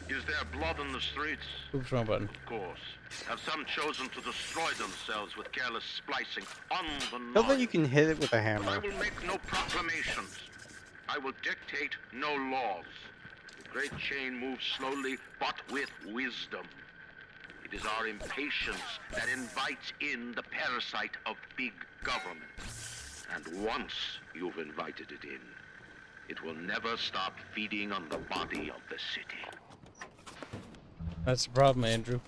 Is there blood in the streets? Oops, wrong button. Of course. Have some chosen to destroy themselves with careless splicing on the Don't think knife? you can hit it with a I hammer. will make no proclamations. I will dictate no laws. The great chain moves slowly, but with wisdom. It is our impatience that invites in the parasite of big government. And once you've invited it in, it will never stop feeding on the body of the city. That's the problem, Andrew.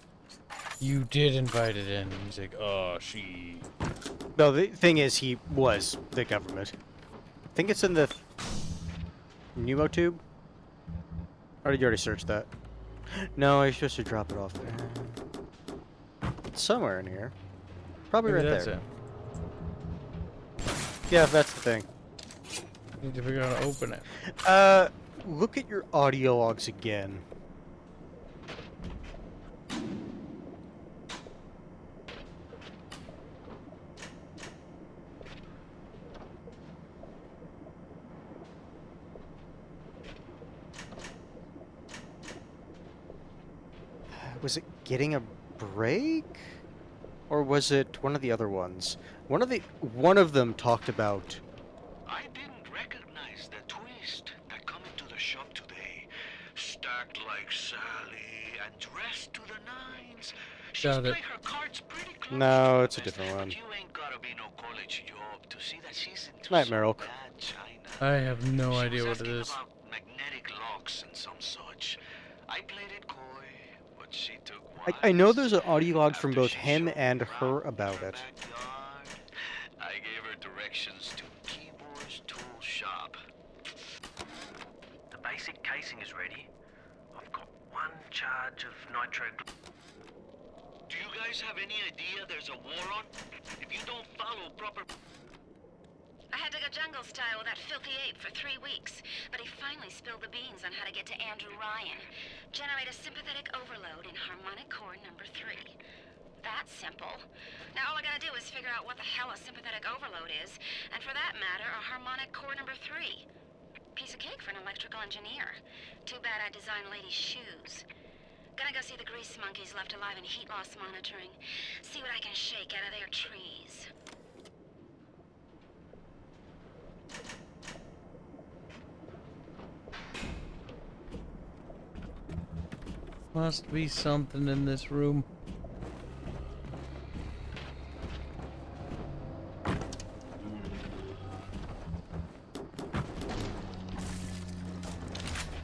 You did invite it in. He's like, oh, she. No, the thing is, he was the government. I think it's in the Pneumo tube. Or did you already search that? No, you're supposed to drop it off there. It's somewhere in here. Probably Maybe right that's there. it. Yeah, that's the thing. Need to figure out how to open it. Look at your audio logs again. Was it getting a break? Or was it one of the other ones? One of them talked about I didn't recognize the twist that come into the shop today. Stacked like Sally and dressed to the nines. She's Got it. playing her cards pretty close. No, it's a different one. But you ain't gotta be no college job to see that she's into Nightmare some Oak. bad China. I have no She idea was what it asking is. about magnetic locks and some such. I played it coy, but she took I know there's an audio log from both him and her about it. I gave her directions to Keyboard's tool shop. The basic casing is ready. I've got one charge of nitro. Do you guys have any idea there's a war on? If you don't follow proper... I had to go jungle style with that filthy ape for 3 weeks, but he finally spilled the beans on how to get to Andrew Ryan. Generate a sympathetic overload in harmonic core number 3. That's simple. Now all I gotta do is figure out what the hell a sympathetic overload is, and for that matter, a harmonic core number 3. Piece of cake for an electrical engineer. Too bad I designed ladies' shoes. Gonna go see the grease monkeys left alive in heat loss monitoring. See what I can shake out of their trees. Must be something in this room.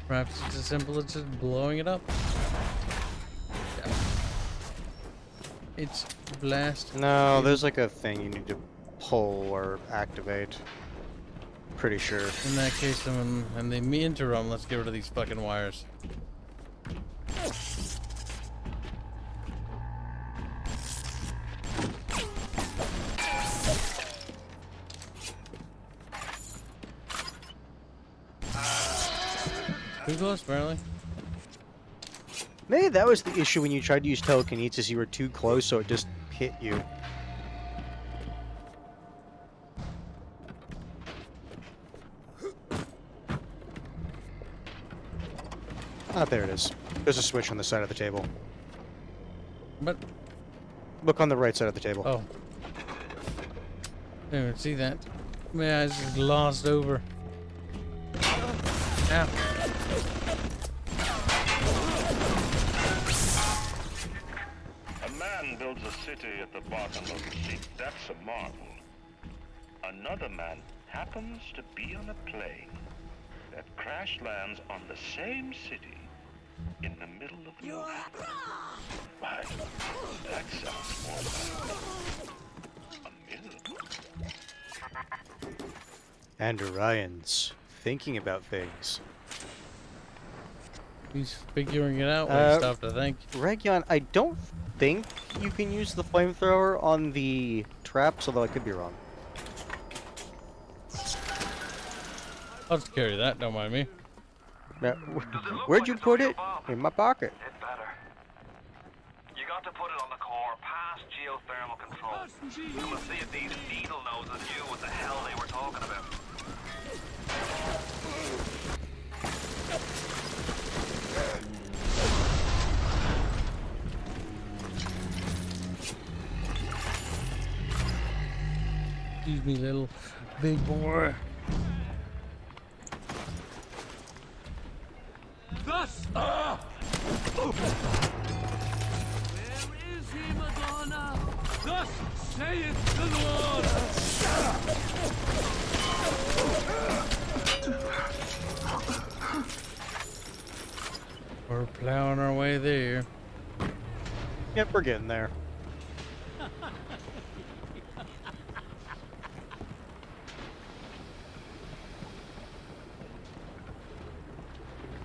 Perhaps it's as simple as just blowing it up. Yeah. It's blast. No, there's like a thing you need to pull or activate. Pretty sure. In that case, then in the interim, let's get rid of these fucking wires. Too close, apparently. Maybe that was the issue when you tried to use telekinesis. You were too close, so it just hit you. Ah, there it is. There's a switch on the side of the table. What? Look on the right side of the table. Oh. I didn't see that. Man, I just glossed over. Ow. A man builds a city at the bottom of the sea. That's a marvel. Another man happens to be on a plane that crash lands on the same city in the middle of the ocean. Why, that sounds more like a miracle. Andrew Ryan's thinking about things. He's figuring it out when he stopped to think. Region, I don't think you can use the flamethrower on the traps, although I could be wrong. I'll just carry that, don't mind me. Now, where'd you put it? In my pocket. It better. You got to put it on the core, past geothermal control. And we'll see if these needle noses knew what the hell they were talking about. Excuse me, little big boy. Thus! Where is he, Madonna? Thus saith the Lord! We're plowing our way there. Yep, we're getting there.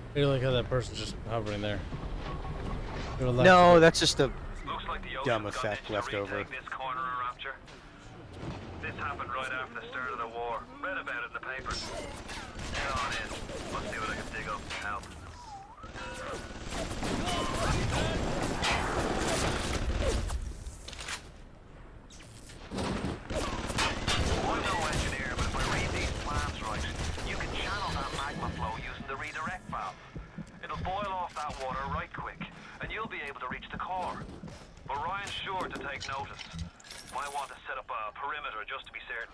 I feel like how that person's just hovering there. No, that's just a dumb effect left over. This corner of Rapture. This happened right after the start of the war. Read about it in the papers. Get on in. Let's see what I can dig up to help. I'm no engineer, but if I read these plans right, you can channel that magma flow using the redirect valve. It'll boil off that water right quick, and you'll be able to reach the core. But Ryan's sure to take notice. Might want to set up a perimeter just to be certain.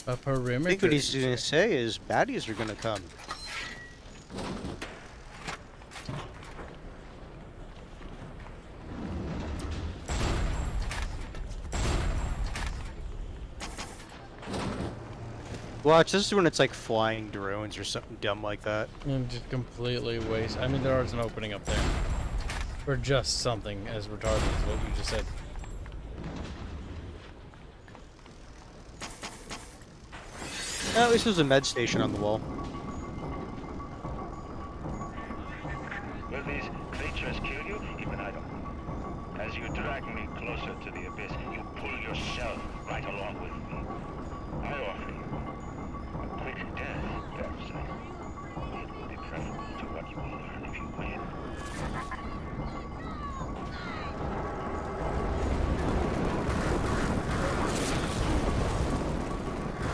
A perimeter? I think what he's going to say is baddies are going to come. Watch, this is when it's like flying drones or something dumb like that. And just completely waste. I mean, there is an opening up there. For just something as retarded as what you just said. At least there's a med station on the wall. Will these creatures kill you? Even I don't know. As you drag me closer to the abyss, you pull yourself right along with me. I offer you a quick death, perhaps. It will be preferable to what you will learn if you win.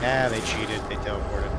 Ah, they cheated. They teleported.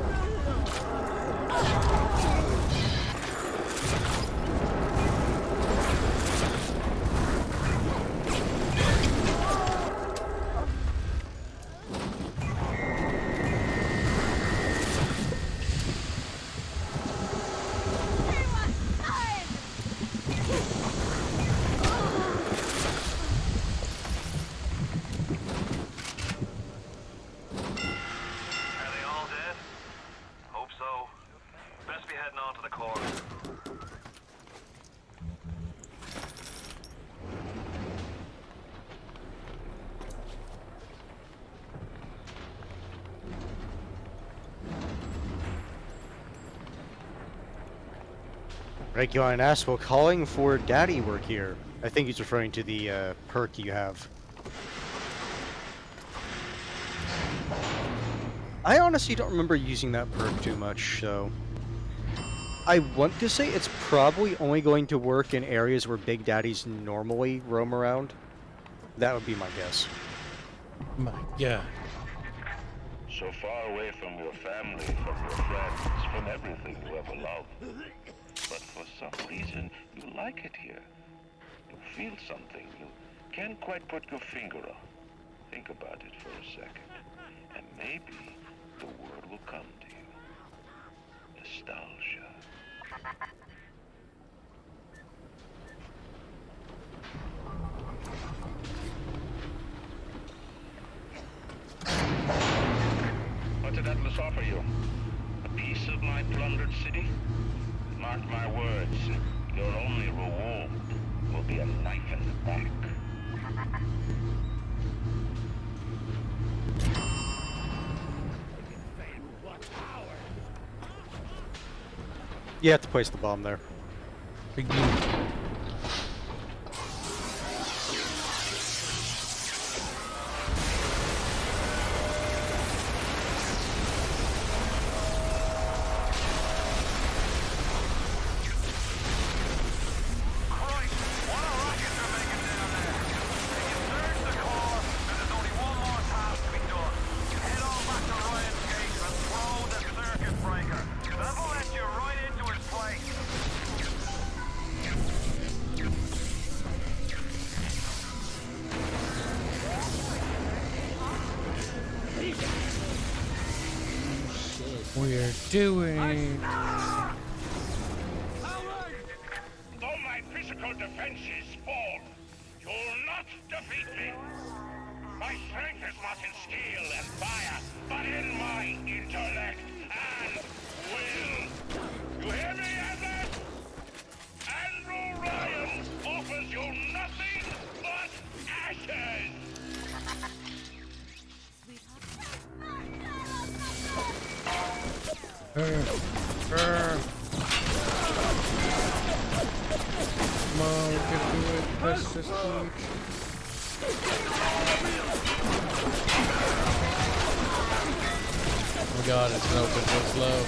Regular and ask, well, calling for daddy work here. I think he's referring to the perk you have. I honestly don't remember using that perk too much, so... I want to say it's probably only going to work in areas where big daddies normally roam around. That would be my guess. My God. So far away from your family, from your friends, from everything you ever loved. But for some reason, you like it here. You feel something you can't quite put your finger on. Think about it for a second, and maybe the word will come to you. Nostalgia. What did Atlas offer you? A piece of my plundered city? Mark my words, your only reward will be a knife in the back. You have to place the bomb there. you're doing. Though my physical defenses fall, you'll not defeat me. My strength is not in steel and fire, but in my intellect and will. You hear me, Atlas? Andrew Ryan offers you nothing but ashes! Come on, we can do it. Let's just do Oh my god, it's melting so slow.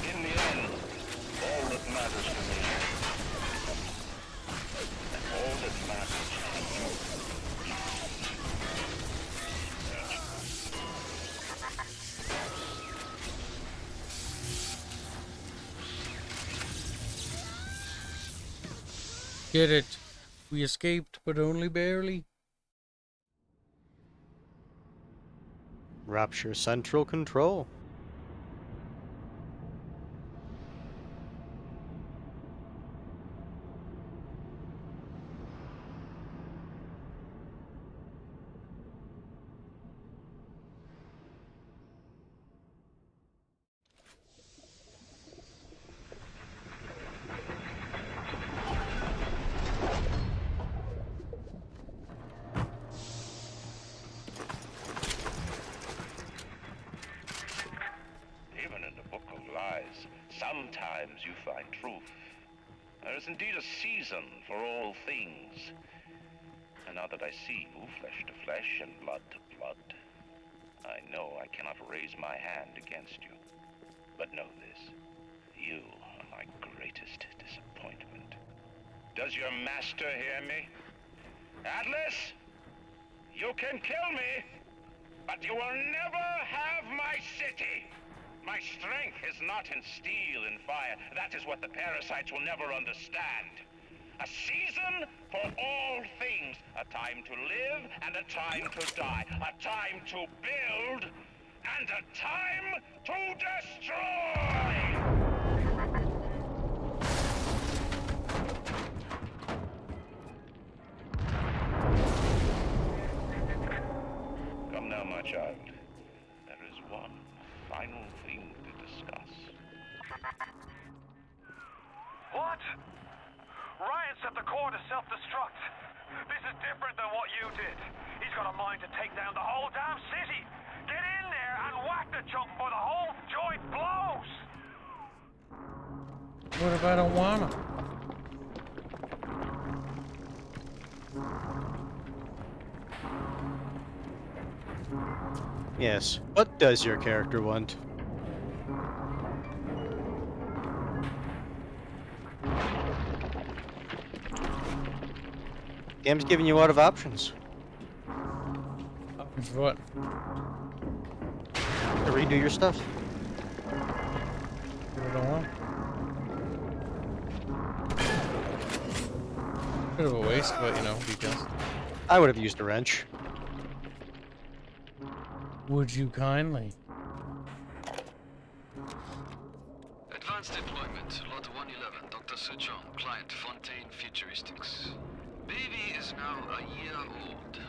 In the end, all that matters to me, all that matters to you. Get it. We escaped, but only barely. Rapture central control. Sometimes you find truth. There is indeed a season for all things. And now that I see you, flesh to flesh and blood to blood, I know I cannot raise my hand against you. But know this, you are my greatest disappointment. Does your master hear me? Atlas? You can kill me, but you will never have my city! My strength is not in steel and fire. That is what the parasites will never understand. A season for all things. A time to live and a time to die. A time to build and a time to destroy! Come now, my child. There is one final thing to discuss. What? Ryan set the core to self-destruct. This is different than what you did. He's got a mind to take down the whole damn city. Get in there and whack the chunk before the whole joint blows. What if I don't wanna? Yes. What does your character want? Game's giving you a lot of options. Options for what? To redo your stuff. I don't want. Bit of a waste, but you know, details. I would have used a wrench. Would you kindly? Advanced deployment, Lot 111, Dr. Sejong, client Fontaine Futuristics. Baby is now a year old,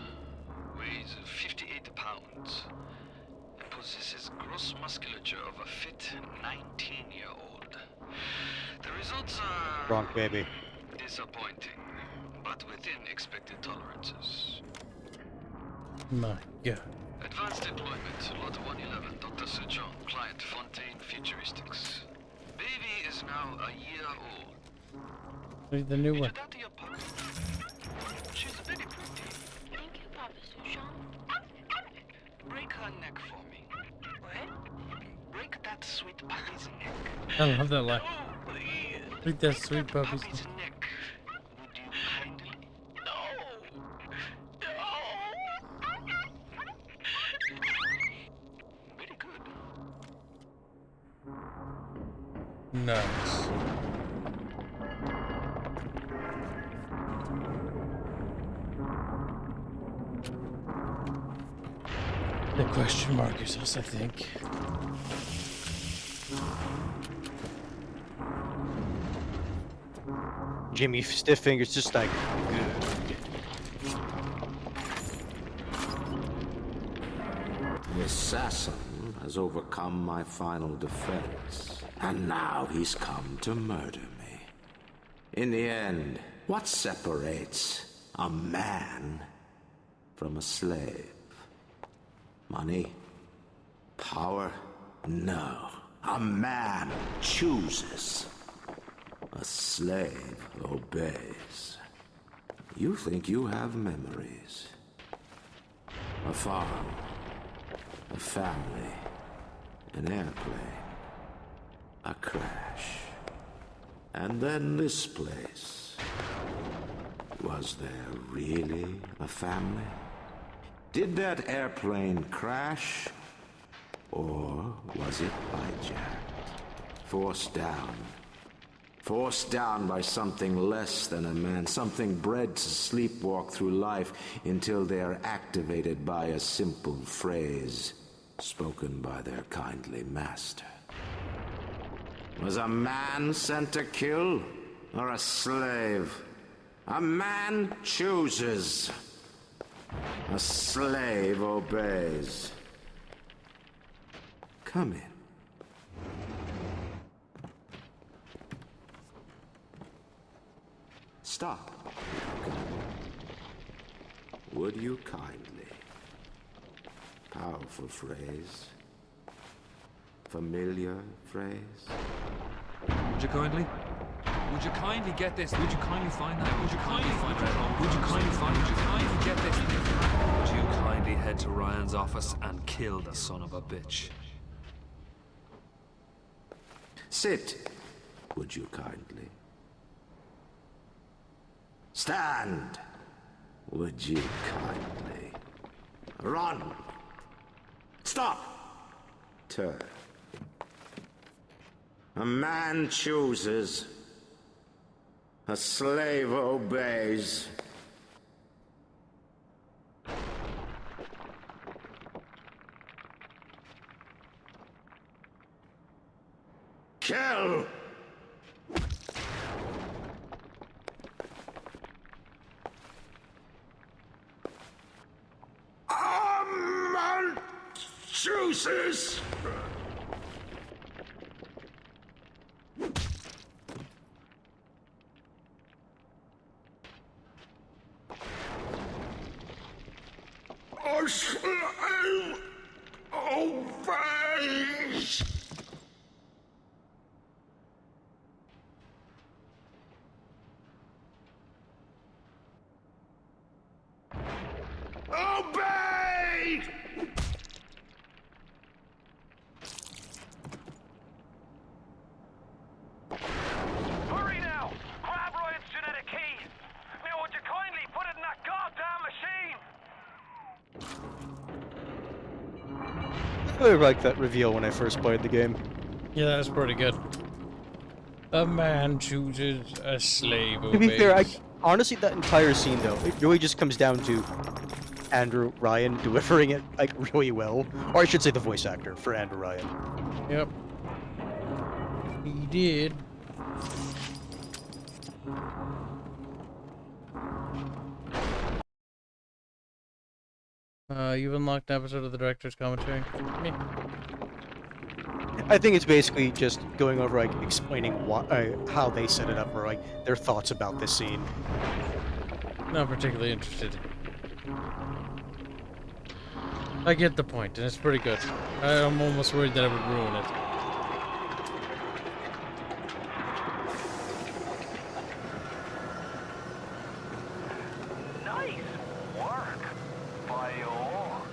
weighs 58 pounds, and possesses gross musculature of a fit 19-year-old. The results are... Wrong, baby. disappointing, but within expected tolerances. My God. Advanced deployment, Lot 111, Dr. Sejong, client Fontaine Futuristics. Baby is now a year old. Read the new one. She's very pretty. Thank you, Papa Sushon. Break her neck for me. What? Break that sweet puppy's neck. I love that line. No, please. Read that sweet puppy's neck. Would you kindly? Very good. Nice. The question mark is us, I think. Jimmy Stifffinger's just like, The assassin has overcome my final defense, and now he's come to murder me. In the end, what separates a man from a slave? Money? Power? No. A man chooses. A slave obeys. You think you have memories. A farm. A family. An airplane. A crash. And then this place. Was there really a family? Did that airplane crash? Or was it hijacked? Forced down. Forced down by something less than a man, something bred to sleepwalk through life until they are activated by a simple phrase spoken by their kindly master. Was a man sent to kill, or a slave? A man chooses. A slave obeys. Come in. Stop. Would you kindly? Powerful phrase. Familiar phrase. Would you kindly? Would you kindly get this? Would you kindly find that? Would you kindly find Redone? Would you kindly find? Would you kindly get this? Would you kindly head to Ryan's office and kill the son of a bitch? Sit. Would you kindly? Stand. Would you kindly? Run. Stop. Turn. A man chooses. A slave obeys. Kill! A man chooses! A slave obeys! Obey! Hurry now! Grab Ryan's genetic key! Now would you kindly put it in that goddamn machine? I really liked that reveal when I first played the game. Yeah, that's pretty good. A man chooses, a slave obeys. To be fair, honestly, that entire scene, though, it really just comes down to Andrew Ryan delivering it, like, really well. Or I should say the voice actor for Andrew Ryan. Yep. He did. You've unlocked an episode of the director's commentary. Meh. I think it's basically just going over, like, explaining how they set it up, or, like, their thoughts about this scene. Not particularly interested. I get the point, and it's pretty good. I'm almost worried that I would ruin it. Nice work by all.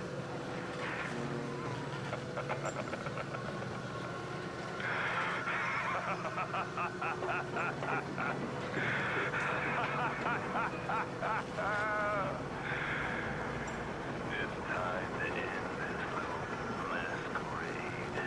It's time to end this little masquerade.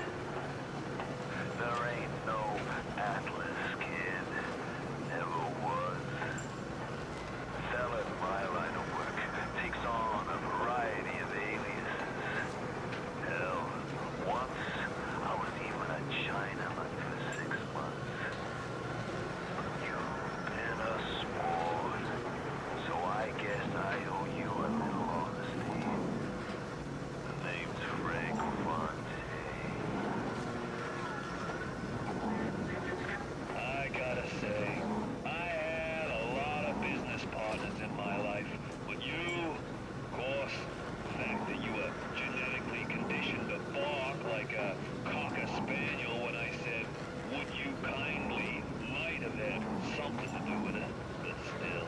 something to do with it, but still.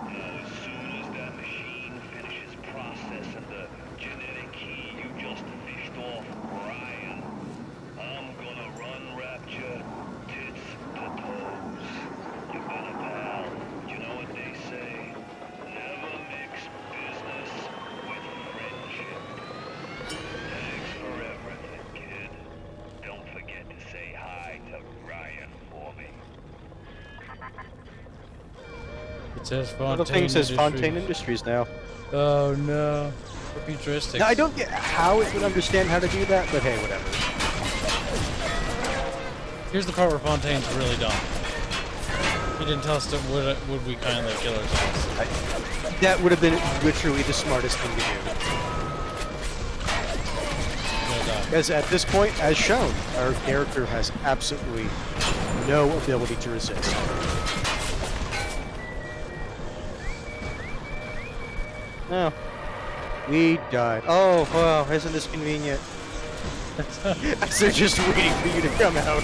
You know, as soon as that machine finishes processing the genetic key you just fished off Ryan, I'm gonna run Rapture tits to toes. You better, pal. You know what they say? Never mix business with friendship. Thanks for everything, kid. Don't forget to say hi to Ryan for me. It says Fontaine Little thing says Industries. Fontaine Industries now. Oh no. Futuristic. Now, I don't get how it would understand how to do that, but hey, whatever. Here's the part where Fontaine's really dumb. He didn't tell us to would we kindly kill ourselves. That would have been literally the smartest thing to do. Because at this point, as shown, our character has absolutely no ability to resist. Oh. We died. Oh, wow, isn't this convenient? As they're just waiting for you to come out.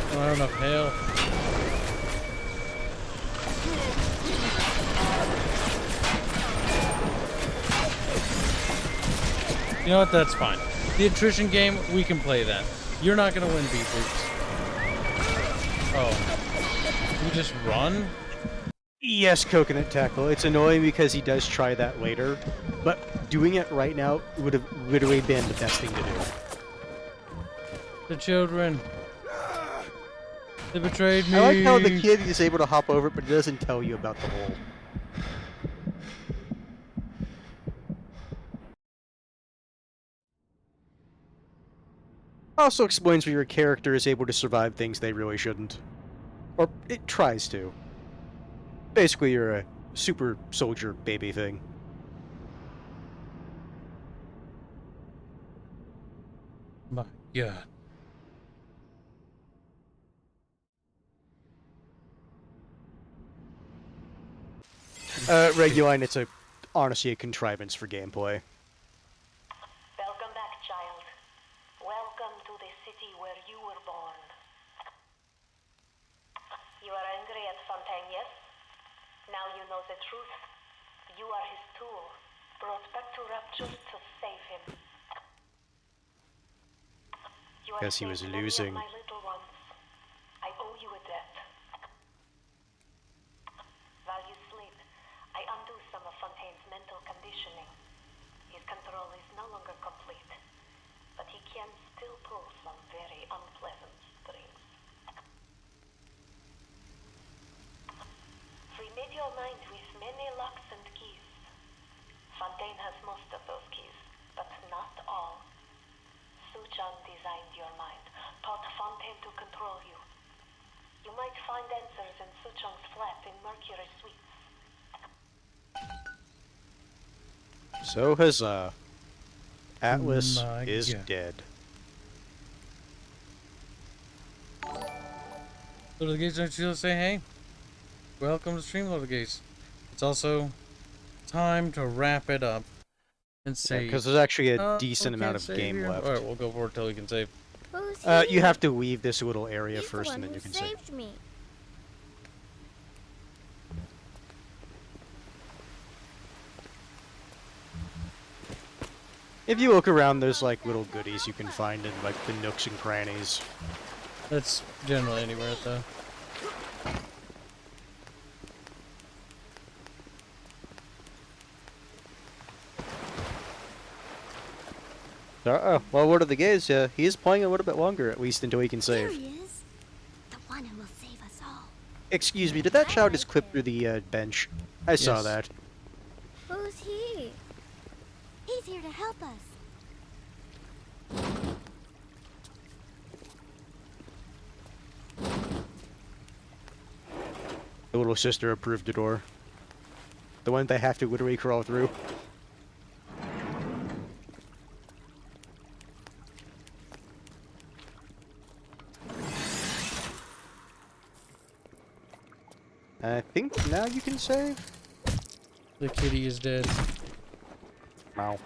I don't have enough health. You know what? That's fine. The attrition game, we can play that. You're not gonna win, Beef Boots. Oh. You just run? Yes, Coconut Tackle. It's annoying because he does try that later, but doing it right now would have literally been the best thing to do. The children. They betrayed me. I like how the kid is able to hop over it, but it doesn't tell you about the hole. Also explains where your character is able to survive things they really shouldn't. Or it tries to. Basically, you're a super soldier baby thing. My God. Reguline, it's honestly a contrivance for gameplay. Welcome back, child. Welcome to the city where you were born. You are angry at Fontaine, yes? Now you know the truth. You are his tool, brought back to Rapture to save him. You Guess he was saved many of losing. my little ones. I owe you a debt. While you sleep, I undo some of Fontaine's mental conditioning. His control is no longer complete, but he can still pull some very unpleasant strings. Remit your mind with many locks and keys. Fontaine has most of those keys, but not all. Suchong designed your mind, taught Fontaine to control you. You might find answers in Suchong's flat in Mercury Suites. So huzzah. Atlas My is God. dead. Go to the gates, don't you say hey? Welcome to Streamloader Gates. It's also time to wrap it up and save. Because there's actually a Oh, decent we amount can't of save game here. left. Alright, we'll go forward till we can save. Who's You have to leave this little area He's first the and one then you who can save. saved me. If you look around, there's like little goodies you can find in like the nooks and crannies. That's generally anywhere though. Well, what are the gays? He is playing a little bit longer, at least until he can There save. he is. The one who will save us all. Excuse me, did that child just clip through the bench? I saw Yes. that. Who's he? He's here to help us. The little sister approved the door. The one they have to literally crawl through. I think now you can save? The kitty is dead. Wow.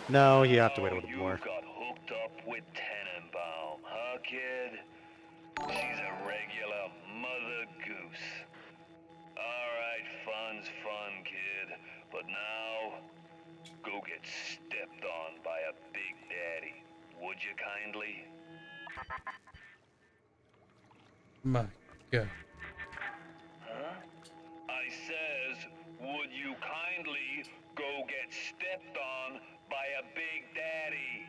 No, you have to wait a little bit more. Got hooked up with Tenenbaum, huh, kid? kid? She's a regular mother goose. Alright, fun's fun, kid. But now, go get stepped on by a big daddy. Would you kindly? My God. Huh? I says, would you kindly go get stepped on by a big daddy?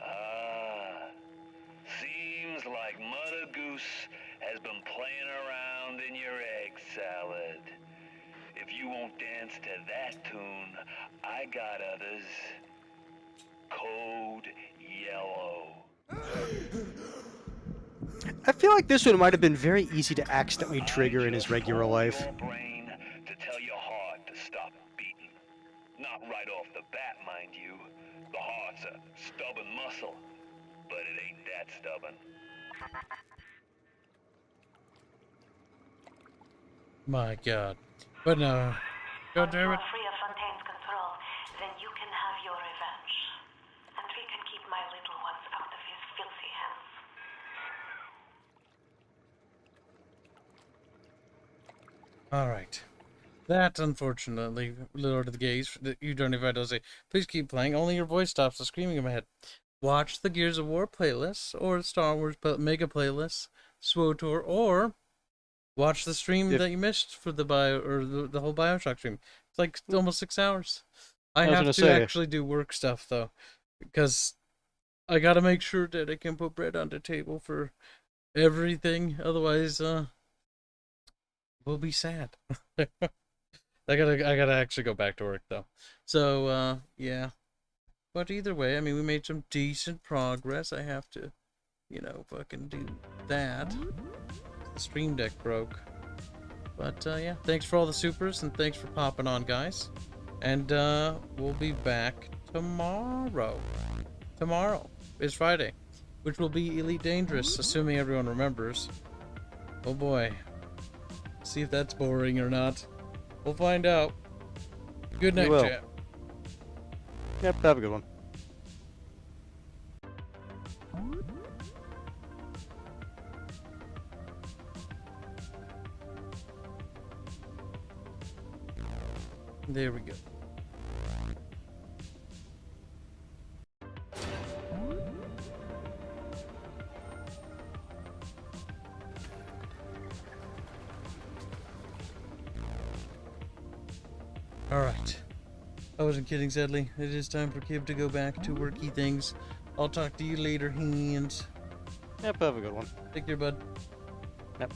Ah, seems like Mother Goose has been playing around in your egg salad. If you won't dance to that tune, I got others. Code Yellow. I feel like this one might have been very easy to accidentally trigger in his regular life. Your brain to tell your heart to stop beating. Not right off the bat, mind you. The heart's a stubborn muscle, but it ain't that stubborn. My God. But no. God damn it. Free of Fontaine's control, then you can have your revenge. And we can keep my little ones out of his filthy hands. Alright. That, unfortunately, Lord of the Gaze, that you don't invite to say, please keep playing, only your voice stops the screaming in my head. Watch the Gears of War playlists, or Star Wars mega playlists, SWOTOR, or watch the stream that you missed for the the whole BioShock stream. It's like almost 6 hours. I have to actually do work stuff, though, because I gotta make sure that I can put bread on the table for everything, otherwise, we'll be sad. I gotta actually go back to work though. So yeah. But either way, I mean, we made some decent progress. I have to, you know, fucking do that. The stream deck broke. But yeah, thanks for all the supers and thanks for popping on, guys. And we'll be back tomorrow. Tomorrow is Friday, which will be Elite Dangerous, assuming everyone remembers. Oh boy. See if that's boring or not. We'll find out. Good night, chat. Yep, have a good one. There we go. Alright. I wasn't kidding, sadly. It is time for Kib to go back to worky things. I'll talk to you later, Hanse. Yep, have a good one. Take care, bud. Yep.